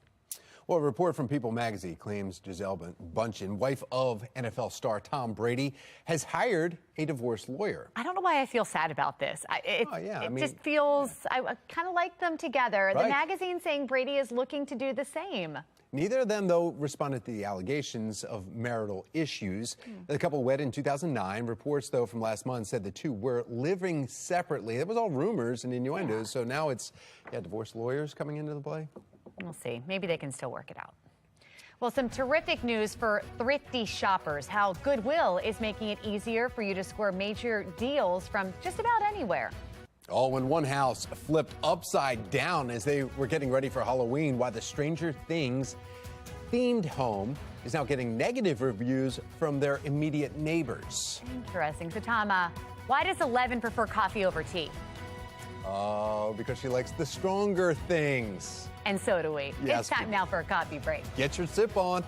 Well, a report from People magazine claims Gisele Bündchen, wife of NFL star Tom Brady, has hired a divorce lawyer. I don't know why I feel sad about this. It just feels, I kind of like them together. Right. The magazine saying Brady is looking to do the same. Neither of them, though, responded to the allegations of marital issues. The couple wed in 2009. Reports, though, from last month said the two were living separately. It was all rumors and innuendos. So now it's divorce lawyers coming into the play. We'll see. Maybe they can still work it out. Well, some terrific news for thrifty shoppers. How Goodwill is making it easier for you to score major deals from just about anywhere. All when one house flipped upside down as they were getting ready for Halloween, while the Stranger Things themed home is now getting negative reviews from their immediate neighbors. Interesting. So, Tom, why does 11 prefer coffee over tea? Oh, because she likes the stronger things. And so do we. Yes, It's time now for a coffee break. Get your sip on.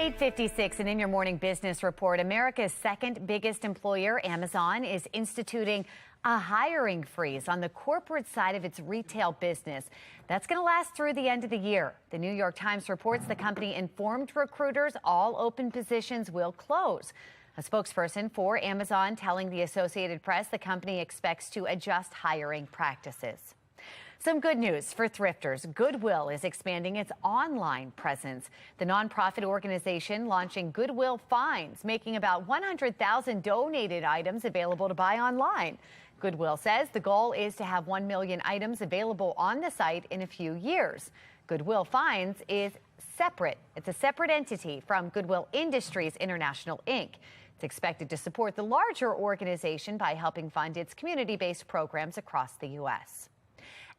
8:56, and in your morning business report, America's second biggest employer, Amazon, is instituting a hiring freeze on the corporate side of its retail business. That's going to last through the end of the year. The New York Times reports the company informed recruiters all open positions will close. A spokesperson for Amazon telling the Associated Press the company expects to adjust hiring practices. Some good news for thrifters. Goodwill is expanding its online presence. The nonprofit organization launching Goodwill Finds, making about 100,000 donated items available to buy online. Goodwill says the goal is to have 1 million items available on the site in a few years. Goodwill Finds is separate. It's a separate entity from Goodwill Industries International, Inc. It's expected to support the larger organization by helping fund its community-based programs across the U.S.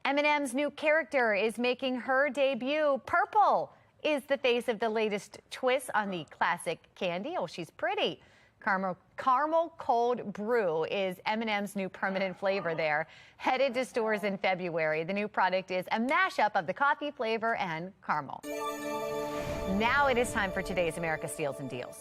M&M's new character is making her debut. Purple is the face of the latest twist on the classic candy. Oh, she's pretty. Caramel Cold Brew is M&M's new permanent flavor there. Headed to stores in February. The new product is a mashup of the coffee flavor and caramel. Now it is time for today's America Steals and Deals.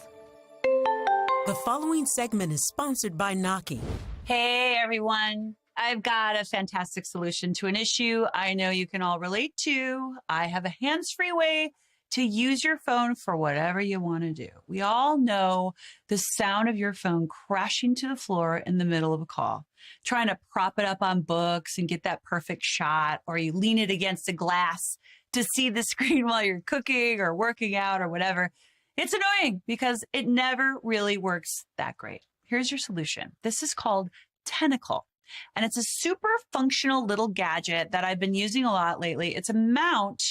The following segment is sponsored by Naki. Hey, everyone. I've got a fantastic solution to an issue I know you can all relate to. I have a hands-free way to use your phone for whatever you want to do. We all know the sound of your phone crashing to the floor in the middle of a call, trying to prop it up on books and get that perfect shot, or you lean it against a glass to see the screen while you're cooking or working out or whatever. It's annoying because it never really works that great. Here's your solution. This is called Tentacle. And it's a super functional little gadget that I've been using a lot lately. It's a mount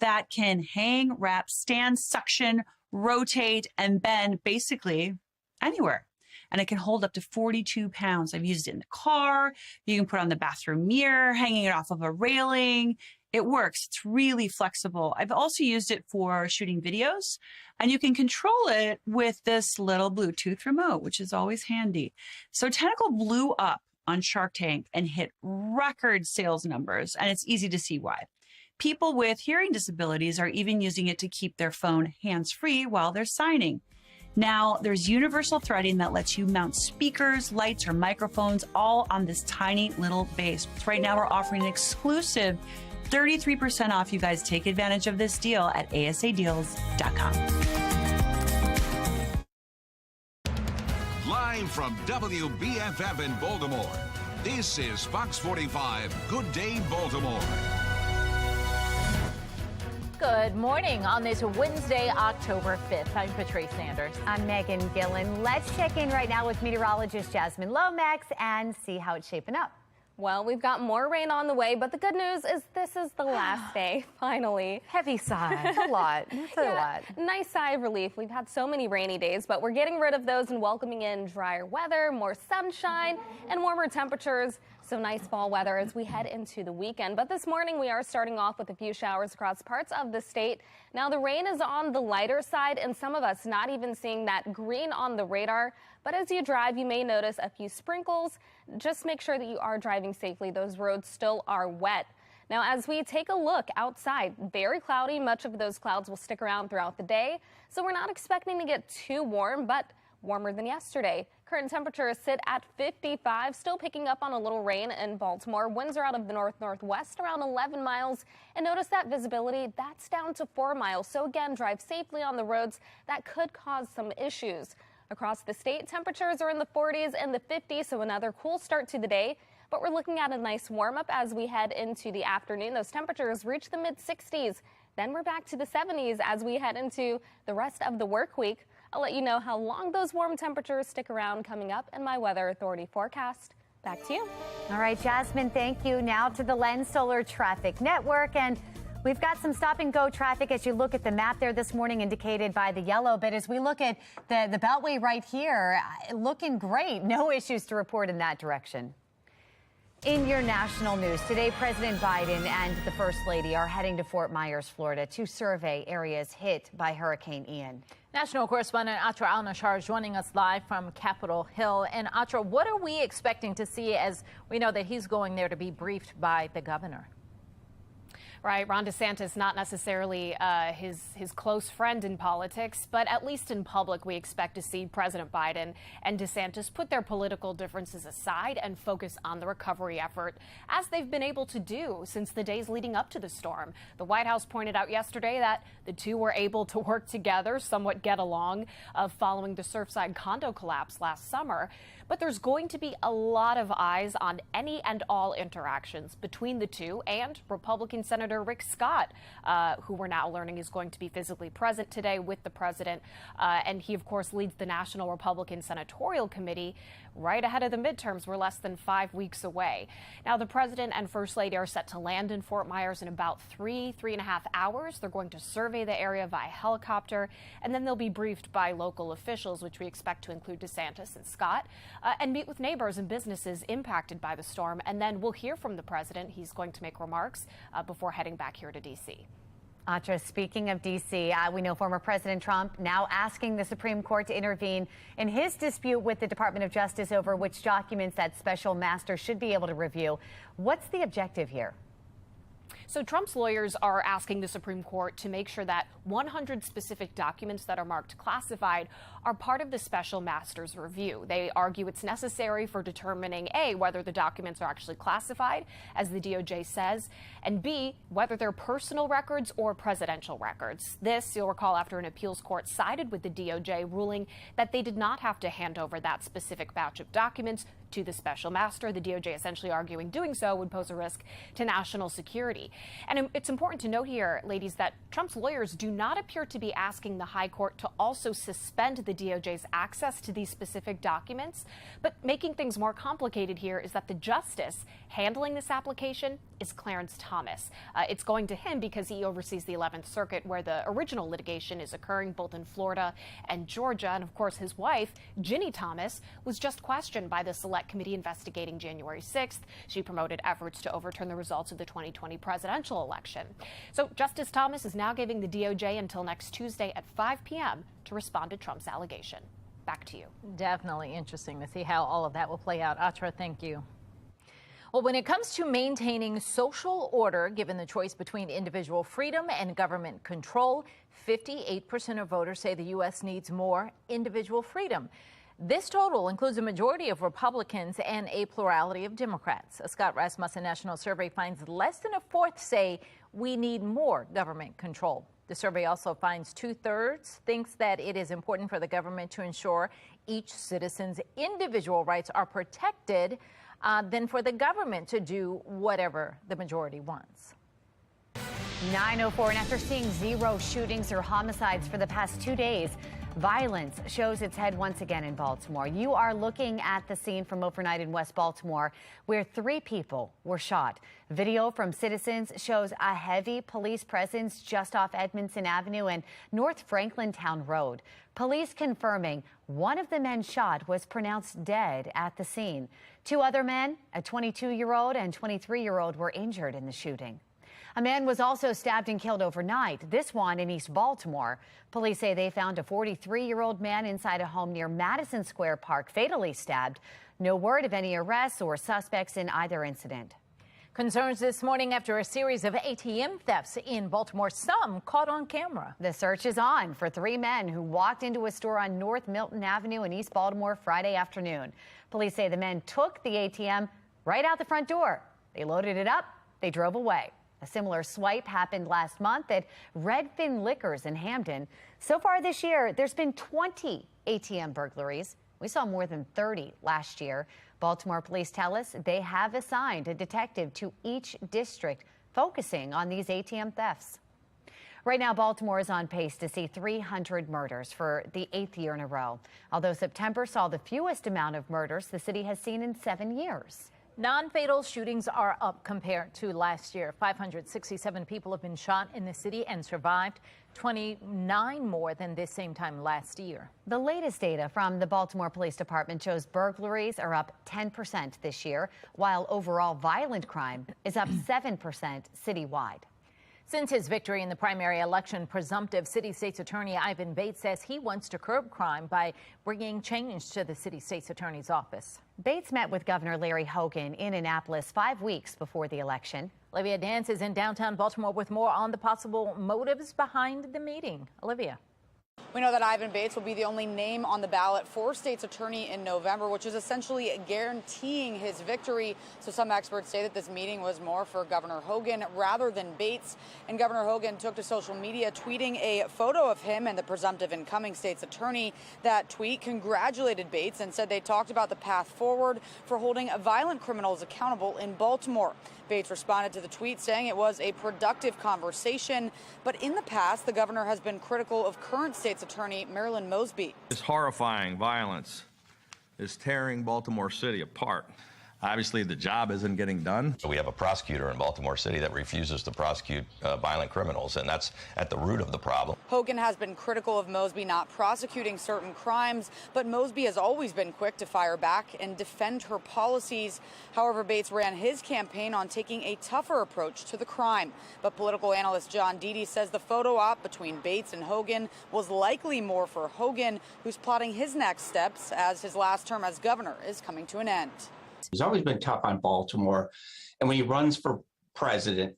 that can hang, wrap, stand, suction, rotate, and bend basically anywhere. And it can hold up to 42 pounds. I've used it in the car. You can put it on the bathroom mirror, hanging it off of a railing. It works. It's really flexible. I've also used it for shooting videos, and you can control it with this little Bluetooth remote, which is always handy. So Tentacle blew up on Shark Tank and hit record sales numbers, and it's easy to see why. People with hearing disabilities are even using it to keep their phone hands-free while they're signing. Now, there's universal threading that lets you mount speakers, lights, or microphones all on this tiny little base. So right now, we're offering an exclusive 33% off. You guys take advantage of this deal at asadeals.com. Live from WBFF in Baltimore, this is Fox 45 Good Day Baltimore. Good morning on this Wednesday, October 5th. I'm Patrice Sanders. I'm Megan Gillen. Let's check in right now with meteorologist Jasmine Lomax and see how it's shaping up. Well, we've got more rain on the way, but the good news is this is the last day, finally. Heavy sigh. That's a lot. That's a lot. Nice sigh of relief. We've had so many rainy days, but we're getting rid of those and welcoming in drier weather, more sunshine, and warmer temperatures. So nice fall weather as we head into the weekend. But this morning we are starting off with a few showers across parts of the state. Now the rain is on the lighter side, and some of us not even seeing that green on the radar. But as you drive, you may notice a few sprinkles. Just make sure that you are driving safely. Those roads still are wet. Now, as we take a look outside, very cloudy. Much of those clouds will stick around throughout the day. So we're not expecting to get too warm, but warmer than yesterday. Current temperatures sit at 55, still picking up on a little rain in Baltimore. Winds are out of the north-northwest around 11 miles. And notice that visibility, that's down to 4 miles. So again, drive safely on the roads. That could cause some issues. Across the state, temperatures are in the 40s and the 50s, so another cool start to the day. But we're looking at a nice warm-up as we head into the afternoon. Those temperatures reach the mid-60s. Then we're back to the 70s as we head into the rest of the work week. I'll let you know how long those warm temperatures stick around coming up in my Weather Authority forecast. Back to you. All right, Jasmine, thank you. Now to the Lens Solar Traffic Network. And we've got some stop-and-go traffic as you look at the map there this morning, indicated by the yellow. But as we look at the Beltway right here, looking great. No issues to report in that direction. In your national news, today President Biden and the First Lady are heading to Fort Myers, Florida, to survey areas hit by Hurricane Ian. National correspondent Atra Al-Nashar is joining us live from Capitol Hill. And Atra, what are we expecting to see as we know that he's going there to be briefed by the governor? Right, Ron DeSantis, not necessarily his close friend in politics, but at least in public, we expect to see President Biden and DeSantis put their political differences aside and focus on the recovery effort, as they've been able to do since the days leading up to the storm. The White House pointed out yesterday that the two were able to work together, somewhat get along, following the Surfside condo collapse last summer. But there's going to be a lot of eyes on any and all interactions between the two and Republican Senator Rick Scott, who we're now learning is going to be physically present today with the president. And he, of course, leads the National Republican Senatorial Committee right ahead of the midterms. We're less than 5 weeks away. Now, the president and first lady are set to land in Fort Myers in about 3.5 hours. They're going to survey the area via helicopter, and then they'll be briefed by local officials, which we expect to include DeSantis and Scott, and meet with neighbors and businesses impacted by the storm. And then we'll hear from the president. He's going to make remarks before heading back here to D.C. Atra, speaking of D.C., we know former President Trump now asking the Supreme Court to intervene in his dispute with the Department of Justice over which documents that special master should be able to review. What's the objective here? So Trump's lawyers are asking the Supreme Court to make sure that 100 specific documents that are marked classified are part of the special master's review. They argue it's necessary for determining A, whether the documents are actually classified, as the DOJ says, and B, whether they're personal records or presidential records. This, you'll recall, after an appeals court sided with the DOJ, ruling that they did not have to hand over that specific batch of documents to the special master. The DOJ essentially arguing doing so would pose a risk to national security. And it's important to note here, ladies, that Trump's lawyers do not appear to be asking the high court to also suspend the DOJ's access to these specific documents. But making things more complicated here is that the justice handling this application is Clarence Thomas. It's going to him because he oversees the 11th Circuit, where the original litigation is occurring, both in Florida and Georgia. And of course, his wife, Ginny Thomas, was just questioned by the Select Committee investigating January 6th. She promoted efforts to overturn the results of the 2020 presidential election. So Justice Thomas is now giving the DOJ until next Tuesday at 5 p.m. to respond to Trump's allegation. Back to you. Definitely interesting to see how all of that will play out. Atra, thank you. Well, when it comes to maintaining social order, given the choice between individual freedom and government control, 58% of voters say the U.S. needs more individual freedom. This total includes a majority of Republicans and a plurality of Democrats. A Scott Rasmussen National Survey finds less than a fourth say we need more government control. The survey also finds 2/3 thinks that it is important for the government to ensure each citizen's individual rights are protected than for the government to do whatever the majority wants. 9:04, and after seeing 0 shootings or homicides for the past 2 days, violence shows its head once again in Baltimore. You are looking at the scene from overnight in West Baltimore, where 3 people were shot. Video from citizens shows a heavy police presence just off Edmondson Avenue and North Franklintown Road. Police confirming one of the men shot was pronounced dead at the scene. 2 other men, a 22-year-old and 23-year-old, were injured in the shooting. A man was also stabbed and killed overnight, this one in East Baltimore. Police say they found a 43-year-old man inside a home near Madison Square Park, fatally stabbed. No word of any arrests or suspects in either incident. Concerns this morning after a series of ATM thefts in Baltimore, some caught on camera. The search is on for 3 men who walked into a store on North Milton Avenue in East Baltimore Friday afternoon. Police say the men took the ATM right out the front door. They loaded it up. They drove away. A similar swipe happened last month at Redfin Liquors in Hamden. So far this year, there's been 20 ATM burglaries. We saw more than 30 last year. Baltimore police tell us they have assigned a detective to each district focusing on these ATM thefts. Right now, Baltimore is on pace to see 300 murders for the 8th year in a row. Although September saw the fewest amount of murders the city has seen in 7 years. Non-fatal shootings are up compared to last year. 567 people have been shot in the city and survived, 29 more than this same time last year. The latest data from the Baltimore Police Department shows burglaries are up 10% this year, while overall violent crime is up 7% citywide. Since his victory in the primary election, presumptive city state's attorney Ivan Bates says he wants to curb crime by bringing change to the city state's attorney's office. Bates met with Governor Larry Hogan in Annapolis 5 weeks before the election. Olivia Dance is in downtown Baltimore with more on the possible motives behind the meeting. Olivia. We know that Ivan Bates will be the only name on the ballot for state's attorney in November, which is essentially guaranteeing his victory. So some experts say that this meeting was more for Governor Hogan rather than Bates. And Governor Hogan took to social media, tweeting a photo of him and the presumptive incoming state's attorney. That tweet congratulated Bates and said they talked about the path forward for holding violent criminals accountable in Baltimore. Bates responded to the tweet saying it was a productive conversation. But in the past, the governor has been critical of current state's attorney Marilyn Mosby. This horrifying violence is tearing Baltimore City apart. Obviously, the job isn't getting done. We have a prosecutor in Baltimore City that refuses to prosecute violent criminals, and that's at the root of the problem. Hogan has been critical of Mosby not prosecuting certain crimes, but Mosby has always been quick to fire back and defend her policies. However, Bates ran his campaign on taking a tougher approach to the crime. But political analyst John Deedy says the photo op between Bates and Hogan was likely more for Hogan, who's plotting his next steps as his last term as governor is coming to an end. He's always been tough on Baltimore. And when he runs for president,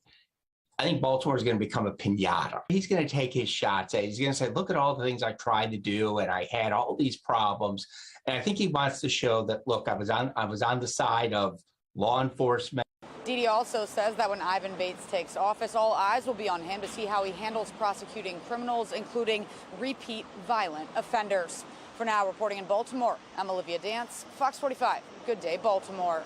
I think Baltimore is going to become a pinata. He's going to take his shots at it. He's going to say, look at all the things I tried to do, and I had all these problems. And I think he wants to show that, look, I was on the side of law enforcement. Deedy also says that when Ivan Bates takes office, all eyes will be on him to see how he handles prosecuting criminals, including repeat violent offenders. For now, reporting in Baltimore, I'm Olivia Dance, Fox 45. Good day, Baltimore.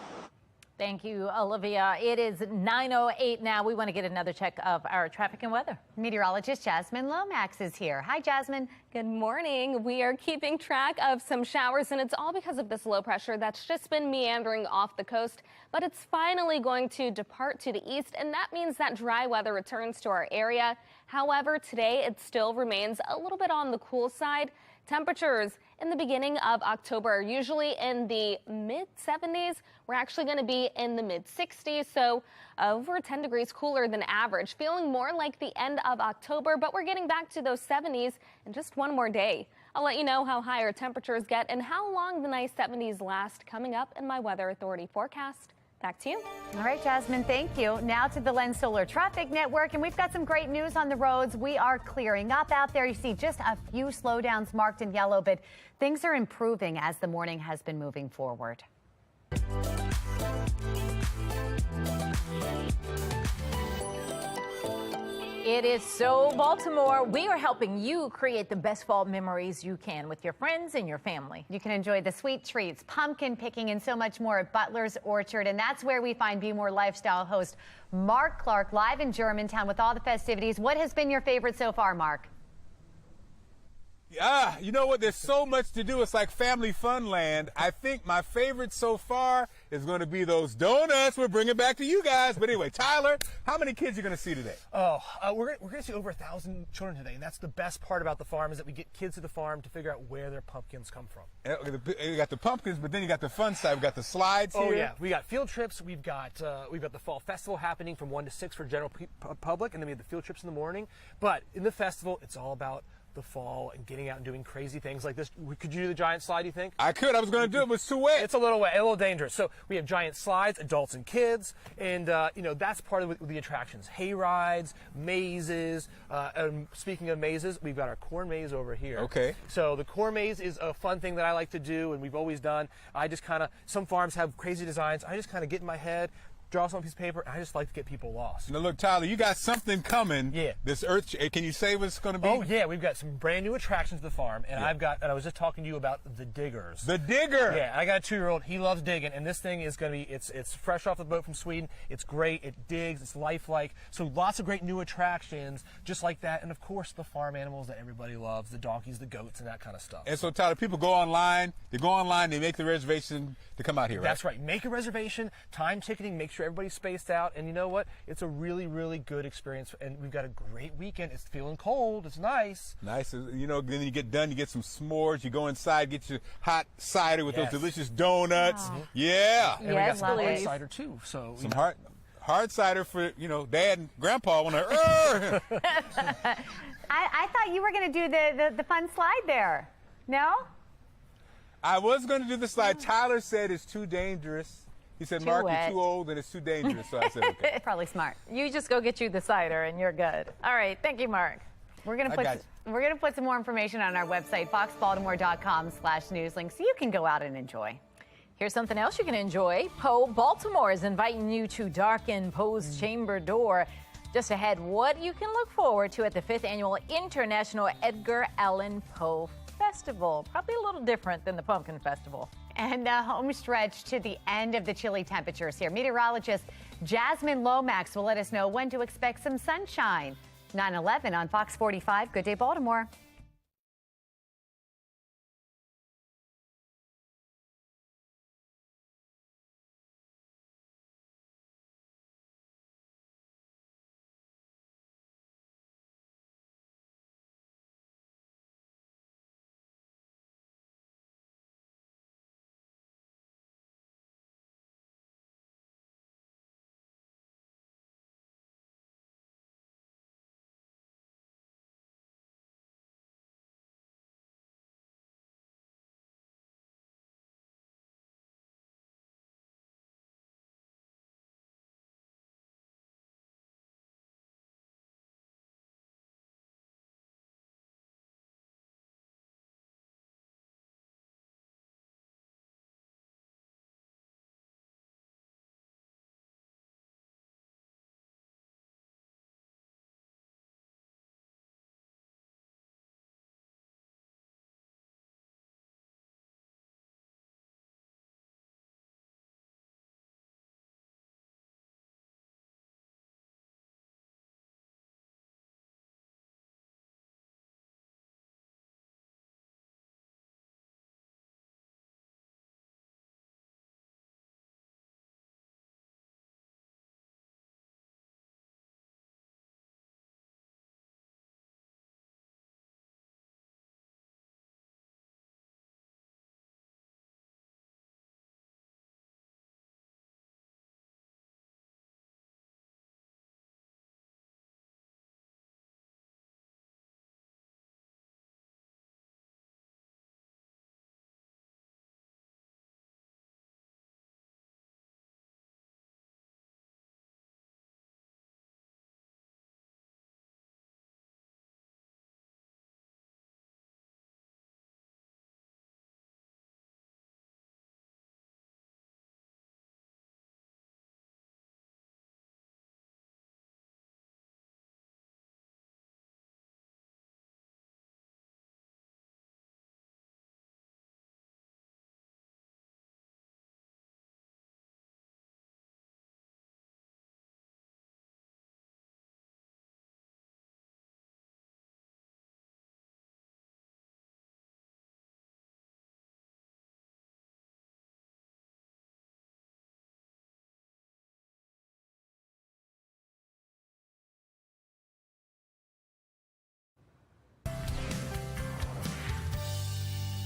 Thank you, Olivia. It is 9:08 now. We want to get another check of our traffic and weather. Meteorologist Jasmine Lomax is here. Hi, Jasmine. Good morning. We are keeping track of some showers, and it's all because of this low pressure that's just been meandering off the coast, but it's finally going to depart to the east, and that means that dry weather returns to our area. However, today it still remains a little bit on the cool side. Temperatures in the beginning of October are usually in the mid-70s. We're actually going to be in the mid-60s, so over 10 degrees cooler than average. Feeling more like the end of October, but we're getting back to those 70s in just one more day. I'll let you know how higher temperatures get and how long the nice 70s last coming up in my Weather Authority forecast. Back to you. All right, Jasmine, thank you. Now to the Lens Solar Traffic Network, and we've got some great news on the roads. We are clearing up out there. You see just a few slowdowns marked in yellow, but things are improving as the morning has been moving forward. It is so Baltimore. We are helping you create the best fall memories you can with your friends and your family. You can enjoy the sweet treats, pumpkin picking, and so much more at Butler's Orchard. And that's where we find Be More Lifestyle host Mark Clark live in Germantown with all the festivities. What has been your favorite so far, Mark? You know what? There's so much to do. It's like family fun land. I think my favorite so far is going to be those donuts we're bringing back to you guys. But anyway, Tyler, how many kids are you going to see today? We're going to see over 1,000 children today, and that's the best part about the farm is that we get kids to the farm to figure out where their pumpkins come from. You got the pumpkins, but then you got the fun side. We got the slides here. Oh yeah, we got field trips. We've got the fall festival happening from 1 to 6 for general public, and then we have the field trips in the morning. But in the festival, it's all about the fall and getting out and doing crazy things like this. Could you do the giant slide, you think? I could. I was going to do it, but it's too wet. It's a little wet, a little dangerous. So we have giant slides, adults and kids, and that's part of the attractions. Hay rides, mazes. Speaking of mazes, we've got our corn maze over here. Okay. So the corn maze is a fun thing that I like to do, and we've always done. I just some farms have crazy designs. I just kind of get in my head, draw some piece of paper, and I just like to get people lost. Now look, Tyler, you got something coming. Yeah. This Earth, can you say what it's going to be? Oh yeah, we've got some brand new attractions to the farm, and I was just talking to you about the diggers. The digger. Yeah, I got a 2-year-old. He loves digging, and this thing is going to be, it's fresh off the boat from Sweden. It's great. It digs. It's lifelike. So lots of great new attractions just like that, and of course the farm animals that everybody loves, the donkeys, the goats, and that kind of stuff. And so Tyler, people go online. They make the reservation to come out here, right? That's right. Make a reservation, time ticketing, make sure everybody's spaced out. And you know what? It's a really, really good experience. And we've got a great weekend. It's feeling cold. It's nice. Nice. Then you get done, you get some s'mores. You go inside, get your hot cider with those delicious donuts. Oh. Yeah. And we got some hard cider too. So some hard. hard cider for, Dad and Grandpa when they're. I thought you were going to do the fun slide there. No? I was going to do the slide. Tyler said it's too dangerous. He said, Mark, you're too old and it's too dangerous. So I said, okay. Probably smart. You just go get you the cider and you're good. All right. Thank you, Mark. We're going to put some more information on our website, foxbaltimore.com/newslink, so you can go out and enjoy. Here's something else you can enjoy. Poe Baltimore is inviting you to darken Poe's chamber door. Just ahead, what you can look forward to at the 5th Annual International Edgar Allan Poe Festival. Probably a little different than the Pumpkin Festival. And a home stretch to the end of the chilly temperatures here. Meteorologist Jasmine Lomax will let us know when to expect some sunshine. 9/11 on Fox 45. Good day, Baltimore.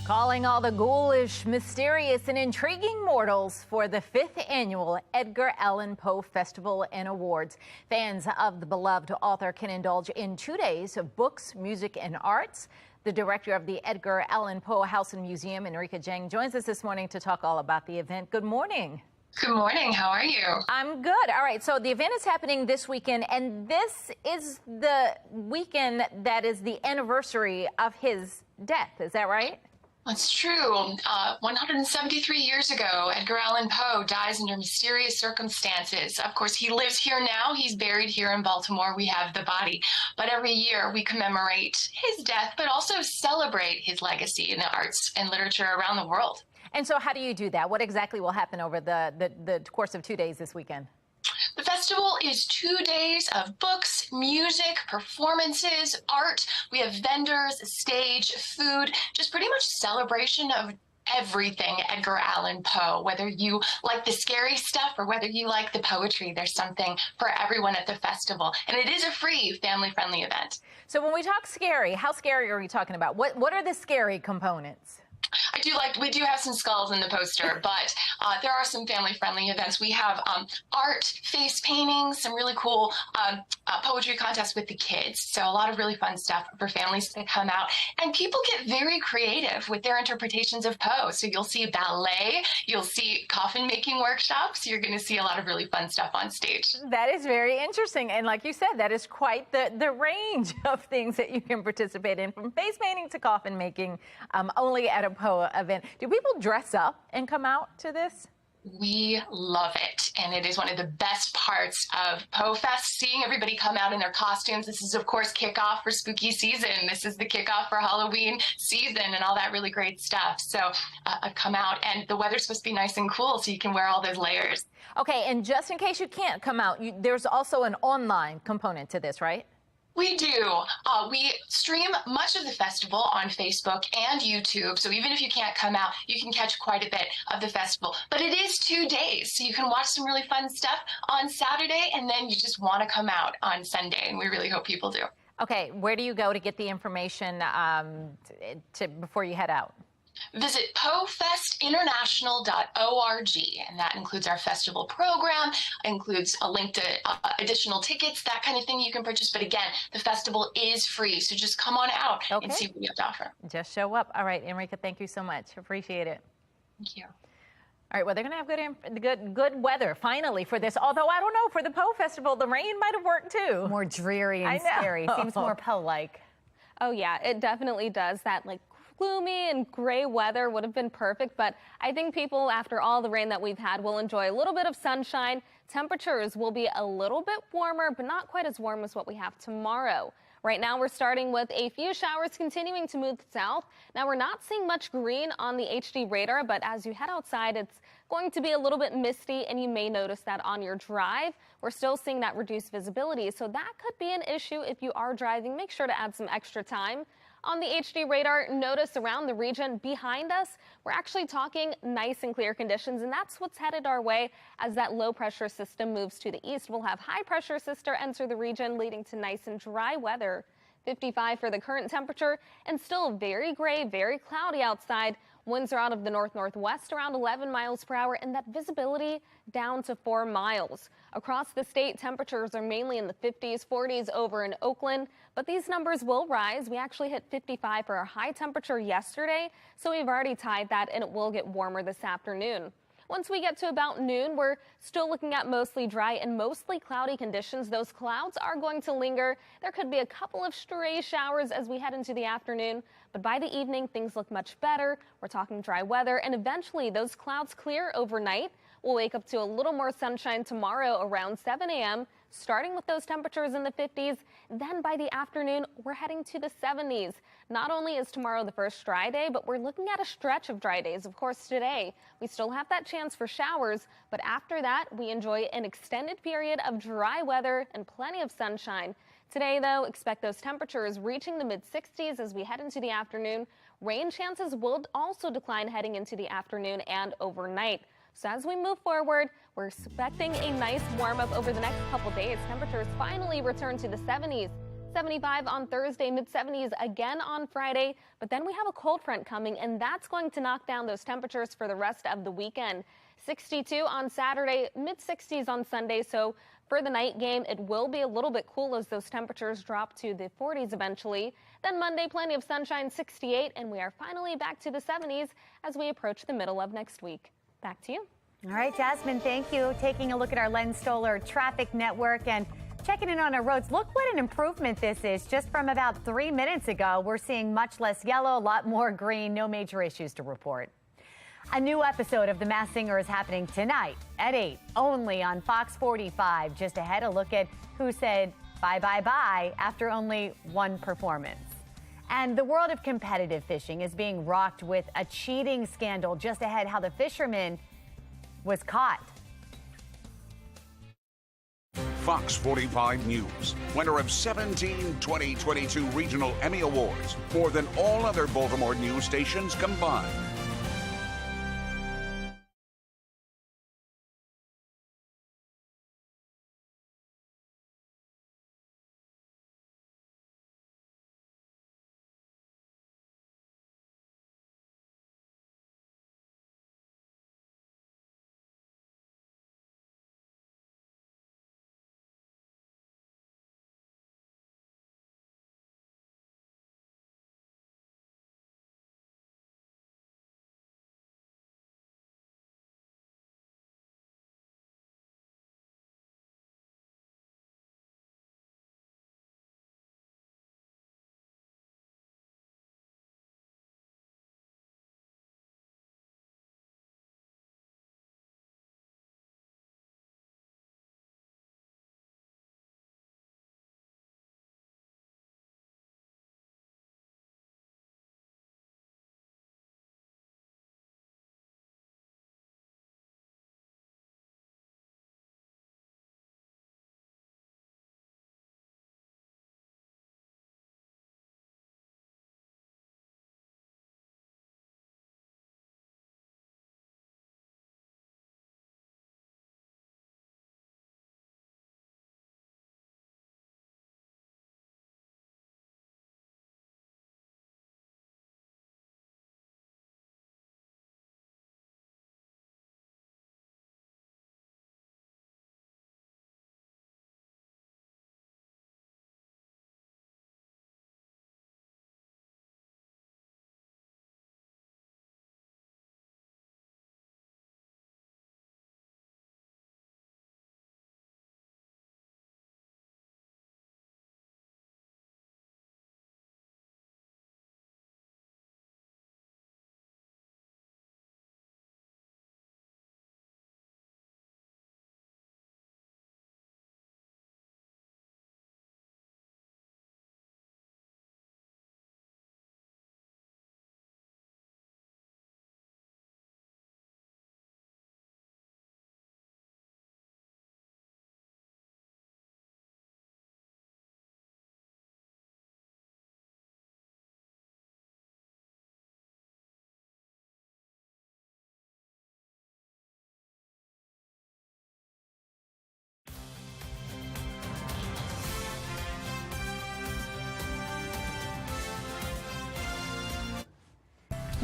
Calling all the ghoulish, mysterious, and intriguing mortals for the 5th Annual Edgar Allan Poe Festival and Awards. Fans of the beloved author can indulge in 2 days of books, music, and arts. The director of the Edgar Allan Poe House and Museum, Enrica Jang, joins us this morning to talk all about the event. Good morning. Good morning. How are you? I'm good. All right. So the event is happening this weekend, and this is the weekend that is the anniversary of his death. Is that right? That's true. 173 years ago, Edgar Allan Poe dies under mysterious circumstances. Of course, he lives here now. He's buried here in Baltimore. We have the body. But every year we commemorate his death, but also celebrate his legacy in the arts and literature around the world. And so how do you do that? What exactly will happen over the course of 2 days this weekend? The festival is 2 days of books, music, performances, art. We have vendors, stage, food, just pretty much celebration of everything Edgar Allan Poe. Whether you like the scary stuff or whether you like the poetry, there's something for everyone at the festival. And it is a free, family-friendly event. So when we talk scary, how scary are we talking about? What are the scary components? We do have some skulls in the poster, but there are some family-friendly events. We have art, face paintings, some really cool poetry contests with the kids. So a lot of really fun stuff for families to come out. And people get very creative with their interpretations of Poe. So you'll see ballet, you'll see coffin making workshops. You're going to see a lot of really fun stuff on stage. That is very interesting. And like you said, that is quite the range of things that you can participate in, from face painting to coffin making, only at a Poe event. Do people dress up and come out to this? We love it, and it is one of the best parts of Poe Fest, seeing everybody come out in their costumes. This is, of course, kickoff for spooky season. This is the kickoff for Halloween season and all that really great stuff. So come out, and the weather's supposed to be nice and cool, so you can wear all those layers. Okay, and just in case you can't come out, there's also an online component to this, right? We do. We stream much of the festival on Facebook and YouTube. So even if you can't come out, you can catch quite a bit of the festival. But it is 2 days. So you can watch some really fun stuff on Saturday, and then you just want to come out on Sunday. And we really hope people do. Okay, where do you go to get the information before you head out? Visit PoeFestInternational.org, and that includes our festival program, includes a link to additional tickets, that kind of thing you can purchase. But again, the festival is free, so just come on out and see what we have to offer. Just show up. All right, Enrica, thank you so much. Appreciate it. Thank you. All right, well, they're going to have good weather finally for this. Although I don't know, for the Poe Festival, the rain might have worked too. More dreary and scary. Seems more Poe-like. Oh yeah, it definitely does. That gloomy and gray weather would have been perfect, but I think people, after all the rain that we've had, will enjoy a little bit of sunshine. Temperatures will be a little bit warmer, but not quite as warm as what we have tomorrow. Right now, we're starting with a few showers continuing to move south. Now, we're not seeing much green on the HD radar, but as you head outside, it's going to be a little bit misty, and you may notice that on your drive. We're still seeing that reduced visibility, so that could be an issue if you are driving. Make sure to add some extra time. On the HD radar, notice around the region behind us, we're actually talking nice and clear conditions, and that's what's headed our way as that low pressure system moves to the east. We'll have high pressure system enter the region, leading to nice and dry weather. 55 for the current temperature, and still very gray, very cloudy outside. Winds are out of the north-northwest around 11 miles per hour, and that visibility down to 4 miles. Across the state, temperatures are mainly in the 50s, 40s over in Oakland, but these numbers will rise. We actually hit 55 for our high temperature yesterday, so we've already tied that, and it will get warmer this afternoon. Once we get to about noon, we're still looking at mostly dry and mostly cloudy conditions. Those clouds are going to linger. There could be a couple of stray showers as we head into the afternoon, but by the evening, things look much better. We're talking dry weather, and eventually those clouds clear overnight. We'll wake up to a little more sunshine tomorrow around 7 a.m., starting with those temperatures in the 50s. Then by the afternoon, we're heading to the 70s. Not only is tomorrow the first dry day, but we're looking at a stretch of dry days. Of course, today, we still have that chance for showers, but after that, we enjoy an extended period of dry weather and plenty of sunshine. Today, though, expect those temperatures reaching the mid-60s as we head into the afternoon. Rain chances will also decline heading into the afternoon and overnight. So as we move forward, we're expecting a nice warm-up over the next couple days. Temperatures finally return to the 70s. 75 on Thursday, mid-70s again on Friday. But then we have a cold front coming, and that's going to knock down those temperatures for the rest of the weekend. 62 on Saturday, mid-60s on Sunday. So for the night game, it will be a little bit cool as those temperatures drop to the 40s eventually. Then Monday, plenty of sunshine, 68, and we are finally back to the 70s as we approach the middle of next week. Back to you. All right, Jasmine, thank you. Taking a look at our Len Stoller traffic network and checking in on our roads. Look what an improvement this is. Just from about 3 minutes ago, we're seeing much less yellow, a lot more green, no major issues to report. A new episode of The Masked Singer is happening tonight at 8, only on Fox 45. Just ahead, a look at who said bye, bye, bye after only one performance. And the world of competitive fishing is being rocked with a cheating scandal. Just ahead, how the fisherman was caught. Fox 45 News, winner of 17 2022 Regional Emmy Awards, more than all other Baltimore news stations combined.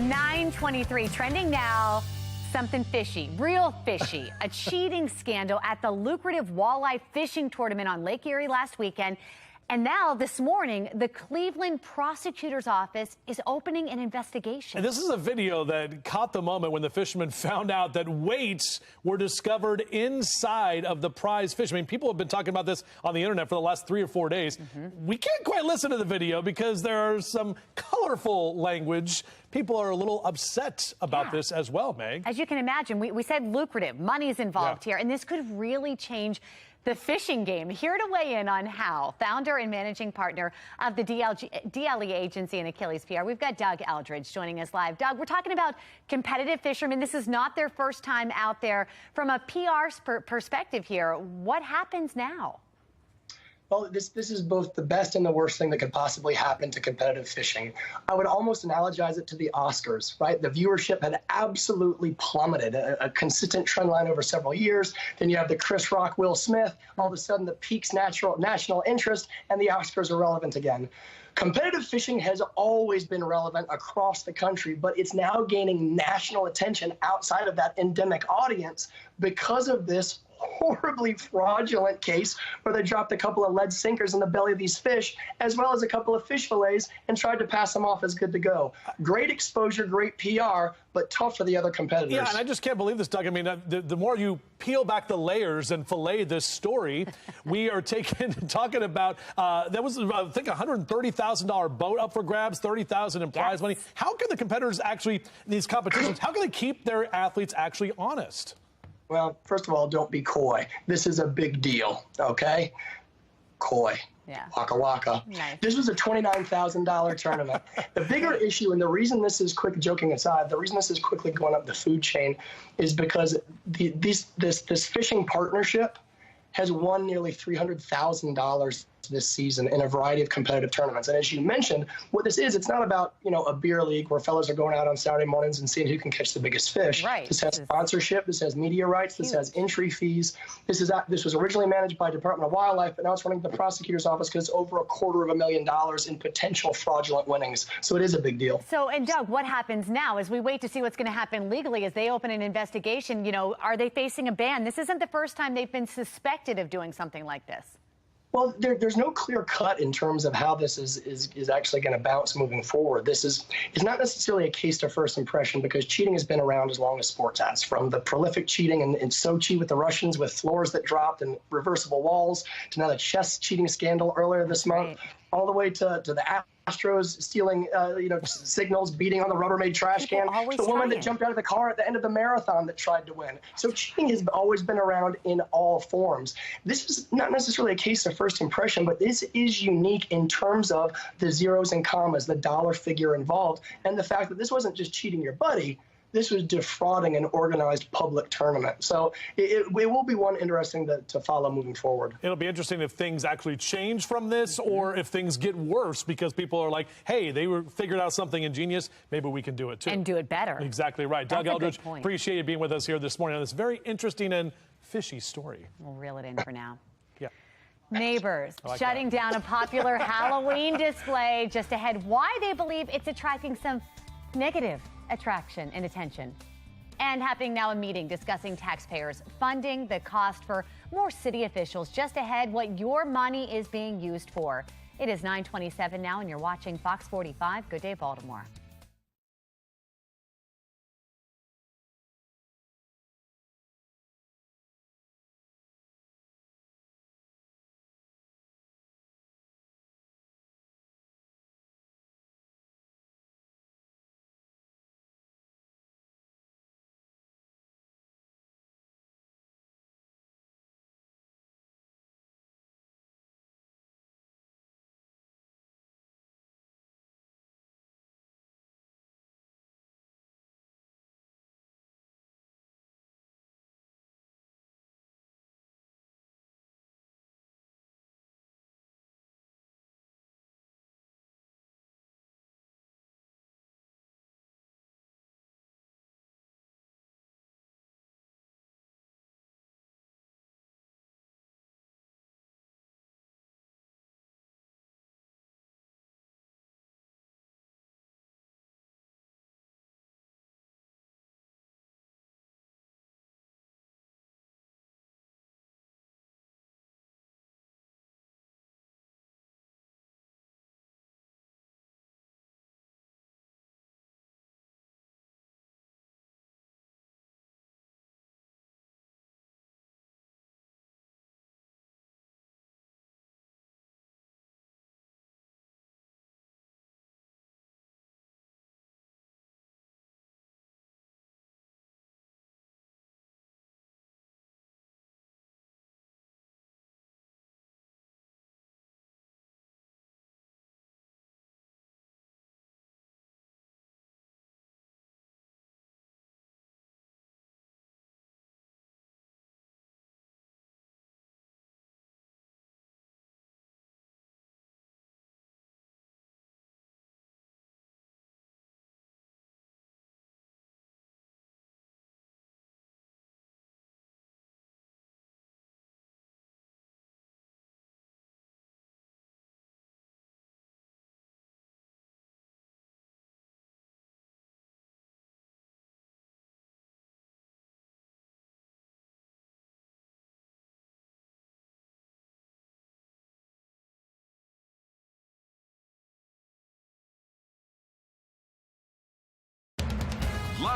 9:23, trending now, something fishy, real fishy. A cheating scandal at the lucrative walleye fishing tournament on Lake Erie last weekend. And now, this morning, the Cleveland prosecutor's office is opening an investigation. And this is a video that caught the moment when the fishermen found out that weights were discovered inside of the prize fish. I mean, people have been talking about this on the internet for the last 3 or 4 days. We can't quite listen to the video because there's some colorful language. People are a little upset about this as well, Meg. As you can imagine, we said lucrative. Money's involved here, and this could really change the fishing game. Here to weigh in on how, founder and managing partner of the DLE agency and Achilles PR, we've got Doug Eldridge joining us live. Doug, we're talking about competitive fishermen. This is not their first time out there. From a PR perspective here, what happens now? Well, this is both the best and the worst thing that could possibly happen to competitive fishing. I would almost analogize it to the Oscars, right? The viewership had absolutely plummeted, a consistent trend line over several years. Then you have the Chris Rock, Will Smith. All of a sudden, the peaks national interest, and the Oscars are relevant again. Competitive fishing has always been relevant across the country, but it's now gaining national attention outside of that endemic audience because of this horribly fraudulent case where they dropped a couple of lead sinkers in the belly of these fish, as well as a couple of fish fillets, and tried to pass them off as good to go. Great exposure, great PR, but tough for the other competitors. Yeah, and I just can't believe this, Doug. I mean, the more you peel back the layers and fillet this story, we are talking about, that was, I think, a $130,000 boat up for grabs, $30,000 in prize money. How can the competitors actually, these competitions, how can they keep their athletes actually honest? Well, first of all, don't be coy. This is a big deal, okay? Coy. Yeah. Waka waka. Nice. This was a $29,000 tournament. The bigger issue, and the reason this is joking aside, the reason this is quickly going up the food chain is because this fishing partnership has won nearly $300,000 this season in a variety of competitive tournaments. And as you mentioned, what this is, it's not about, a beer league where fellas are going out on Saturday mornings and seeing who can catch the biggest fish. Right. This has sponsorship, this has media rights, this has entry fees. This was originally managed by Department of Wildlife, but now it's running the prosecutor's office because it's over $250,000 in potential fraudulent winnings. So it is a big deal. So, and Doug, what happens now as we wait to see what's going to happen legally as they open an investigation? Are they facing a ban? This isn't the first time they've been suspected of doing something like this. Well, there's no clear cut in terms of how this is actually going to bounce moving forward. It's not necessarily a case to first impression because cheating has been around as long as sports has, from the prolific cheating in Sochi with the Russians with floors that dropped and reversible walls to now the chess cheating scandal earlier this month, all the way to the Astros stealing, signals, beating on the Rubbermaid trash can. The woman that jumped out of the car at the end of the marathon that tried to win. So cheating has always been around in all forms. This is not necessarily a case of first impression, but this is unique in terms of the zeros and commas, the dollar figure involved, and the fact that this wasn't just cheating your buddy. This was defrauding an organized public tournament. So it will be one interesting to follow moving forward. It'll be interesting if things actually change from this or if things get worse because people are like, hey, they figured out something ingenious. Maybe we can do it too. And do it better. Exactly right. That's Doug a Eldridge, good point. appreciate you being with us here this morning on this very interesting and fishy story. We'll reel it in for now. Yeah. Neighbors shutting down a popular Halloween display just ahead. Why they believe it's attracting some negative attraction and attention. And happening now, a meeting discussing taxpayers funding the cost for more city officials. Just ahead, what your money is being used for. It is 9:27 now, and you're watching Fox 45. Good day, Baltimore.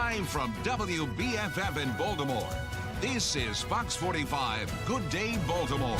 Live from WBFF in Baltimore, this is Fox 45 Good Day Baltimore.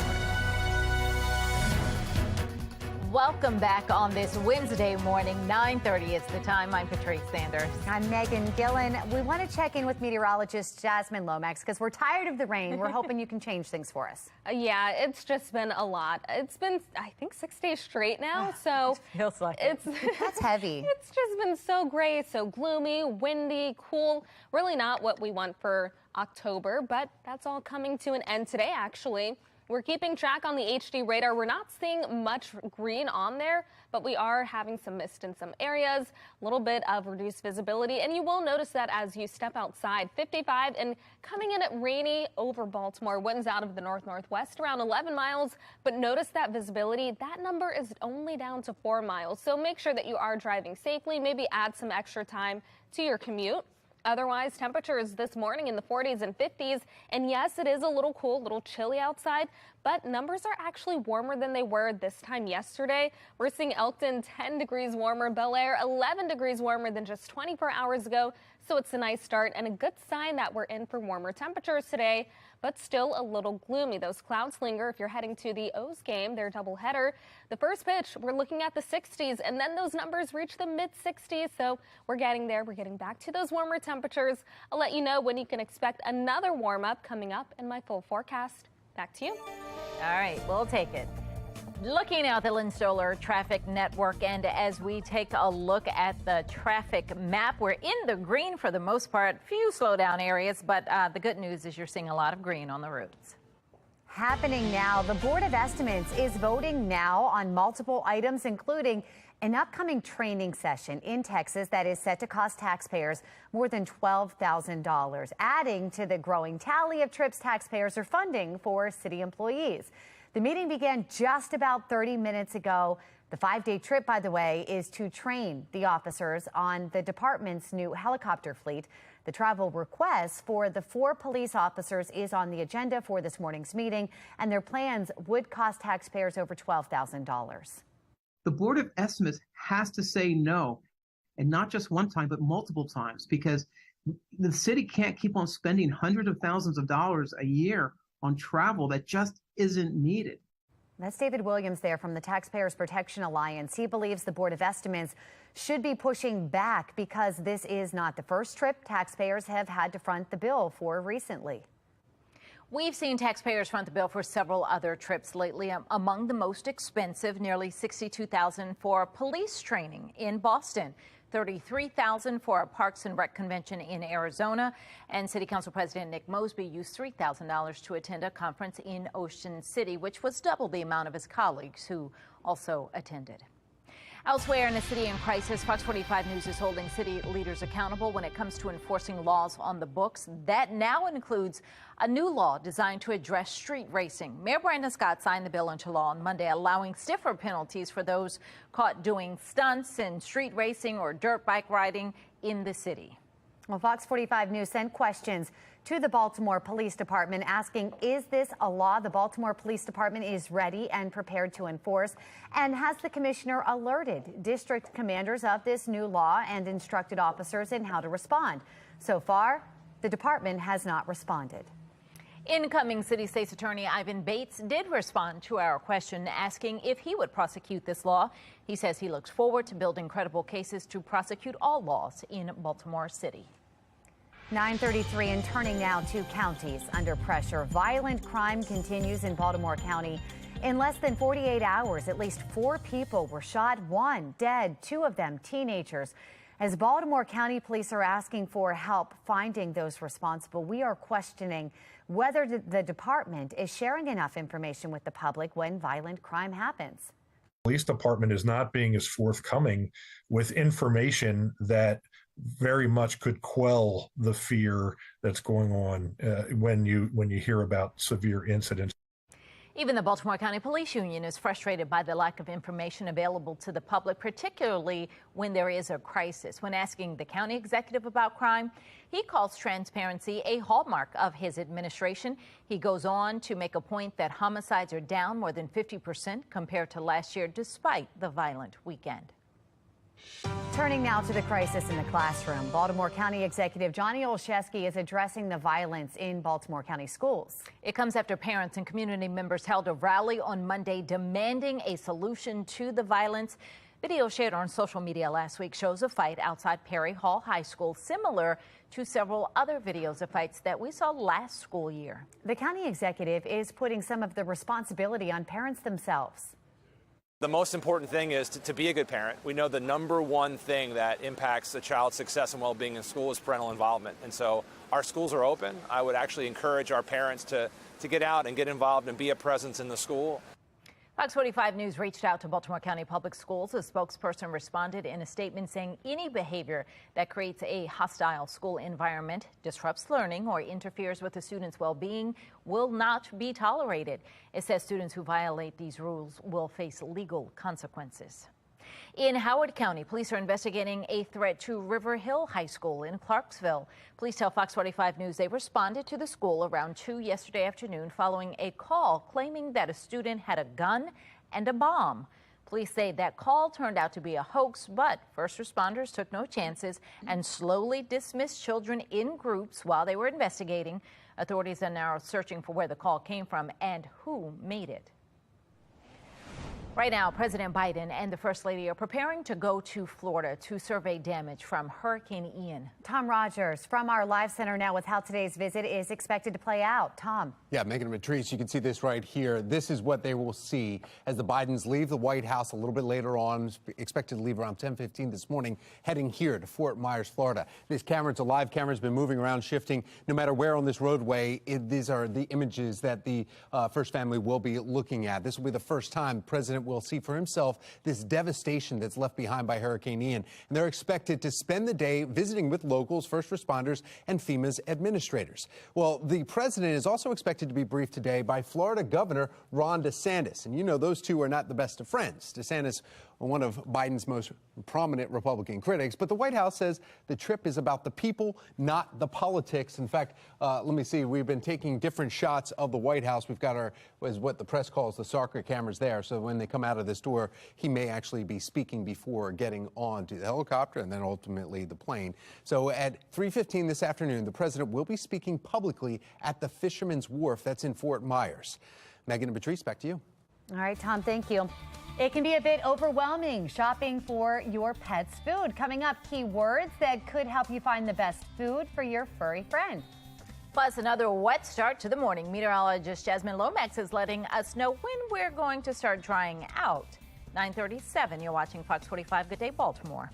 Welcome back on this Wednesday morning, 9:30 is the time. I'm Patrice Sanders. I'm Megan Gillen. We want to check in with meteorologist Jasmine Lomax because we're tired of the rain. We're hoping you can change things for us. Yeah, it's just been a lot. It's been, I think, 6 days straight now. So it feels like that's heavy. It's just been so gray, so gloomy, windy, cool. Really not what we want for October, but that's all coming to an end today, actually. We're keeping track on the HD radar. We're not seeing much green on there, but we are having some mist in some areas, a little bit of reduced visibility, and you will notice that as you step outside. 55 and coming in at rainy over Baltimore. Winds out of the north-northwest around 11 miles, but notice that visibility, that number is only down to 4 miles. So make sure that you are driving safely, maybe add some extra time to your commute. Otherwise, temperatures this morning in the 40s and 50s. And yes, it is a little cool, a little chilly outside, but numbers are actually warmer than they were this time yesterday. We're seeing Elkton 10 degrees warmer, Bel Air 11 degrees warmer than just 24 hours ago. So it's a nice start and a good sign that we're in for warmer temperatures today, but still a little gloomy. Those clouds linger if you're heading to the O's game, their doubleheader. The first pitch, we're looking at the 60s, and then those numbers reach the mid-60s. So we're getting there. We're getting back to those warmer temperatures. I'll let you know when you can expect another warm-up coming up in my full forecast. Back to you. All right, we'll take it. Looking now at the Lynn Stoller traffic network, and as we take a look at the traffic map, we're in the green for the most part. Few slowdown areas, but the good news is you're seeing a lot of green on the roads. Happening now, the Board of Estimates is voting now on multiple items, including an upcoming training session in Texas that is set to cost taxpayers more than $12,000, adding to the growing tally of trips taxpayers are funding for city employees. The meeting began just about 30 minutes ago. The 5-day trip, by the way, is to train the officers on the department's new helicopter fleet. The travel request for the 4 police officers is on the agenda for this morning's meeting, and their plans would cost taxpayers over $12,000. The Board of Estimates has to say no, and not just one time, but multiple times, because the city can't keep on spending hundreds of thousands of dollars a year on travel that just isn't needed. That's David Williams there from the Taxpayers Protection Alliance. He believes the Board of Estimates should be pushing back because this is not the first trip taxpayers have had to front the bill for recently. We've seen taxpayers front the bill for several other trips lately. Among the most expensive, nearly $62,000 for police training in Boston, $33,000 for a Parks and Rec convention in Arizona, and City Council President Nick Mosby used $3,000 to attend a conference in Ocean City, which was double the amount of his colleagues who also attended. Elsewhere in a city in crisis, Fox 45 News is holding city leaders accountable when it comes to enforcing laws on the books. That now includes a new law designed to address street racing. Mayor Brandon Scott signed the bill into law on Monday, allowing stiffer penalties for those caught doing stunts in street racing or dirt bike riding in the city. Well, Fox 45 News sent questions to the Baltimore Police Department asking, is this a law the Baltimore Police Department is ready and prepared to enforce? And has the commissioner alerted district commanders of this new law and instructed officers in how to respond? So far, the department has not responded. Incoming City State's Attorney Ivan Bates did respond to our question asking if he would prosecute this law. He says he looks forward to building credible cases to prosecute all laws in Baltimore City. 9:33 and turning now to counties under pressure. Violent crime continues in Baltimore County. In less than 48 hours, at least 4 people were shot, 1 dead, 2 of them teenagers. As Baltimore County police are asking for help finding those responsible, we are questioning whether the department is sharing enough information with the public when violent crime happens. The police department is not being as forthcoming with information that very much could quell the fear that's going on when you hear about severe incidents. Even the Baltimore County Police Union is frustrated by the lack of information available to the public, particularly when there is a crisis. When asking the county executive about crime, he calls transparency a hallmark of his administration. He goes on to make a point that homicides are down more than 50% compared to last year, despite the violent weekend. Turning now to the crisis in the classroom. Baltimore County Executive Johnny Olszewski is addressing the violence in Baltimore County schools. It comes after parents and community members held a rally on Monday demanding a solution to the violence. Video shared on social media last week shows a fight outside Perry Hall High School, similar to several other videos of fights that we saw last school year. The county executive is putting some of the responsibility on parents themselves. The most important thing is to be a good parent. We know the number one thing that impacts a child's success and well-being in school is parental involvement. And so our schools are open. I would actually encourage our parents to get out and get involved and be a presence in the school. Fox 45 News reached out to Baltimore County Public Schools. A spokesperson responded in a statement saying any behavior that creates a hostile school environment, disrupts learning, or interferes with the students' well-being will not be tolerated. It says students who violate these rules will face legal consequences. In Howard County, police are investigating a threat to River Hill High School in Clarksville. Police tell Fox 45 News they responded to the school around 2 yesterday afternoon following a call claiming that a student had a gun and a bomb. Police say that call turned out to be a hoax, but first responders took no chances and slowly dismissed children in groups while they were investigating. Authorities are now searching for where the call came from and who made it. Right now, President Biden and the First Lady are preparing to go to Florida to survey damage from Hurricane Ian. Tom Rogers from our live center now with how today's visit is expected to play out. Tom. Yeah, Megan and Patrice, you can see this right here. This is what they will see as the Bidens leave the White House a little bit later on, expected to leave around 10:15 this morning, heading here to Fort Myers, Florida. This camera, it's a live camera, has been moving around, shifting. No matter where on this roadway, these are the images that the First Family will be looking at. This will be the first time the President will see for himself this devastation that's left behind by Hurricane Ian. And they're expected to spend the day visiting with locals, first responders, and FEMA's administrators. Well, the president is also expected to be briefed today by Florida Governor Ron DeSantis. And you know those two are not the best of friends. DeSantis, one of Biden's most prominent Republican critics, but the White House says the trip is about the people, not the politics. In fact, let me see, we've been taking different shots of the White House. We've got what the press calls the Sarker cameras there. So when they come out of this door, he may actually be speaking before getting on to the helicopter and then ultimately the plane. So at 3:15 this afternoon, the president will be speaking publicly at the Fisherman's Wharf. That's in Fort Myers. Megan and Patrice, back to you. All right, Tom, thank you. It can be a bit overwhelming shopping for your pet's food. Coming up, keywords that could help you find the best food for your furry friend. Plus, another wet start to the morning. Meteorologist Jasmine Lomax is letting us know when we're going to start drying out. 9:37, you're watching Fox 45. Good day, Baltimore.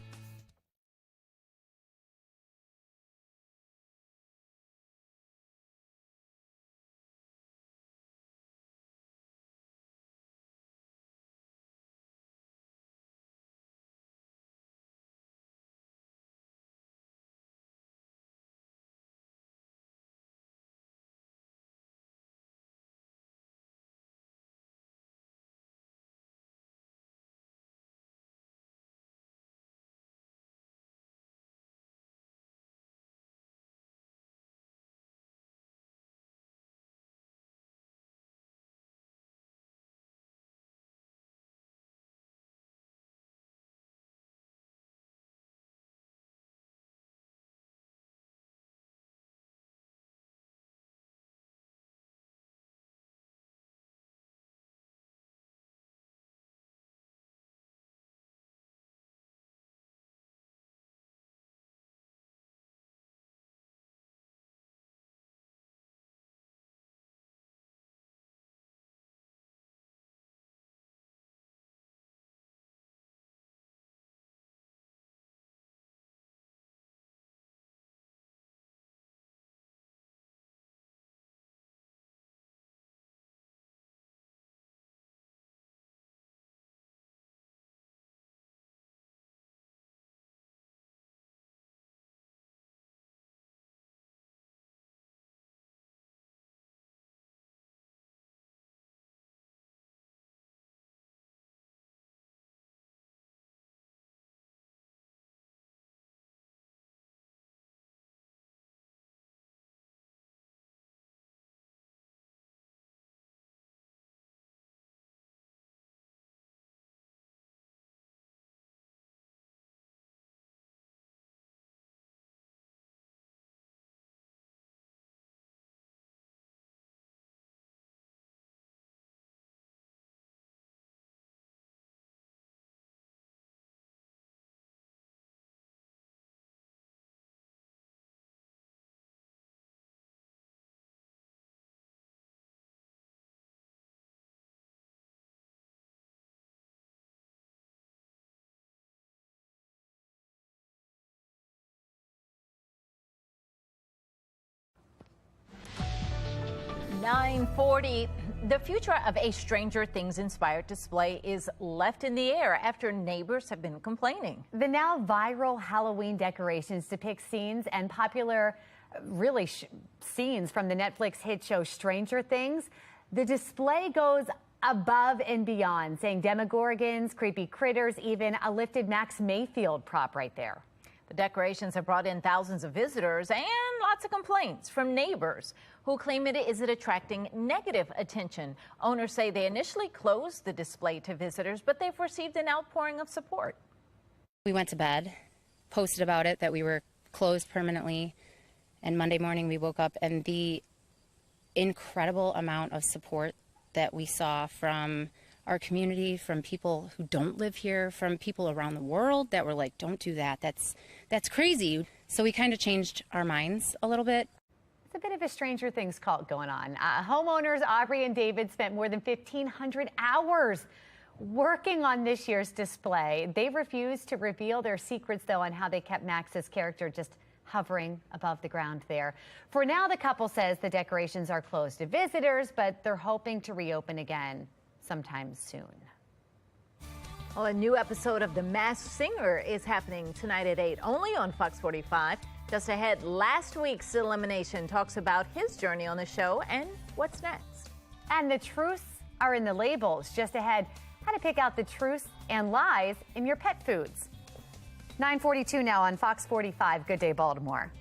9:40. The future of a Stranger Things inspired display is left in the air after neighbors have been complaining. The now viral Halloween decorations depict scenes and popular, scenes from the Netflix hit show Stranger Things. The display goes above and beyond, saying demogorgons, creepy critters, even a lifted Max Mayfield prop right there. The decorations have brought in thousands of visitors and lots of complaints from neighbors who claim it is attracting negative attention. Owners say they initially closed the display to visitors, but they've received an outpouring of support. We went to bed, posted about it, that we were closed permanently, and Monday morning we woke up, and the incredible amount of support that we saw from our community, from people who don't live here, from people around the world that were like, don't do that, that's crazy. So we kind of changed our minds a little bit. It's a bit of a Stranger Things cult going on. Homeowners Aubrey and David spent more than 1,500 hours working on this year's display. They refused to reveal their secrets, though, on how they kept Max's character just hovering above the ground there. For now, the couple says the decorations are closed to visitors, but they're hoping to reopen again sometime soon. Well, a new episode of The Masked Singer is happening tonight at 8, only on Fox 45. Just ahead, last week's elimination talks about his journey on the show and what's next. And the truths are in the labels. Just ahead, how to pick out the truths and lies in your pet foods. 9:42 now on Fox 45. Good day, Baltimore.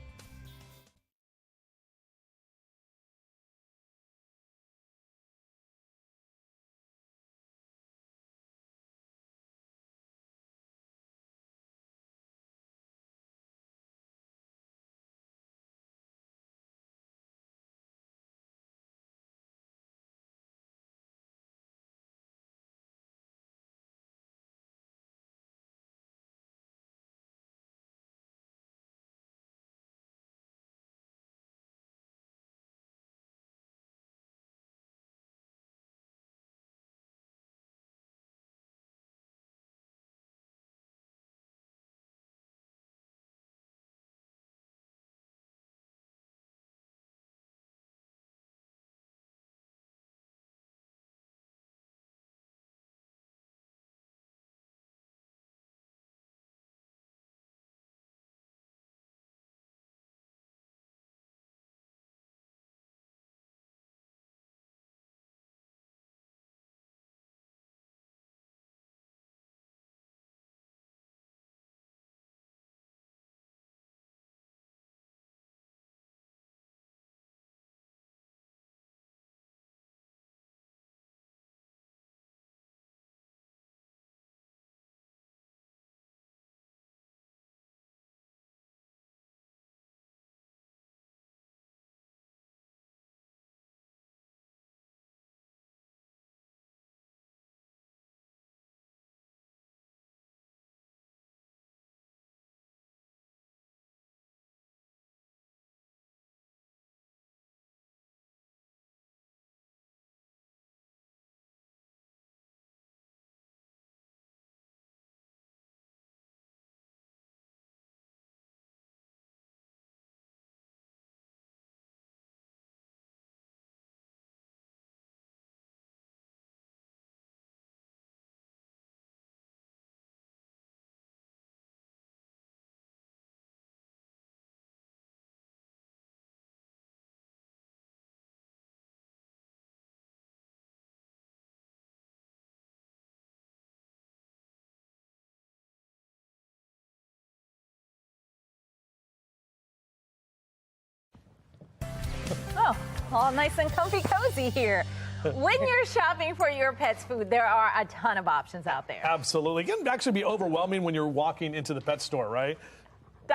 Oh, all nice and comfy cozy here. When you're shopping for your pet's food, there are a ton of options out there. Absolutely. It can actually be overwhelming when you're walking into the pet store, right?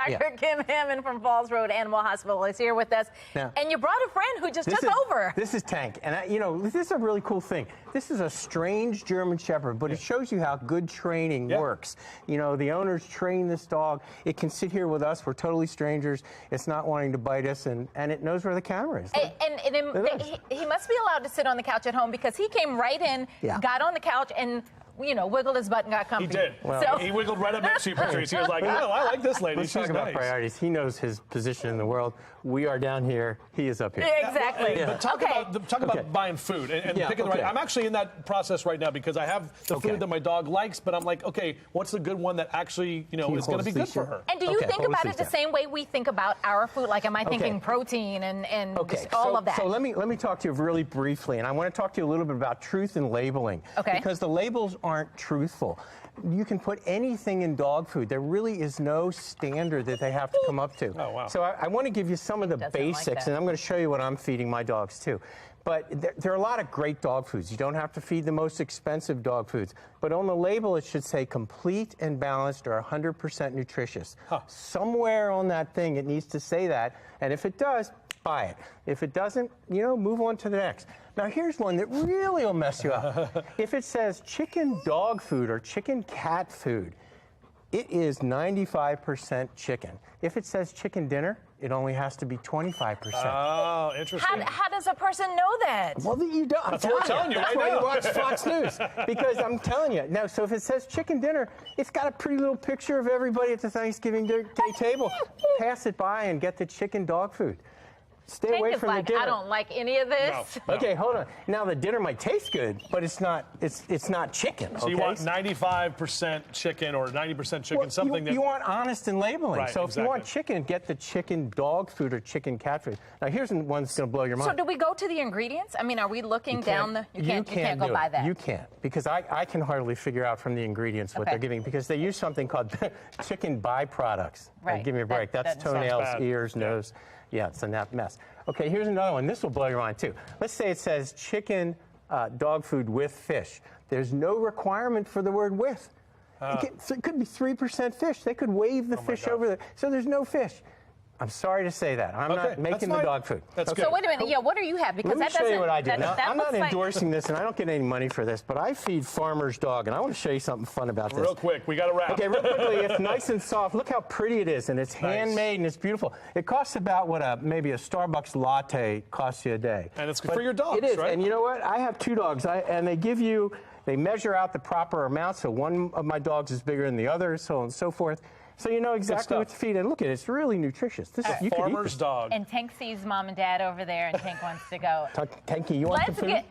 Dr. Kim Hammond from Falls Road Animal Hospital is here with us. Yeah. And you brought a friend who just took over. This is Tank. And, this is a really cool thing. This is a strange German Shepherd, but it shows you how good training works. The owners train this dog. It can sit here with us. We're totally strangers. It's not wanting to bite us, and it knows where the camera is. And he must be allowed to sit on the couch at home because he came right in, got on the couch, and wiggled his butt and got comfy. He did. Well, so he wiggled right up next to you, Patrice. He was like, oh, I like this lady. Let's She's talk about nice. priorities. He knows his position in the world. We are down here. He is up here. Exactly. But talk about buying food and picking the right. I'm actually in that process right now because I have the food that my dog likes, but I'm like, okay, what's the good one that actually, is going to be good for her? And do you think about it the same way we think about our food? Like, am I thinking protein and all of that? So let me talk to you really briefly, and I want to talk to you a little bit about truth and labeling. Okay. Because the labels aren't truthful. You can put anything in dog food. There really is no standard that they have to come up to. Oh, wow. So I want to give you some of the basics, and I'm going to show you what I'm feeding my dogs too. But there are a lot of great dog foods. You don't have to feed the most expensive dog foods. But on the label, it should say complete and balanced or 100% nutritious. Somewhere on that thing, it needs to say that. And if it does, buy it. If it doesn't, move on to the next. Now, here's one that really will mess you up. If it says chicken dog food or chicken cat food, it is 95% chicken. If it says chicken dinner, it only has to be 25%. Oh, interesting. How does a person know that? Well, you don't. That's what we're telling you That's right why now. you watch Fox News. Because I'm telling you. Now, so if it says chicken dinner, it's got a pretty little picture of everybody at the Thanksgiving Day table. Pass it by and get the chicken dog food. Stay away from the dinner. I don't like any of this. No. Okay, hold on. Now the dinner might taste good, but it's not chicken. So you want 95% chicken or 90% chicken, something that you want honest in labeling. Right, so if you want chicken, get the chicken dog food or chicken cat food. Now here's one that's going to blow your mind. So do we go to the ingredients? I mean, are we looking down the? You can't go by that. You can't, because I can hardly figure out from the ingredients what they're giving, because they use something called chicken byproducts. Right. Give me a break. That's toenails, ears, nose. Yeah, it's a mess. Okay, here's another one. This will blow your mind, too. Let's say it says chicken dog food with fish. There's no requirement for the word with. It could be 3% fish. They could wave the fish over there. So there's no fish. I'm sorry to say that. I'm not making the dog food. That's good. So wait a minute. Yeah, what do you have? Because Let me show you what I do. Now, I'm not looks like- endorsing this, and I don't get any money for this, but I feed Farmer's Dog, and I want to show you something fun about this. Real quick, we got to wrap. Okay, real quickly, it's nice and soft. Look how pretty it is, and it's handmade, and it's beautiful. It costs about what maybe a Starbucks latte costs you a day. And it's good for your dogs, It is, right? and you know what? I have two dogs, and they measure out the proper amount, so one of my dogs is bigger than the other, so on and so forth. So you know exactly what to feed. And look at it, it's really nutritious. This is you can eat Farmer's this. Dog. And Tank sees Mom and Dad over there, and Tank wants to go. Tanky, you want Let's the food?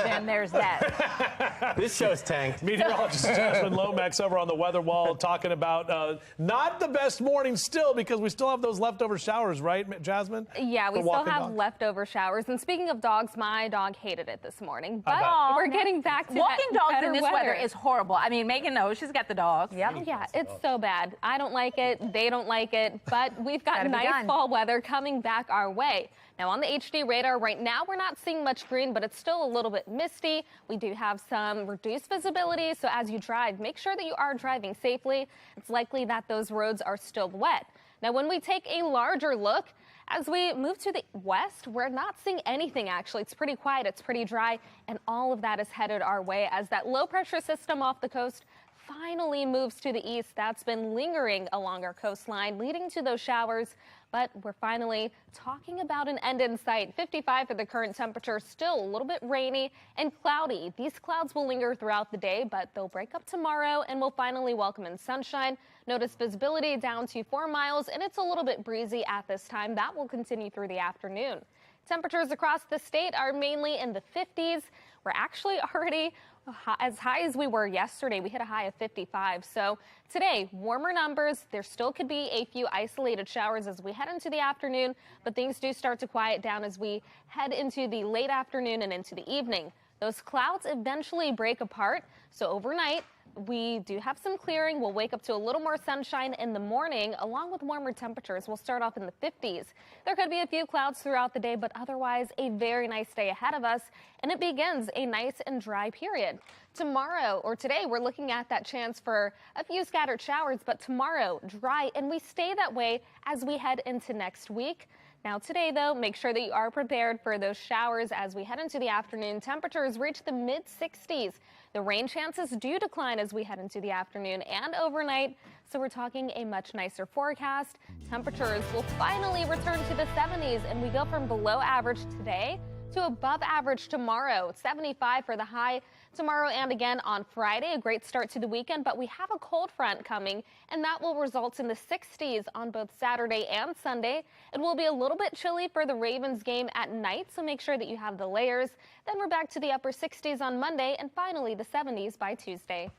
then there's that. This show's Tank. Meteorologist Jasmine Lomax over on the weather wall talking about not the best morning still, because we still have those leftover showers, right, Jasmine? Yeah, we For still walking have dogs? leftover showers. And speaking of dogs, my dog hated it this morning. But Aw, we're getting back to walking that dogs better in this weather is horrible. I mean, Megan knows she's got the dogs. Yeah, it's so bad. I don't like it. They don't like it. But we've got Gotta be nice done. fall weather coming back our way. Now, on the HD radar right now, we're not seeing much green, but it's still a little bit misty. We do have some reduced visibility. So as you drive, make sure that you are driving safely. It's likely that those roads are still wet. Now, when we take a larger look, as we move to the west, we're not seeing anything, actually. It's pretty quiet, it's pretty dry, and all of that is headed our way as that low-pressure system off the coast finally moves to the east. That's been lingering along our coastline, leading to those showers. But we're finally talking about an end in sight. 55 for the current temperature, still a little bit rainy and cloudy. These clouds will linger throughout the day, but they'll break up tomorrow and we'll finally welcome in sunshine. Notice visibility down to 4 miles, and it's a little bit breezy at this time. That will continue through the afternoon. Temperatures across the state are mainly in the 50s. We're actually already as high as we were yesterday. We hit a high of 55. So today, warmer numbers. There still could be a few isolated showers as we head into the afternoon, but things do start to quiet down as we head into the late afternoon and into the evening. Those clouds eventually break apart. So overnight, we do have some clearing. We'll wake up to a little more sunshine in the morning, along with warmer temperatures. We'll start off in the 50s. There could be a few clouds throughout the day, but otherwise a very nice day ahead of us, and it begins a nice and dry period. Tomorrow or today, we're looking at that chance for a few scattered showers, but tomorrow dry, and we stay that way as we head into next week. Now today, though, make sure that you are prepared for those showers as we head into the afternoon. Temperatures reach the mid-60s. The rain chances do decline as we head into the afternoon and overnight, so we're talking a much nicer forecast. Temperatures will finally return to the 70s, and we go from below average today to above average tomorrow. 75 for the high tomorrow and again on Friday. A great start to the weekend, but we have a cold front coming, and that will result in the 60s on both Saturday and Sunday. It will be a little bit chilly for the Ravens game at night, so make sure that you have the layers. Then we're back to the upper 60s on Monday, and finally the 70s by Tuesday.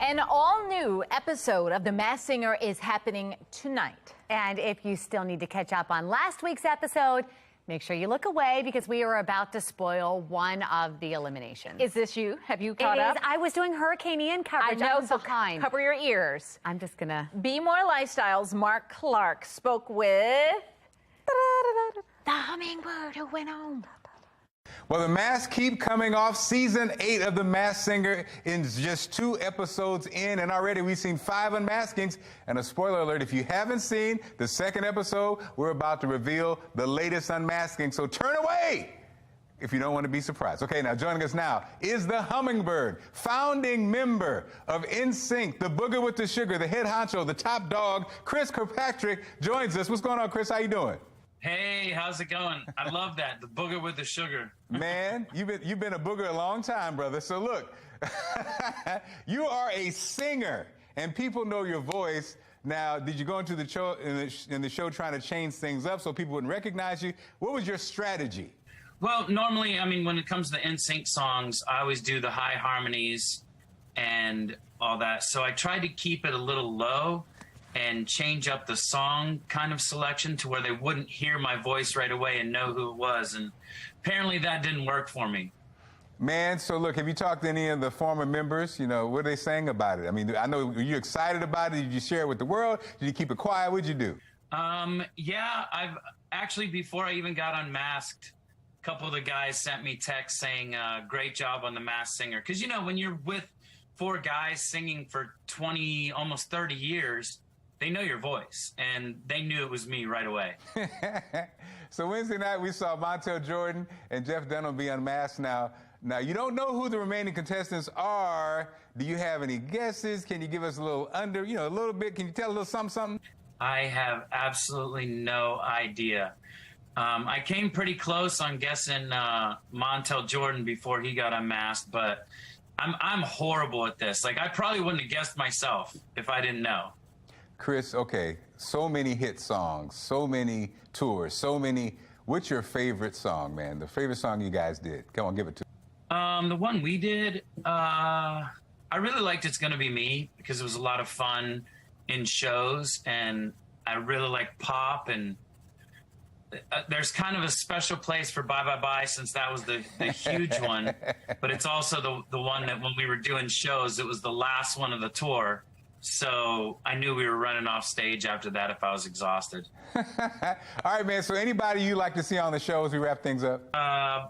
An all-new episode of The Masked Singer is happening tonight. And if you still need to catch up on last week's episode, make sure you look away because we are about to spoil one of the eliminations. Is this you? Have you caught It up? is. I was doing Hurricane Ian coverage. I know, I'm so behind. cover your ears. I'm just gonna. Be More Lifestyle's Mark Clark spoke with the hummingbird who went home. Well, the masks keep coming off. Season 8 of The Masked Singer is just 2 episodes in, and already we've seen 5 unmaskings. And a spoiler alert, if you haven't seen the second episode, we're about to reveal the latest unmasking, so turn away if you don't want to be surprised. Okay, now joining us now is the hummingbird, founding member of NSYNC, the booger with the sugar, the head honcho, the top dog, Chris Kirkpatrick joins us. What's going on, Chris? How you doing? Hey, how's it going? I love that, the booger with the sugar. Man, you've been a booger a long time, brother. So look, you are a singer, and people know your voice. Now, did you go into the show in the show trying to change things up so people wouldn't recognize you? What was your strategy? Well, normally, I mean, when it comes to NSYNC songs, I always do the high harmonies and all that. So I tried to keep it a little low and change up the song kind of selection to where they wouldn't hear my voice right away and know who it was. And apparently that didn't work for me. Man, so look, have you talked to any of the former members? You know, what are they saying about it? I mean, I know, were you excited about it? Did you share it with the world? Did you keep it quiet? What'd you do? Yeah, I've actually, before I even got unmasked, a couple of the guys sent me texts saying, great job on The Masked Singer. Because, you know, when you're with 4 guys singing for 20, almost 30 years, they know your voice, and they knew it was me right away. So Wednesday night, we saw Montel Jordan and Jeff Dunham be unmasked. Now, you don't know who the remaining contestants are. Do you have any guesses? Can you give us a little a little bit? Can you tell a little something? I have absolutely no idea. I came pretty close on guessing Montel Jordan before he got unmasked, but I'm horrible at this. Like, I probably wouldn't have guessed myself if I didn't know. Chris, okay, so many hit songs, so many tours, so many. What's your favorite song, man? The favorite song you guys did? Come on, give it to me. The one we did, I really liked It's Gonna Be Me because it was a lot of fun in shows, and I really like pop, and there's kind of a special place for Bye Bye Bye since that was the huge one, but it's also the one that when we were doing shows, it was the last one of the tour. So I knew we were running off stage after that if I was exhausted. All right, man. So anybody you like to see on the show as we wrap things up?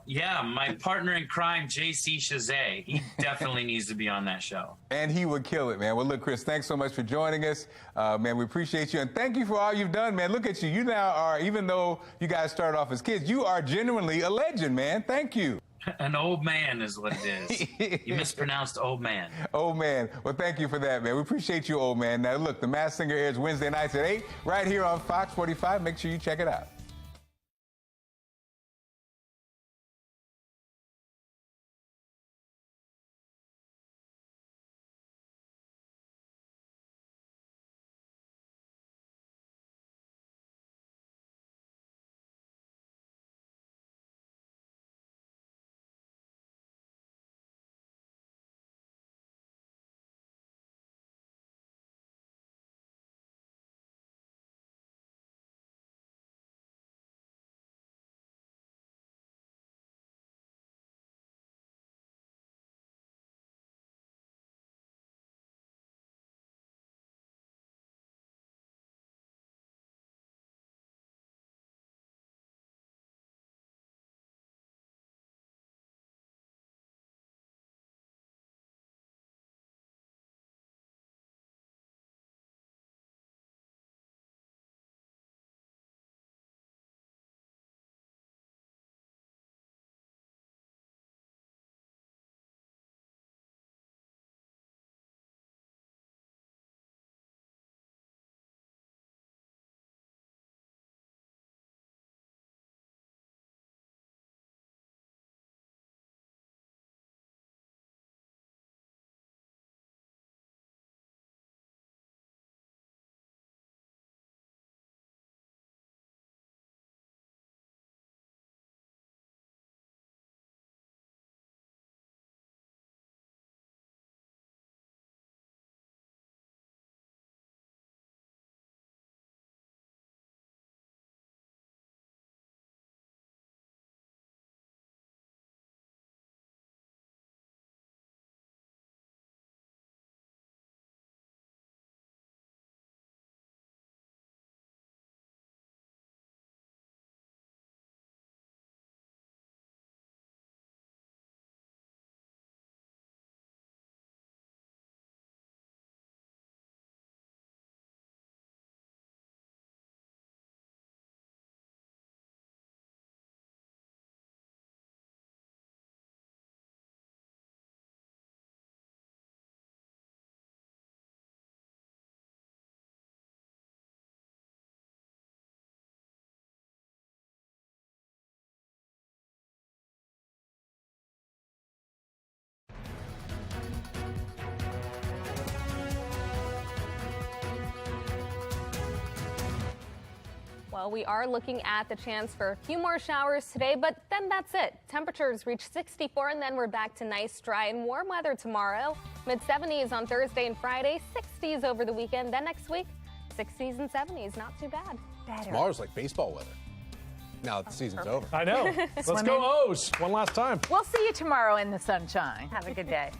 Yeah, my partner in crime, JC Chazet. He definitely needs to be on that show. And he would kill it, man. Well, look, Chris, thanks so much for joining us. Man, we appreciate you. And thank you for all you've done, man. Look at you. You now are, even though you guys started off as kids, you are genuinely a legend, man. Thank you. An old man is what it is. You mispronounced old man. Old man. Well, thank you for that, man. We appreciate you, old man. Now, look, The Masked Singer airs Wednesday nights at 8 right here on Fox 45. Make sure you check it out. Well, we are looking at the chance for a few more showers today, but then that's it. Temperatures reach 64, and then we're back to nice, dry, and warm weather tomorrow. Mid-70s on Thursday and Friday, 60s over the weekend. Then next week, 60s and 70s. Not too bad. Tomorrow's like baseball weather. Now that the season's over. I know. Let's go O's one last time. We'll see you tomorrow in the sunshine. Have a good day.